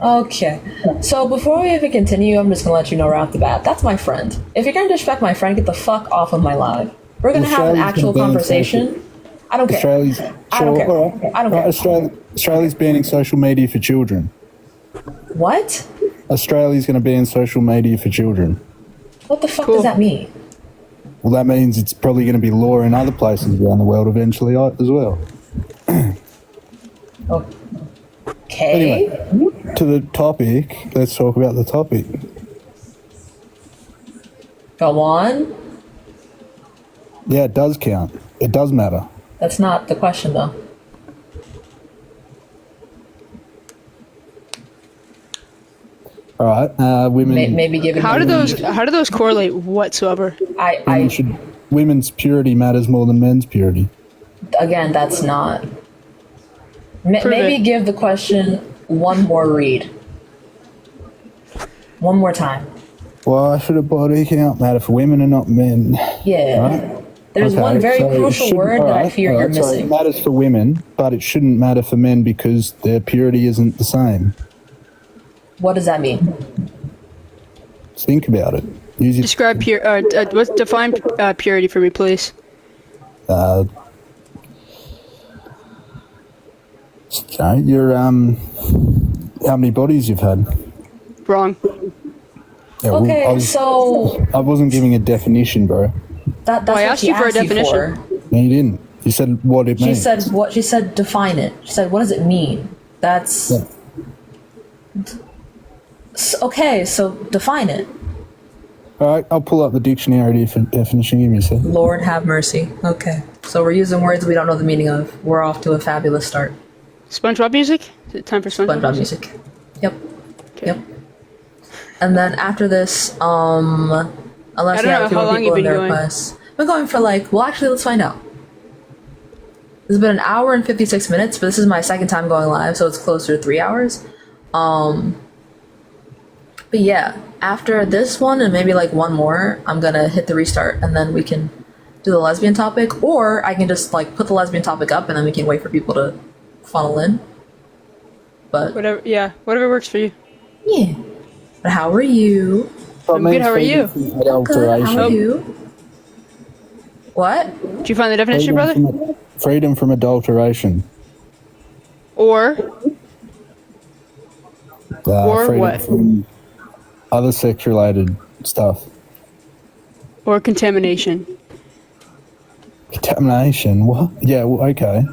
Okay. So before we even continue, I'm just gonna let you know right off the bat, that's my friend. If you're gonna disrespect my friend, get the fuck off of my live. We're gonna have an actual conversation. I don't care.
Australia's,
I don't care.
all right.
I don't care.
Australia's banning social media for children.
What?
Australia's going to ban social media for children.
What the fuck does that mean?
Well, that means it's probably going to be law in other places around the world eventually as well.
Okay.
Anyway, to the topic. Let's talk about the topic.
Go on.
Yeah, it does count. It does matter.
That's not the question, though.
All right, women.
Maybe give it.
How do those correlate whatsoever?
Women's purity matters more than men's purity.
Again, that's not.
Prove
Maybe
it.
give the question one more read. One more time.
Why should a body count matter for women and not men?
Yeah.
Right?
There's
Okay,
one very
so it
crucial
shouldn't-
word that I
alright,
fear you're
alright, so
missing.
it matters for women, but it shouldn't matter for men because their purity isn't the same.
What does that mean?
Think about it. Use your,
Describe define purity for me, please.
your how many bodies you've had?
Wrong.
Yeah,
Okay,
I wasn't giving a definition, bro.
That's
I
what
asked
she
you for a
asked you
definition.
for.
No, you didn't. You said what it
She
means.
said what? She said define it. She said what does it mean? That's
Yeah.
Okay. So define it.
All right, I'll pull up the dictionary definition. Give me a second.
Lord have mercy. Okay. So we're using words we don't know the meaning of. We're off to a fabulous start.
SpongeBob music? Is it time for SpongeBob,
SpongeBob music. Yep. Yep. And then after this, unless
I
you
don't
have
know
a few
how
more
long
people
you've
in
been
their
going.
requests. We're going for well, actually, let's find out. It's been an hour and 56 minutes, but this is my second time going live, so it's closer to 3 hours. But yeah, after this one and maybe one more, I'm gonna hit the restart and then we can do the lesbian topic, or I can just put the lesbian topic up and then we can wait for people to funnel in. But
whatever works for you.
Yeah. But how are you?
I'm good. How are you?
Good. How are you? What?
Did you find the definition, brother?
Freedom from adulteration.
Or
Freedom
what?
from other sex-related stuff.
Or contamination.
Contamination. What? Yeah. Well, okay.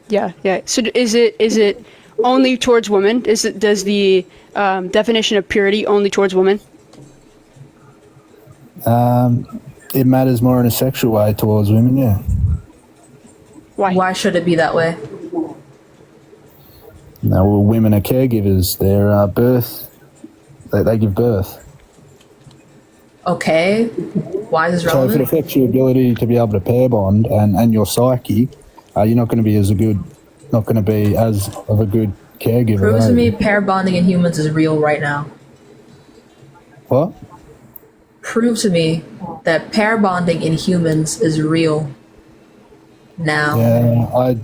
Yeah. So is it only towards women? Does the definition of purity only towards women?
It matters more in a sexual way towards women. Yeah.
Why should it be that way?
No, well, women are caregivers. They're they give birth.
Okay. Why is this
So if it
relevant?
affects your ability to be able to pair bond and your psyche, you're not going to be as of a good caregiver.
Prove
are
to
you?
me pair bonding in humans is real right now.
What?
Prove to me that pair bonding in humans is real now.
Yeah, I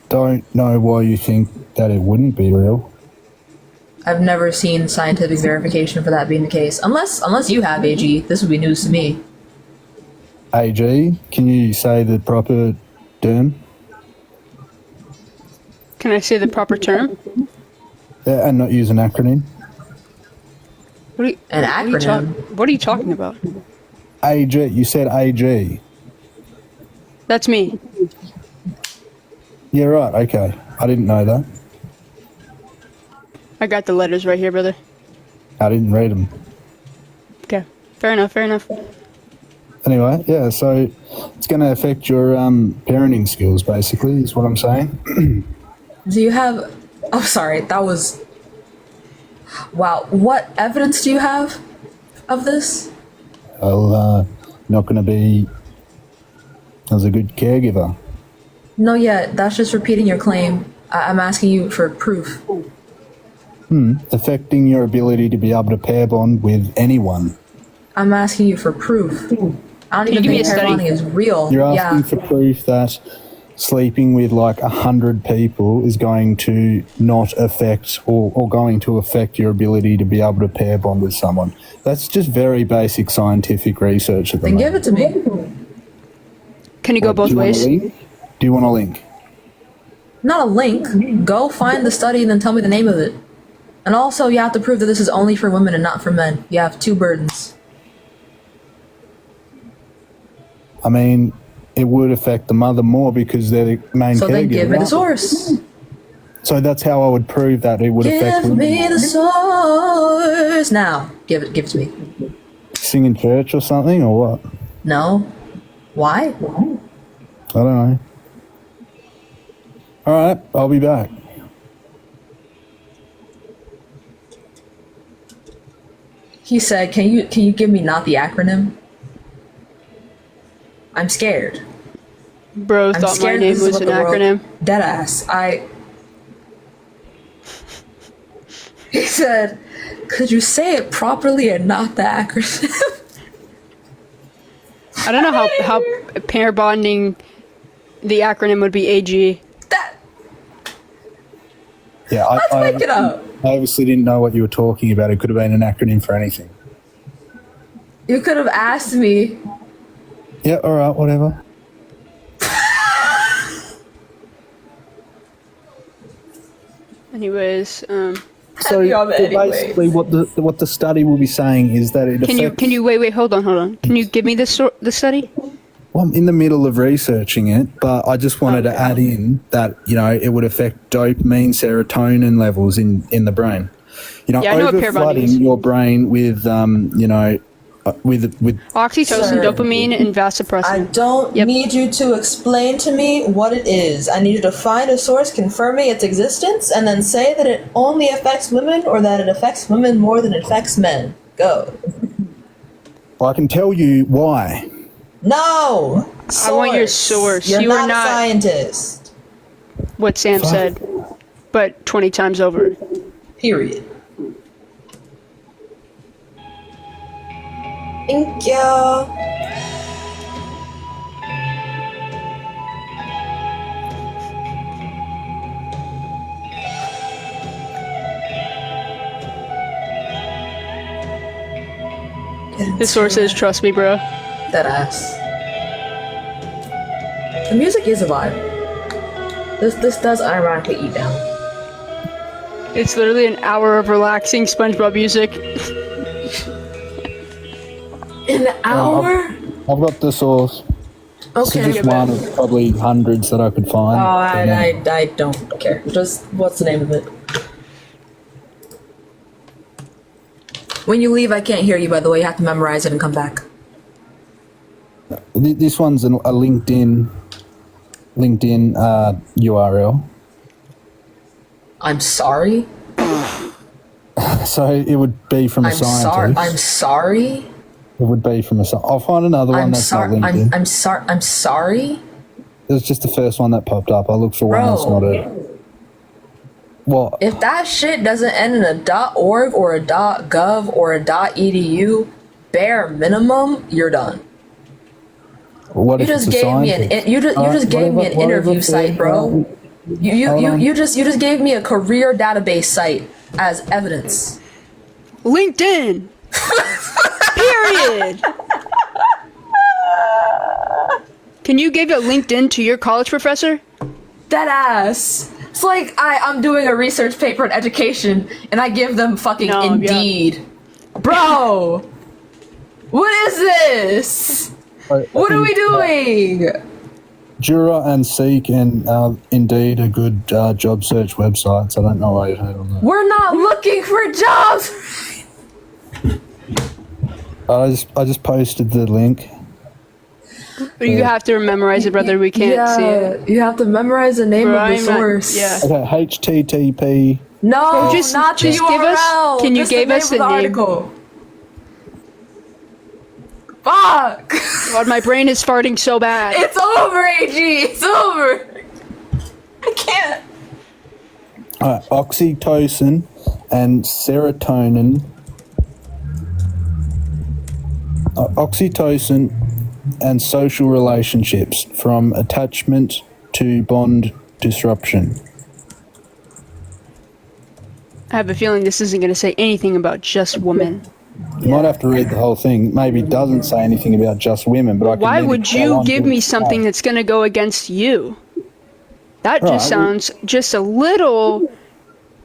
don't know why you think that it wouldn't be real.
I've never seen scientific verification for that being the case. Unless you have, AG. This would be news to me.
AG, can you say the proper term?
Can I say the proper term?
Yeah, and not use an acronym.
An acronym?
What are you talking about?
AG, you said AG.
That's me.
Yeah, right, okay. I didn't know that.
I got the letters right here, brother.
I didn't read them.
Okay. Fair enough.
Anyway, yeah, so it's going to affect your parenting skills, basically, is what I'm saying.
Do you have... Oh, sorry. That was... Wow. What evidence do you have of this?
Well, not going to be as a good caregiver.
No, yeah. That's just repeating your claim. I'm asking you for proof.
Affecting your ability to be able to pair bond with anyone.
I'm asking you for proof. I don't even think pair bonding is real.
You're asking for proof that sleeping with like 100 people is going to not affect or going to affect your ability to be able to pair bond with someone. That's just very basic scientific research at the
Then
moment.
give it to me.
Can you go both ways?
Do you want a link?
Not a link. Go find the study and then tell me the name of it. And also, you have to prove that this is only for women and not for men. You have two burdens.
I mean, it would affect the mother more because they're the main
So
caregiver.
then give me the
aren't they?
source.
So that's how I would prove that it would affect
Give
women.
me the source. Now, give it to me.
Sing in church or something, or what?
No. Why?
I don't know. All right, I'll be back.
He said, "Can you give me not the acronym? I'm scared."
Bro
I'm
thought my
scared
name
this is
was
what
an
the world-
acronym.
Deadass. He said, "Could you say it properly and not the acronym?"
I don't know how pair bonding, the acronym would be AG.
Yeah,
Let's make it up.
I obviously didn't know what you were talking about. It could have been an acronym for anything.
You could have asked me.
Yeah, all right, whatever.
Anyways,
So basically, what the study will be saying is that it affects.
can you wait, hold on. Can you give me the study?
Well, I'm in the middle of researching it, but I just wanted to add in that it would affect dopamine, serotonin levels in the brain.
Yeah, I know what pair bonding
Overflooding
is.
your brain with with
Oxytocin,
Sir.
dopamine, and vasopressin.
I don't need you to explain to me what it is. I need you to find a source confirming its existence and then say that it only affects women or that it affects women more than it affects men. Go.
I can tell you why.
No!
I want your source.
You're
You
not
are
a
not
scientist.
what Sam said, but 20 times over.
Period. Thank you.
The source is trust me, bro.
That ass. The music is a vibe. This does ironically eat down.
It's literally an hour of relaxing SpongeBob music.
An hour?
I've got the source. This
Okay.
is just one of probably hundreds that I could find.
Oh, I don't care. Just what's the name of it? When you leave, I can't hear you. By the way, you have to memorize it and come back.
This one's a LinkedIn URL.
I'm sorry.
So it would be from a
I'm sorry.
scientist.
I'm sorry.
It would be from a scientist. I'll find another one
I'm
that's
sorry.
not LinkedIn.
I'm sorry. I'm sorry.
It was just the first one that popped up. I looked for one that's not a. Well,
If that shit doesn't end in a .org or a .gov or a .edu, bare minimum, you're done.
what
You
if
just
it's a
gave me
scientist?
you just gave me an
Whatever
interview site, bro. You just gave me a career database site as evidence.
LinkedIn. Period. Can you give a LinkedIn to your college professor?
That ass. It's like I'm doing a research paper in education and I give them fucking Indeed. Bro! What is this? What are we doing?
Jura and Seek and Indeed are good job search websites. I don't know why you heard on that.
We're not looking for jobs!
I just posted the link.
You have to memorize it, brother. We can't see it.
You have to memorize the name
Bro,
of the
I'm not-
source.
yeah.
Okay, HTTP.
No,
Just-
not the
just give us-
URL.
can you
Just
give
the
us
name of
the name?
article. Fuck!
God, my brain is farting so bad.
It's over, AG. It's over. I can't.
Oxytocin and serotonin. Oxytocin and social relationships from attachment to bond disruption.
I have a feeling this isn't going to say anything about just women.
You might have to read the whole thing. Maybe it doesn't say anything about just women, but I can
Why
maybe
would
go
you
on
give
to
me
explain.
something that's going to go against you? That
Right,
just sounds just a little
All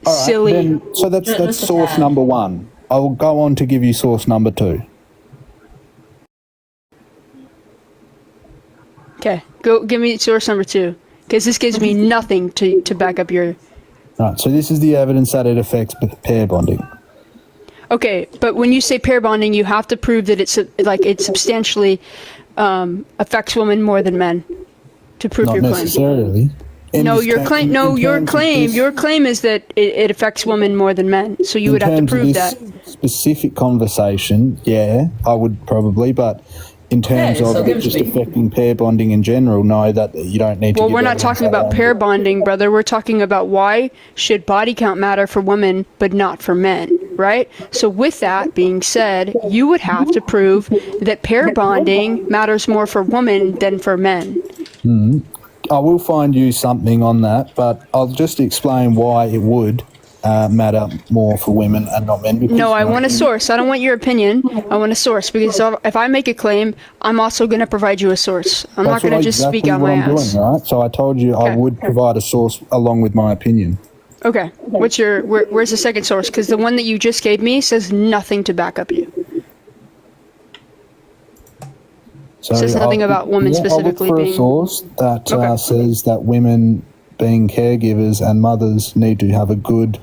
right,
silly.
then- so that's
Just a
source
tad.
number one. I will go on to give you source number two.
Okay, go give me source number 2, because this gives me nothing to back up your.
Right, so this is the evidence that it affects pair bonding.
Okay, but when you say pair bonding, you have to prove that it's like it substantially affects women more than men to prove
Not
your claim.
necessarily. In
No,
this
your
term-
claim.
in
No, your
terms of
claim.
this-
Your claim is that it affects women more than men. So you
in
would have to
terms of
prove
this
that.
specific conversation, yeah, I would probably, but in terms
Okay, so
of
give
it
it to
just
me.
affecting pair bonding in general, no, that you don't need to.
Well,
give
we're not
evidence
talking about
around
pair
it.
bonding, brother. We're talking about why should body count matter for women but not for men, right? So with that being said, you would have to prove that pair bonding matters more for women than for men.
I will find you something on that, but I'll just explain why it would matter more for women and not men. Because,
No, I
you know,
want a source. I don't want your opinion. I want a source because if I make a claim, I'm also going to provide you a source. I'm not
that's
going to
what
just
exactly
speak out
what
my
I'm
ass.
doing, right? So I told you I
Okay.
would provide a source along with my opinion.
Okay. What's your where's the second source? Because the one that you just gave me says nothing to back up you.
So
Says nothing about women
I'll look
specifically
for
being.
a source that
Okay.
says that women being caregivers and mothers need to have a good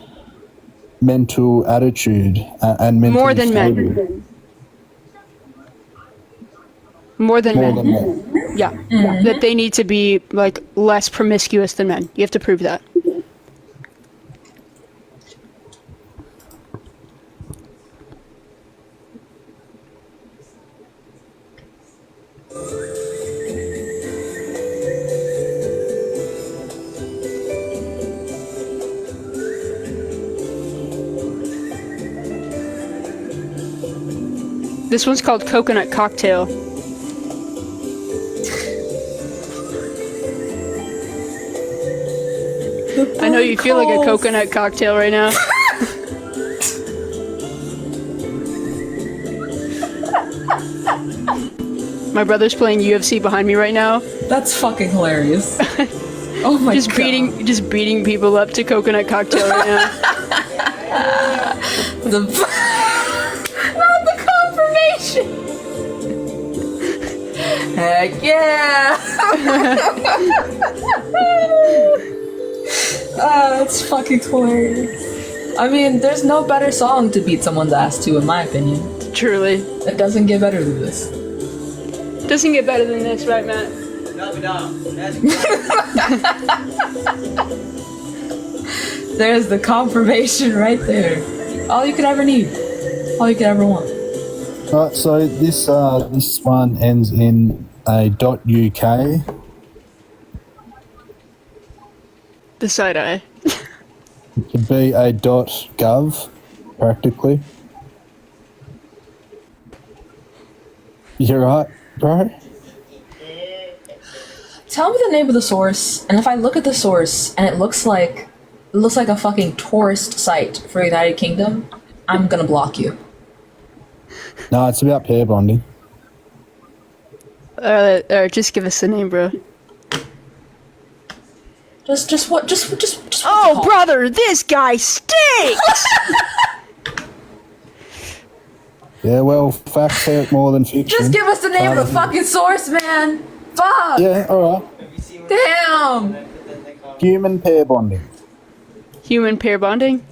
mental attitude and mental
More than men. More than
More
men.
than men.
Yeah. That they need to be like less promiscuous than men. You have to prove that. This one's called Coconut Cocktail. I know you feel like a coconut cocktail right now. My brother's playing UFC behind me right now.
That's fucking hilarious. Oh my
just
god.
just beating people up to coconut cocktail right now.
The not the confirmation. Heck yeah! That's fucking hilarious. I mean, there's no better song to beat someone's ass to, in my opinion.
Truly.
It doesn't get better than this.
Doesn't get better than this, right, Matt?
No, we don't.
There's the confirmation right there. All you could ever need. All you could ever want.
Right, so this one ends in a .uk.
The side eye.
It could be a .gov, practically. You're right, bro.
Tell me the name of the source, and if I look at the source and it looks like a fucking tourist site for United Kingdom, I'm gonna block you.
No, it's about pair bonding.
Just give us the name, bro.
Just
Oh, brother, this guy stinks!
Yeah, well, facts hurt more than fiction.
Just give us the name of the fucking source, man. Fuck.
Yeah, alright.
Damn.
Human pair bonding.
Human pair bonding?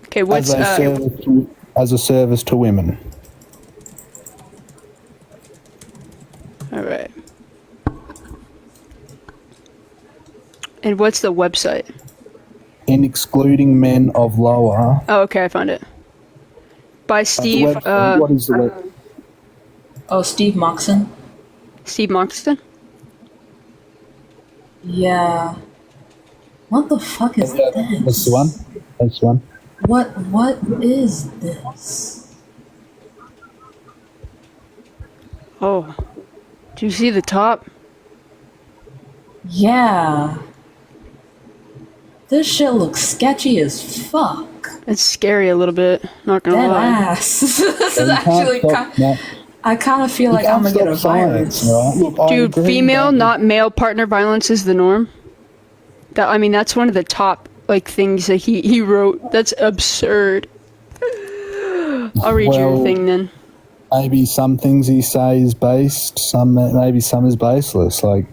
Okay, what's
as a service to women.
Alright. And what's the website?
In excluding men of lower.
Oh, okay, I found it. By Steve.
What is the web?
Oh, Steve Moxon.
Steve Moxon?
Yeah. What the fuck is
That's the one.
this?
That's the one.
What is this?
Oh, do you see the top?
Yeah. This shit looks sketchy as fuck.
It's scary a little bit, not gonna
Dead
lie.
ass. This is actually I kind of feel like I'm gonna get a virus.
Dude, female, not male partner violence is the norm. That's one of the top things that he wrote. That's absurd. I'll read your thing then.
Maybe some things he say is based, maybe some is baseless. Like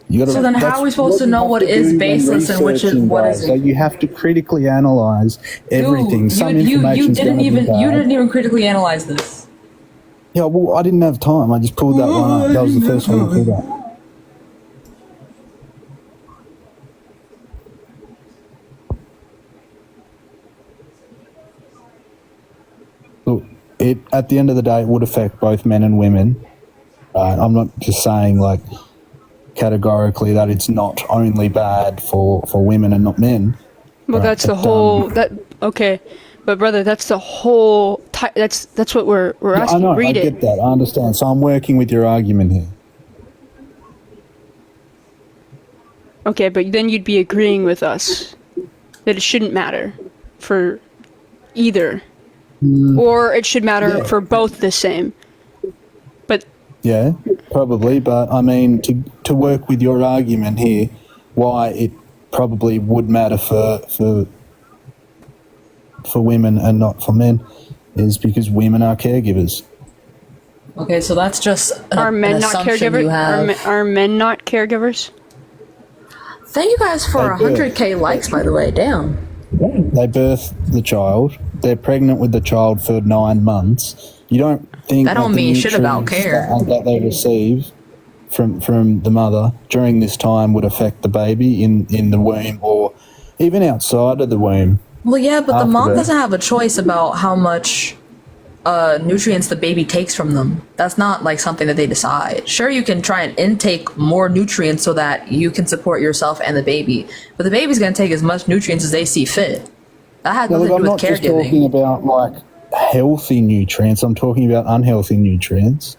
you got to.
So then, how are we supposed to know what is baseless and what isn't?
So you have to critically analyze everything.
Dude, you didn't even critically analyze this.
Yeah, well, I didn't have time. I just pulled that one up. That was the first one I pulled up. Look, at the end of the day, it would affect both men and women. I'm not just saying categorically that it's not only bad for women and not men.
Well, that's the whole. Okay, but brother, that's the whole. That's what we're asking.
I know.
Read
I
it.
get that. I understand. So I'm working with your argument here.
Okay, but then you'd be agreeing with us that it shouldn't matter for either, or it should matter for both the same. But
yeah, probably. But I mean, to work with your argument here, why it probably would matter for women and not for men is because women are caregivers.
Okay, so that's just
are men
an
not
assumption you have.
caregivers? Are men not caregivers?
Thank you guys for 100K likes, by the way. Damn.
They birth the child. They're pregnant with the child for 9 months. You don't think
That don't
the
mean shit about
nutrients
care.
that they receive from the mother during this time would affect the baby in the womb or even outside of the womb.
Well, yeah, but the
After
mom
birth.
doesn't have a choice about how much nutrients the baby takes from them. That's not something that they decide. Sure, you can try and intake more nutrients so that you can support yourself and the baby, but the baby's going to take as much nutrients as they see fit. That has nothing to do
I'm
with
not just
caregiving.
talking about healthy nutrients. I'm talking about unhealthy nutrients.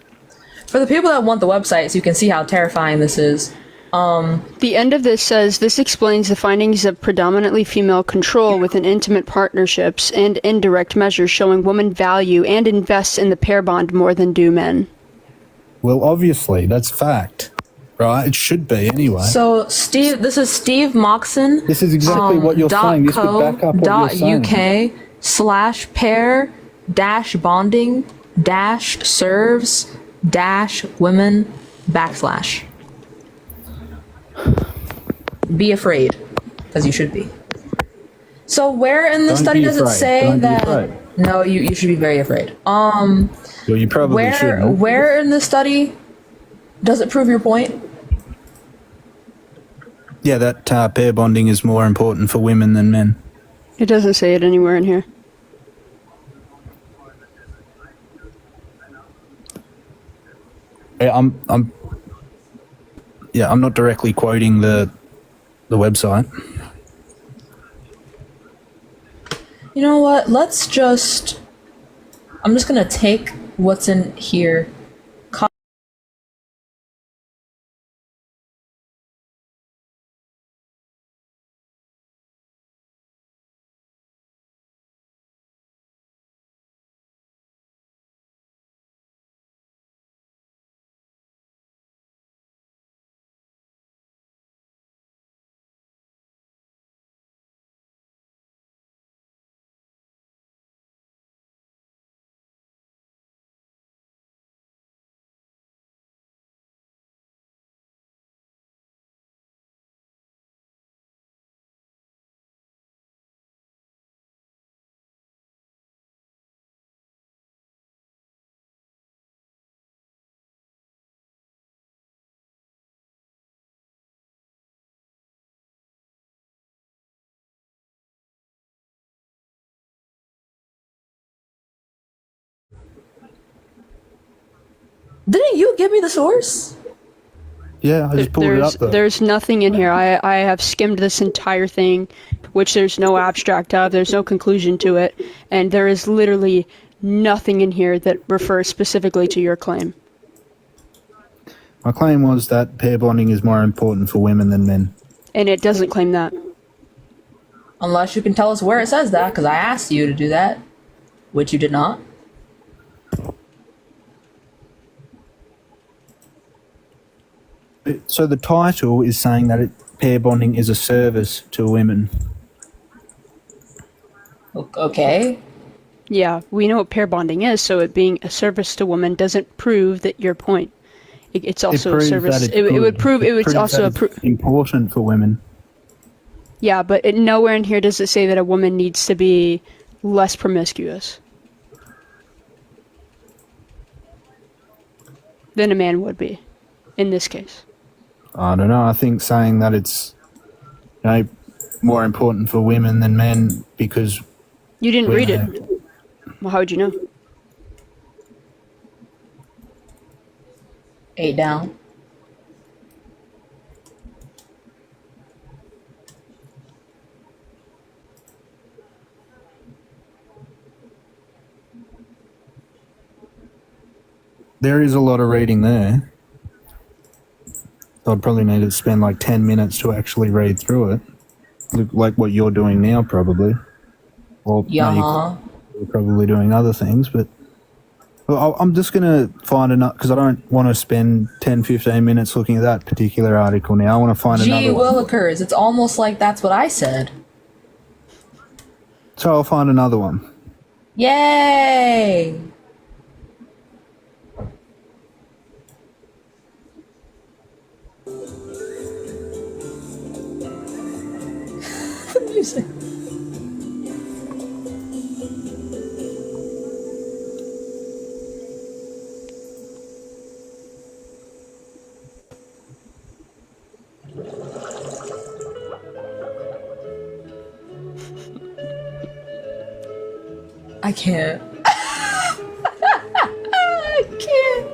For the people that want the website, so you can see how terrifying this is.
The end of this says, this explains the findings of predominantly female control within intimate partnerships and indirect measures showing women value and invest in the pair bond more than do men.
Well, obviously, that's fact, right? It should be anyway.
So, Steve, this is Steve Moxon.
This is exactly what you're saying. This would back up what you're saying.
.uk/pair -bonding -serves -women /. Be afraid, as you should be. So where in the
Don't
study
be
does it
afraid.
say
Don't be
that?
afraid.
No, you should be very afraid.
Well, you probably shouldn't.
Where in the study does it prove your point?
Yeah, that pair bonding is more important for women than men.
It doesn't say it anywhere in here.
Yeah, I'm not directly quoting the website.
You know what? I'm just gonna take what's in here. Didn't you give me the source?
Yeah, I just pulled it up though.
There's nothing in here. I have skimmed this entire thing, which there's no abstract of, there's no conclusion to it, and there is literally nothing in here that refers specifically to your claim.
My claim was that pair bonding is more important for women than men.
And it doesn't claim that.
Unless you can tell us where it says that, because I asked you to do that, which you did not.
So the title is saying that pair bonding is a service to women.
Okay.
Yeah, we know what pair bonding is, so it being a service to women doesn't prove that your point. It's also a service. It would prove it was also
important for women.
Yeah, but nowhere in here does it say that a woman needs to be less promiscuous than a man would be, in this case.
I don't know. I think saying that it's more important for women than men because
you didn't read it. Well, how would you know?
8 down.
There is a lot of reading there. So I'd probably need to spend like 10 minutes to actually read through it. Like what you're doing now, probably. Or no, you're probably doing other things, but well, I'm just going to find another, because I don't want to spend 10, 15 minutes looking at that particular article now. I want to find another one.
Willikers, it's almost like that's what I said.
So I'll find another one.
Yay! The music. I can't. I can't.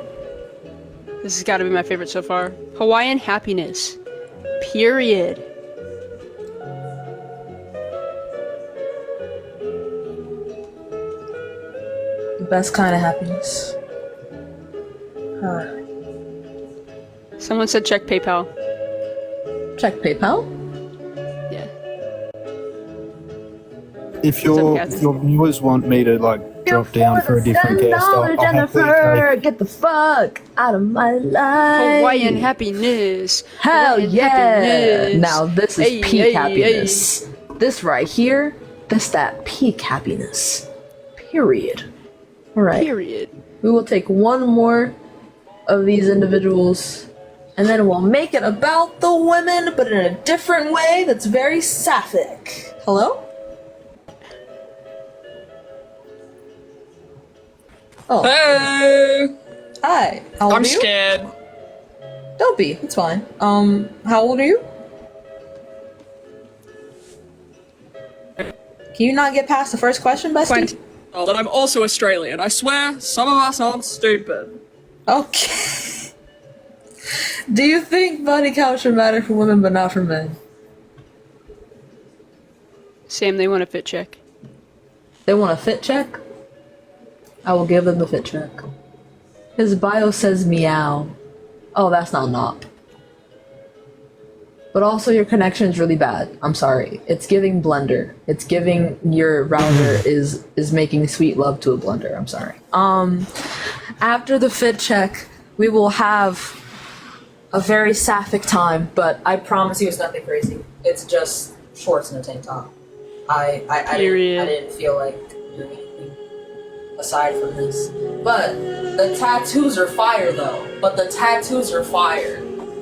This has got to be my favorite so far. Hawaiian happiness. Period.
The best kind of happiness. Huh.
Someone said check PayPal.
Check PayPal?
Yeah.
If your viewers want me to like drop down for a different guest, I'll
Jennifer, get the fuck out of my life.
Hawaiian happiness.
Hell
Hawaiian
yeah!
happiness.
Now this is
Hey,
peak
hey,
happiness. This right here, that peak happiness. Period. All right.
Period.
We will take one more of these individuals, and then we'll make it about the women, but in a different way that's very sapphic. Hello? Oh.
Hey!
Hi. How old
I'm
are you?
scared.
Don't be. It's fine. How old are you? Can you not get past the first question, bestie?
That I'm also Australian. I swear, some of us aren't stupid.
Okay. Do you think body count should matter for women but not for men?
Sam, they want a fit check.
They want a fit check? I will give them the fit check. His bio says meow. Oh, that's not Nop. But also your connection's really bad. I'm sorry. It's giving blender. It's giving your router is making sweet love to a blender. I'm sorry. After the fit check, we will have a very sapphic time, but I promise you it's nothing crazy. It's just shorts and a tank top. I didn't feel like doing anything aside from this. But the tattoos are fire though.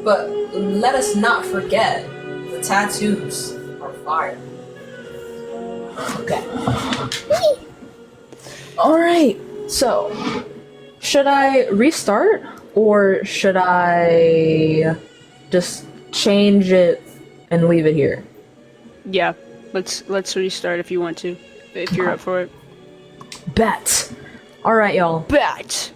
But let us not forget, the tattoos are fire. Okay. Alright, so, should I restart? Or should I just change it and leave it here?
Yeah, let's restart if you want to. If you're up for it.
Bet. Alright, y'all.
Bet.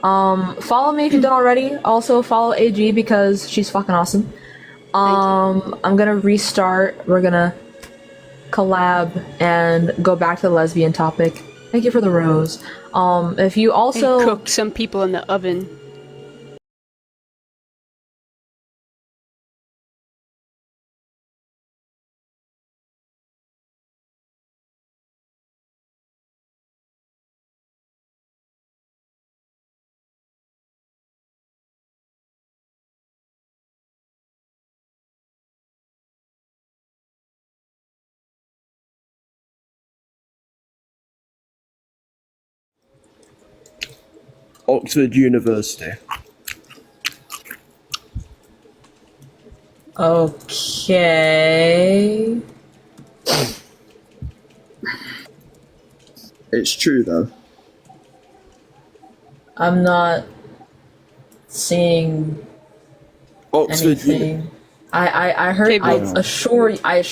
Follow me if you don't already. Also follow AG because she's fucking awesome. I'm gonna restart. We're gonna collab and go back to the lesbian topic. Thank you for the rose. If you also
And cook some people in the oven.
Oxford University.
Okay.
It's true though.
I'm not seeing
Oxford
anything. I heard.
Okay,
I
but-
assure you. I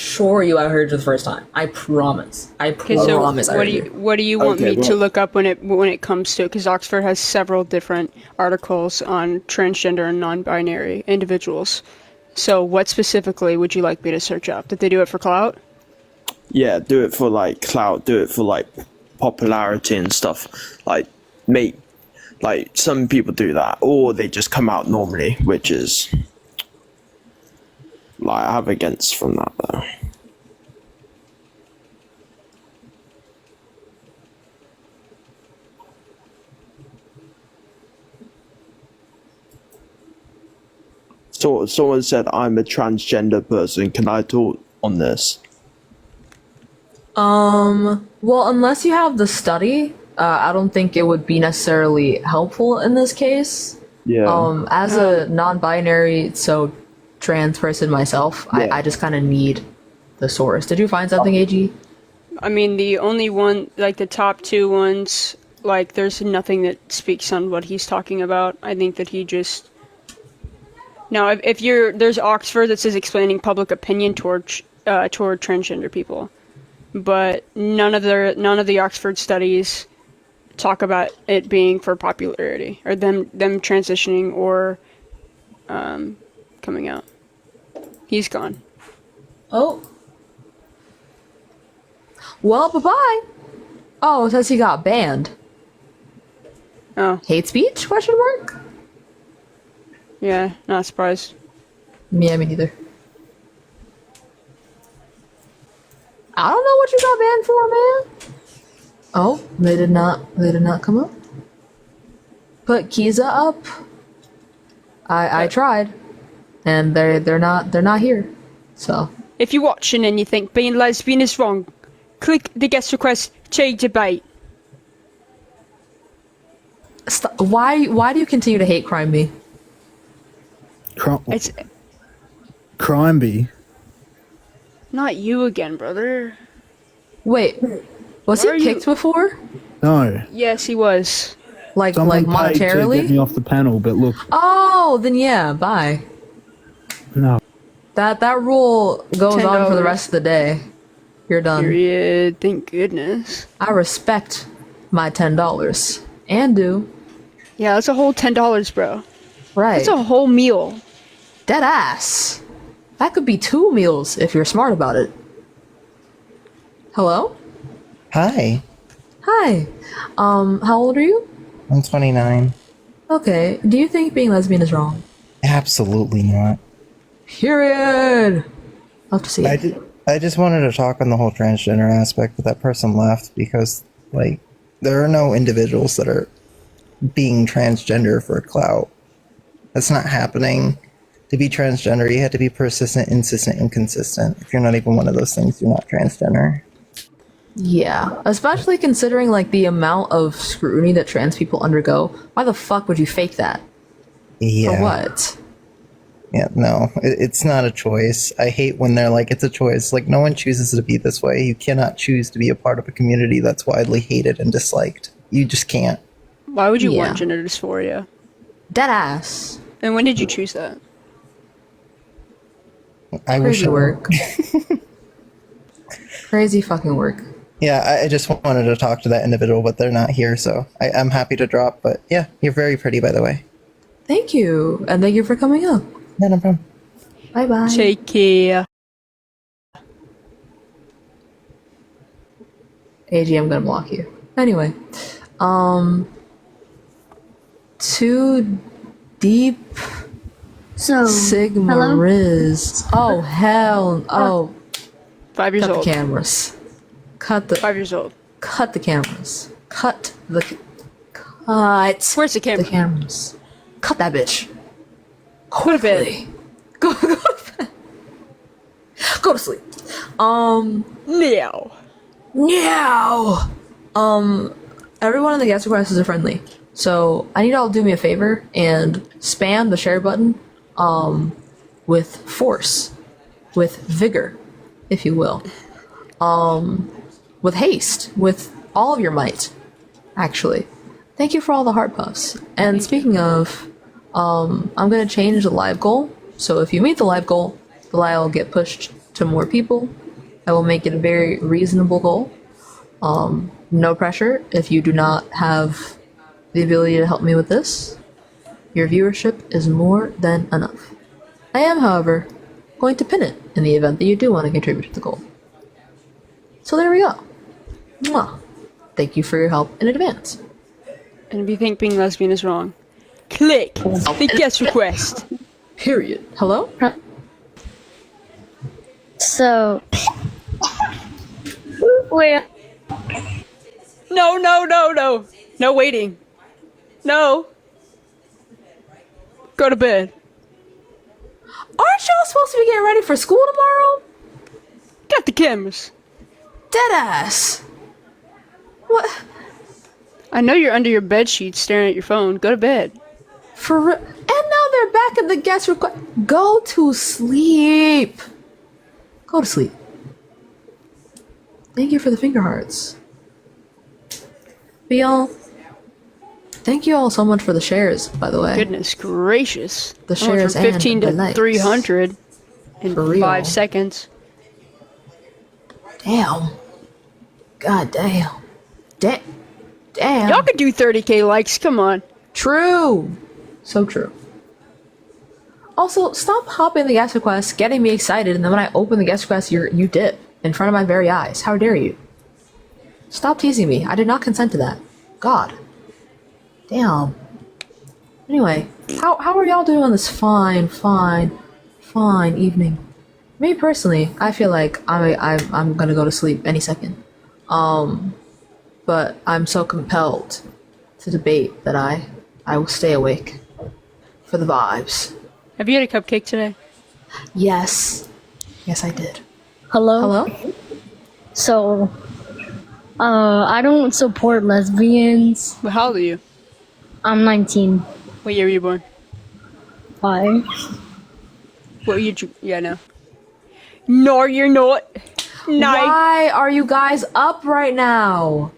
heard you the first time. I promise. I
Okay, so
promise. I
what
heard
do you what do you want
Okay,
me to
well-
look up when it comes to? Because Oxford has several different articles on transgender and non-binary individuals. So what specifically would you like me to search up? Did they do it for clout?
Yeah, do it for like clout, do it for like popularity and stuff. Like some people do that, or they just come out normally, which is like I have against from that though. So someone said I'm a transgender person. Can I talk on this?
Well, unless you have the study, I don't think it would be necessarily helpful in this case.
Yeah.
As a non-binary, so trans person myself, I just kind of need the source. Did you find something, AG?
I mean, the only one, like the top two ones, like there's nothing that speaks on what he's talking about. I think that he just. Now, if there's Oxford that says explaining public opinion toward transgender people, but none of the Oxford studies talk about it being for popularity or them transitioning or coming out. He's gone.
Oh. Well, bye-bye. Oh, it says he got banned.
Oh.
Hate speech? Question mark?
Yeah, not surprised.
Yeah, me neither. I don't know what you got banned for, man. Oh, they did not come up. Put Kiza up. I tried. And they're not here. So
If you're watching and you think being lesbian is wrong, click the guest request, change debate.
why do you continue to hate crime me?
It's
Crimeby.
not you again, brother.
Wait, was
Where
he
are you-
kicked before?
No.
Yes, he was.
Like
Someone paid to get
monetarily?
me off the panel, but look,
Oh, then yeah, bye.
no.
That rule goes on for the
$10.
rest of the day. You're done.
Period. Thank goodness.
I respect my $10 and do.
Yeah, that's a whole $10, bro.
Right.
That's a whole meal.
Dead ass. That could be 2 meals if you're smart about it. Hello?
Hi,
Hi. How old are you?
I'm 29.
Okay. Do you think being lesbian is wrong?
Absolutely not.
Period. Love to see it.
I just wanted to talk on the whole transgender aspect, but that person left because, like, there are no individuals that are being transgender for clout. That's not happening. To be transgender, you have to be persistent, insistent, and consistent. If you're not even one of those things, you're not transgender.
Yeah, especially considering like the amount of scrutiny that trans people undergo. Why the fuck would you fake that?
Yeah.
For what?
Yeah, no, it's not a choice. I hate when they're like, it's a choice. Like, no one chooses to be this way. You cannot choose to be a part of a community that's widely hated and disliked. You just can't.
Why would you
Yeah.
want gender dysphoria?
Dead ass.
And when did you choose that?
I wish
Crazy
I-
work. Crazy fucking work.
Yeah, I just wanted to talk to that individual, but they're not here, so I'm happy to drop. But yeah, you're very pretty, by the way.
Thank you, and thank you for coming up.
Yeah, no problem.
Bye bye.
Take care.
AG, I'm gonna block you. Anyway, too deep.
So
Sigma
hello?
Riz. Oh hell. Oh.
5 years
cut
old.
the cameras. Cut the
5 years old.
Cut the cameras. Cut. Where's
the camera?
The cameras. Cut that bitch.
Go to bed.
Go to bed. Go to sleep.
Now.
Everyone in the guest requests are friendly. So I need y'all to do me a favor and spam the share button with force, with vigor, if you will. With haste, with all of your might, actually. Thank you for all the heart puffs. And speaking of, I'm going to change the live goal. So if you meet the live goal, the live will get pushed to more people. I will make it a very reasonable goal. No pressure if you do not have the ability to help me with this. Your viewership is more than enough. I am, however, going to pin it in the event that you do want to contribute to the goal. So there we go. Mwah. Thank you for your help in advance.
And if you think being lesbian is wrong, click the guest request.
Period. Hello?
So, wait.
No. No waiting. No. Go to bed.
Aren't y'all supposed to be getting ready for school tomorrow?
Got the cameras.
Deadass. What?
I know you're under your bed sheets staring at your phone. Go to bed.
For real? And now they're back at the guest request. Go to sleep. Go to sleep. Thank you for the finger hearts. But y'all, thank you all so much for the shares, by the way.
Goodness gracious.
The
I went
shares
from 15
and
to
the likes.
300 in
For real.
5 seconds.
Damn. God damn. Damn.
Y'all could do 30k likes. Come on.
True. So true. Also, stop hopping the guest request, getting me excited, and then when I open the guest request, you dip in front of my very eyes. How dare you? Stop teasing me. I did not consent to that. God. Damn. Anyway, how are y'all doing on this fine evening? Me personally, I feel like I'm gonna go to sleep any second. But I'm so compelled to debate that I will stay awake for the vibes.
Have you had a cupcake today?
Yes. Yes, I did.
Hello?
Hello?
So, I don't support lesbians.
Well, how old are you?
I'm 19.
What year were you born?
5.
What year? Yeah, no. No, you're not.
Why are you guys up right now?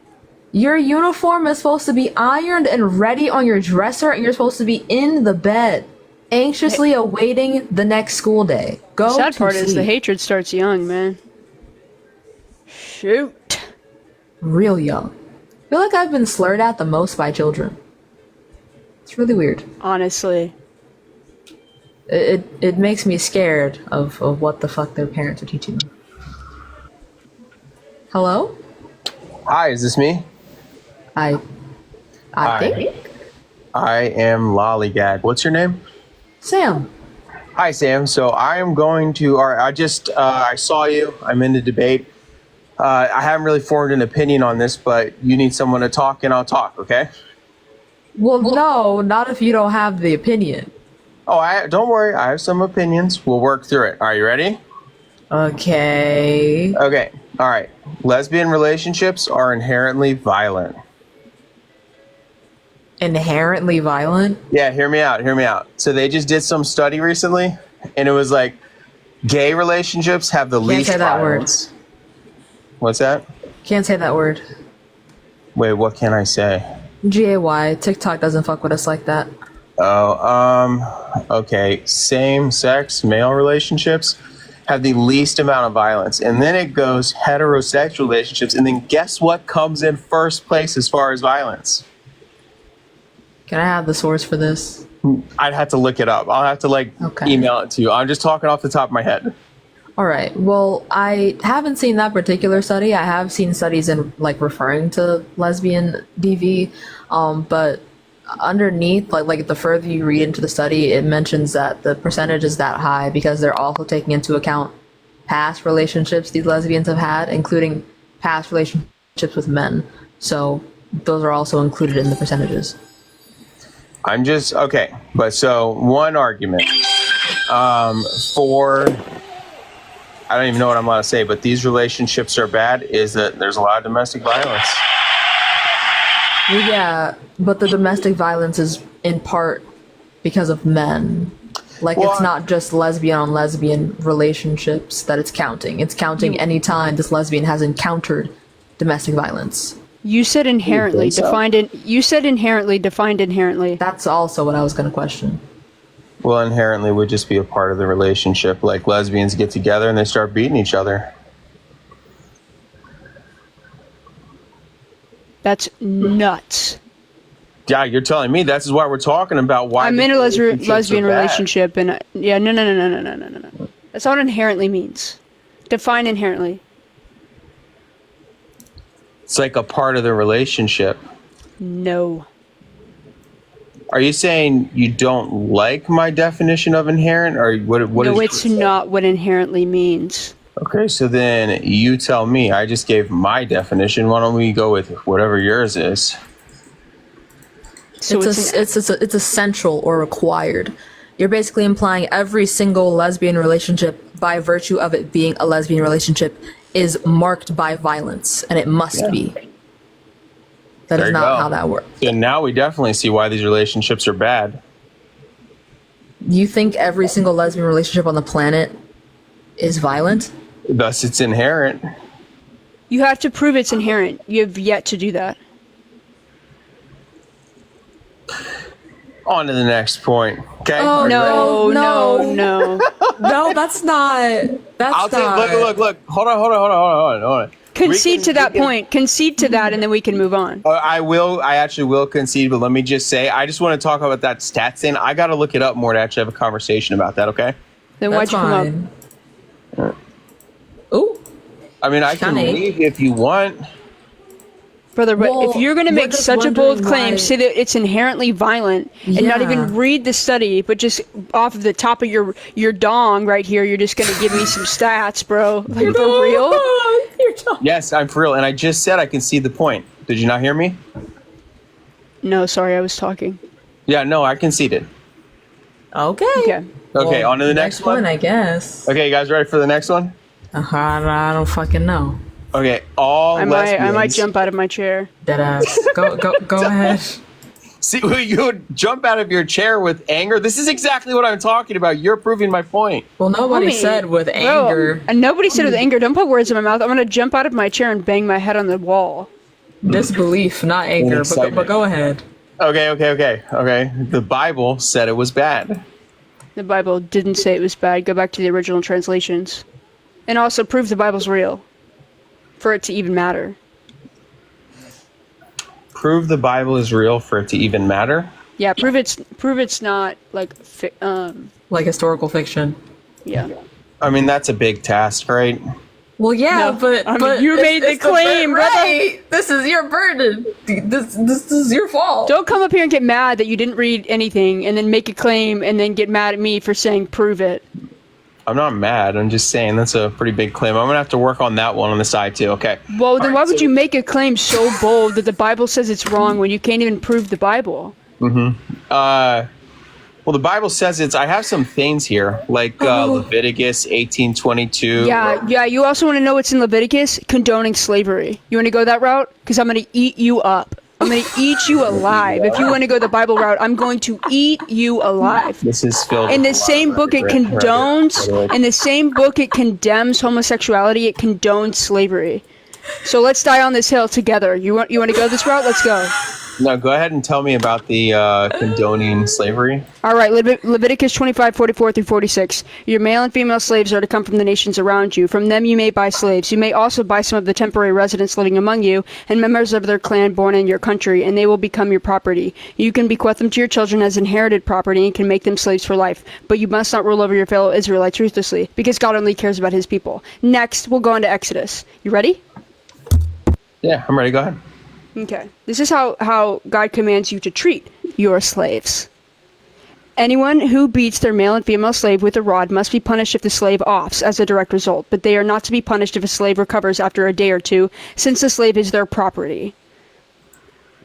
Your uniform is supposed to be ironed and ready on your dresser, and you're supposed to be in the bed, anxiously awaiting the next school day. Go
Sad
to
part is the
sleep.
hatred starts young, man. Shoot.
Real young. I feel like I've been slurred at the most by children. It's really weird.
Honestly.
It makes me scared of what the fuck their parents are teaching them. Hello?
Hi, is this me?
I
Hi.
think.
I am Lollygag. What's your name?
Sam.
Hi, Sam. So I am going to, or I saw you. I'm in the debate. I haven't really formed an opinion on this, but you need someone to talk and I'll talk, okay?
Well, no, not if you don't have the opinion.
Oh, don't worry. I have some opinions. We'll work through it. Are you ready?
Okay.
Okay. All right. Lesbian relationships are inherently violent.
Inherently violent?
Yeah, hear me out. Hear me out. So they just did some study recently, and it was like gay relationships have the least
say that word.
violence. What's that?
Can't say that word.
Wait, what can I say?
GAY. TikTok doesn't fuck with us like that.
Oh, okay. Same-sex male relationships have the least amount of violence. And then it goes heterosexual relationships. And then guess what comes in first place as far as violence?
Can I have the source for this?
I'd have to look it up. I'll have to email it to you. I'm just talking off the top of my head.
All right. Well, I haven't seen that particular study. I have seen studies in referring to lesbian DV, but underneath, like the further you read into the study, it mentions that the percentage is that high because they're also taking into account past relationships these lesbians have had, including past relationships with men. So those are also included in the percentages.
I'm just okay, but so one argument for I don't even know what I'm allowed to say, but these relationships are bad is that there's a lot of domestic violence.
Well, yeah, but the domestic violence is in part because of men. It's not just lesbian on lesbian relationships that it's counting. It's counting any time this lesbian has encountered domestic violence.
You said inherently, you said inherently, defined inherently.
That's also what I was going to question.
Well, inherently would just be a part of the relationship. Like lesbians get together and they start beating each other.
That's nuts.
Yeah, you're telling me this is why we're talking about why
I'm in a lesbian relationship, and no. That's not what inherently means. Define inherently.
It's like a part of the relationship.
No.
Are you saying you don't like my definition of inherent, or what?
No, it's not what inherently means.
Okay, so then you tell me. I just gave my definition. Why don't we go with whatever yours is?
So it's essential or required. You're basically implying every single lesbian relationship, by virtue of it being a lesbian relationship, is marked by violence, and it must be. That is not how that works.
And now we definitely see why these relationships are bad.
You think every single lesbian relationship on the planet is violent?
Thus, it's inherent.
You have to prove it's inherent. You have yet to do that.
On to the next point. Okay.
Oh, no.
No, that's not. That's not.
Look. Hold on.
Concede to that point. Concede to that, and then we can move on.
I actually will concede, but let me just say, I just want to talk about that stats thing. I got to look it up more to actually have a conversation about that, okay?
Then why'd you come up?
Ooh.
I mean, I can leave if you want.
Brother, but if you're going to make such a bold claim, say that it's inherently violent, and not even read the study, but just off of the top of your dong right here, you're just going to give me some stats, bro. Like, for real?
Yes, I'm for real. And I just said I can see the point. Did you not hear me?
No, sorry, I was talking.
Yeah, no, I conceded.
Okay.
Okay, on to the next one,
I guess.
Okay, you guys ready for the next one?
I don't fucking know.
Okay, all lesbians.
I might jump out of my chair.
Deadass. Go ahead.
See, you would jump out of your chair with anger. This is exactly what I'm talking about. You're proving my point.
Well, nobody said with anger.
And nobody said with anger. Don't put words in my mouth. I'm going to jump out of my chair and bang my head on the wall.
Disbelief, not anger, but go ahead.
Okay. The Bible said it was bad.
The Bible didn't say it was bad. Go back to the original translations. And also prove the Bible's real. For it to even matter.
Prove the Bible is real for it to even matter?
Yeah, prove it's not like
historical fiction.
Yeah.
I mean, that's a big task, right?
Well, yeah, but
you made the claim, brother.
Right. This is your burden. This is your fault.
Don't come up here and get mad that you didn't read anything and then make a claim and then get mad at me for saying prove it.
I'm not mad. I'm just saying that's a pretty big claim. I'm going to have to work on that one on the side, too. Okay.
Well, then why would you make a claim so bold that the Bible says it's wrong when you can't even prove the Bible?
Well, the Bible says it's... I have some things here, like Leviticus 18:22.
Yeah. You also want to know what's in Leviticus? Condoning slavery. You want to go that route? Because I'm going to eat you up. I'm going to eat you alive. If you want to go the Bible route, I'm going to eat you alive.
This is filled
in the same book it condones, in the same book it condemns homosexuality, it condones slavery. So let's die on this hill together. You want to go this route? Let's go.
No, go ahead and tell me about the condoning slavery.
All right, Leviticus 25:44-46. Your male and female slaves are to come from the nations around you. From them you may buy slaves. You may also buy some of the temporary residents living among you and members of their clan born in your country, and they will become your property. You can bequeath them to your children as inherited property and can make them slaves for life. But you must not rule over your fellow Israelites ruthlessly, because God only cares about his people. Next, we'll go into Exodus. You ready?
Yeah, I'm ready. Go ahead.
Okay. This is how God commands you to treat your slaves. Anyone who beats their male and female slave with a rod must be punished if the slave offs as a direct result, but they are not to be punished if a slave recovers after a day or two, since the slave is their property.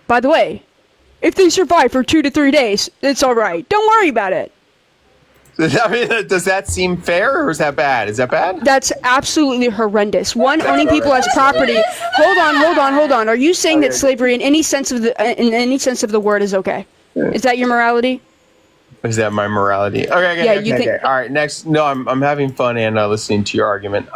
By the way, if they survive for 2 to 3 days, it's all right. Don't worry about it.
I mean, does that seem fair, or is that bad? Is that bad?
That's absolutely horrendous. One, owning people as property. Hold on. Are you saying that slavery in any sense of the word is okay? Is that your morality?
Is that my morality? Okay.
Yeah,
Okay. All right. Next. No, I'm having fun and listening to your argument.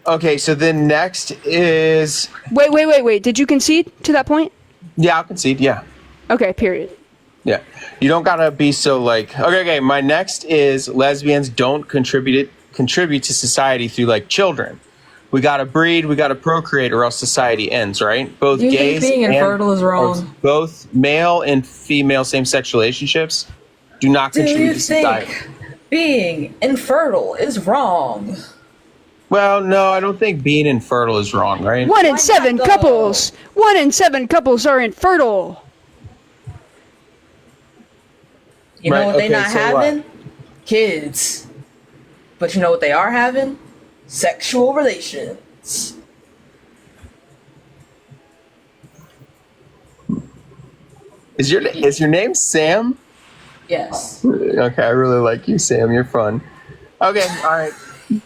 Okay. So then next is.
Wait. Did you concede to that point?
Yeah, I'll concede. Yeah.
Okay. Period.
Yeah. You don't gotta be so like. Okay. My next is lesbians don't contribute to society through like children. We gotta breed. We gotta procreate, or else society ends. Right? Both
You
gays
think being
and
infertile is wrong?
both male and female same-sex relationships do not
Do
contribute
you
to society.
think being infertile is wrong?
Well, no, I don't think being infertile is wrong, right?
1 in 7 couples. 1 in 7 couples are infertile.
You know
Right,
what they
okay,
not
so
having? Kids. But you know what they are having? Sexual relations.
Is your name Sam?
Yes.
Okay, I really like you, Sam. You're fun. Okay, all right.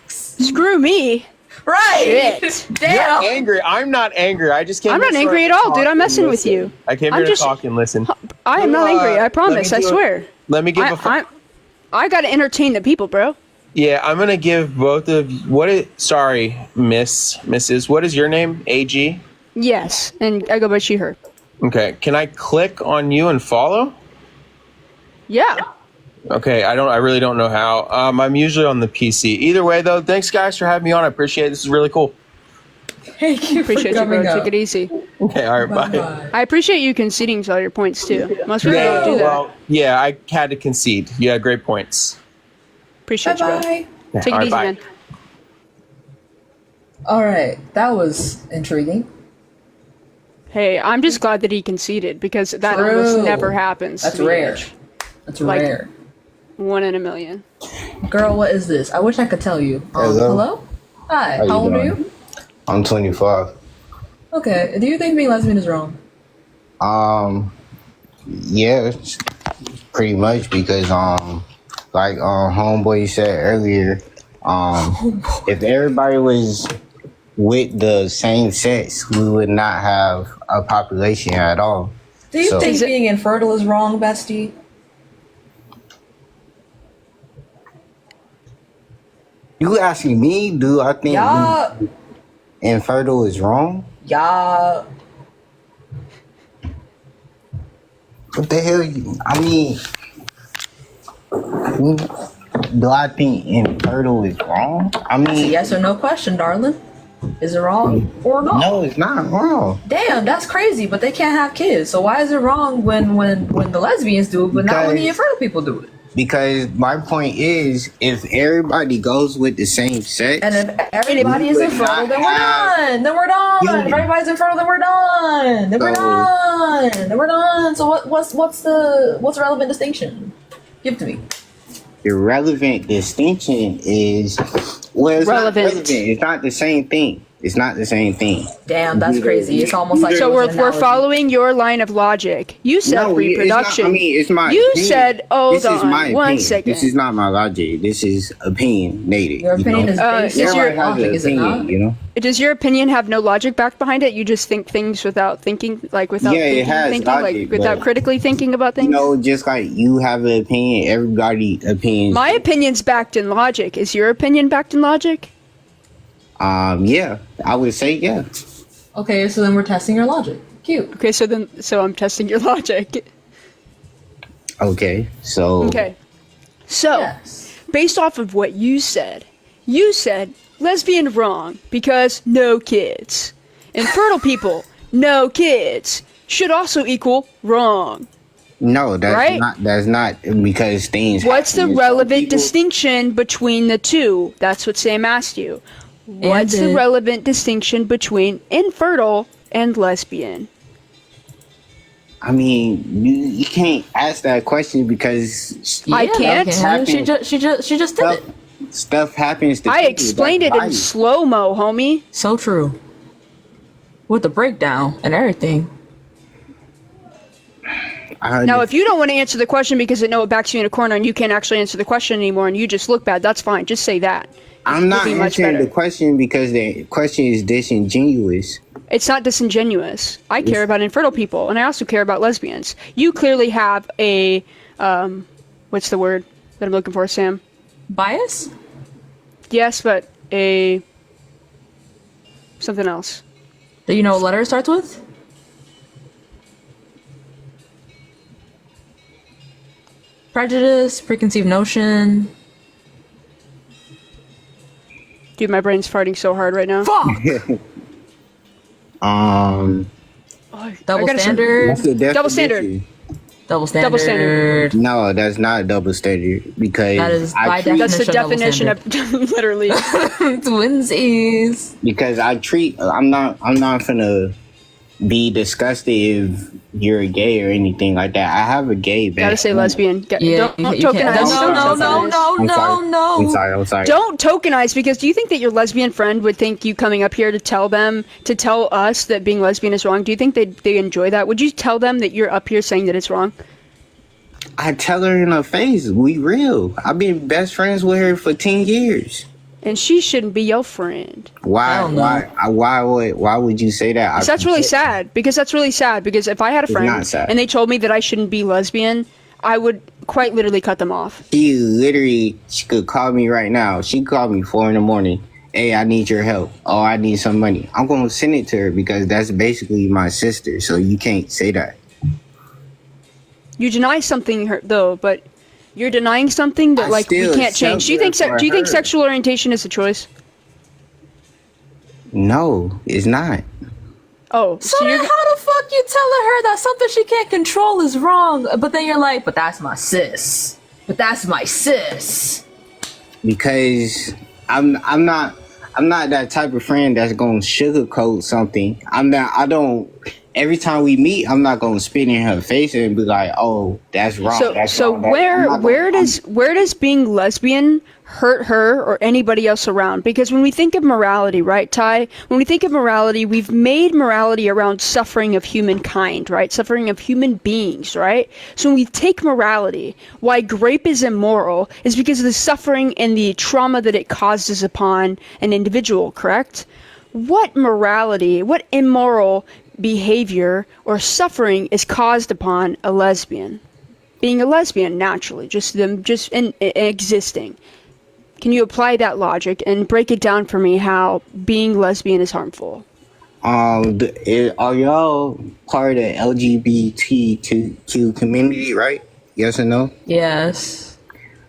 Screw me.
Right.
Shit.
Damn.
You're angry. I'm not angry. I just came.
I'm not
here
angry
to
at all,
talk
dude. I'm
and
messing with
listen.
you.
I came
I'm
here
just-
to talk and listen.
I am not angry. I promise. I
do a-
swear.
Let me give
I gotta entertain the people, bro.
Yeah, I'm gonna give both of sorry, Mrs. What is your name? AG?
Yes, and I go by she, her.
Okay. Can I click on you and follow?
Yeah.
Okay, I really don't know how. I'm usually on the PC. Either way though, thanks guys for having me on. I appreciate it. This is really cool.
Thank you
Appreciate you, bro. Take it easy.
Okay, all right, bye.
I appreciate you conceding to all your points too. Most people don't do that.
Well, yeah, I had to concede. You had great points.
Appreciate you, bro.
Bye-bye.
Yeah,
Take
all
it
right,
easy,
bye.
man.
All right, that was intriguing.
Hey, I'm just glad that he conceded because that
True.
almost never happens.
That's
to me.
rare. That's
Like,
rare.
1 in a million.
Girl, what is this? I wish I could tell you. Hello? Hi, how old are you?
I'm 25.
Okay, do you think being lesbian is wrong?
Yeah, it's pretty much because like homeboy said earlier, if everybody was with the same sex, we would not have a population at all.
Do you think being infertile is wrong, bestie?
You asking me? Do I think
Yeah.
infertile is wrong?
Yeah.
What the hell? I mean, do I think infertile is wrong? I
That's a
mean,
yes or no question, darling. Is it wrong or not?
no, it's not wrong.
Damn, that's crazy, but they can't have kids. So why is it wrong when the lesbians do it, but not when the infertile people do it?
Because my point is, if everybody goes with the same sex,
And if everybody is
we would
infertile,
not
then we're
have-
done. Then we're done.
You-
If everybody's infertile, then we're done. Then we're
So-
done. Then we're done. So what's the relevant distinction? Give it to me.
the relevant distinction is, well, it's
Relevant.
not relevant. It's not the same thing. It's not the same thing.
Damn, that's crazy. It's almost like
So
it was an
we're
analogy.
following your line of logic. You said
No, it's not-
reproduction.
I mean, it's my
You
opinion.
said, hold
This is my
on, one
opinion.
second.
This is not my logic. This is opinionated.
Your opinion is based
is
on
your-
logic, is it not?
you know?
Does your opinion have no logic back behind it? You just think things without thinking, like without
Yeah, it
thinking,
has
thinking,
logic,
like without
but-
critically thinking about things?
You know, just like you have an opinion, everybody opinions.
My opinion's backed in logic. Is your opinion backed in logic?
Yeah, I would say yeah.
Okay, so then we're testing your logic. Cute.
Okay, so I'm testing your logic.
Okay, so
Okay. So, based off of what you said lesbian wrong because no kids. Infertile people, no kids. Should also equal wrong.
no, that's
Right?
That's not because things.
What's the
happen.
relevant distinction between the two? That's what Sam asked you. What's the relevant distinction between infertile and lesbian?
I mean, you can't ask that question because
I can't.
She just did it.
Stuff happens to
I
people.
explained
That's
it in
life.
slow-mo, homie.
So true. With the breakdown and everything.
Now, if you don't want to answer the question because it backs you in a corner and you can't actually answer the question anymore and you just look bad, that's fine. Just say that.
I'm not answering the question because the question is disingenuous.
It's not disingenuous. I care about infertile people, and I also care about lesbians. You clearly have a, what's the word that I'm looking for, Sam?
Bias?
Yes, but something else.
Do you know what letter it starts with? Prejudice, preconceived notion.
Dude, my brain's farting so hard right now.
Fuck! Double
I gotta
standard.
What's the
Double standard.
definition?
Double standard.
Double standard.
No, that's not double standard because
That is by
That's the
definition
definition of literally.
Twinsies.
because I'm not finna be disgusted if you're gay or anything like that. I have a gay best
Gotta say
friend.
lesbian.
Yeah,
Don't
you can't-
tokenize.
I'm sorry. I'm sorry.
Don't tokenize, because do you think that your lesbian friend would think you coming up here to tell us that being lesbian is wrong? Do you think they enjoy that? Would you tell them that you're up here saying that it's wrong?
I tell her in her face, we real. I've been best friends with her for 10 years.
And she shouldn't be your friend.
Why would you say that?
So that's really sad. Because if I had a
It's
friend
not sad.
and they told me that I shouldn't be lesbian, I would quite literally cut them off.
She could call me right now. She called me 4 a.m. Hey, I need your help. Oh, I need some money. I'm gonna send it to her because that's basically my sister. So you can't say that.
You deny something, though, but you're denying something that
I
like we
still
can't change. Do you think
accept
do you think
her.
sexual orientation is a choice?
No, it's not.
Oh,
So then how the fuck you telling her that something she can't control is wrong? But then you're like, but that's my sis. But that's my sis.
Because I'm not that type of friend that's gonna sugarcoat something. Every time we meet, I'm not gonna spit in her face and be like, "Oh, that's wrong."
So where does being lesbian hurt her or anybody else around? Because when we think of morality, right, Ty? When we think of morality, we've made morality around suffering of humankind, right? Suffering of human beings, right? So when we take morality, why grape is immoral is because of the suffering and the trauma that it causes upon an individual, correct? What morality, what immoral behavior or suffering is caused upon a lesbian? Being a lesbian naturally, just existing. Can you apply that logic and break it down for me how being lesbian is harmful?
Are y'all part of the LGBTQ community, right? Yes or no?
Yes.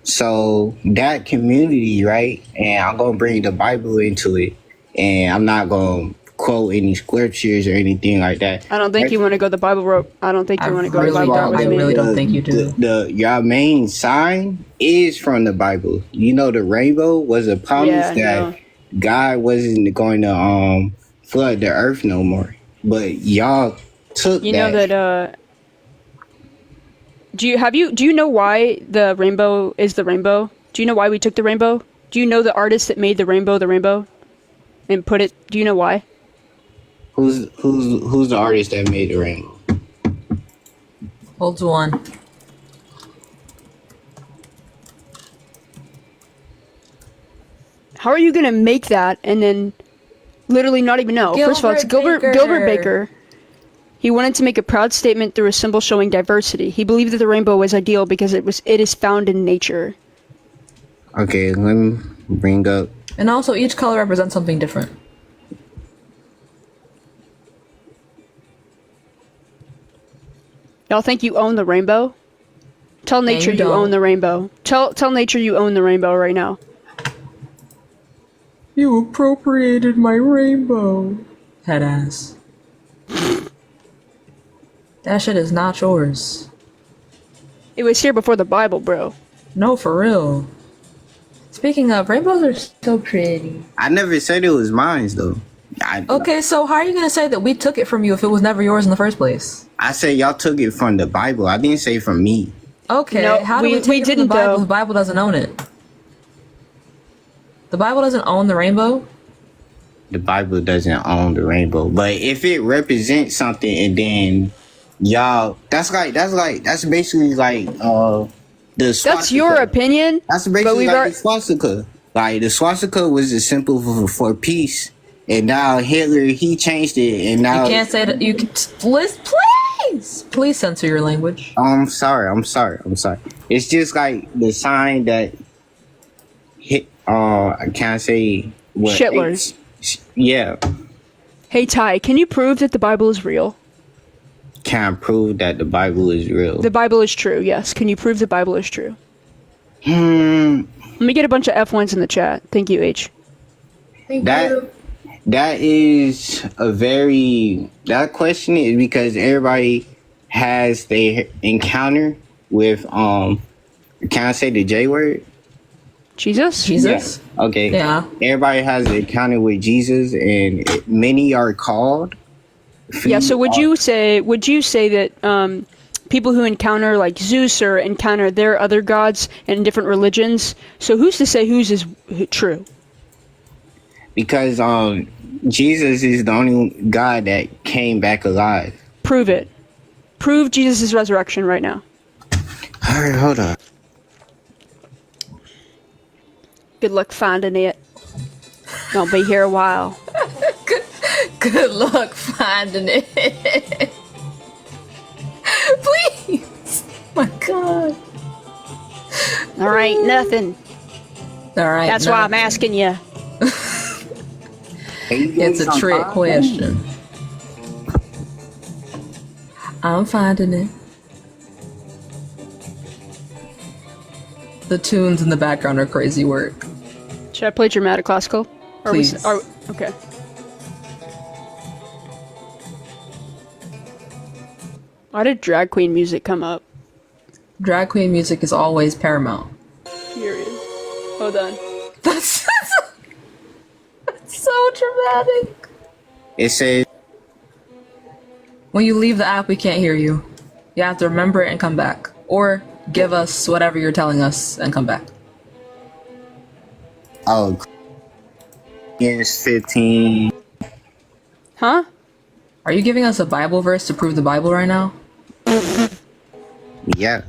So that community, right? And I'm gonna bring the Bible into it, and I'm not gonna quote any scriptures or anything like that.
I don't think you want to go the Bible route. I don't think you want to go the Bible route with me.
I really don't think you do.
Your main sign is from the Bible. You know, the rainbow was a promise that God wasn't going to flood the earth no more. But y'all took
You know that do you know why the rainbow is the rainbow? Do you know why we took the rainbow? Do you know the artist that made the rainbow and put it? Do you know why?
Who's the artist that made the rainbow?
Holds one.
How are you gonna make that and then literally not even know? First of all, it's Gilbert Baker. He wanted to make a proud statement through a symbol showing diversity. He believed that the rainbow was ideal because it is found in nature.
Okay, let me bring up.
And also, each color represents something different.
Y'all think you own the rainbow? Tell nature
you
you
don't.
own the rainbow. Tell nature you own the rainbow right now.
You appropriated my rainbow. Head ass. That shit is not yours.
It was here before the Bible, bro.
No, for real. Speaking of, rainbows are so pretty.
I never said it was mine though.
Okay, so how are you gonna say that we took it from you if it was never yours in the first place?
I said y'all took it from the Bible. I didn't say from me.
Okay,
No,
how do we take it from the Bible if the Bible doesn't own it? The Bible doesn't own the rainbow?
The Bible doesn't own the rainbow, but if it represents something, and then y'all, that's basically like the swastika.
That's your opinion.
That's basically like the swastika. Like the swastika was a symbol for peace, and now Hitler he changed it, and now
You can't say that. You can please censor your language.
I'm sorry. It's just like the sign that hit. I can't say what.
Shitlers.
Yeah.
Hey Ty, can you prove that the Bible is real?
Can prove that the Bible is real.
The Bible is true, yes. Can you prove the Bible is true?
Let
me get a bunch of F1s in the chat. Thank you, H.
That is a very, that question is because everybody has their encounter with can I say the J word?
Jesus?
Yeah. Okay.
Yeah.
Everybody has an encounter with Jesus, and many are called.
Yeah, so would you say that people who encounter like Zeus or encounter their other gods in different religions, so who's to say whose is true?
Because Jesus is the only God that came back alive.
Prove it. Prove Jesus' resurrection right now.
All right, hold on.
Good luck finding it. I'll be here a while.
Good luck finding it. Please. My God.
All right, nothing.
All right.
That's why I'm asking you.
It's a trick question. I'm finding it. The tunes in the background are crazy work.
Should I play dramatic classical?
Please.
Okay. Why did drag queen music come up?
Drag queen music is always paramount.
Period. Hold on.
That's so dramatic.
It says
when you leave the app, we can't hear you. You have to remember it and come back, or give us whatever you're telling us and come back.
Oh, yes, 15.
Huh?
Are you giving us a Bible verse to prove the Bible right now?
Yeah.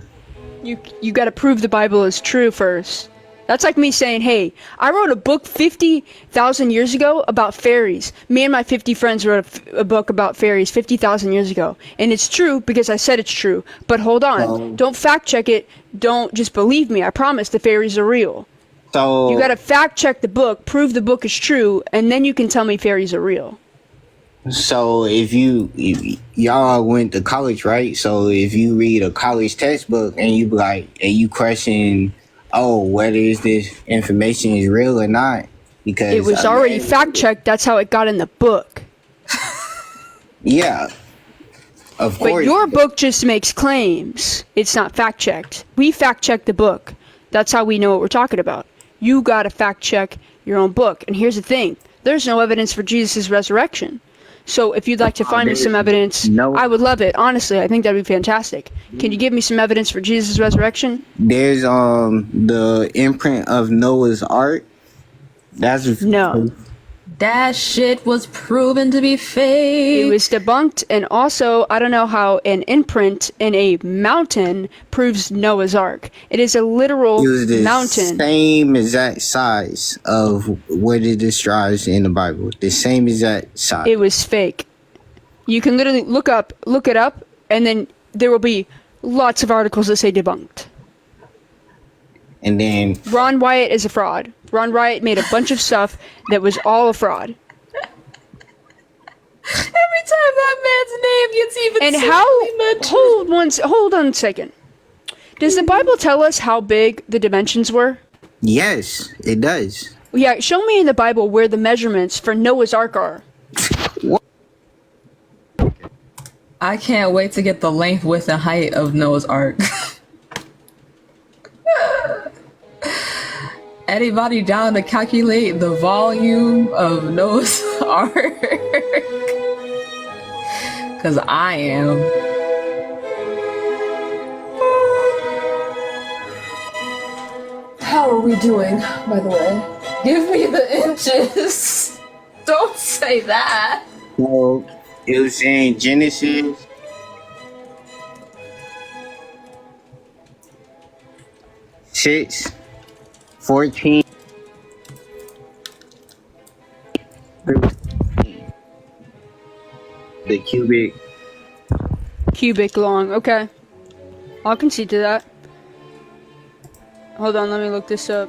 You gotta prove the Bible is true first. That's like me saying, hey, I wrote a book 50,000 years ago about fairies. Me and my 50 friends wrote a book about fairies 50,000 years ago. And it's true because I said it's true. But hold on. Don't fact check it. Don't just believe me. I promise the fairies are real.
So
you gotta fact check the book, prove the book is true, and then you can tell me fairies are real.
So if y'all went to college, right? So if you read a college textbook and you be like, and you question, oh, whether this information is real or not, because
it was already fact checked. That's how it got in the book.
Yeah, of course.
But your book just makes claims. It's not fact checked. We fact check the book. That's how we know what we're talking about. You gotta fact check your own book. And here's the thing: there's no evidence for Jesus' resurrection. So if you'd like to find me some evidence, I would love it. Honestly, I think that'd be fantastic. Can you give me some evidence for Jesus' resurrection?
There's the imprint of Noah's Ark. That's
no.
That shit was proven to be fake.
It was debunked, and also, I don't know how an imprint in a mountain proves Noah's Ark. It is a literal mountain.
Same exact size of what it describes in the Bible. The same exact size.
It was fake. You can literally look it up, and then there will be lots of articles that say debunked.
And then
Ron Wyatt is a fraud. Ron Wyatt made a bunch of stuff that was all a fraud.
Every time that man's name ambience even
And
sexually mentioned?
hold on a second. Does the Bible tell us how big the dimensions were?
Yes, it does.
Yeah, show me in the Bible where the measurements for Noah's Ark are.
I can't wait to get the length, width, and height of Noah's Ark. Anybody down to calculate the volume of Noah's Ark? Because I am. How are we doing, by the way? Give me the inches. Don't say that.
So it was in Genesis 6:14. The
cubic long. Okay, I'll concede to that. Hold on, let me look this up.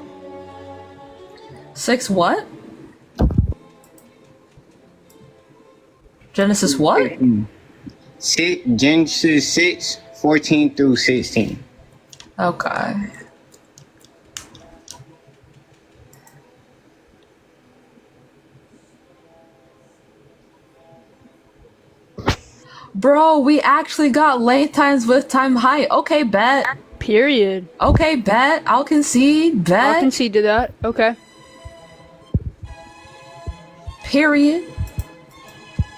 6 what? Genesis what?
Genesis 6:14 through 16.
Okay. Bro, we actually got length times width times height. Okay, bet.
Period.
Okay, bet. I'll concede. Bet.
I'll concede to that. Okay.
Period.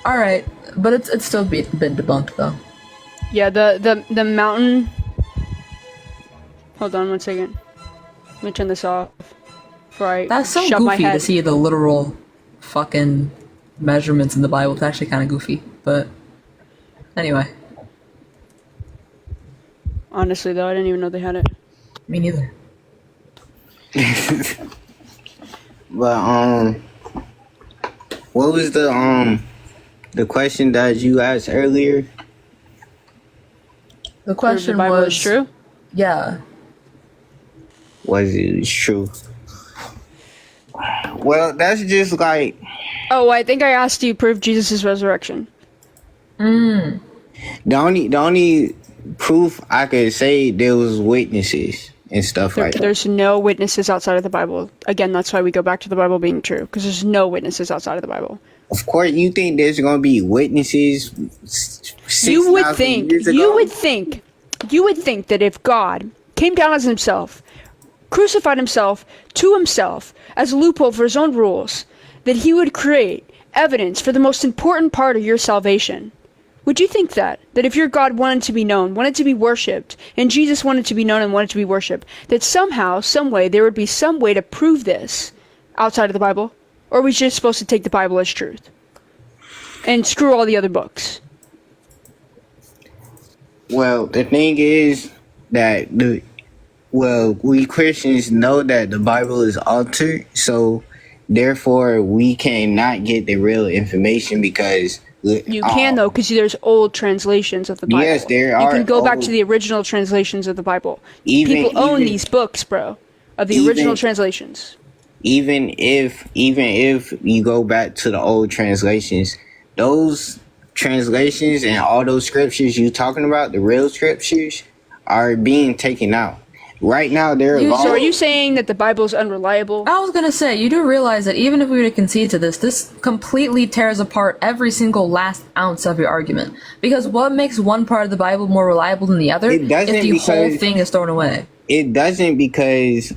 All right, but it's still been debunked though.
Yeah, the mountain. Hold on 1 second. Let me turn this off. Before I
That's so
shove my
goofy
head.
to see the literal fucking measurements in the Bible. It's actually kind of goofy, but anyway.
Honestly, though, I didn't even know they had it.
Me neither.
But what was the question that you asked earlier?
The question
the Bible
was
is true.
Yeah.
Was it true? Well, that's just like.
Oh, I think I asked you prove Jesus' resurrection.
The only proof I could say there was witnesses and stuff like that.
There's no witnesses outside of the Bible. Again, that's why we go back to the Bible being true, because there's no witnesses outside of the Bible.
Of course, you think there's gonna be witnesses?
You would think that if God came down as himself, crucified himself to himself as a loophole for his own rules, that he would create evidence for the most important part of your salvation. Would you think that if your God wanted to be known, wanted to be worshipped, and Jesus wanted to be known and wanted to be worshipped, that somehow, some way, there would be some way to prove this outside of the Bible? Or are we just supposed to take the Bible as truth? And screw all the other books?
Well, the thing is that we Christians know that the Bible is altered, so therefore we cannot get the real information because
you can though, because there's old translations of the Bible.
Yes, there
You
are
can go back
old-
to the original translations of the Bible.
Even-
People own
even-
these books, bro, of the
even-
original translations.
even if you go back to the old translations, those translations and all those scriptures you talking about, the real scriptures, are being taken out. Right now, they're
So are you saying that the Bible is unreliable?
I was gonna say, you do realize that even if we were to concede to this completely tears apart every single last ounce of your argument. Because what makes one part of the Bible more reliable than the other
It doesn't
if the whole
because-
thing is thrown away?
It doesn't because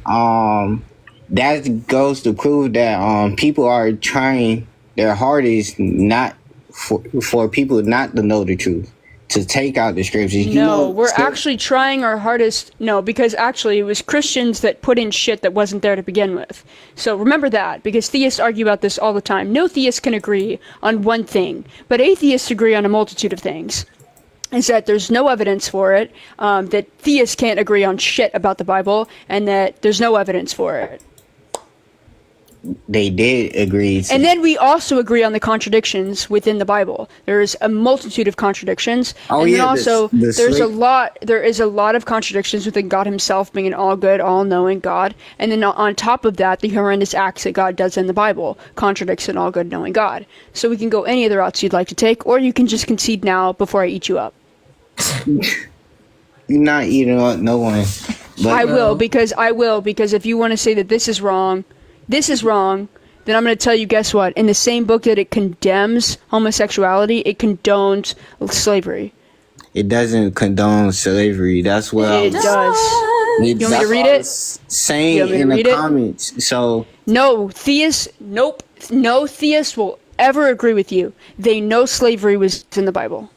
that goes to prove that people are trying their hardest not for people not to know the truth, to take out the scriptures.
We're actually trying our hardest. No, because actually it was Christians that put in shit that wasn't there to begin with. So remember that, because theists argue about this all the time. No theist can agree on one thing, but atheists agree on a multitude of things. Is that there's no evidence for it, that theists can't agree on shit about the Bible, and that there's no evidence for it.
they did agree to.
And then we also agree on the contradictions within the Bible. There's a multitude of contradictions.
Oh,
and then
yeah,
also
the
there is a lot of contradictions within God himself being an all good, all knowing God. And then on top of that, the horrendous acts that God does in the Bible contradicts an all good knowing God. So we can go any of the routes you'd like to take, or you can just concede now before I eat you up.
You're not eating up no one. But,
I will because if you want to say that this is wrong, then I'm going to tell you, guess what? In the same book that it condemns homosexuality, it condones slavery.
It doesn't condone slavery. That's what
it does. You want me to read it?
Saying in the comments. So
no theist will ever agree with you. They know slavery was in the Bible.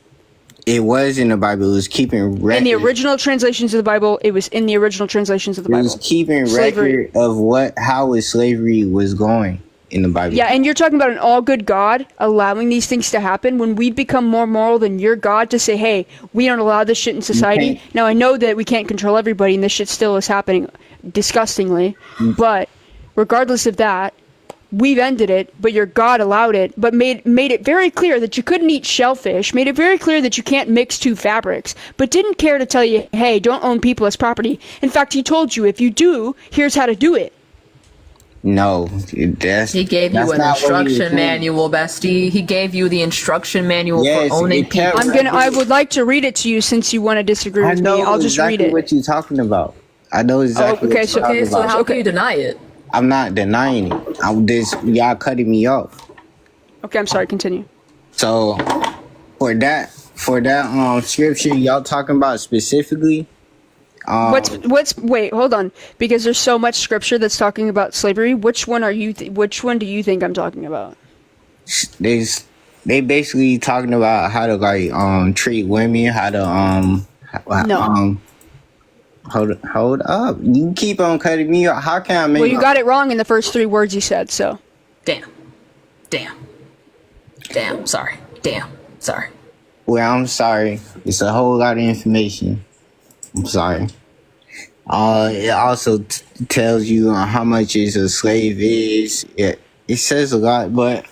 It was in the Bible. It was keeping record.
In the original translations of the Bible, it was in the original translations of the Bible.
It was keeping
slavery.
Record of how slavery was going in the Bible.
Yeah, and you're talking about an all-good God allowing these things to happen when we become more moral than your God to say, hey, we don't allow this shit in society. Now, I know that we can't control everybody and this shit still is happening disgustingly, but regardless of that, we've ended it, but your God allowed it, but made it very clear that you couldn't eat shellfish, made it very clear that you can't mix two fabrics, but didn't care to tell you, hey, don't own people as property. In fact, he told you, if you do, here's how to do it.
No,
he gave you an instruction manual, bestie. He gave you the instruction manual for owning people.
I would like to read it to you since you want to disagree with me. I'll just read it.
What you're talking about. I know exactly what you're talking about.
So how can you deny it?
I'm not denying it. Y'all cutting me off.
Okay, I'm sorry. Continue.
So, for that scripture y'all talking about specifically.
Wait, hold on, because there's so much scripture that's talking about slavery. Which one which one do you think I'm talking about?
They basically talking about how to treat women, how to Hold up. You keep on cutting me off. How can I make...
Well, you got it wrong in the first 3 words you said, so...
Damn. Sorry.
Well, I'm sorry. It's a whole lot of information. I'm sorry. It also tells you how much is a slave is. It says a lot, but...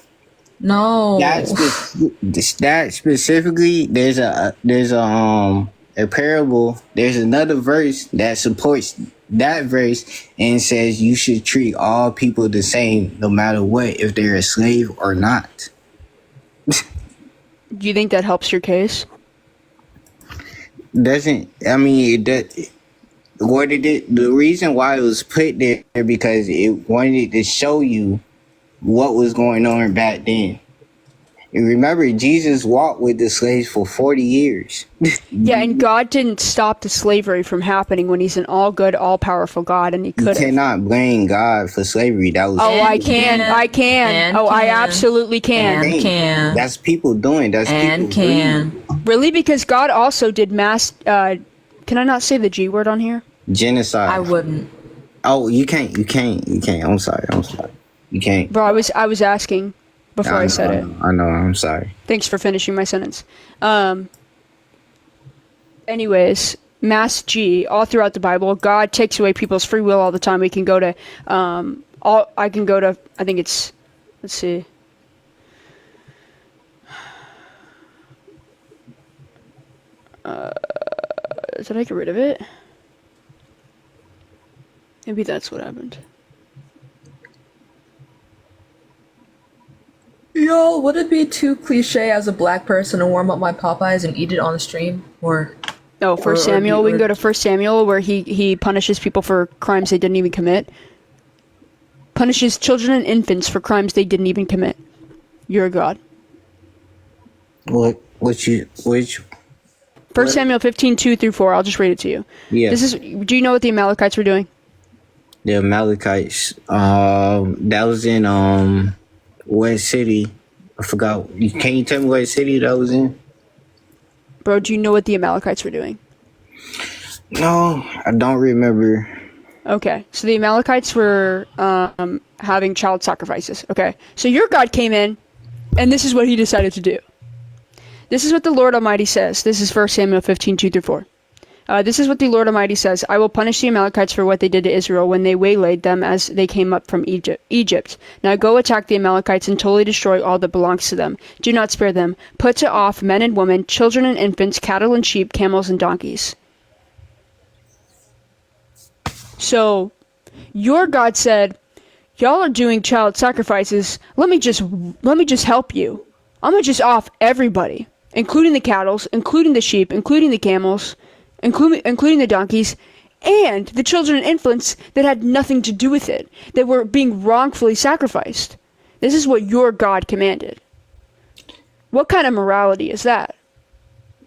No.
That specifically, there's a parable. There's another verse that supports that verse and says you should treat all people the same no matter what, if they're a slave or not.
Do you think that helps your case?
The reason why it was put there because it wanted to show you what was going on back then. And remember, Jesus walked with the slaves for 40 years.
Yeah, and God didn't stop the slavery from happening when he's an all-good, all-powerful God, and he could have.
You cannot blame God for slavery. That was.
I can. I absolutely can.
That's people doing.
Really? Because God also did mass. Can I not say the G word on here?
Genocide.
I wouldn't.
Oh, you can't. I'm sorry. You can't.
Bro, I was asking. Before I said it.
I know, I'm sorry.
Thanks for finishing my sentence. Anyways, Mass G, all throughout the Bible, God takes away people's free will all the time. We can go to, I think it's, let's see. Did I get rid of it? Maybe that's what happened.
Yo, would it be too cliche as a black person to warm up my Popeyes and eat it on the stream?
No, First Samuel. We can go to First Samuel where he punishes people for crimes they didn't even commit. Punishes children and infants for crimes they didn't even commit. You're a god.
Which?
First Samuel 15:2-4. I'll just read it to you.
Yeah.
Do you know what the Amalekites were doing?
The Amalekites. That was in what city? I forgot. Can you tell me what city that was in?
Bro, do you know what the Amalekites were doing?
No, I don't remember.
Okay, so the Amalekites were having child sacrifices. Okay, so your God came in, and this is what he decided to do. This is what the Lord Almighty says. This is 1 Samuel 15:2-4. This is what the Lord Almighty says. I will punish the Amalekites for what they did to Israel when they waylaid them as they came up from Egypt. Now go attack the Amalekites and totally destroy all that belongs to them. Do not spare them. Put to off men and women, children and infants, cattle and sheep, camels and donkeys. So, your God said, y'all are doing child sacrifices. Let me just help you. I'm gonna just off everybody, including the cattle, including the sheep, including the camels, including the donkeys, and the children and infants that had nothing to do with it, that were being wrongfully sacrificed. This is what your God commanded. What kind of morality is that?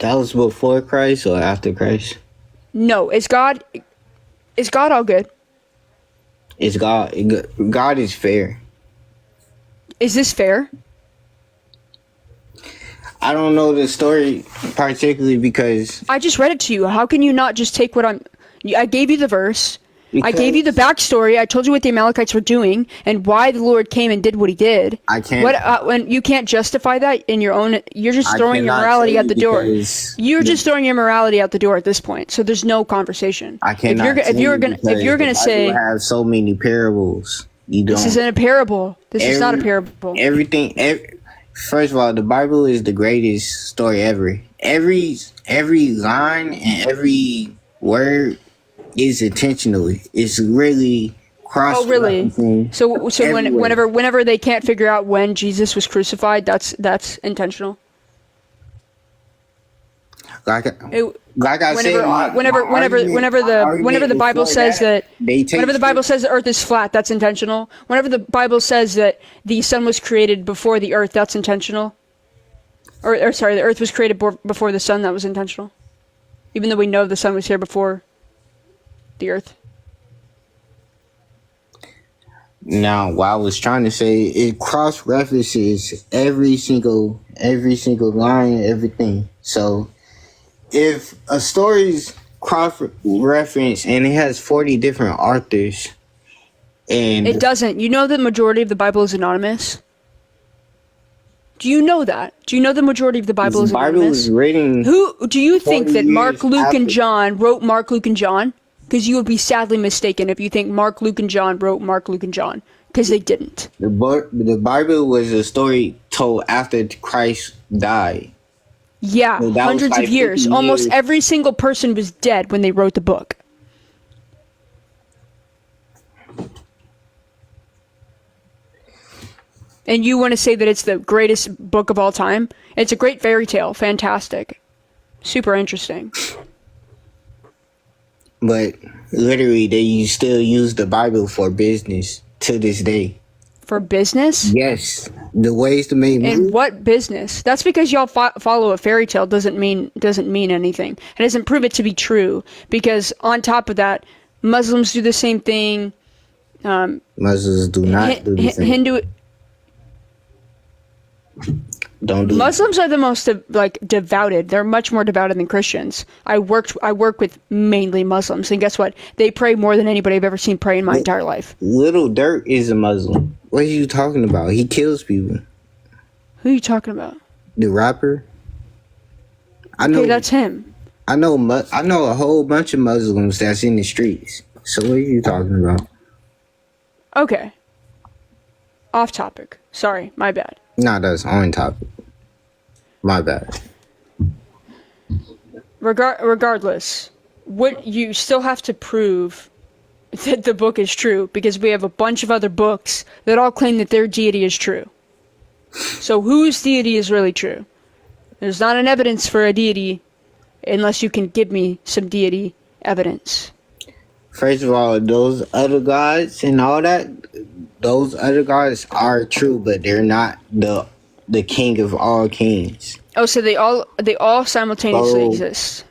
That was before Christ or after Christ?
No, is God all good?
It's God. God is fair.
Is this fair?
I don't know the story particularly because
I just read it to you. How can you not just take what I gave you the verse. I gave you the backstory. I told you what the Amalekites were doing and why the Lord came and did what he did.
I can't.
When you can't justify that in your own, you're just throwing your morality out the door. You're just throwing your morality out the door at this point. So there's no conversation.
I cannot.
If you're gonna say,
have so many parables. You don't.
This isn't a parable. This is not a parable.
First of all, the Bible is the greatest story ever. Every line and every word is intentionally. It's really cross.
Oh, really? So whenever they can't figure out when Jesus was crucified, that's intentional.
Like I
said, whenever the Bible says that the earth is flat, that's intentional. Whenever the Bible says that the sun was created before the earth, that's intentional. Or sorry, the earth was created before the sun, that was intentional. Even though we know the sun was here before the earth.
Now, what I was trying to say, it cross references every single line, everything. So if a story's cross reference and it has 40 different authors, and
it doesn't. You know the majority of the Bible is anonymous? Do you know that? Do you know the majority of the Bible is anonymous?
Bible is written.
Who do you think that Mark, Luke,
after.
and John wrote Mark, Luke, and John? Because you would be sadly mistaken if you think Mark, Luke, and John wrote Mark, Luke, and John. Because they didn't.
The Bible was a story told after Christ died.
Yeah,
So
hundreds of years. Almost every single person was dead when they wrote the book. And you want to say that it's the greatest book of all time? It's a great fairy tale. Fantastic. Super interesting.
But literally, they still use the Bible for business to this day.
For business?
Yes. The ways to make money.
And what business? That's because y'all follow a fairy tale doesn't mean anything. It doesn't prove it to be true. Because on top of that, Muslims do the same thing.
Muslims do not do the same.
Hindu.
Don't do
Muslims are the most devoted. They're much more devoted than Christians. I work with mainly Muslims, and guess what? They pray more than anybody I've ever seen pray in my entire life.
Little Dirk is a Muslim. What are you talking about? He kills people.
Who are you talking about?
The rapper. I know.
Okay, that's him.
I know a whole bunch of Muslims that's in the streets. So what are you talking about?
Okay. Off topic. Sorry, my bad.
Nah, that's on topic. My bad.
Regardless, what you still have to prove that the book is true, because we have a bunch of other books that all claim that their deity is true. So whose deity is really true? There's not an evidence for a deity unless you can give me some deity evidence.
First of all, those other gods and all that, those other gods are true, but they're not the king of all kings.
Oh, so they all simultaneously exist.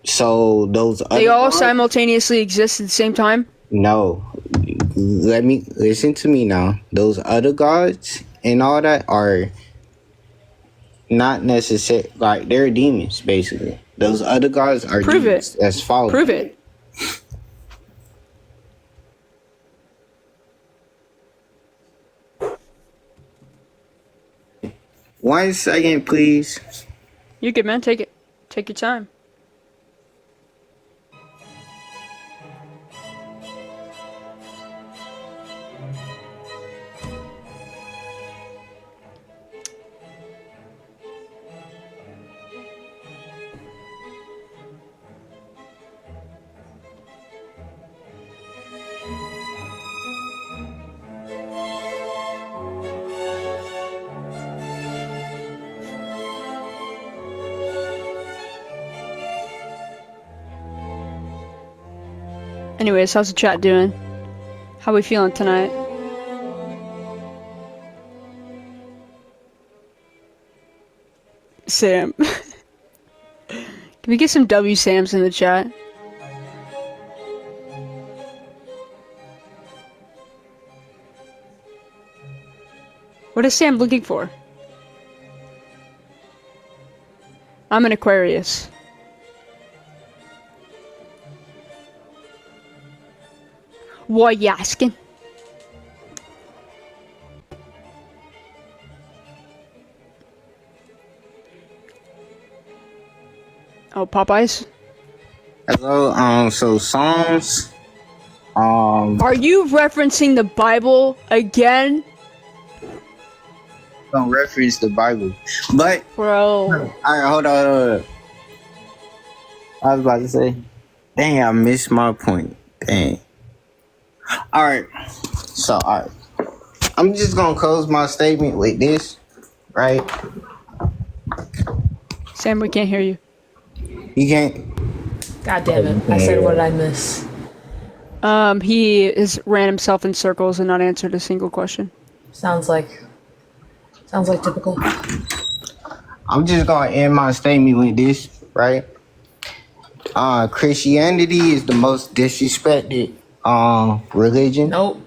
So those other
they all
gods,
simultaneously exist at the same time?
No. Listen to me now. Those other gods and all that are not necessary, like they're demons basically. Those other gods are demons. That's fallen.
Prove it.
One second, please.
You good, man. Take it. Take your time. Anyways, how's the chat doing? How we feeling tonight? Sam. Can we get some W Sams in the chat? What is Sam looking for? I'm an Aquarius. Why you asking? Oh, Popeyes?
Hello, so Psalms,
Are you referencing the Bible again?
don't reference the Bible, but
bro.
Alright, hold on. I was about to say, dang, I missed my point. Dang. Alright, I'm just gonna close my statement with this, right?
Sam, we can't hear you.
You can't.
God damn it! I said, what did I miss?
He has ran himself in circles and not answered a single question.
Sounds like typical.
I'm just gonna end my statement with this, right? Christianity is the most disrespected religion.
Nope.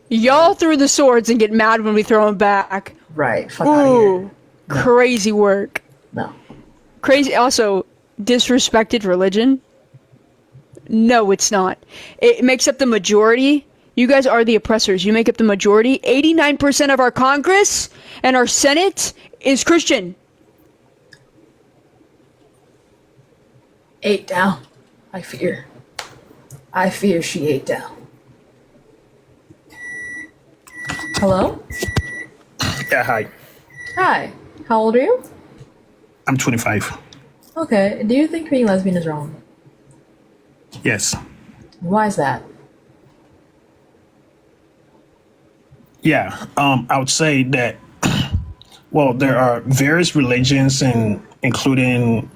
Y'all threw the swords and get mad when we throw them back.
Right. Fuck out of here. No.
Crazy work.
No.
Crazy. Also, disrespected religion? No, it's not. It makes up the majority. You guys are the oppressors. You make up the majority. 89% of our Congress and our Senate is Christian.
8 down. I fear she 8 down. Hello?
Yeah, hi.
Hi. How old are you?
I'm 25.
Okay. Do you think being lesbian is wrong?
Yes.
Why is that?
Yeah, I would say that, well, there are various religions, and including,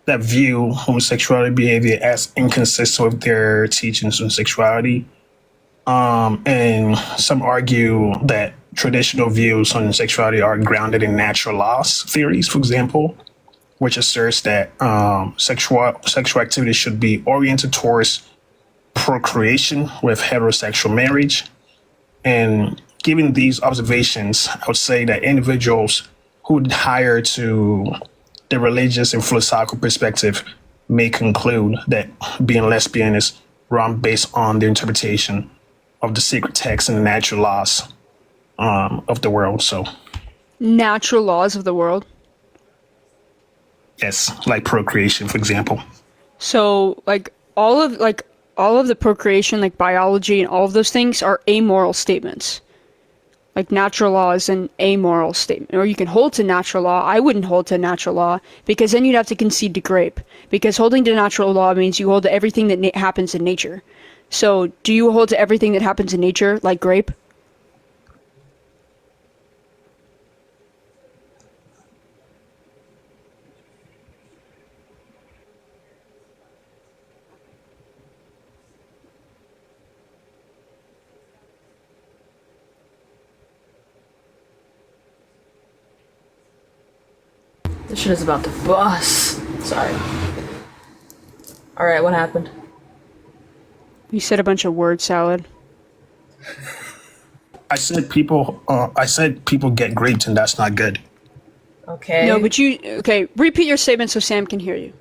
that view homosexuality behavior as inconsistent with their teachings on sexuality. And some argue that traditional views on sexuality are grounded in natural laws theories, for example, which asserts that sexual activity should be oriented towards procreation with heterosexual marriage. And given these observations, I would say that individuals who adhere to the religious and philosophical perspective may conclude that being lesbian is wrong based on their interpretation of the sacred text and the natural laws of the world. So,
Natural laws of the world.
yes, like procreation, for example.
So, all of the procreation, like biology and all of those things, are amoral statements. Like natural law is an amoral statement. Or you can hold to natural law. I wouldn't hold to natural law because then you'd have to concede to grape. Because holding to natural law means you hold to everything that happens in nature. So, do you hold to everything that happens in nature, like grape?
This shit is about to bust. Sorry. Alright, what happened?
You said a bunch of word salad.
I said people get grapes, and that's not good.
Okay.
No, but repeat your statement so Sam can hear you.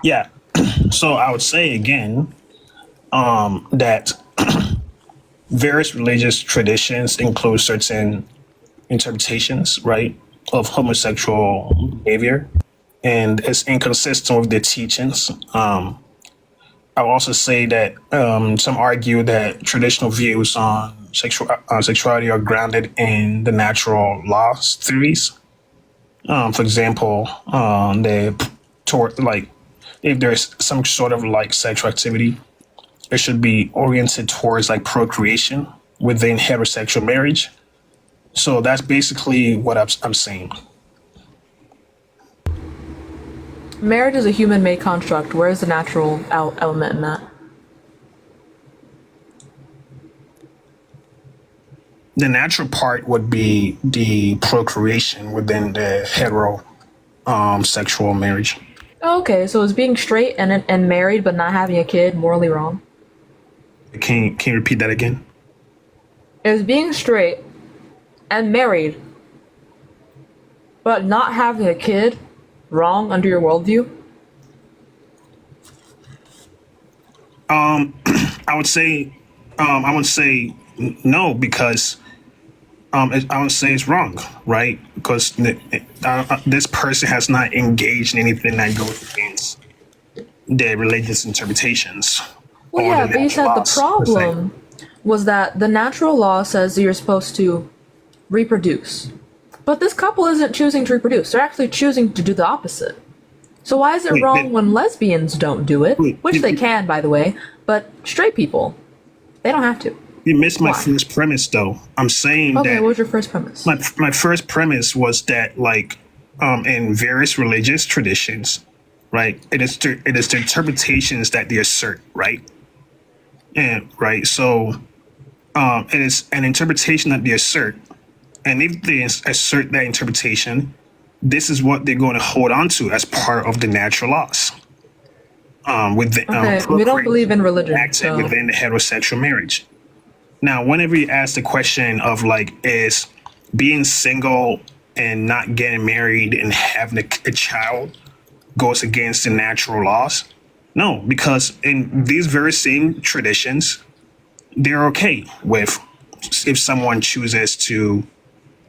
Yeah. So I would say again that various religious traditions include certain interpretations, right, of homosexual behavior, and it's inconsistent with their teachings. I will also say that some argue that traditional views on sexuality are grounded in the natural laws theories. For example, if there's some sort of sexual activity, it should be oriented towards procreation within heterosexual marriage. So that's basically what I'm saying.
marriage is a human-made construct. Where is the natural element in that?
The natural part would be the procreation within the hetero sexual marriage.
Oh, okay, so is being straight and married but not having a kid morally wrong?
Can you repeat that again?
Is being straight and married but not having a kid wrong under your worldview?
I would say no, because I would say it's wrong, right? Because this person has not engaged in anything that goes against their religious interpretations.
Well, yeah, but you said the problem was that the natural law says that you're supposed to reproduce. But this couple isn't choosing to reproduce. They're actually choosing to do the opposite. So why is it wrong when lesbians don't do it? Which they can, by the way. But straight people, they don't have to.
You missed my first premise, though. I'm saying that...
Okay, what was your first premise?
My first premise was that, like, in various religious traditions, right, it is the interpretations that they assert, right? And, right, so it is an interpretation that they assert. And if they assert that interpretation, this is what they're going to hold on to as part of the natural laws.
We don't believe in religion. So.
Within the heterosexual marriage. Now, whenever you ask the question of, like, is being single and not getting married and having a child goes against the natural laws? No, because in these very same traditions, they're okay with if someone chooses to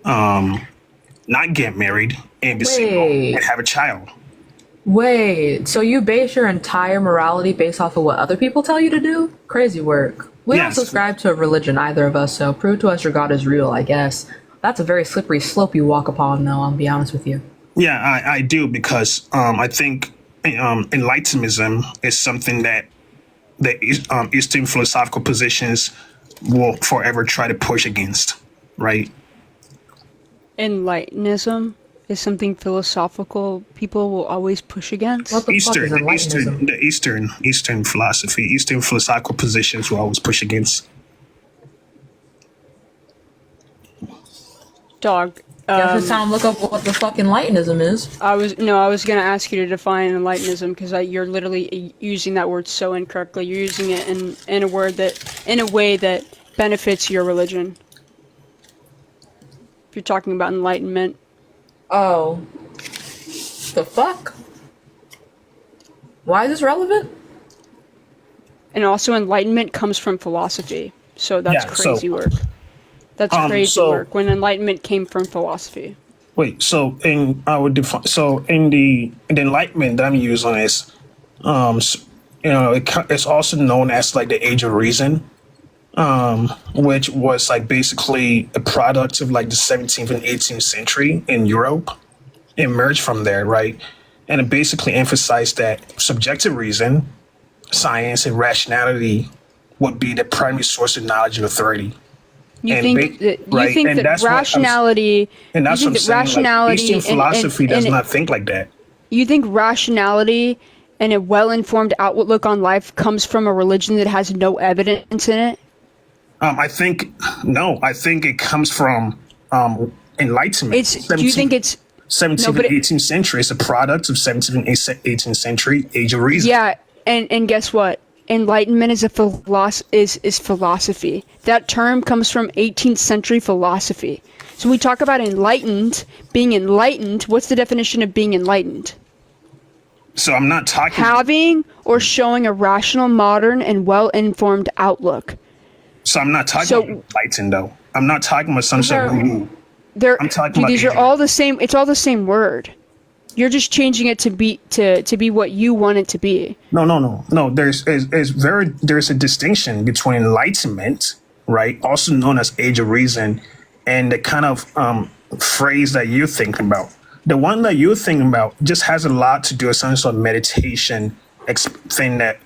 not get married and be single and have a child.
Wait, so you base your entire morality based off of what other people tell you to do? Crazy work. We don't subscribe to a religion, either of us, so prove to us your God is real, I guess. That's a very slippery slope you walk upon, though, I'll be honest with you.
Yeah, I do, because I think enlightenism is something that the Eastern philosophical positions will forever try to push against, right?
Enlightenism is something philosophical people will always push against.
What the fuck is enlightenism?
The Eastern philosophy, Eastern philosophical positions will always push against.
Dog.
Guess it's time to look up what the fuck enlightenism is.
I was gonna ask you to define enlightenism, because you're literally using that word so incorrectly. You're using it in a way that benefits your religion. If you're talking about enlightenment.
Oh. The fuck? Why is this relevant?
And also, enlightenment comes from philosophy, so that's crazy work. That's crazy work. When enlightenment came from philosophy.
Wait, so in the enlightenment that I'm using is, it's also known as like the Age of Reason, which was like basically a product of like the 17th and 18th century in Europe. It emerged from there, right? And it basically emphasized that subjective reason, science, and rationality would be the primary source of knowledge and authority.
You think that rationality,
Eastern philosophy does not think like that.
You think rationality and a well-informed outlook on life comes from a religion that has no evidence in it?
I think it comes from enlightenment.
Do you think it's
17th and 18th century? It's a product of 17th and 18th century Age of Reason.
Yeah, and guess what? Enlightenment is is philosophy. That term comes from 18th century philosophy. So we talk about being enlightened. What's the definition of being enlightened?
So I'm not talking
having or showing a rational, modern, and well-informed outlook.
So I'm not talking about enlightened, though. I'm not talking about some sort of woo.
I'm talking about these are all the same. It's all the same word. You're just changing it to be what you want it to be.
No. There's a distinction between enlightenment, right, also known as Age of Reason, and the kind of phrase that you're thinking about. The one that you're thinking about just has a lot to do with some sort of meditation thing that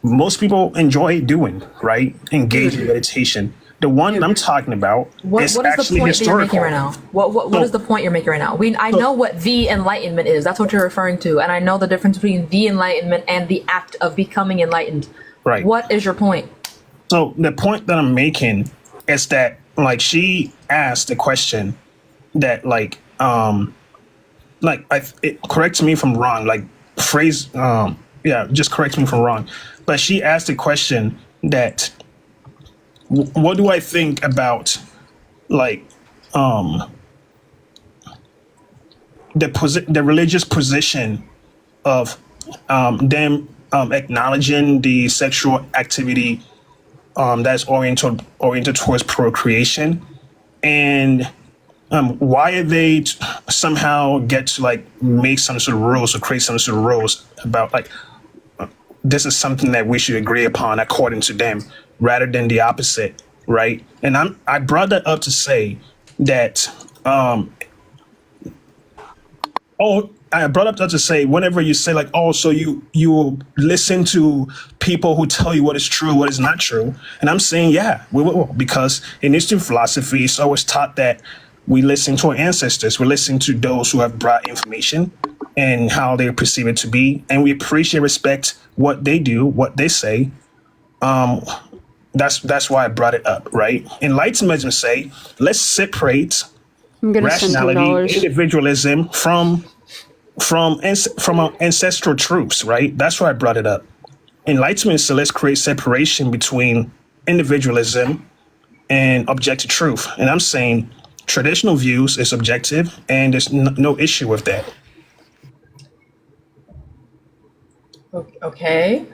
most people enjoy doing, right? Engage in meditation. The one I'm talking about
What
is
is the
actually
point that you're making
historical.
right now? What is the point you're making right now? I know what the Enlightenment is. That's what you're referring to, and I know the difference between the Enlightenment and the act of becoming enlightened.
Right.
What is your point?
So the point that I'm making is that like she asked a question that correct me if I'm wrong, like phrase just correct me if I'm wrong. But she asked a question that what do I think about like the religious position of them acknowledging the sexual activity that's oriented towards procreation, and why are they somehow get to like make some sort of rules or create some sort of rules about like this is something that we should agree upon according to them rather than the opposite, right? And I brought that up to say that I brought up that to say whenever you say like, oh, so you listen to people who tell you what is true, what is not true, and I'm saying yeah, we will, because in Eastern philosophy, it's always taught that we listen to our ancestors, we listen to those who have brought information and how they perceive it to be, and we appreciate, respect what they do, what they say. That's why I brought it up, right? Enlightenment say let's separate rationality, individualism from our ancestral truths, right? That's why I brought it up. Enlightenment says let's create separation between individualism and objective truth, and I'm saying traditional views is objective, and there's no issue with that.
Okay.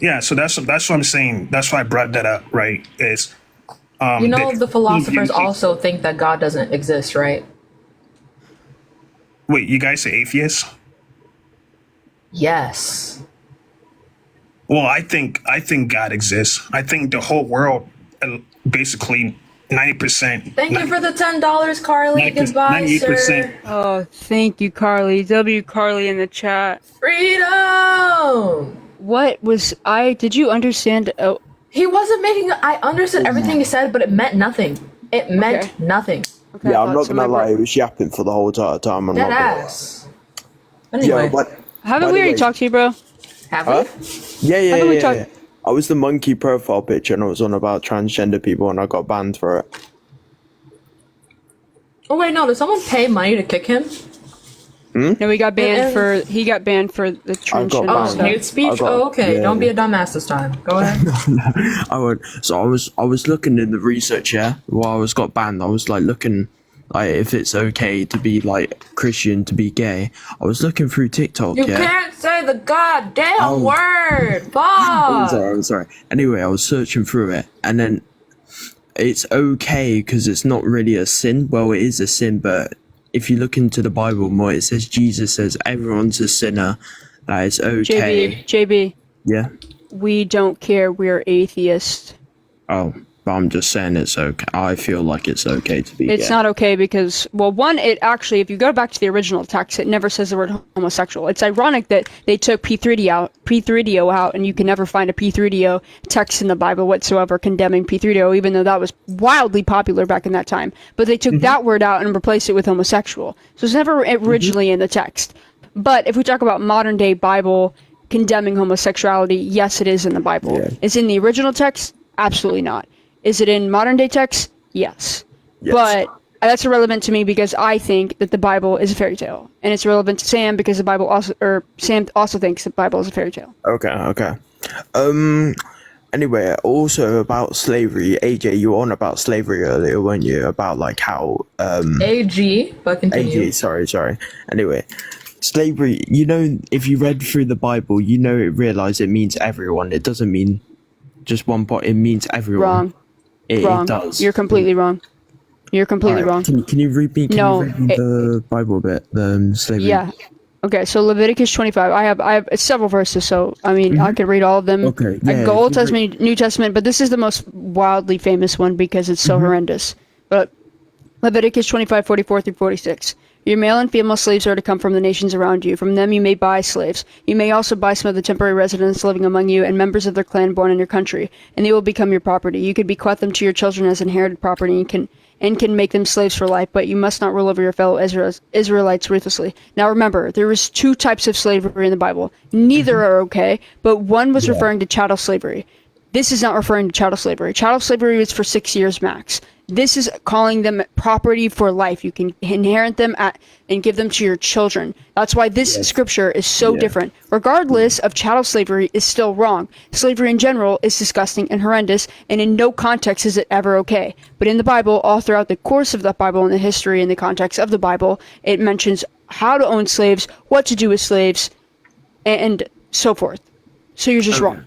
Yeah, so that's what I'm saying. That's why I brought that up, right? Is
the philosophers also think that God doesn't exist, right?
Wait, you guys are atheists?
Yes.
Well, I think God exists. I think the whole world, basically 90%.
Thank you for the $10, Carly. Goodbye, sir.
Oh, thank you, Carly. W. Carly in the chat.
Freedom.
Did you understand? Oh,
he wasn't making. I understood everything he said, but it meant nothing. It meant nothing.
Okay,
yeah, I'm not gonna lie, it was yapping for the whole time. I'm
Dead
not
ass. Anyway.
Yeah, but
haven't we already talked to you, bro?
Have we?
Yeah. I was the monkey profile picture, and I was on about transgender people, and I got banned for it.
Oh wait, no. Did someone pay money to kick him?
No, he got banned for the transgender stuff.
Hate speech. Okay. Yeah, don't be a dumbass this time. Go ahead.
I was looking in the research, yeah. While I got banned, I was like looking like if it's okay to be like Christian, to be gay. I was looking through TikTok.
You can't say the goddamn word. Fuck.
I'm sorry. Anyway, I was searching through it, and then it's okay because it's not really a sin. Well, it is a sin, but if you look into the Bible more, it says Jesus says everyone's a sinner. That is okay.
JB.
Yeah.
We don't care. We're atheists.
Oh, but I'm just saying it's okay. I feel like it's okay to be
It's
gay.
not okay because, well, one, it actually, if you go back to the original text, it never says the word homosexual. It's ironic that they took P3DO out, and you can never find a P3DO text in the Bible whatsoever condemning P3DO, even though that was wildly popular back in that time. But they took that word out and replaced it with homosexual. So it's never originally in the text. But if we talk about modern day Bible condemning homosexuality, yes, it is in the Bible. Yeah. Is it in the original text? Absolutely not. Is it in modern day text? Yes. But that's irrelevant to me because I think that the Bible is a fairy tale, and it's relevant to Sam because Sam also thinks the Bible is a fairy tale.
Okay. Anyway, also about slavery, AJ, you were on about slavery earlier, weren't you? About like how
AG, but continue.
AG, sorry. Anyway, slavery. You know, if you read through the Bible, you know realize it means everyone. It doesn't mean just one part. It means everyone.
Wrong.
It does.
You're completely wrong. You're completely wrong.
Can you read me? The Bible bit, the slavery?
Yeah. Okay, so Leviticus 25. I have several verses, so I mean I could read all of them.
Okay.
I can go Old Testament, New Testament, but this is the most wildly famous one because it's so horrendous. But Leviticus 25:44 through 46. Your male and female slaves are to come from the nations around you. From them you may buy slaves. You may also buy some of the temporary residents living among you and members of their clan born in your country, and they will become your property. You could bequeath them to your children as inherited property and can make them slaves for life, but you must not rule over your fellow Israelites ruthlessly. Now remember, there was 2 types of slavery in the Bible. Neither are okay, but one was referring to chattel slavery. This is not referring to chattel slavery. Chattel slavery was for 6 years max. This is calling them property for life. You can inherit them and give them to your children. That's why this scripture is so different. Regardless of chattel slavery is still wrong. Slavery in general is disgusting and horrendous, and in no context is it ever okay. But in the Bible, all throughout the course of the Bible and the history and the context of the Bible, it mentions how to own slaves, what to do with slaves, and so forth. So you're just wrong.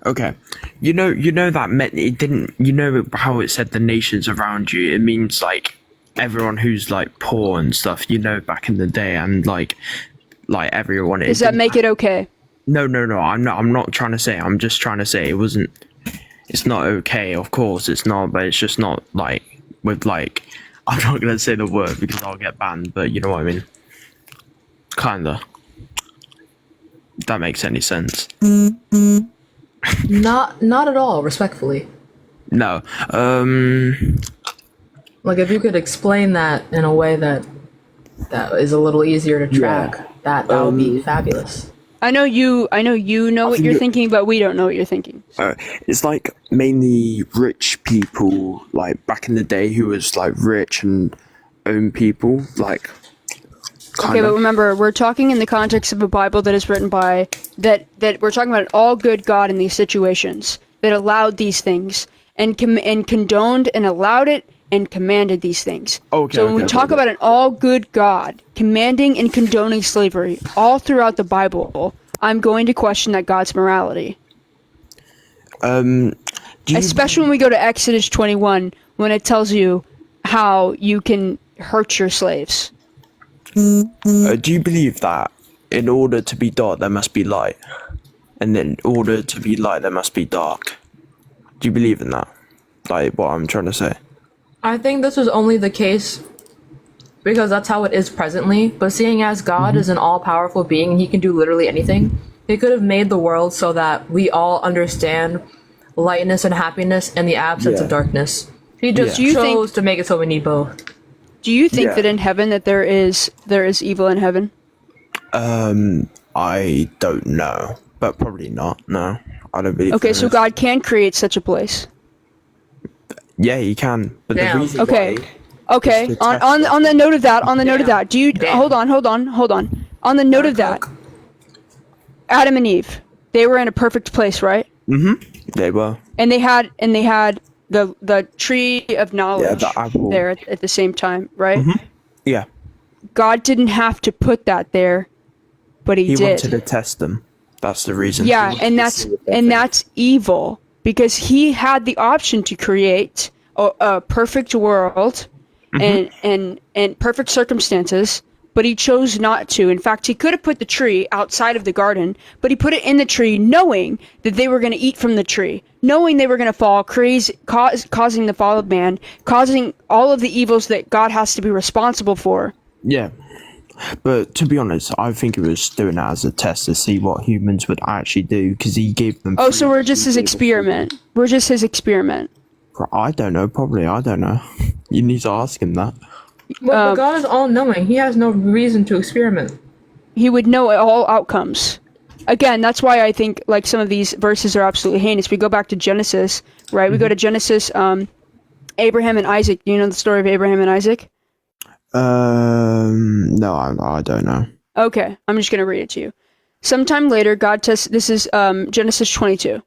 Okay, you know that meant it didn't. You know how it said the nations around you. It means like everyone who's like poor and stuff. You know, back in the day, and like everyone.
Does that make it okay?
No. I'm not trying to say. I'm just trying to say it wasn't. It's not okay. Of course, it's not. But it's just not like with like. I'm not gonna say the word because I'll get banned. But you know what I mean. Kinda. If that makes any sense.
Not at all, respectfully.
No.
Like if you could explain that in a way that is a little easier to track, that would be fabulous.
I know you know what you're thinking, but we don't know what you're thinking.
It's like mainly rich people, like back in the day, who was like rich and own people, like.
Okay, but remember, we're talking in the context of a Bible that is written by that we're talking about an all good God in these situations that allowed these things and condoned and allowed it and commanded these things. So when we talk about an all good God commanding and condoning slavery all throughout the Bible, I'm going to question that God's morality. Especially when we go to Exodus 21, when it tells you how you can hurt your slaves.
Do you believe that in order to be dark there must be light, and in order to be light there must be dark? Do you believe in that? Like what I'm trying to say?
I think this was only the case because that's how it is presently. But seeing as God is an all-powerful being and he can do literally anything, he could have made the world so that we all understand lightness and happiness in the absence of darkness. He just chose to make it so we need both.
Do you think that in heaven that there is evil in heaven?
I don't know, but probably not. No, I don't believe.
Okay, so God can create such a place.
Yeah, he can. But the reason
okay. On the note of that, do you hold on. On the note of that, Adam and Eve, they were in a perfect place, right?
They were.
And they had the tree of knowledge there at the same time, right?
Yeah.
God didn't have to put that there, but he did.
He wanted to test them. That's the reason.
Yeah, and that's evil because he had the option to create a perfect world and perfect circumstances, but he chose not to. In fact, he could have put the tree outside of the garden, but he put it in the tree knowing that they were going to eat from the tree, knowing they were going to fall, causing the fall of man, causing all of the evils that God has to be responsible for.
Yeah. But to be honest, I think he was doing that as a test to see what humans would actually do, because he gave them...
Oh, so we're just his experiment. We're just his experiment.
I don't know, probably. I don't know. You need to ask him that.
Well, but God is all-knowing. He has no reason to experiment.
He would know all outcomes. Again, that's why I think like some of these verses are absolutely heinous. We go back to Genesis, right? We go to Genesis, Abraham and Isaac. Do you know the story of Abraham and Isaac?
No, I don't know.
Okay, I'm just going to read it to you. Sometime later, God tested... This is Genesis 22.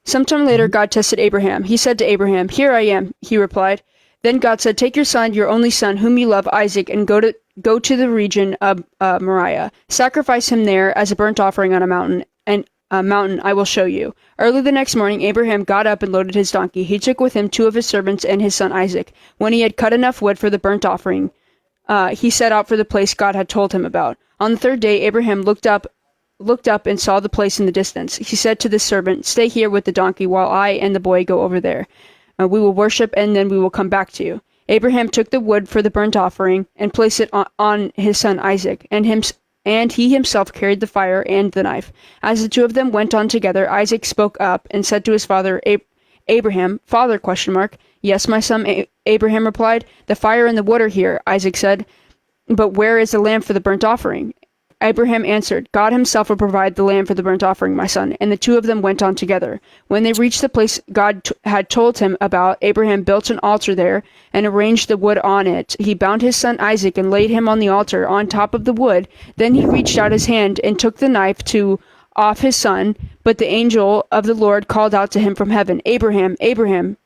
Sometime later, God tested Abraham. He said to Abraham, "Here I am," he replied. Then God said, "Take your son, your only son, whom you love, Isaac, and go to the region of Moriah. Sacrifice him there as a burnt offering on a mountain, and a mountain I will show you." Early the next morning, Abraham got up and loaded his donkey. He took with him 2 of his servants and his son Isaac. When he had cut enough wood for the burnt offering, he set out for the place God had told him about. On the 3rd day, Abraham looked up and saw the place in the distance. He said to the servant, "Stay here with the donkey while I and the boy go over there. We will worship and then we will come back to you." Abraham took the wood for the burnt offering and placed it on his son Isaac, and he himself carried the fire and the knife. As the two of them went on together, Isaac spoke up and said to his father Abraham, "Father?" ? "Yes, my son," Abraham replied. "The fire and the wood are here," Isaac said. "But where is the lamb for the burnt offering?" Abraham answered, "God himself will provide the lamb for the burnt offering, my son." And the two of them went on together. When they reached the place God had told him about, Abraham built an altar there and arranged the wood on it. He bound his son Isaac and laid him on the altar on top of the wood. Then he reached out his hand and took the knife off his son. But the angel of the Lord called out to him from heaven, "Abraham, Abraham."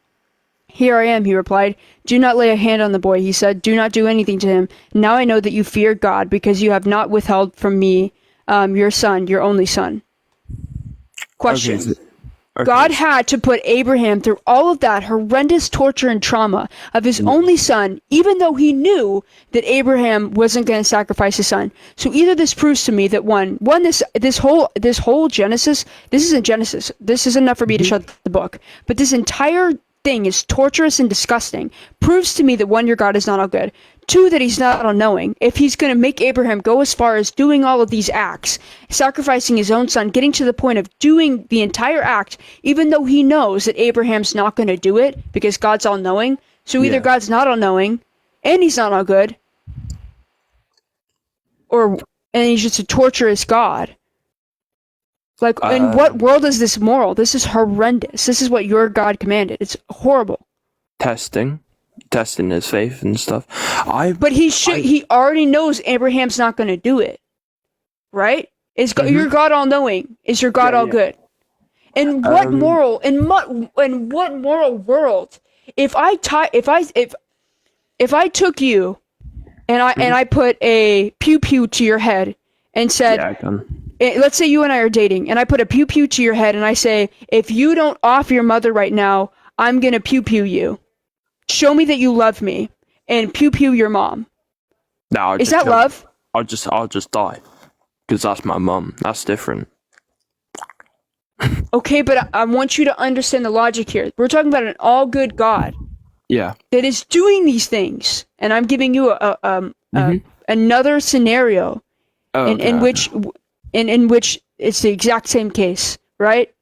"Here I am," he replied. "Do not lay a hand on the boy," he said. "Do not do anything to him. Now I know that you fear God, because you have not withheld from me your son, your only son." Question. God had to put Abraham through all of that horrendous torture and trauma of his only son, even though he knew that Abraham wasn't going to sacrifice his son. So either this proves to me that this whole Genesis, this isn't Genesis. This is enough for me to shut the book. But this entire thing is torturous and disgusting. Proves to me that one, your God is not all good. Two, that he's not all knowing. If he's going to make Abraham go as far as doing all of these acts, sacrificing his own son, getting to the point of doing the entire act, even though he knows that Abraham's not going to do it because God's all knowing. So either God's not all knowing and he's not all good, and he's just a torturous God. Like, in what world is this moral? This is horrendous. This is what your God commanded. It's horrible.
Testing his faith and stuff.
But he already knows Abraham's not going to do it, right? Is your God all knowing? Is your God all good? In what moral? In what moral world? If I took you, and I put a pew pew to your head and said, let's say you and I are dating, and I put a pew pew to your head and I say, if you don't off your mother right now, I'm gonna pew pew you. Show me that you love me, and pew pew your mom.
No,
is that love?
I'll just die, because that's my mom. That's different.
Okay, but I want you to understand the logic here. We're talking about an all good God.
Yeah.
That is doing these things, and I'm giving you another scenario in which it's the exact same case, right?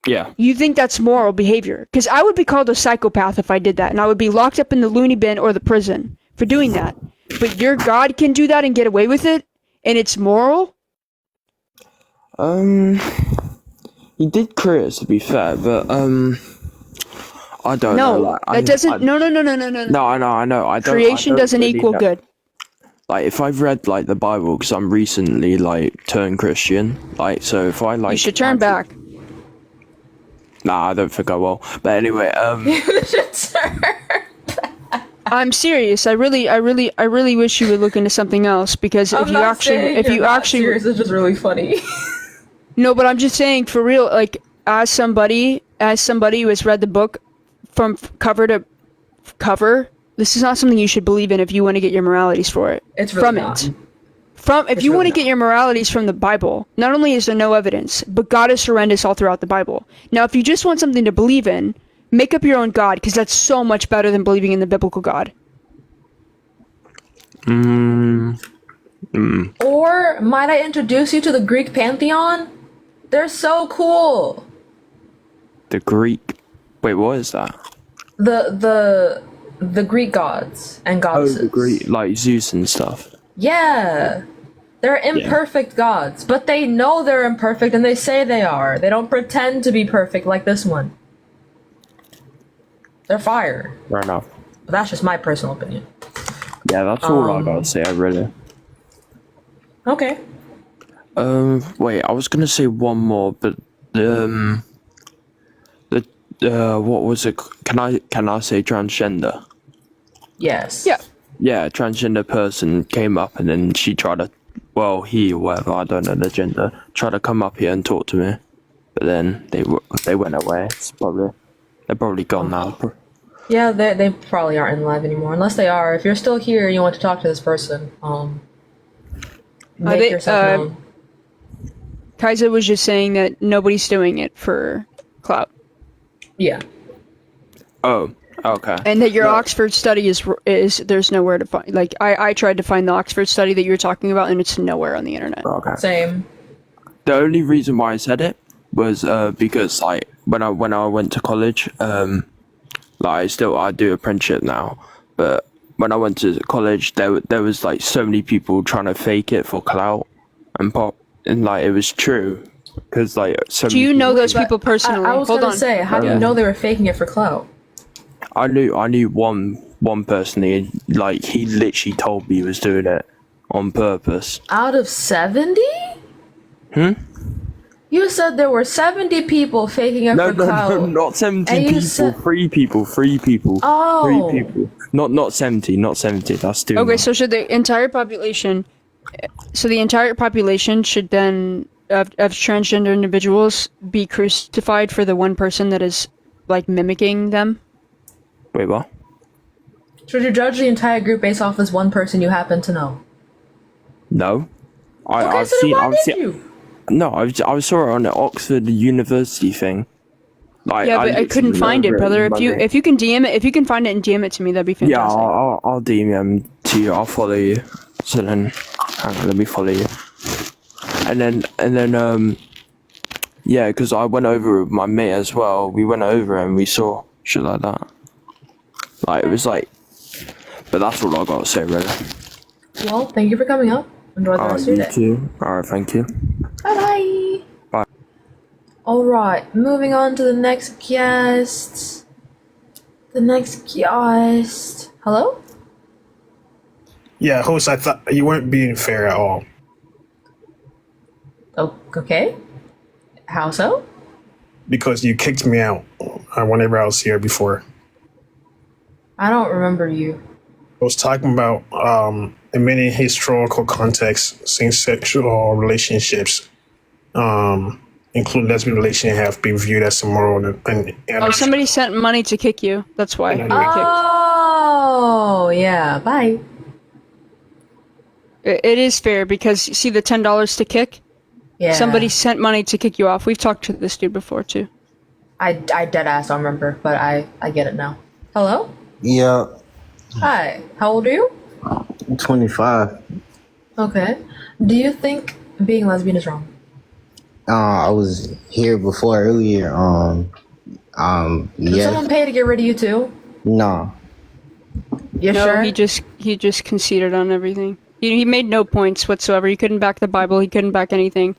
Yeah.
You think that's moral behavior? Because I would be called a psychopath if I did that, and I would be locked up in the loony bin or the prison for doing that. But your God can do that and get away with it, and it's moral?
He did create us, to be fair, but I don't know. Like,
that doesn't. No.
No, I know.
Creation doesn't really equal good.
Like, if I've read like the Bible, because I'm recently like turned Christian, like, so if I like,
you should turn back.
Nah, I don't think I will. But anyway,
You should turn back.
I'm serious. I really wish you would look into something else, because if you actually
serious, it's just really funny.
No, but I'm just saying, for real, like, as somebody who has read the book from cover to cover, this is not something you should believe in if you want to get your moralities for it.
It's really not.
If you want to get your moralities from the Bible, not only is there no evidence, but God is horrendous all throughout the Bible. Now, if you just want something to believe in, make up your own God, because that's so much better than believing in the biblical God.
Or might I introduce you to the Greek pantheon? They're so cool.
The Greek. Wait, what is that?
The Greek gods and goddesses.
Oh, the Greek, like Zeus and stuff.
Yeah. They're imperfect gods, but they know they're imperfect and they say they are. They don't pretend to be perfect like this one. They're fire.
Fair enough.
But that's just my personal opinion.
Yeah, that's all I gotta say, I really.
Okay.
Wait, I was gonna say one more, but what was it? Can I say transgender?
Yes.
Yeah.
Yeah, a transgender person came up and then she tried to, well, he or whatever, I don't know the gender, tried to come up here and talk to me, but then they went away. They're probably gone now.
Yeah, they probably aren't in live anymore. Unless they are. If you're still here and you want to talk to this person, make yourself known.
Kaiser was just saying that nobody's doing it for clout.
Yeah.
Oh, Okay.
And that your Oxford study is there's nowhere to find. Like I tried to find the Oxford study that you're talking about, and it's nowhere on the internet.
Okay.
Same.
The only reason why I said it was because like when I went to college, like I do apprenticeship now, but when I went to college, there was like so many people trying to fake it for clout and pop, and like it was true because like so.
Do you know those people personally?
I was
Hold
gonna
on.
say, how do you know they were faking it for clout?
I knew one personally, like he literally told me he was doing it on purpose.
Out of 70? You said there were 70 people faking it for clout.
No, not 70
And you
people.
said-
Three people.
Oh.
3 people. Not 70. Not 70. That's too
Okay,
much.
so should the entire population? So the entire population should then of transgender individuals be crucified for the one person that is like mimicking them?
Wait, what?
Should you judge the entire group based off this one person you happen to know?
No.
Okay, so then why did you?
No, I saw it on the Oxford University thing. Like,
Yeah, but I couldn't
literally
find it,
remember
brother.
in my head.
If you can DM it, if you can find it and DM it to me, that'd be
Yeah,
fantastic.
I'll DM to you. I'll follow you. So then, hang on, let me follow you. And then, yeah, because I went over with my mate as well. We went over and we saw shit like that. Like, it was like, but that's all I got to say, really.
Well, thank you for coming up. Enjoy the rest of your
You
day.
too. Alright, thank you.
Bye-bye.
Bye.
Alright, moving on to the next guest. Hello?
Yeah, host, I thought you weren't being fair at all.
Oh, okay. How so?
Because you kicked me out whenever I was here before.
I don't remember you.
I was talking about in many historical contexts, same-sexual relationships, including lesbian relationships, have been viewed as immoral. And
Oh, somebody sent money to kick you. That's why you were kicked.
Oh, yeah. Bye.
It is fair because you see the $10 to kick.
Yeah.
Somebody sent money to kick you off. We've talked to this dude before too.
I dead ass don't remember, but I get it now. Hello?
Yeah,
Hi. How old are you?
25.
Okay. Do you think being lesbian is wrong?
I was here before earlier.
Did
Yeah,
someone pay to get rid of you too?
no.
You
no,
sure?
he just conceded on everything. He made no points whatsoever. He couldn't back the Bible. He couldn't back anything.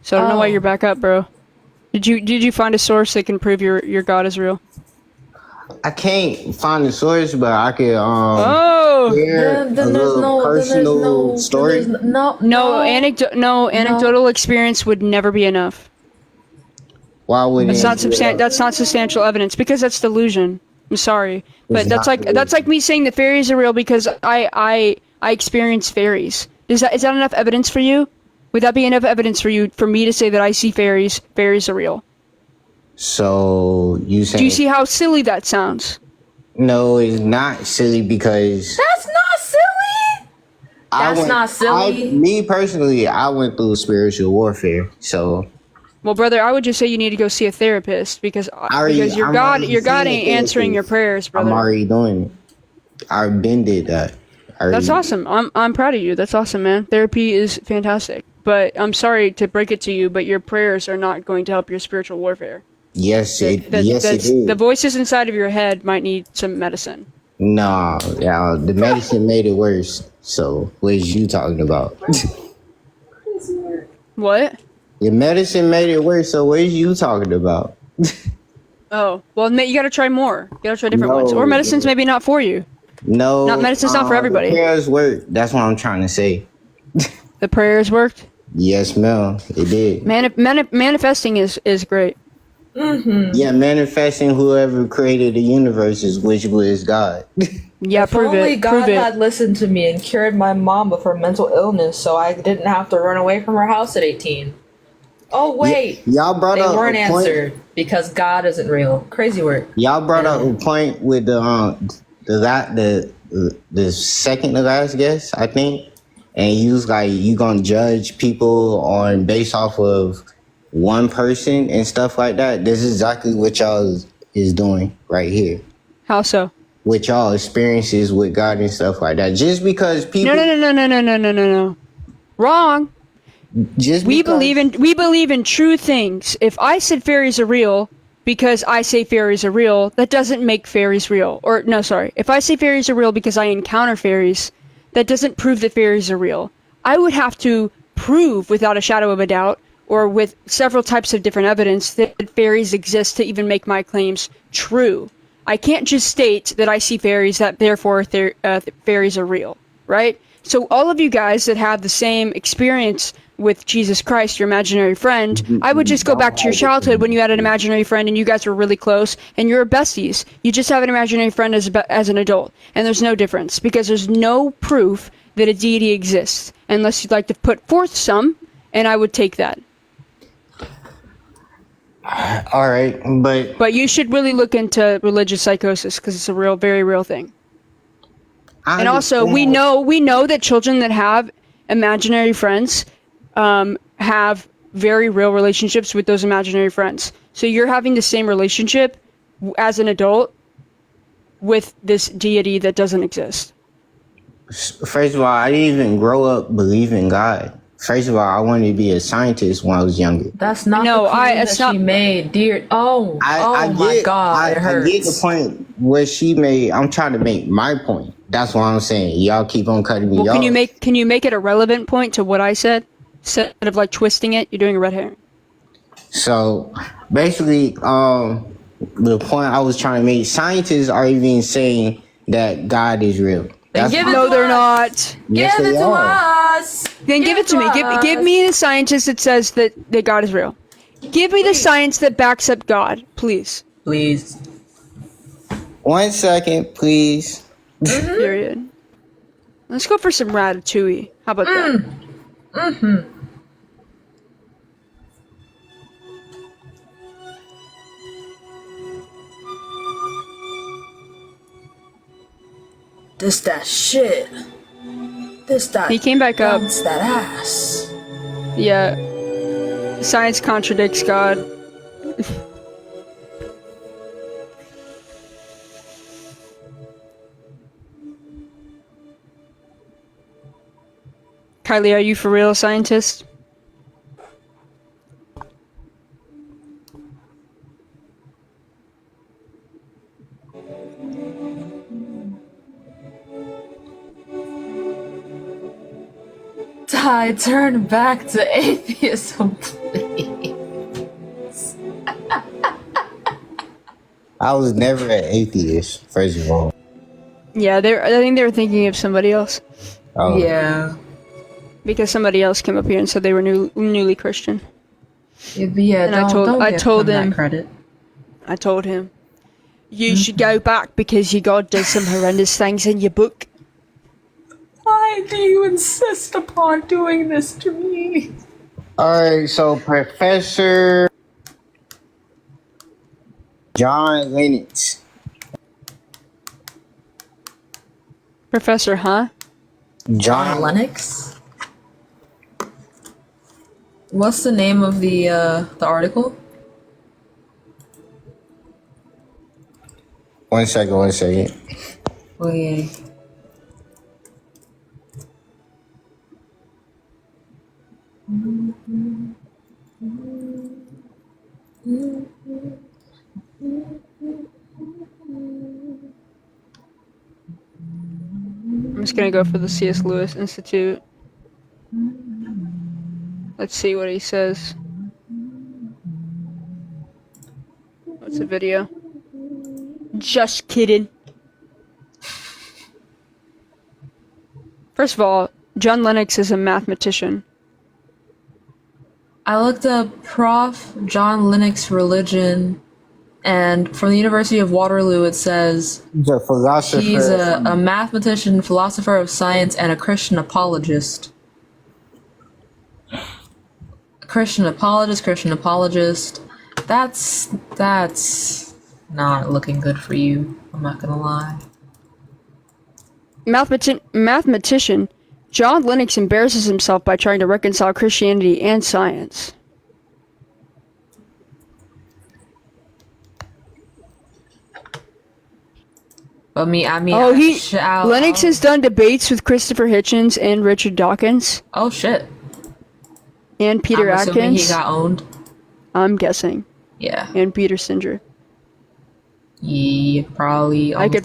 So I don't know why
Oh.
you're back up, bro. Did you find a source that can prove your God is real?
I can't find the source, but I could
Oh,
share a little personal story.
No, anecdotal experience would never be enough.
Why would
That's
it?
not That's not substantial evidence because that's delusion. I'm sorry, but
It's
that's
not
like me saying that fairies are real because I experience fairies. Is that enough evidence for you? Would that be enough evidence for me to say that I see fairies? Fairies are real.
So you say?
Do you see how silly that sounds?
No, it's not silly because
That's not silly. That's not silly.
Me personally, I went through spiritual warfare, so
Well, brother, I would just say you need to go see a therapist because your
I'm
God
already
God
seeing
ain't
a
answering your
therapist.
prayers, brother.
I'm already doing it. I've been did that.
That's awesome. I'm proud of you. That's awesome, man. Therapy is fantastic. But I'm sorry to break it to you, but your prayers are not going to help your spiritual warfare.
Yes, it is.
The voices inside of your head might need some medicine.
No, yeah, the medicine made it worse. So what is you talking about?
What?
The medicine made it worse. So what is you talking about?
Oh, well, you got to try more. You got to try different ones.
No,
Or medicine's maybe not for you.
No,
Medicine's not for everybody.
The prayers work. That's what I'm trying to say.
The prayers worked?
Yes, ma'am. It did.
Manifesting is great.
Mm-hmm.
Yeah, manifesting whoever created the universe which was God.
Yeah,
If only God had listened to me and cured my mom of her mental illness so I didn't have to run away from her house at 18. Oh, wait.
Y'all brought
They
up
weren't
a point.
answered because God isn't real. Crazy work.
Y'all brought up a point with the second to last guest, I think, and you was like, you gonna judge people on based off of one person and stuff like that. This is exactly what y'all is doing right here.
How so?
with y'all experiences with God and stuff like that. Just because people
No. Wrong.
just
We
because
believe in true things. If I said fairies are real because I say fairies are real, that doesn't make fairies real. Or no, sorry. If I say fairies are real because I encounter fairies, that doesn't prove that fairies are real. I would have to prove without a shadow of a doubt, or with several types of different evidence, that fairies exist to even make my claims true. I can't just state that I see fairies, that therefore fairies are real, right? So all of you guys that have the same experience with Jesus Christ, your imaginary friend, I would just go back to your childhood when you had an imaginary friend and you guys were really close and you're besties. You just have an imaginary friend as an adult, and there's no difference because there's no proof that a deity exists unless you'd like to put forth some, and I would take that.
all right,
But you should really look into religious psychosis because it's a real, very real thing. And also, we know that children that have imaginary friends have very real relationships with those imaginary friends. So you're having the same relationship as an adult with this deity that doesn't exist.
first of all, I didn't even grow up believing God. First of all, I wanted to be a scientist when I was younger.
That's not the claim that she made, dear. My God, it hurts.
I get the point where she made. I'm trying to make my point. That's what I'm saying. Y'all keep on cutting me off.
Can you make it a relevant point to what I said instead of like twisting it? You're doing a red herring.
So basically, the point I was trying to make, scientists are even saying that God is real.
No, they're not.
Yes,
give
they
it to
are.
us. Then give it to me. Give me the scientist that says that God is real. Give me the science that backs up God, please.
Please.
1 second, please.
Period. Let's go for some ratatouille. How about that?
Mm-hmm. This that shit. This that.
He came back up.
Bounce that ass.
Yeah. Science contradicts God. Kylie, are you for real a scientist?
Ty, turn back to atheism, please.
I was never an atheist, first of all.
Yeah, I think they were thinking of somebody else.
Oh.
Yeah.
Because somebody else came up here and said they were newly Christian.
Yeah,
and
don't
I
give
told
them
him
that credit.
I told him, you should go back because your God does some horrendous things in your book.
Why do you insist upon doing this to me?
Alright, so Professor John Lennox.
Professor, huh?
John
Lennox? What's the name of the article?
1 second.
Okay.
I'm just gonna go for the C.S. Lewis Institute. Let's see what he says. What's the video? Just kidding. First of all, John Lennox is a mathematician.
I looked up Prof. John Lennox religion, and from the University of Waterloo it says
he's a philosopher.
He's a mathematician, philosopher of science, and a Christian apologist. Christian apologist. That's not looking good for you. I'm not gonna lie.
Mathematician John Lennox embarrasses himself by trying to reconcile Christianity and science.
But I mean,
Oh, Lennox has done debates with Christopher Hitchens and Richard Dawkins.
Oh shit.
And Peter
I'm
Atkins.
assuming he got owned.
I'm guessing.
Yeah.
And Peter Singer.
Yeah, probably.
I could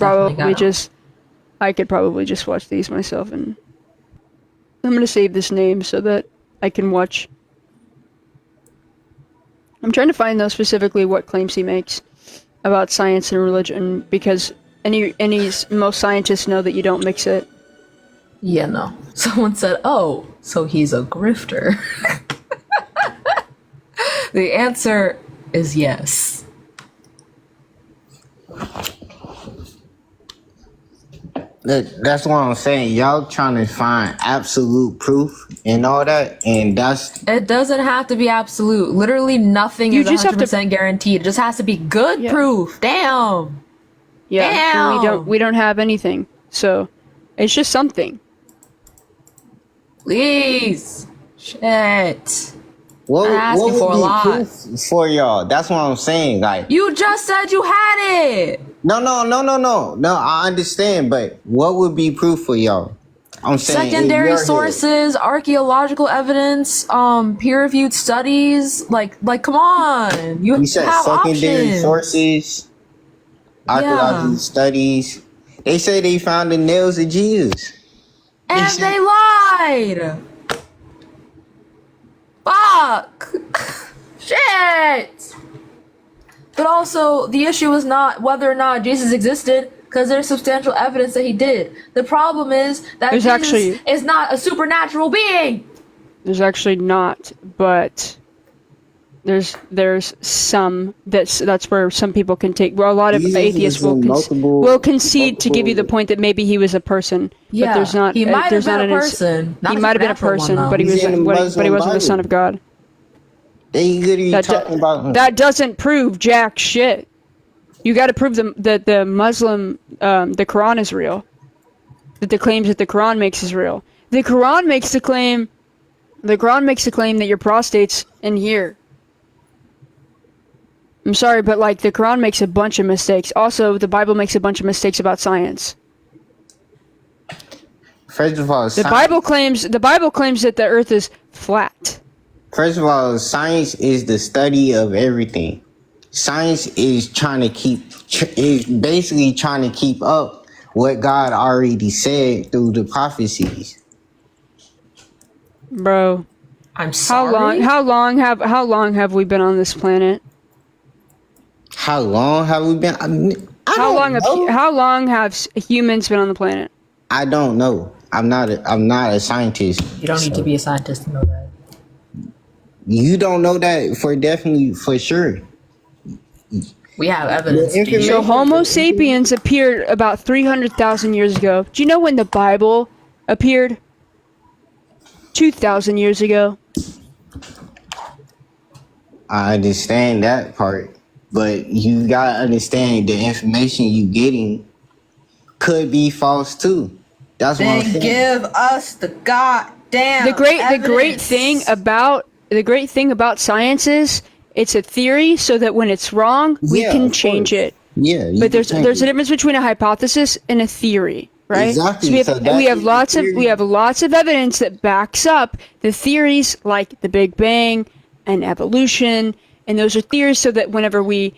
probably just watch these myself, and I'm gonna save this name so that I can watch. I'm trying to find though specifically what claims he makes about science and religion, because most scientists know that you don't mix it.
Yeah, no. Someone said, "Oh, so he's a grifter." The answer is yes.
That's what I'm saying. Y'all trying to find absolute proof and all that, and that's
It doesn't have to be absolute. Literally nothing
You
is
just have to-
100% guaranteed. It just has to be good proof. Damn.
Yeah, and
Damn.
we don't have anything, so it's just something.
Please. Shit.
what,
I'm asking
what would
for a
be
lot.
proof for y'all. That's what I'm saying. Like,
You just said you had it.
no. I understand, but what would be proof for y'all? I'm saying in
Secondary
your head.
sources, archaeological evidence, peer-reviewed studies. Like, come on. You
said
have
secondary
options.
sources, archaeological studies. They say they found the nails of Jesus.
And they lied. Fuck. Shit. But also, the issue is not whether or not Jesus existed, because there's substantial evidence that he did. The problem is that
There's
Jesus
actually-
is not a supernatural being.
There's actually not, but there's some that's where some people can take. Where a lot of
Jesus
atheists
is in
will concede to give you the point that maybe he was a person,
Yeah,
but there's not.
he might have
there's
been
not
a
an
person. Not
He
a
might have been a
supernatural
person,
one, though.
but he
He's in the
but he
Muslim
wasn't the
Bible.
son of God.
They literally
That,
talking about him.
that doesn't prove jack shit. You got to prove that the Muslim, the Quran is real. That the claims that the Quran makes is real. The Quran makes the claim. The Quran makes the claim that your prostate's in here. I'm sorry, but like the Quran makes a bunch of mistakes. Also, the Bible makes a bunch of mistakes about science.
First of all,
The Bible claims that the Earth is flat.
First of all, science is the study of everything. Science is basically trying to keep up what God already said through the prophecies.
Bro,
I'm sorry.
How long have we been on this planet?
How long have we been?
How long have humans been on the planet?
I don't know. I'm not a scientist.
You don't need to be a scientist to know that.
You don't know that for sure.
We have evidence.
So Homo sapiens appeared about 300,000 years ago. Do you know when the Bible appeared? 2,000 years ago.
I understand that part, but you gotta understand the information you getting could be false too. That's what I'm saying.
Give us the goddamn
The great thing about science is it's a theory, so that when it's wrong, we
Yeah,
can
of
change
course.
it.
Yeah, you
But
can change
there's a
it.
difference between a hypothesis and a theory, right?
Exactly.
So we
So
have,
that
we have
is
lots
the
of
theory.
evidence that backs up the theories, like the Big Bang and evolution, and those are theories, so that whenever we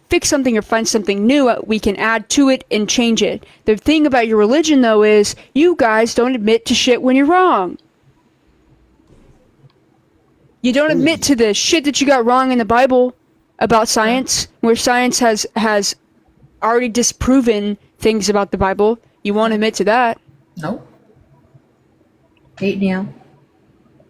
fix something or find something new, we can add to it and change it. The thing about your religion, though, is you guys don't admit to shit when you're wrong. You don't admit to the shit that you got wrong in the Bible about science, where science has already disproven things about the Bible. You won't admit to that.
Nope. 8 now.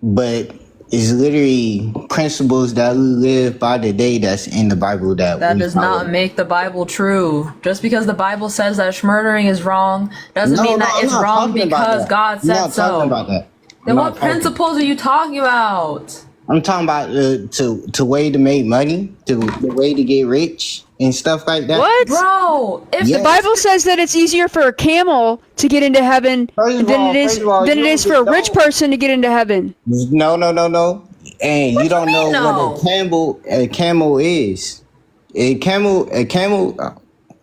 But it's literally principles that we live by the day that's in the Bible that
That
we
does
follow.
not make the Bible true. Just because the Bible says that murdering is wrong doesn't mean that
I'm
it's
not
wrong
talking about
because
that.
God
I'm
said
not
so.
talking about that.
Then what principles are you talking about?
I'm talking about to way to make money, the way to get rich and stuff like that.
What?
Bro,
If the Bible says that it's easier for a camel to get into heaven than it is for a rich person to get into heaven.
No. And you don't know what a camel is. A camel.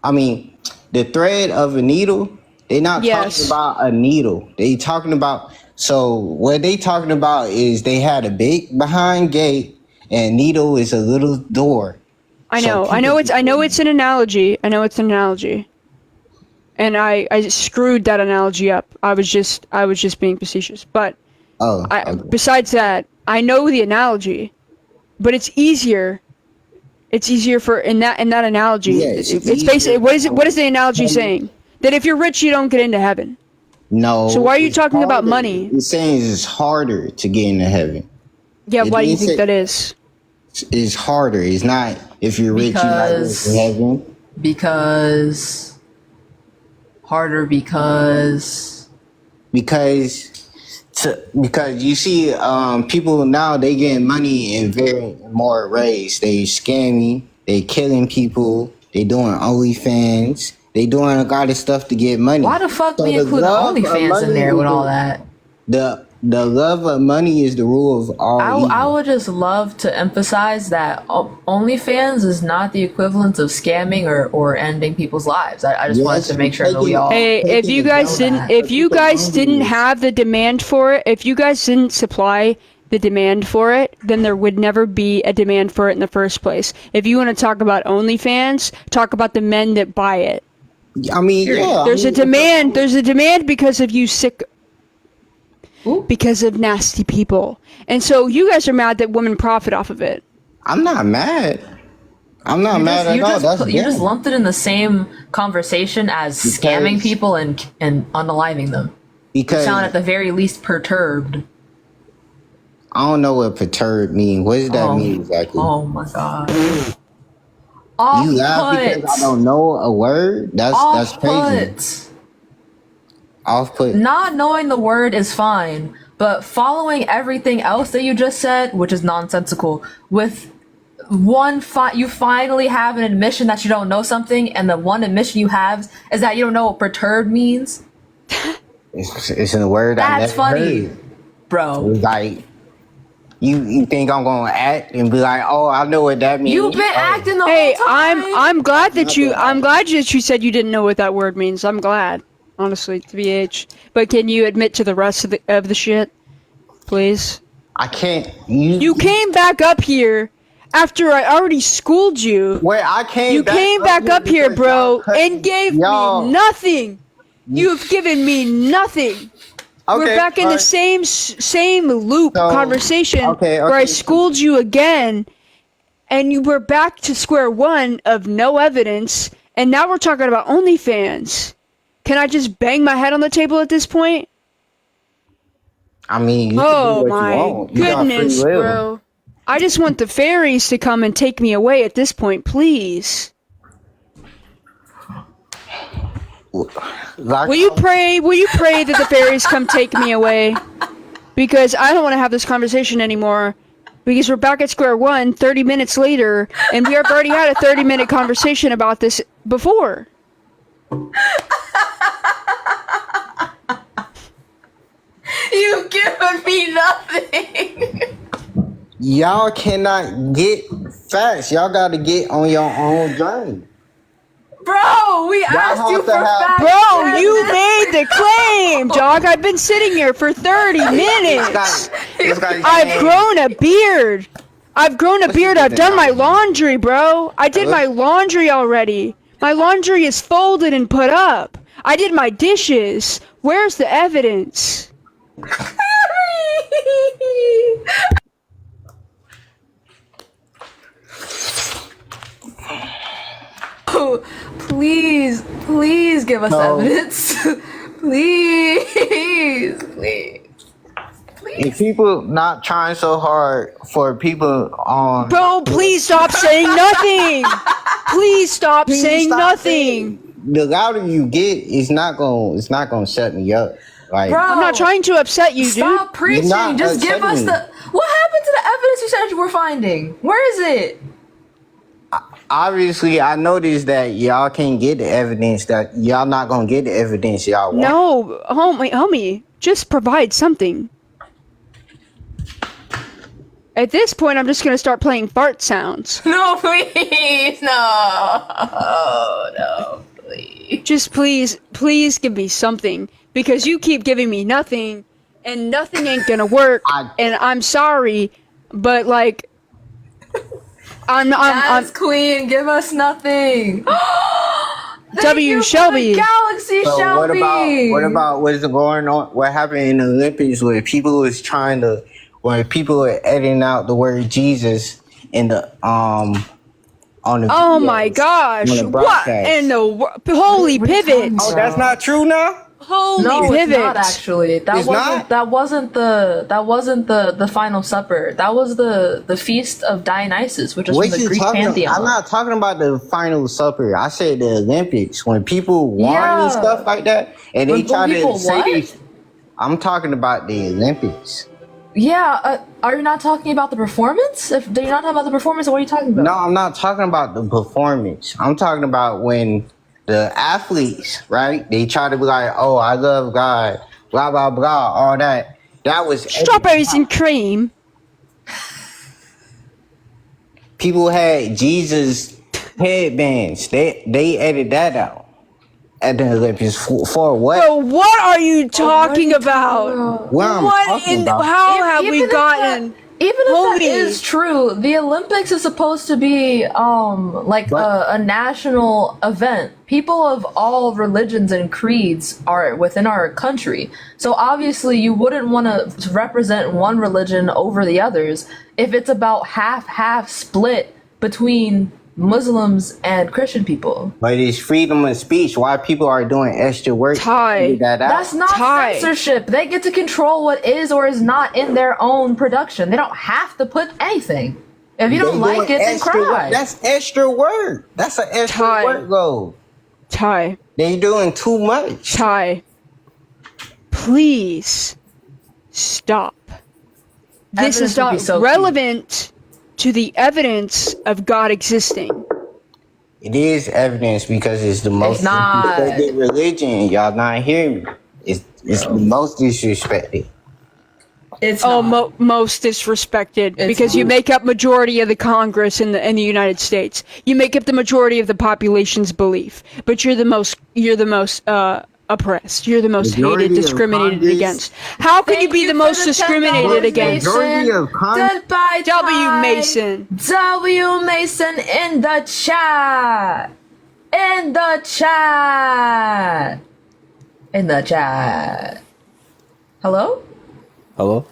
I mean, the thread of a needle. They not talking about a needle. They talking about. So what they talking about is they had a big behind gate, and needle is a little door.
I know it's an analogy. I know it's an analogy. And I screwed that analogy up. I was just being facetious. But besides that, I know the analogy, but it's easier. It's easier for in that analogy.
Yeah,
it's basically what is the analogy saying? That if you're rich, you don't get into heaven.
No.
So why are you talking about money?
It's saying it's harder to get into heaven.
Yeah, why do you think that is?
It's harder. It's not if you're rich, you're not going to heaven.
Because
you see, people now they getting money in very more ways. They scamming, they killing people, they doing OnlyFans, they doing a lot of stuff to get money.
Why the fuck we include OnlyFans in there with all that?
The love of money is the rule of all.
I would just love to emphasize that OnlyFans is not the equivalent of scamming or ending people's lives. I just wanted to make sure that we all.
Hey, if you guys didn't have the demand for it, if you guys didn't supply the demand for it, then there would never be a demand for it in the first place. If you want to talk about OnlyFans, talk about the men that buy it.
I mean, yeah.
There's a demand. There's a demand because of you sick. Because of nasty people. And so you guys are mad that women profit off of it.
I'm not mad. I'm not mad at all.
You just lumped it in the same conversation as scamming people and unaliving them.
Because
you sound at the very least perturbed.
I don't know what perturbed means. What does that mean exactly?
Oh my god.
You laugh because I don't know a word? That's crazy. Off-put.
Not knowing the word is fine, but following everything else that you just said, which is nonsensical, with you finally have an admission that you don't know something, and the one admission you have is that you don't know what perturbed means.
It's a word I never
funny,
heard.
Bro.
It's like you think I'm gonna act and be like, oh, I know what that means.
You've been acting the
whole
time.
I'm glad that you said you didn't know what that word means. I'm glad. Honestly, TBH. But can you admit to the rest of the shit, please?
I can't.
You came back up here after I already schooled you.
Wait, I came.
You came back up here, bro, and gave me nothing. You've given me nothing. We're back in the same loop conversation where I schooled you again, and you were back to square one of no evidence, and now we're talking about OnlyFans. Can I just bang my head on the table at this point?
I mean,
oh my goodness, bro. I just want the fairies to come and take me away at this point, please. Will you pray that the fairies come take me away? Because I don't want to have this conversation anymore. Because we're back at square one 30 minutes later, and we have already had a 30-minute conversation about this before.
You've given me nothing.
Y'all cannot get facts. Y'all got to get on your own journey.
Bro, we asked you for facts.
Bro, you made the claim, dog. I've been sitting here for 30 minutes. I've grown a beard. I've done my laundry, bro. I did my laundry already. My laundry is folded and put up. I did my dishes. Where's the evidence?
Oh, please give us evidence. please.
If people not trying so hard for people on.
Bro, please stop saying nothing. Please stop saying nothing.
The louder you get, it's not gonna shut me up. Like,
bro, I'm not trying to upset you, dude.
Stop preaching. Just give us the. What happened to the evidence you said you were finding? Where is it?
Obviously, I noticed that y'all can't get the evidence. That y'all not gonna get the evidence y'all want.
No, homie, just provide something. At this point, I'm just gonna start playing fart sounds.
No, please, no.
Just please give me something, because you keep giving me nothing, and nothing ain't gonna work. And I'm sorry, but like,
Yes, Queen, give us nothing.
W Shelby.
Galaxy
So
Shelby.
what about what's going on? What happened in the Olympics where when people were editing out the word Jesus in the on the
Oh
videos,
my gosh!
on the
What
broadcast.
in the holy pivot?
Oh, that's not true now.
Holy
No,
pivot!
it's not actually.
It's not?
That wasn't the final supper. That was the feast of Dionysus, which is
What
from the
you
Greek
talking?
pantheon.
I'm not talking about the final supper. I said the Olympics when people won and stuff like that, and they
When
try
people
to say
what?
I'm talking about the Olympics.
Yeah, are you not talking about the performance? If you're not talking about the performance, what are you talking about?
No, I'm not talking about the performance. I'm talking about when the athletes, right? They try to be like, "Oh, I love God," blah blah blah, all that. That was
Strawberries and cream.
people had Jesus headbands. They edited that out at the Olympics for what?
Bro, what are you talking about?
What I'm talking about.
How have we gotten?
Even if that
Homie.
is true, the Olympics is supposed to be like a national event. People of all religions and creeds are within our country. So obviously you wouldn't want to represent one religion over the others if it's about half split between Muslims and Christian people.
But it's freedom of speech. Why people are doing extra work to figure that out?
That's not censorship. They get to control what is or is not in their own production. They don't have to put anything. If you don't like it, then cry.
That's extra work. That's an extra workload.
Ty.
They doing too much.
Ty. Please stop. This
Evidence
is
would be
not
so
relevant to the evidence of God existing.
It is evidence because it's the most disrespected religion. Y'all not hearing me. It's the most disrespected.
It's
most disrespected because you make up majority of the Congress in the United States. You make up the majority of the population's belief, but you're the most oppressed. You're the most hated, discriminated against. How can you be the most discriminated against?
Goodbye,
W. Mason.
W. Mason in the chat. In the chat. In the chat. Hello?
Hello?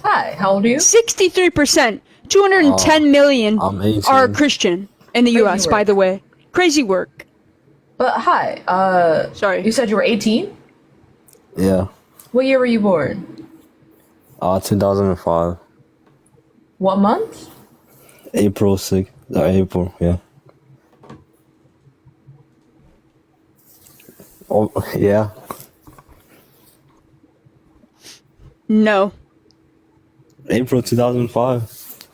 Hi, how old are you?
63%. 210 million
I'm 18.
are Christian in the U.S., by the way. Crazy work.
But hi,
sorry.
You said you were 18?
Yeah.
What year were you born?
2005.
What month?
April 6th. April, yeah. Oh, yeah.
No.
April 2005.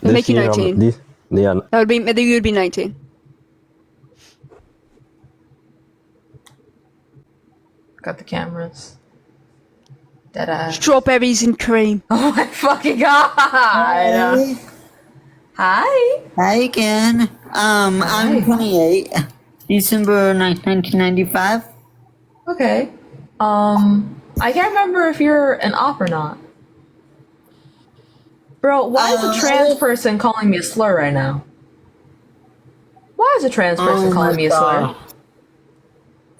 That'd make you 19.
Yeah.
You would be 19.
Got the cameras. Deadass.
Strawberries and cream.
Oh my fucking god! Hi.
Hi again. I'm 28. December 1995.
Okay. I can't remember if you're an op or not. Bro, why is a trans person calling me a slur right now? Why is a trans person calling me a slur?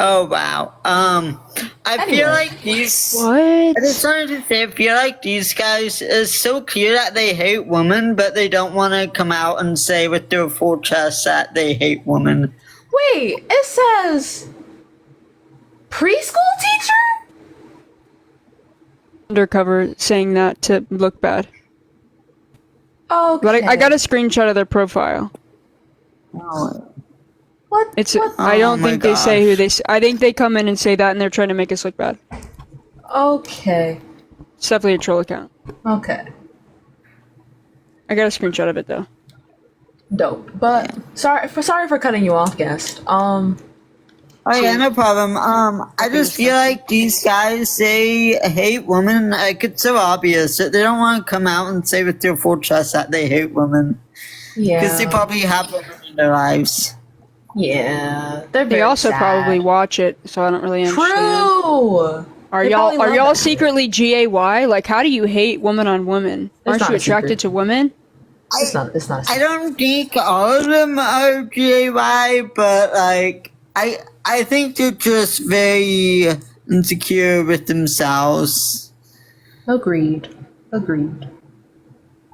Oh wow. I feel like these.
What?
I just wanted to say, I feel like these guys. It's so clear that they hate women, but they don't want to come out and say with their full chest that they hate women.
Wait, it says preschool teacher?
Undercover saying that to look bad.
Okay.
But I got a screenshot of their profile.
What?
I don't think they say who they. I think they come in and say that, and they're trying to make us look bad.
Okay.
It's definitely a troll account.
Okay.
I got a screenshot of it though.
Dope. But sorry for cutting you off, guest.
Oh yeah, no problem. I just feel like these guys, they hate women. Like, it's so obvious that they don't want to come out and say with their full chest that they hate women.
Yeah.
Because they probably have women in their lives.
Yeah, they're
They
very
also
sad.
probably watch it, so I don't really understand.
True.
Are
They probably love
y'all
that
secretly GAY? Like, how do you hate woman on woman? Aren't
not
you
a secret.
attracted to women?
It's not. It's not.
I don't think all of them are GAY, but like I think they're just very insecure with themselves.
Agreed.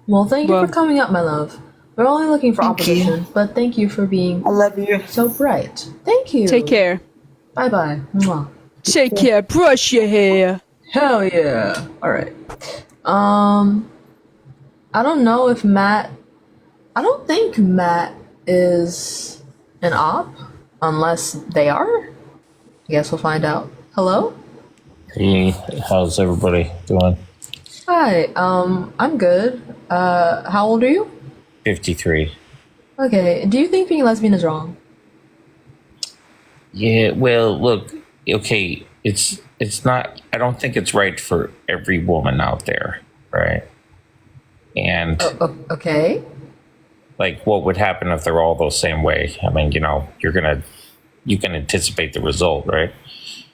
Well, thank you for coming up, my love. We're only looking for opposition, but thank you for being.
I love you.
So bright. Thank you.
Take care.
Bye bye.
Take care. Brush your hair.
Hell yeah. All right. I don't know if Matt. I don't think Matt is an op, unless they are. I guess we'll find out. Hello.
Hey, how's everybody doing?
Hi. I'm good. How old are you?
53.
Okay. Do you think being lesbian is wrong?
Yeah, well, look, okay, it's not, I don't think it's right for every woman out there, right? And
Okay.
like, what would happen if they're all the same way? I mean, you know, you can anticipate the result, right?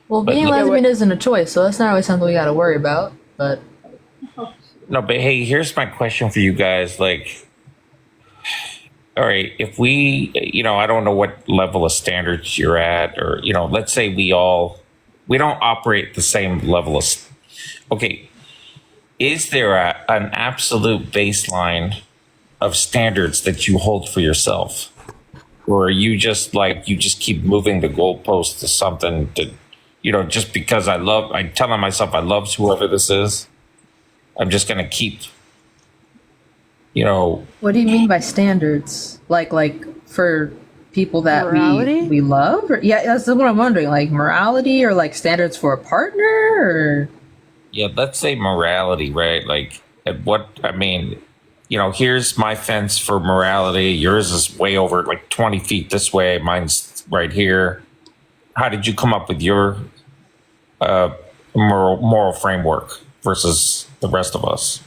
Well,
But
being
look-
lesbian isn't a choice, so that's not always something we got to worry about. But
No, but hey, here's my question for you guys. Like, all right, if we, you know, I don't know what level of standards you're at, or, you know, let's say we don't operate the same level of, okay, is there an absolute baseline of standards that you hold for yourself? Or are you just like, you just keep moving the goalpost to something that, you know, just because I'm telling myself I love whoever this is, I'm just going to keep, you know.
what do you mean by standards? Like for people that
Morality?
we love? Or, yeah, that's what I'm wondering. Like morality or like standards for a partner? Or
Yeah, let's say morality, right? Like, I mean, you know, here's my fence for morality. Yours is way over like 20 feet this way. Mine's right here. How did you come up with your moral framework versus the rest of us?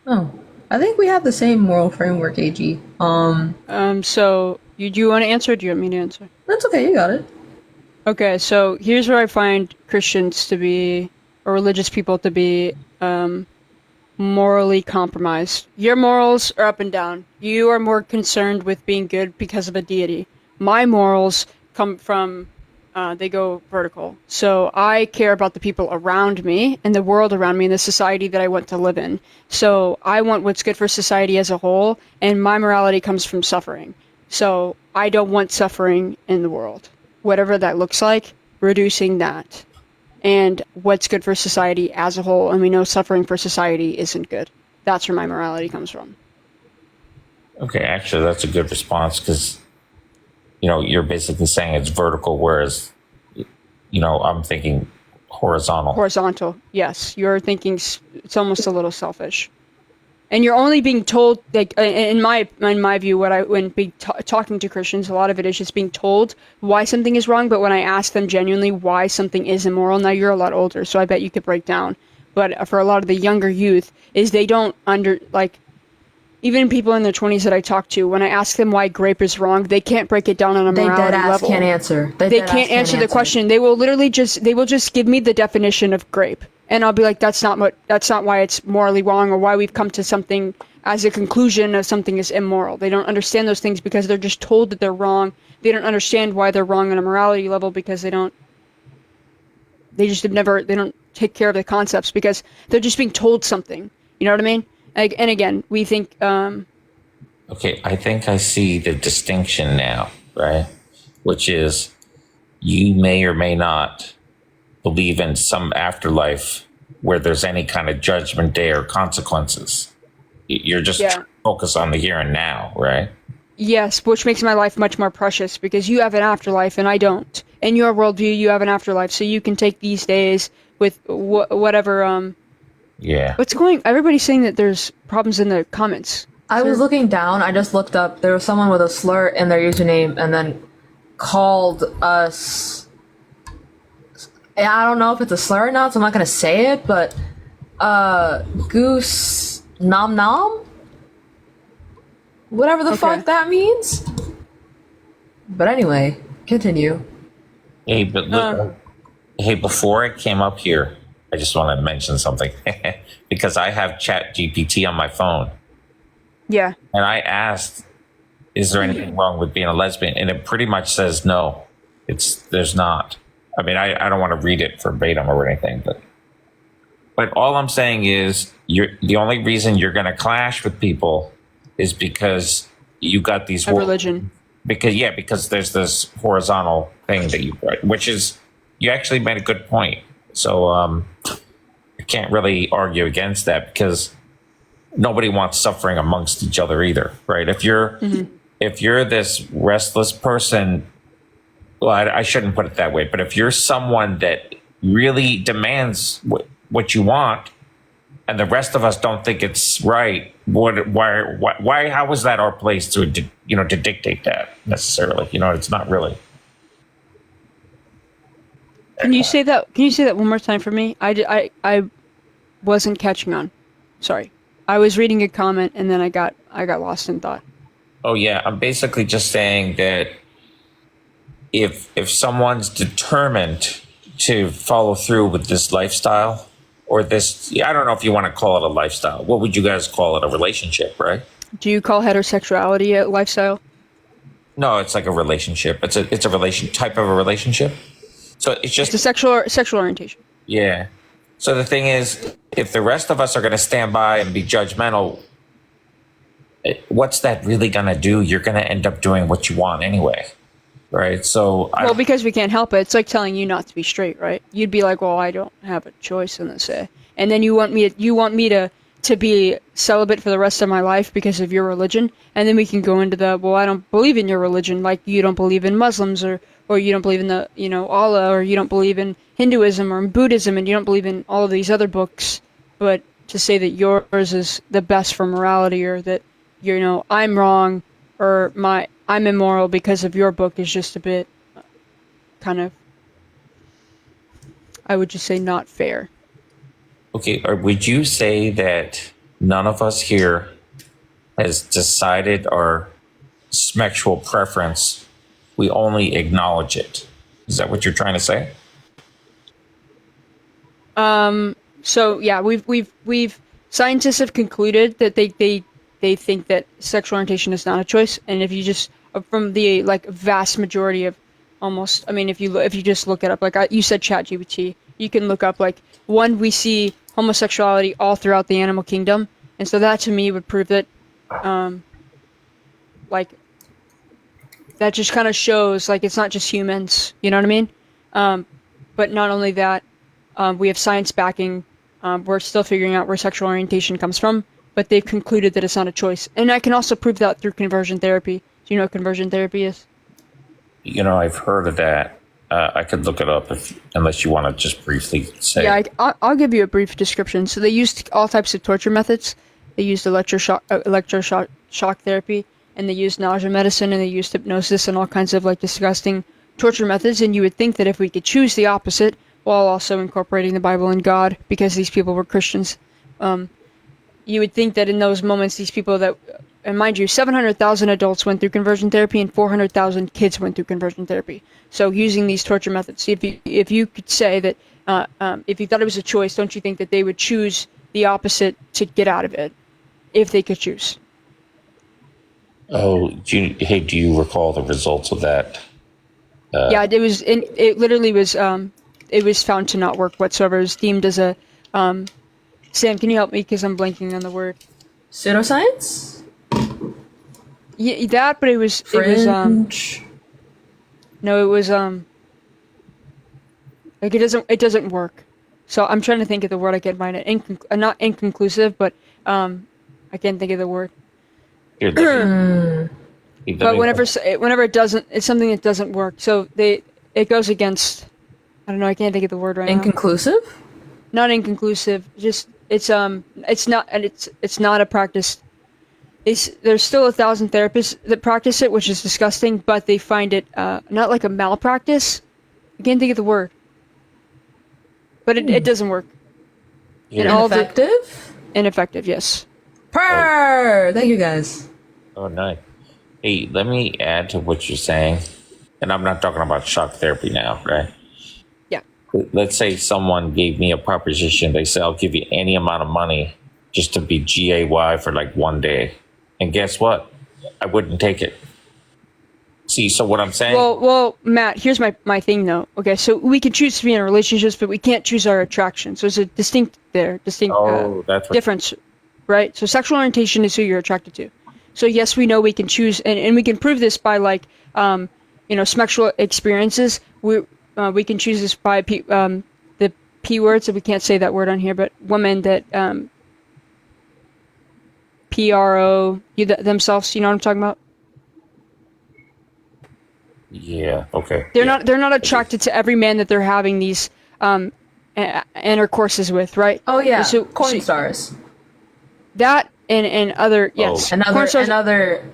oh, I think we have the same moral framework, AG.
So you do you want to answer? Or do you want me to answer?
That's okay. You got it.
Okay, so here's where I find Christians to be, or religious people to be, morally compromised. Your morals are up and down. You are more concerned with being good because of a deity. My morals come from, they go vertical. So I care about the people around me and the world around me and the society that I want to live in. So I want what's good for society as a whole, and my morality comes from suffering. So I don't want suffering in the world. Whatever that looks like, reducing that. And what's good for society as a whole, and we know suffering for society isn't good. That's where my morality comes from.
Okay, actually, that's a good response because, you know, you're basically saying it's vertical, whereas, you know, I'm thinking horizontal.
Horizontal, yes. You're thinking it's almost a little selfish. And you're only being told, like, in my view, when talking to Christians, a lot of it is just being told why something is wrong. But when I ask them genuinely why something is immoral, now you're a lot older, so I bet you could break down. But for a lot of the younger youth, is they don't even people in their 20s that I talk to, when I ask them why grape is wrong, they can't break it down on a
They
morality
dead ass
level.
can't answer.
They can't answer the question. They will literally just give me the definition of grape. And I'll be like, that's not why it's morally wrong, or why we've come to something as a conclusion of something is immoral. They don't understand those things because they're just told that they're wrong. They don't understand why they're wrong on a morality level because they don't take care of the concepts because they're just being told something. You know what I mean? And again, we think,
Okay, I think I see the distinction now, right? Which is you may or may not believe in some afterlife where there's any kind of judgment day or consequences. You're just focused on the here and now, right?
yes, which makes my life much more precious because you have an afterlife and I don't. In your worldview, you have an afterlife, so you can take these days with whatever.
Yeah.
Everybody's saying that there's problems in the comments.
I was looking down. I just looked up. There was someone with a slur in their username and then called us. I don't know if it's a slur or not, so I'm not gonna say it. But goose nom nom, whatever the fuck that means. But anyway, continue.
Hey, but look, hey, before I came up here, I just want to mention something because I have Chat GPT on my phone.
Yeah.
And I asked, is there anything wrong with being a lesbian? And it pretty much says no. There's not. I mean, I don't want to read it verbatim or anything, but all I'm saying is the only reason you're going to clash with people is because you got these
religion.
Because there's this horizontal thing that you write, which is, you actually made a good point. So I can't really argue against that because nobody wants suffering amongst each other either, right? If you're this restless person, well, I shouldn't put it that way, but if you're someone that really demands what you want, and the rest of us don't think it's right, why? How is that our place to dictate that necessarily? It's not really.
Can you say that? Can you say that one more time for me? I wasn't catching on. Sorry, I was reading a comment and then I got lost in thought.
Oh yeah, I'm basically just saying that if someone's determined to follow through with this lifestyle, or this, I don't know if you want to call it a lifestyle. What would you guys call it? A relationship, right?
Do you call heterosexuality a lifestyle?
No, it's like a relationship. It's a type of a relationship. So it's just
a sexual orientation.
Yeah. So the thing is, if the rest of us are going to stand by and be judgmental, what's that really going to do? You're going to end up doing what you want anyway, right? So
because we can't help it. It's like telling you not to be straight, right? You'd be like, well, I don't have a choice in this, and then you want me to be celibate for the rest of my life because of your religion, and then we can go into I don't believe in your religion, like you don't believe in Muslims or you don't believe in the Allah, or you don't believe in Hinduism or in Buddhism, and you don't believe in all of these other books, but to say that yours is the best for morality, or that I'm wrong, or I'm immoral because of your book, is just a bit kind of, I would just say, not fair.
Okay, or would you say that none of us here has decided our sexual preference? We only acknowledge it. Is that what you're trying to say?
So yeah, we've scientists have concluded that they think that sexual orientation is not a choice, and if you just from the vast majority of if you just look it up, you said ChatGPT, you can look up we see homosexuality all throughout the animal kingdom, and so that to me would prove that that just kind of shows it's not just humans, you know what I mean? But not only that, we have science backing. We're still figuring out where sexual orientation comes from, but they've concluded that it's not a choice. And I can also prove that through conversion therapy. Do you know what conversion therapy is?
I've heard of that. I could look it up unless you want to just briefly say.
Yeah, I'll give you a brief description. So they used all types of torture methods. They used electroshock therapy, and they used nausea medicine, and they used hypnosis and all kinds of disgusting torture methods. And you would think that if we could choose the opposite while also incorporating the Bible and God, because these people were Christians, you would think that in those moments, these people and mind you, 700,000 adults went through conversion therapy and 400,000 kids went through conversion therapy. So using these torture methods, if you could say that, if you thought it was a choice, don't you think that they would choose the opposite to get out of it, if they could choose?
Oh, do you recall the results of that?
Yeah, it literally was, it was found to not work whatsoever. It was deemed as a, Sam, can you help me? Because I'm blanking on the word.
Pseudoscience?
Yeah, that, but it was,
Fringe.
It doesn't work. So I'm trying to think of the word I can't find it. Not inconclusive, but, I can't think of the word. But whenever it doesn't, it's something that doesn't work. So it goes against, I don't know, I can't think of the word right now.
Inconclusive?
Not inconclusive. Just it's not a practice. There's still 1,000 therapists that practice it, which is disgusting, but they find it not like a malpractice. I can't think of the word. But it doesn't work.
Ineffective?
Ineffective, yes.
Thank you guys.
Oh, nice. Hey, let me add to what you're saying. and I'm not talking about shock therapy now, right?
Yeah.
Let's say someone gave me a proposition. They say, I'll give you any amount of money just to be GAY for like one day. And guess what? I wouldn't take it. See, so what I'm saying?
Well, Matt, here's my thing though. Okay, so we can choose to be in relationships, but we can't choose our attraction. So there's a distinct
that's what
difference, right? So sexual orientation is who you're attracted to. So yes, we know we can choose, and we can prove this by like, sexual experiences. We can choose this by the P word, so we can't say that word on here, but women that PRO themselves. You know what I'm talking about?
Yeah. Okay.
They're not attracted to every man that they're having these intercourses with, right?
Oh yeah,
So
corn stars.
That and other yes,
and
corn stars,
other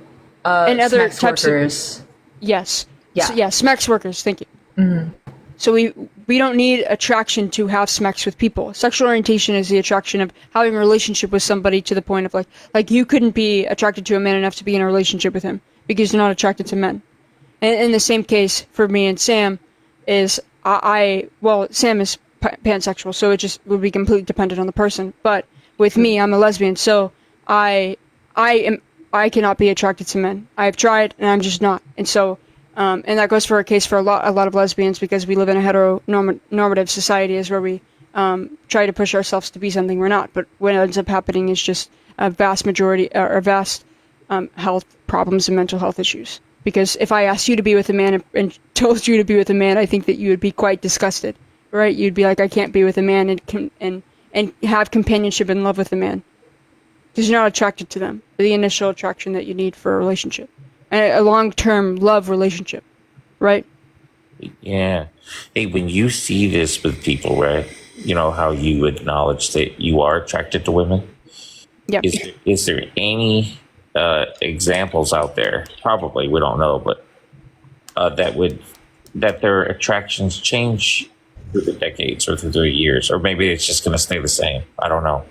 types
workers.
Yes.
Yeah.
So, Smex workers. Thank you.
Mm-hmm.
So we don't need attraction to have Smex with people. Sexual orientation is the attraction of having a relationship with somebody to the point of like you couldn't be attracted to a man enough to be in a relationship with him because you're not attracted to men. And in the same case for me and Sam is Sam is pansexual, so it just would be completely dependent on the person. But with me, I'm a lesbian, so I cannot be attracted to men. I've tried, and I'm just not. And so, and that goes for a case for a lot of lesbians because we live in a heteronormative society, is where we try to push ourselves to be something we're not. But what ends up happening is just a vast majority or vast health problems and mental health issues. Because if I asked you to be with a man and told you to be with a man, I think that you would be quite disgusted, right? You'd be like, I can't be with a man and have companionship and love with a man. Because you're not attracted to them. The initial attraction that you need for a relationship. And a long-term love relationship, right?
Yeah. Hey, when you see this with people, right? You know how you acknowledge that you are attracted to women?
Yeah.
Is there any examples out there? Probably, we don't know, but that their attractions change through the decades or through the years, or maybe it's just going to stay the same. I don't know.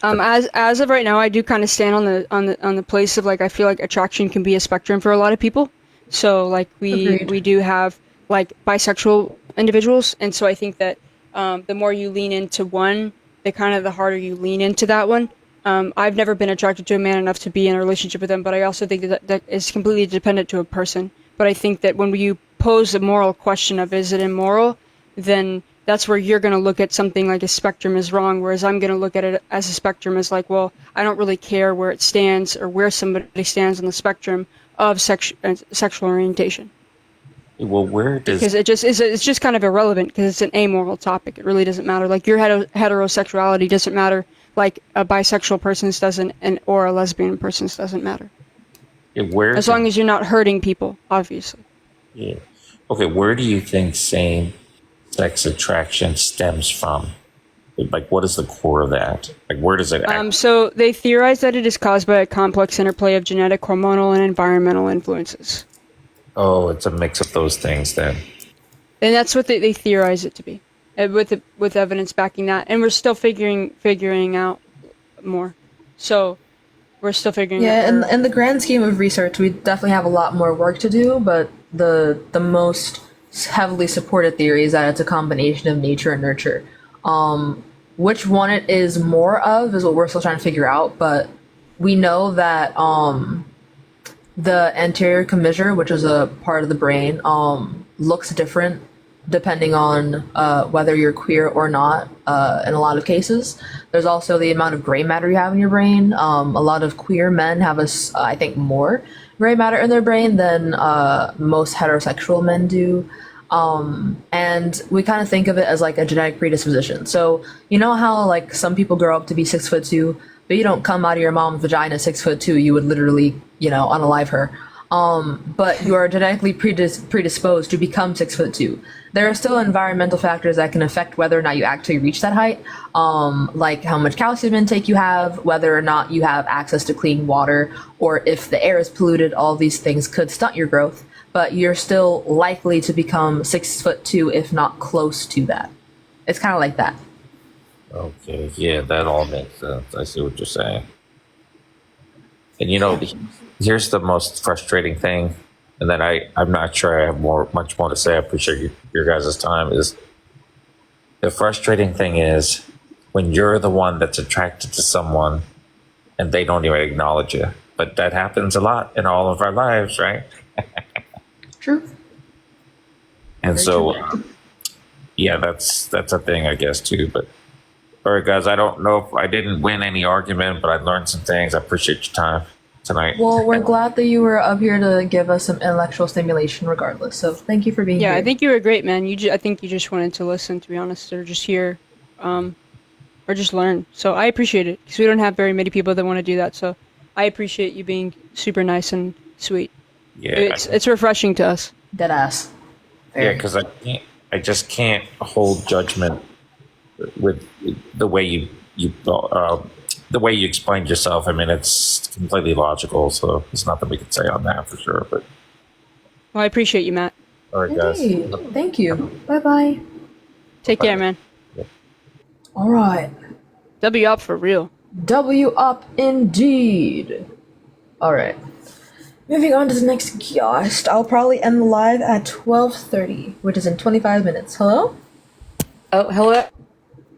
As of right now, I do kind of stand on the place of like I feel like attraction can be a spectrum for a lot of people. So like we do have like bisexual individuals, and so I think that the more you lean into one, the harder you lean into that one. I've never been attracted to a man enough to be in a relationship with him, but I also think that is completely dependent to a person. But I think that when you pose the moral question of is it immoral, then that's where you're going to look at something like a spectrum as wrong, whereas I'm going to look at it as a spectrum as like, well, I don't really care where it stands or where somebody stands on the spectrum of sexual orientation.
Well, where does...
Because it's just kind of irrelevant because it's an amoral topic. It really doesn't matter. Like your heterosexuality doesn't matter. Like a bisexual person's doesn't, or a lesbian person's doesn't matter. As long as you're not hurting people, obviously.
Yeah. Okay, where do you think same-sex attraction stems from? Like, what is the core of that? Like, where does it
So they theorize that it is caused by a complex interplay of genetic, hormonal, and environmental influences.
Oh, it's a mix of those things then.
And that's what they theorize it to be, with evidence backing that. And we're still figuring out more. So we're still figuring out.
Yeah, in the grand scheme of research, we definitely have a lot more work to do, but the most heavily supported theory is that it's a combination of nature and nurture. Which one it is more of is what we're still trying to figure out, but we know that the anterior commissure, which is a part of the brain, looks different depending on whether you're queer or not in a lot of cases. There's also the amount of gray matter you have in your brain. A lot of queer men have I think more gray matter in their brain than most heterosexual men do. And we kind of think of it as like a genetic predisposition. So you know how like some people grow up to be 6'2", but you don't come out of your mom's vagina 6'2". You would literally, unalive her. But you are genetically predisposed to become 6'2". There are still environmental factors that can affect whether or not you actually reach that height, like how much calcium intake you have, whether or not you have access to clean water, or if the air is polluted. All these things could stunt your growth, but you're still likely to become 6'2", if not close to that. It's kind of like that.
Okay, yeah, that all makes sense. I see what you're saying. And here's the most frustrating thing and then I'm not sure I have much more to say. I appreciate your guys' time. Is the frustrating thing is when you're the one that's attracted to someone and they don't even acknowledge you. But that happens a lot in all of our lives, right?
True.
And
Very
so,
true.
yeah, that's a thing, I guess, too. But all right, guys, I don't know if I didn't win any argument, but I learned some things. I appreciate your time tonight.
Well, we're glad that you were up here to give us some intellectual stimulation regardless. So thank you for being here.
Yeah, I think you were great, man. I think you just wanted to listen, to be honest, or just hear, or just learn. So I appreciate it, because we don't have very many people that want to do that. So I appreciate you being super nice and sweet.
Yeah,
It's refreshing to us.
Deadass.
Yeah, because I just can't hold judgment with the way you the way you explained yourself. I mean, it's completely logical, so there's nothing we can say on that for sure. But
Well, I appreciate you, Matt.
all right, guys.
Hey, thank you. Bye-bye.
Take care, man.
All right.
W up for real.
W up indeed. All right. Moving on to the next guest. I'll probably end the live at 12:30, which is in 25 minutes. Hello?
Oh, hello.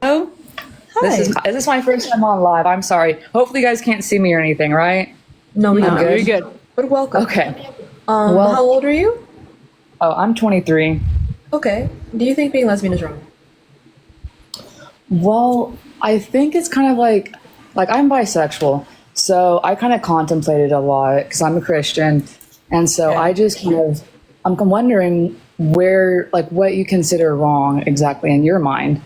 Hello.
Hi.
Is this my first time on live? I'm sorry. Hopefully, you guys can't see me or anything, right?
No, we
No,
don't.
you're good.
But welcome.
Okay.
How old are you?
Oh, I'm 23.
Okay. Do you think being lesbian is wrong?
Well, I think it's kind of like I'm bisexual, so I kind of contemplated a lot because I'm a Christian, and so I just I'm wondering where, like, what you consider wrong exactly in your mind.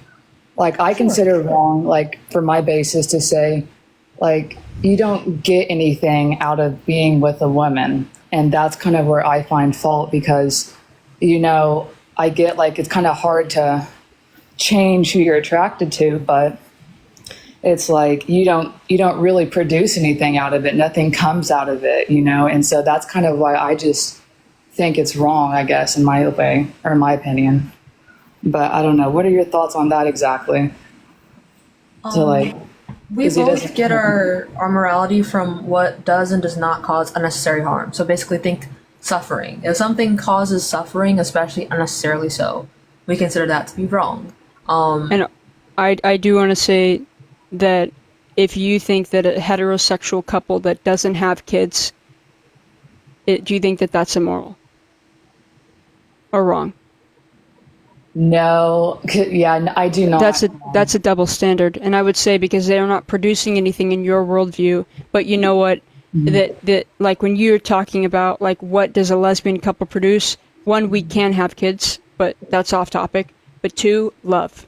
Like, I consider wrong, like, for my basis to say, like, you don't get anything out of being with a woman, and that's kind of where I find fault because, I get, like, it's kind of hard to change who you're attracted to, but it's like you don't really produce anything out of it. Nothing comes out of it, and so that's kind of why I just think it's wrong, I guess, in my way or in my opinion. But I don't know. What are your thoughts on that exactly?
We both get our morality from what does and does not cause unnecessary harm. So basically think suffering. If something causes suffering, especially unnecessarily so, we consider that to be wrong.
And I do want to say that if you think that a heterosexual couple that doesn't have kids, do you think that that's immoral or wrong?
No, yeah, I do not.
That's a double standard, and I would say because they are not producing anything in your worldview. But you know what? That like when you're talking about like what does a lesbian couple produce? One, we can have kids, but that's off topic. But two, love,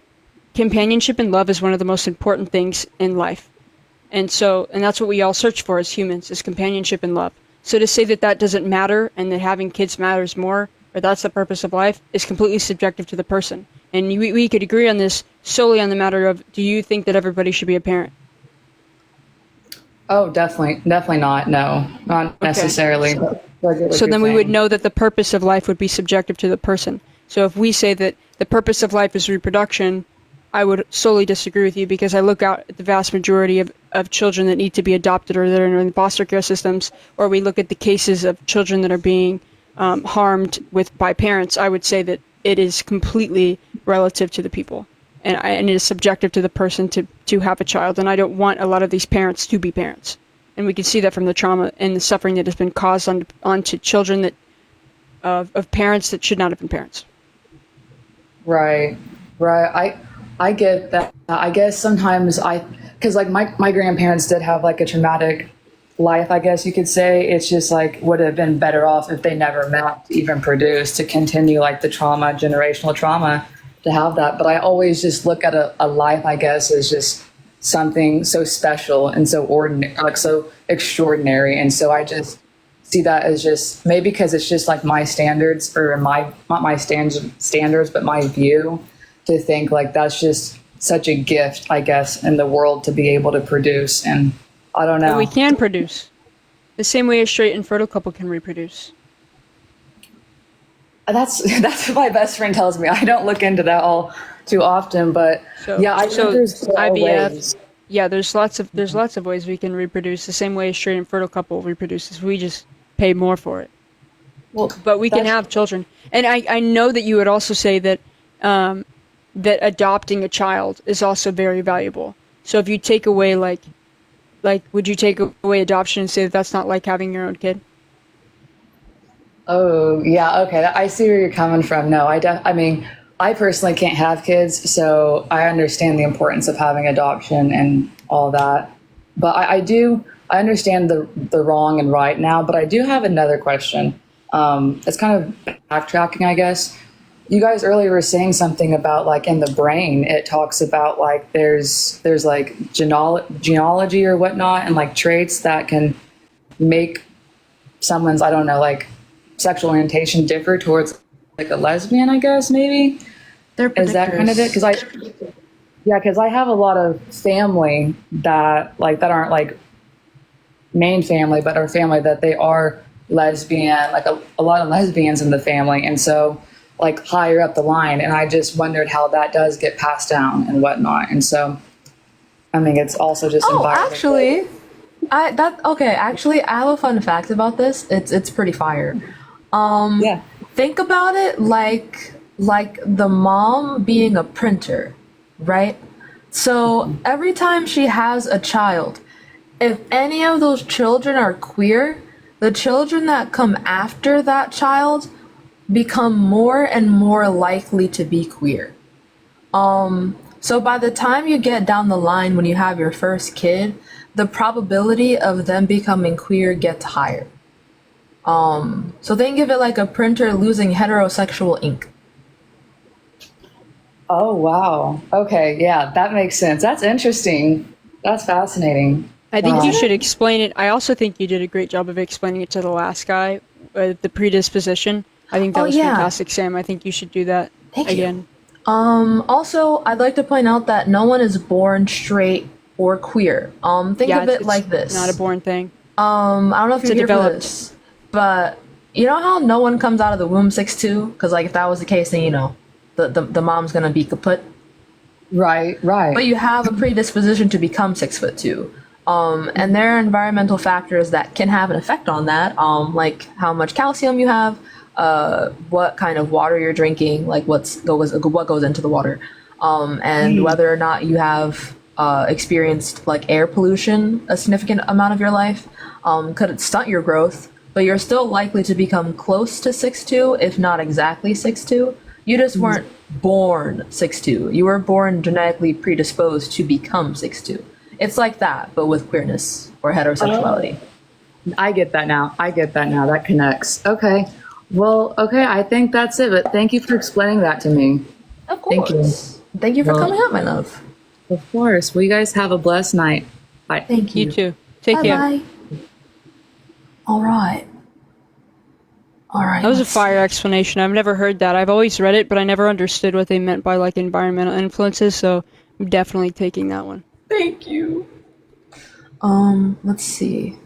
companionship, and love is one of the most important things in life, and that's what we all search for as humans: is companionship and love. So to say that that doesn't matter and that having kids matters more, or that's the purpose of life, is completely subjective to the person. And we could agree on this solely on the matter of, do you think that everybody should be a parent?
Oh, definitely not. No, not necessarily.
So then we would know that the purpose of life would be subjective to the person. So if we say that the purpose of life is reproduction, I would solely disagree with you because I look out at the vast majority of children that need to be adopted or that are in foster care systems, or we look at the cases of children that are being harmed by parents. I would say that it is completely relative to the people, and it is subjective to the person to have a child. And I don't want a lot of these parents to be parents. And we can see that from the trauma and the suffering that has been caused onto children of parents that should not have been parents.
Right. I get that. I guess sometimes because like my grandparents did have like a traumatic life, I guess you could say. It's just like would have been better off if they never met to even produce, to continue like the trauma, generational trauma, to have that. But I always just look at a life, I guess, as just something so special and so ordinary, like so extraordinary. And so I just see that as just maybe because it's just like my standards, or not my standards, but my view, to think like that's just such a gift, I guess, in the world to be able to produce. And I don't know.
But we can produce the same way a straight and fertile couple can reproduce.
That's what my best friend tells me. I don't look into that all too often, but yeah, I think there's
IVF.
ways.
Yeah, there's lots of ways we can reproduce the same way a straight and fertile couple reproduces. We just pay more for it. but we can have children. And I know that you would also say that that adopting a child is also very valuable. So if you take away like would you take away adoption and say that that's not like having your own kid?
Oh, yeah, okay. I see where you're coming from. No, I mean, I personally can't have kids, so I understand the importance of having adoption and all that. But I understand the wrong and right now, but I do have another question. It's kind of backtracking, I guess. You guys earlier were saying something about like in the brain, it talks about like there's like genealogy or whatnot and like traits that can make someone's, I don't know, like sexual orientation differ towards like a lesbian, I guess, maybe. Is that kind of it? Because I have a lot of family that aren't like main family, but are family that they are lesbian, like a lot of lesbians in the family, and so like higher up the line, and I just wondered how that does get passed down and whatnot. And so I mean, it's also just
actually, I have a fun fact about this. It's pretty fire. Yeah. Think about it like the mom being a printer, right? So every time she has a child, if any of those children are queer, the children that come after that child become more and more likely to be queer. So by the time you get down the line when you have your first kid, the probability of them becoming queer gets higher. So think of it like a printer losing heterosexual ink.
Oh, wow. Okay, yeah, that makes sense. That's interesting. That's fascinating.
I think you should explain it. I also think you did a great job of explaining it to the last guy, the predisposition. I think that was fantastic, Sam. I think you should do that again.
Also, I'd like to point out that no one is born straight or queer. Think of it like this.
Not a born thing.
I don't know if you're here for this, but you know how no one comes out of the womb 6'2"? Because like if that was the case, then you know the mom's gonna be kaput.
Right.
But you have a predisposition to become 6'2". And there are environmental factors that can have an effect on that. Like how much calcium you have, what kind of water you're drinking, like what goes into the water, and whether or not you have experienced like air pollution a significant amount of your life. Could it stunt your growth? But you're still likely to become close to 6'2", if not exactly 6'2". You just weren't born 6'2". You were born genetically predisposed to become 6'2". It's like that, but with queerness or heterosexuality.
I get that now. That connects. Okay. Well, okay, I think that's it, but thank you for explaining that to me.
Of course. Thank you for coming out, my love.
Of course. Well, you guys have a blessed night. Bye.
Thank you.
You too. Take care.
Bye. All right.
That was a fire explanation. I've never heard that. I've always read it, but I never understood what they meant by like environmental influences, so I'm definitely taking that one.
Thank you. Let's see.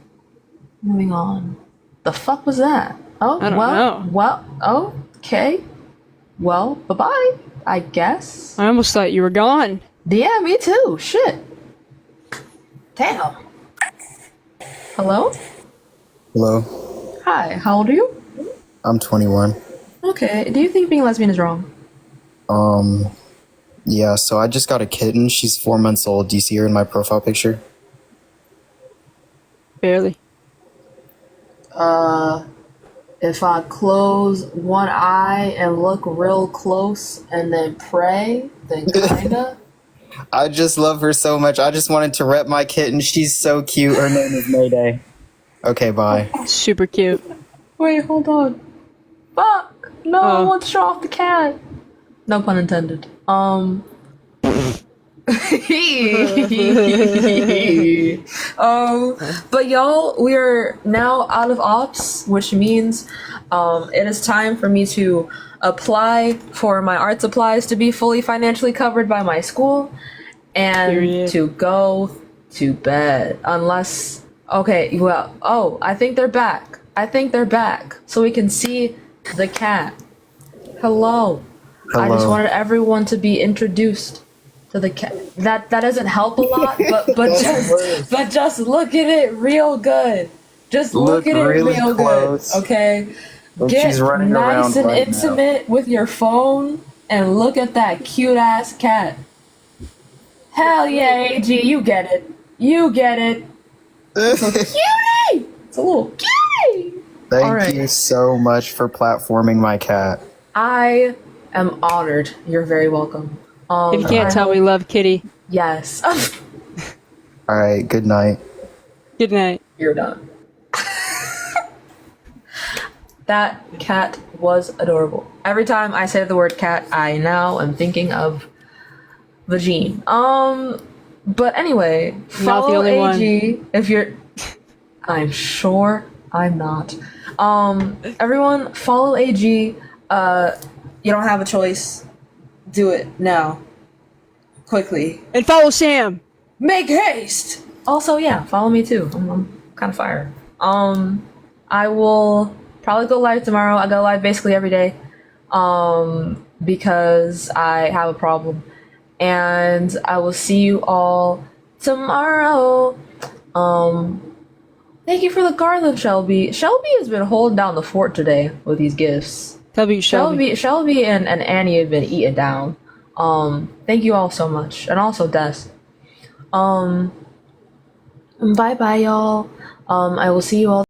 Moving on. The fuck was that? Oh,
I don't know.
Well, okay. Well, bye-bye, I guess.
I almost thought you were gone.
Yeah, me too. Shit. Damn. Hello?
Hello.
Hi, how old are you?
I'm 21.
Okay, do you think being lesbian is wrong?
Yeah, so I just got a kitten. She's 4 months old. Do you see her in my profile picture?
Barely.
If I close one eye and look real close and then pray, then kinda.
I just love her so much. I just wanted to rep my kitten. She's so cute. Her name is Mayday. Okay, bye.
Super cute.
Wait, hold on. Fuck! No, I want to show off the cat. No pun intended. But y'all, we're now out of ops, which means it is time for me to apply for my art supplies to be fully financially covered by my school and to go to bed. Unless, okay, well, I think they're back. So we can see the cat. Hello. I just wanted everyone to be introduced to the cat. That doesn't help a lot, but just look at it real good. Just look at it real good, okay?
And
Get
she's running
nice
around
and
right now.
intimate with your phone and look at that cute ass cat. Hell yeah, AG, you get it. You get it. It's a cutie! It's a little cutie!
Thank
Alright.
you so much for platforming my cat.
I am honored. You're very welcome.
If you can't tell, we love Kitty.
Yes.
All right, good night.
Good night.
You're done. That cat was adorable. Every time I say the word cat, I now am thinking of Vagine. But anyway,
Not the
follow
only
AG
one.
if you're. I'm sure I'm not. Everyone, follow AG. You don't have a choice. Do it now. Quickly.
And follow Sam.
Make haste. Also, yeah, follow me too. I'm kind of fire. I will probably go live tomorrow. I go live basically every day. Because I have a problem. And I will see you all tomorrow. Thank you for the garland, Shelby. Shelby has been holding down the fort today with these gifts. Shelby and Annie have been eaten down. Thank you all so much. And also Des. Bye bye y'all. I will see you all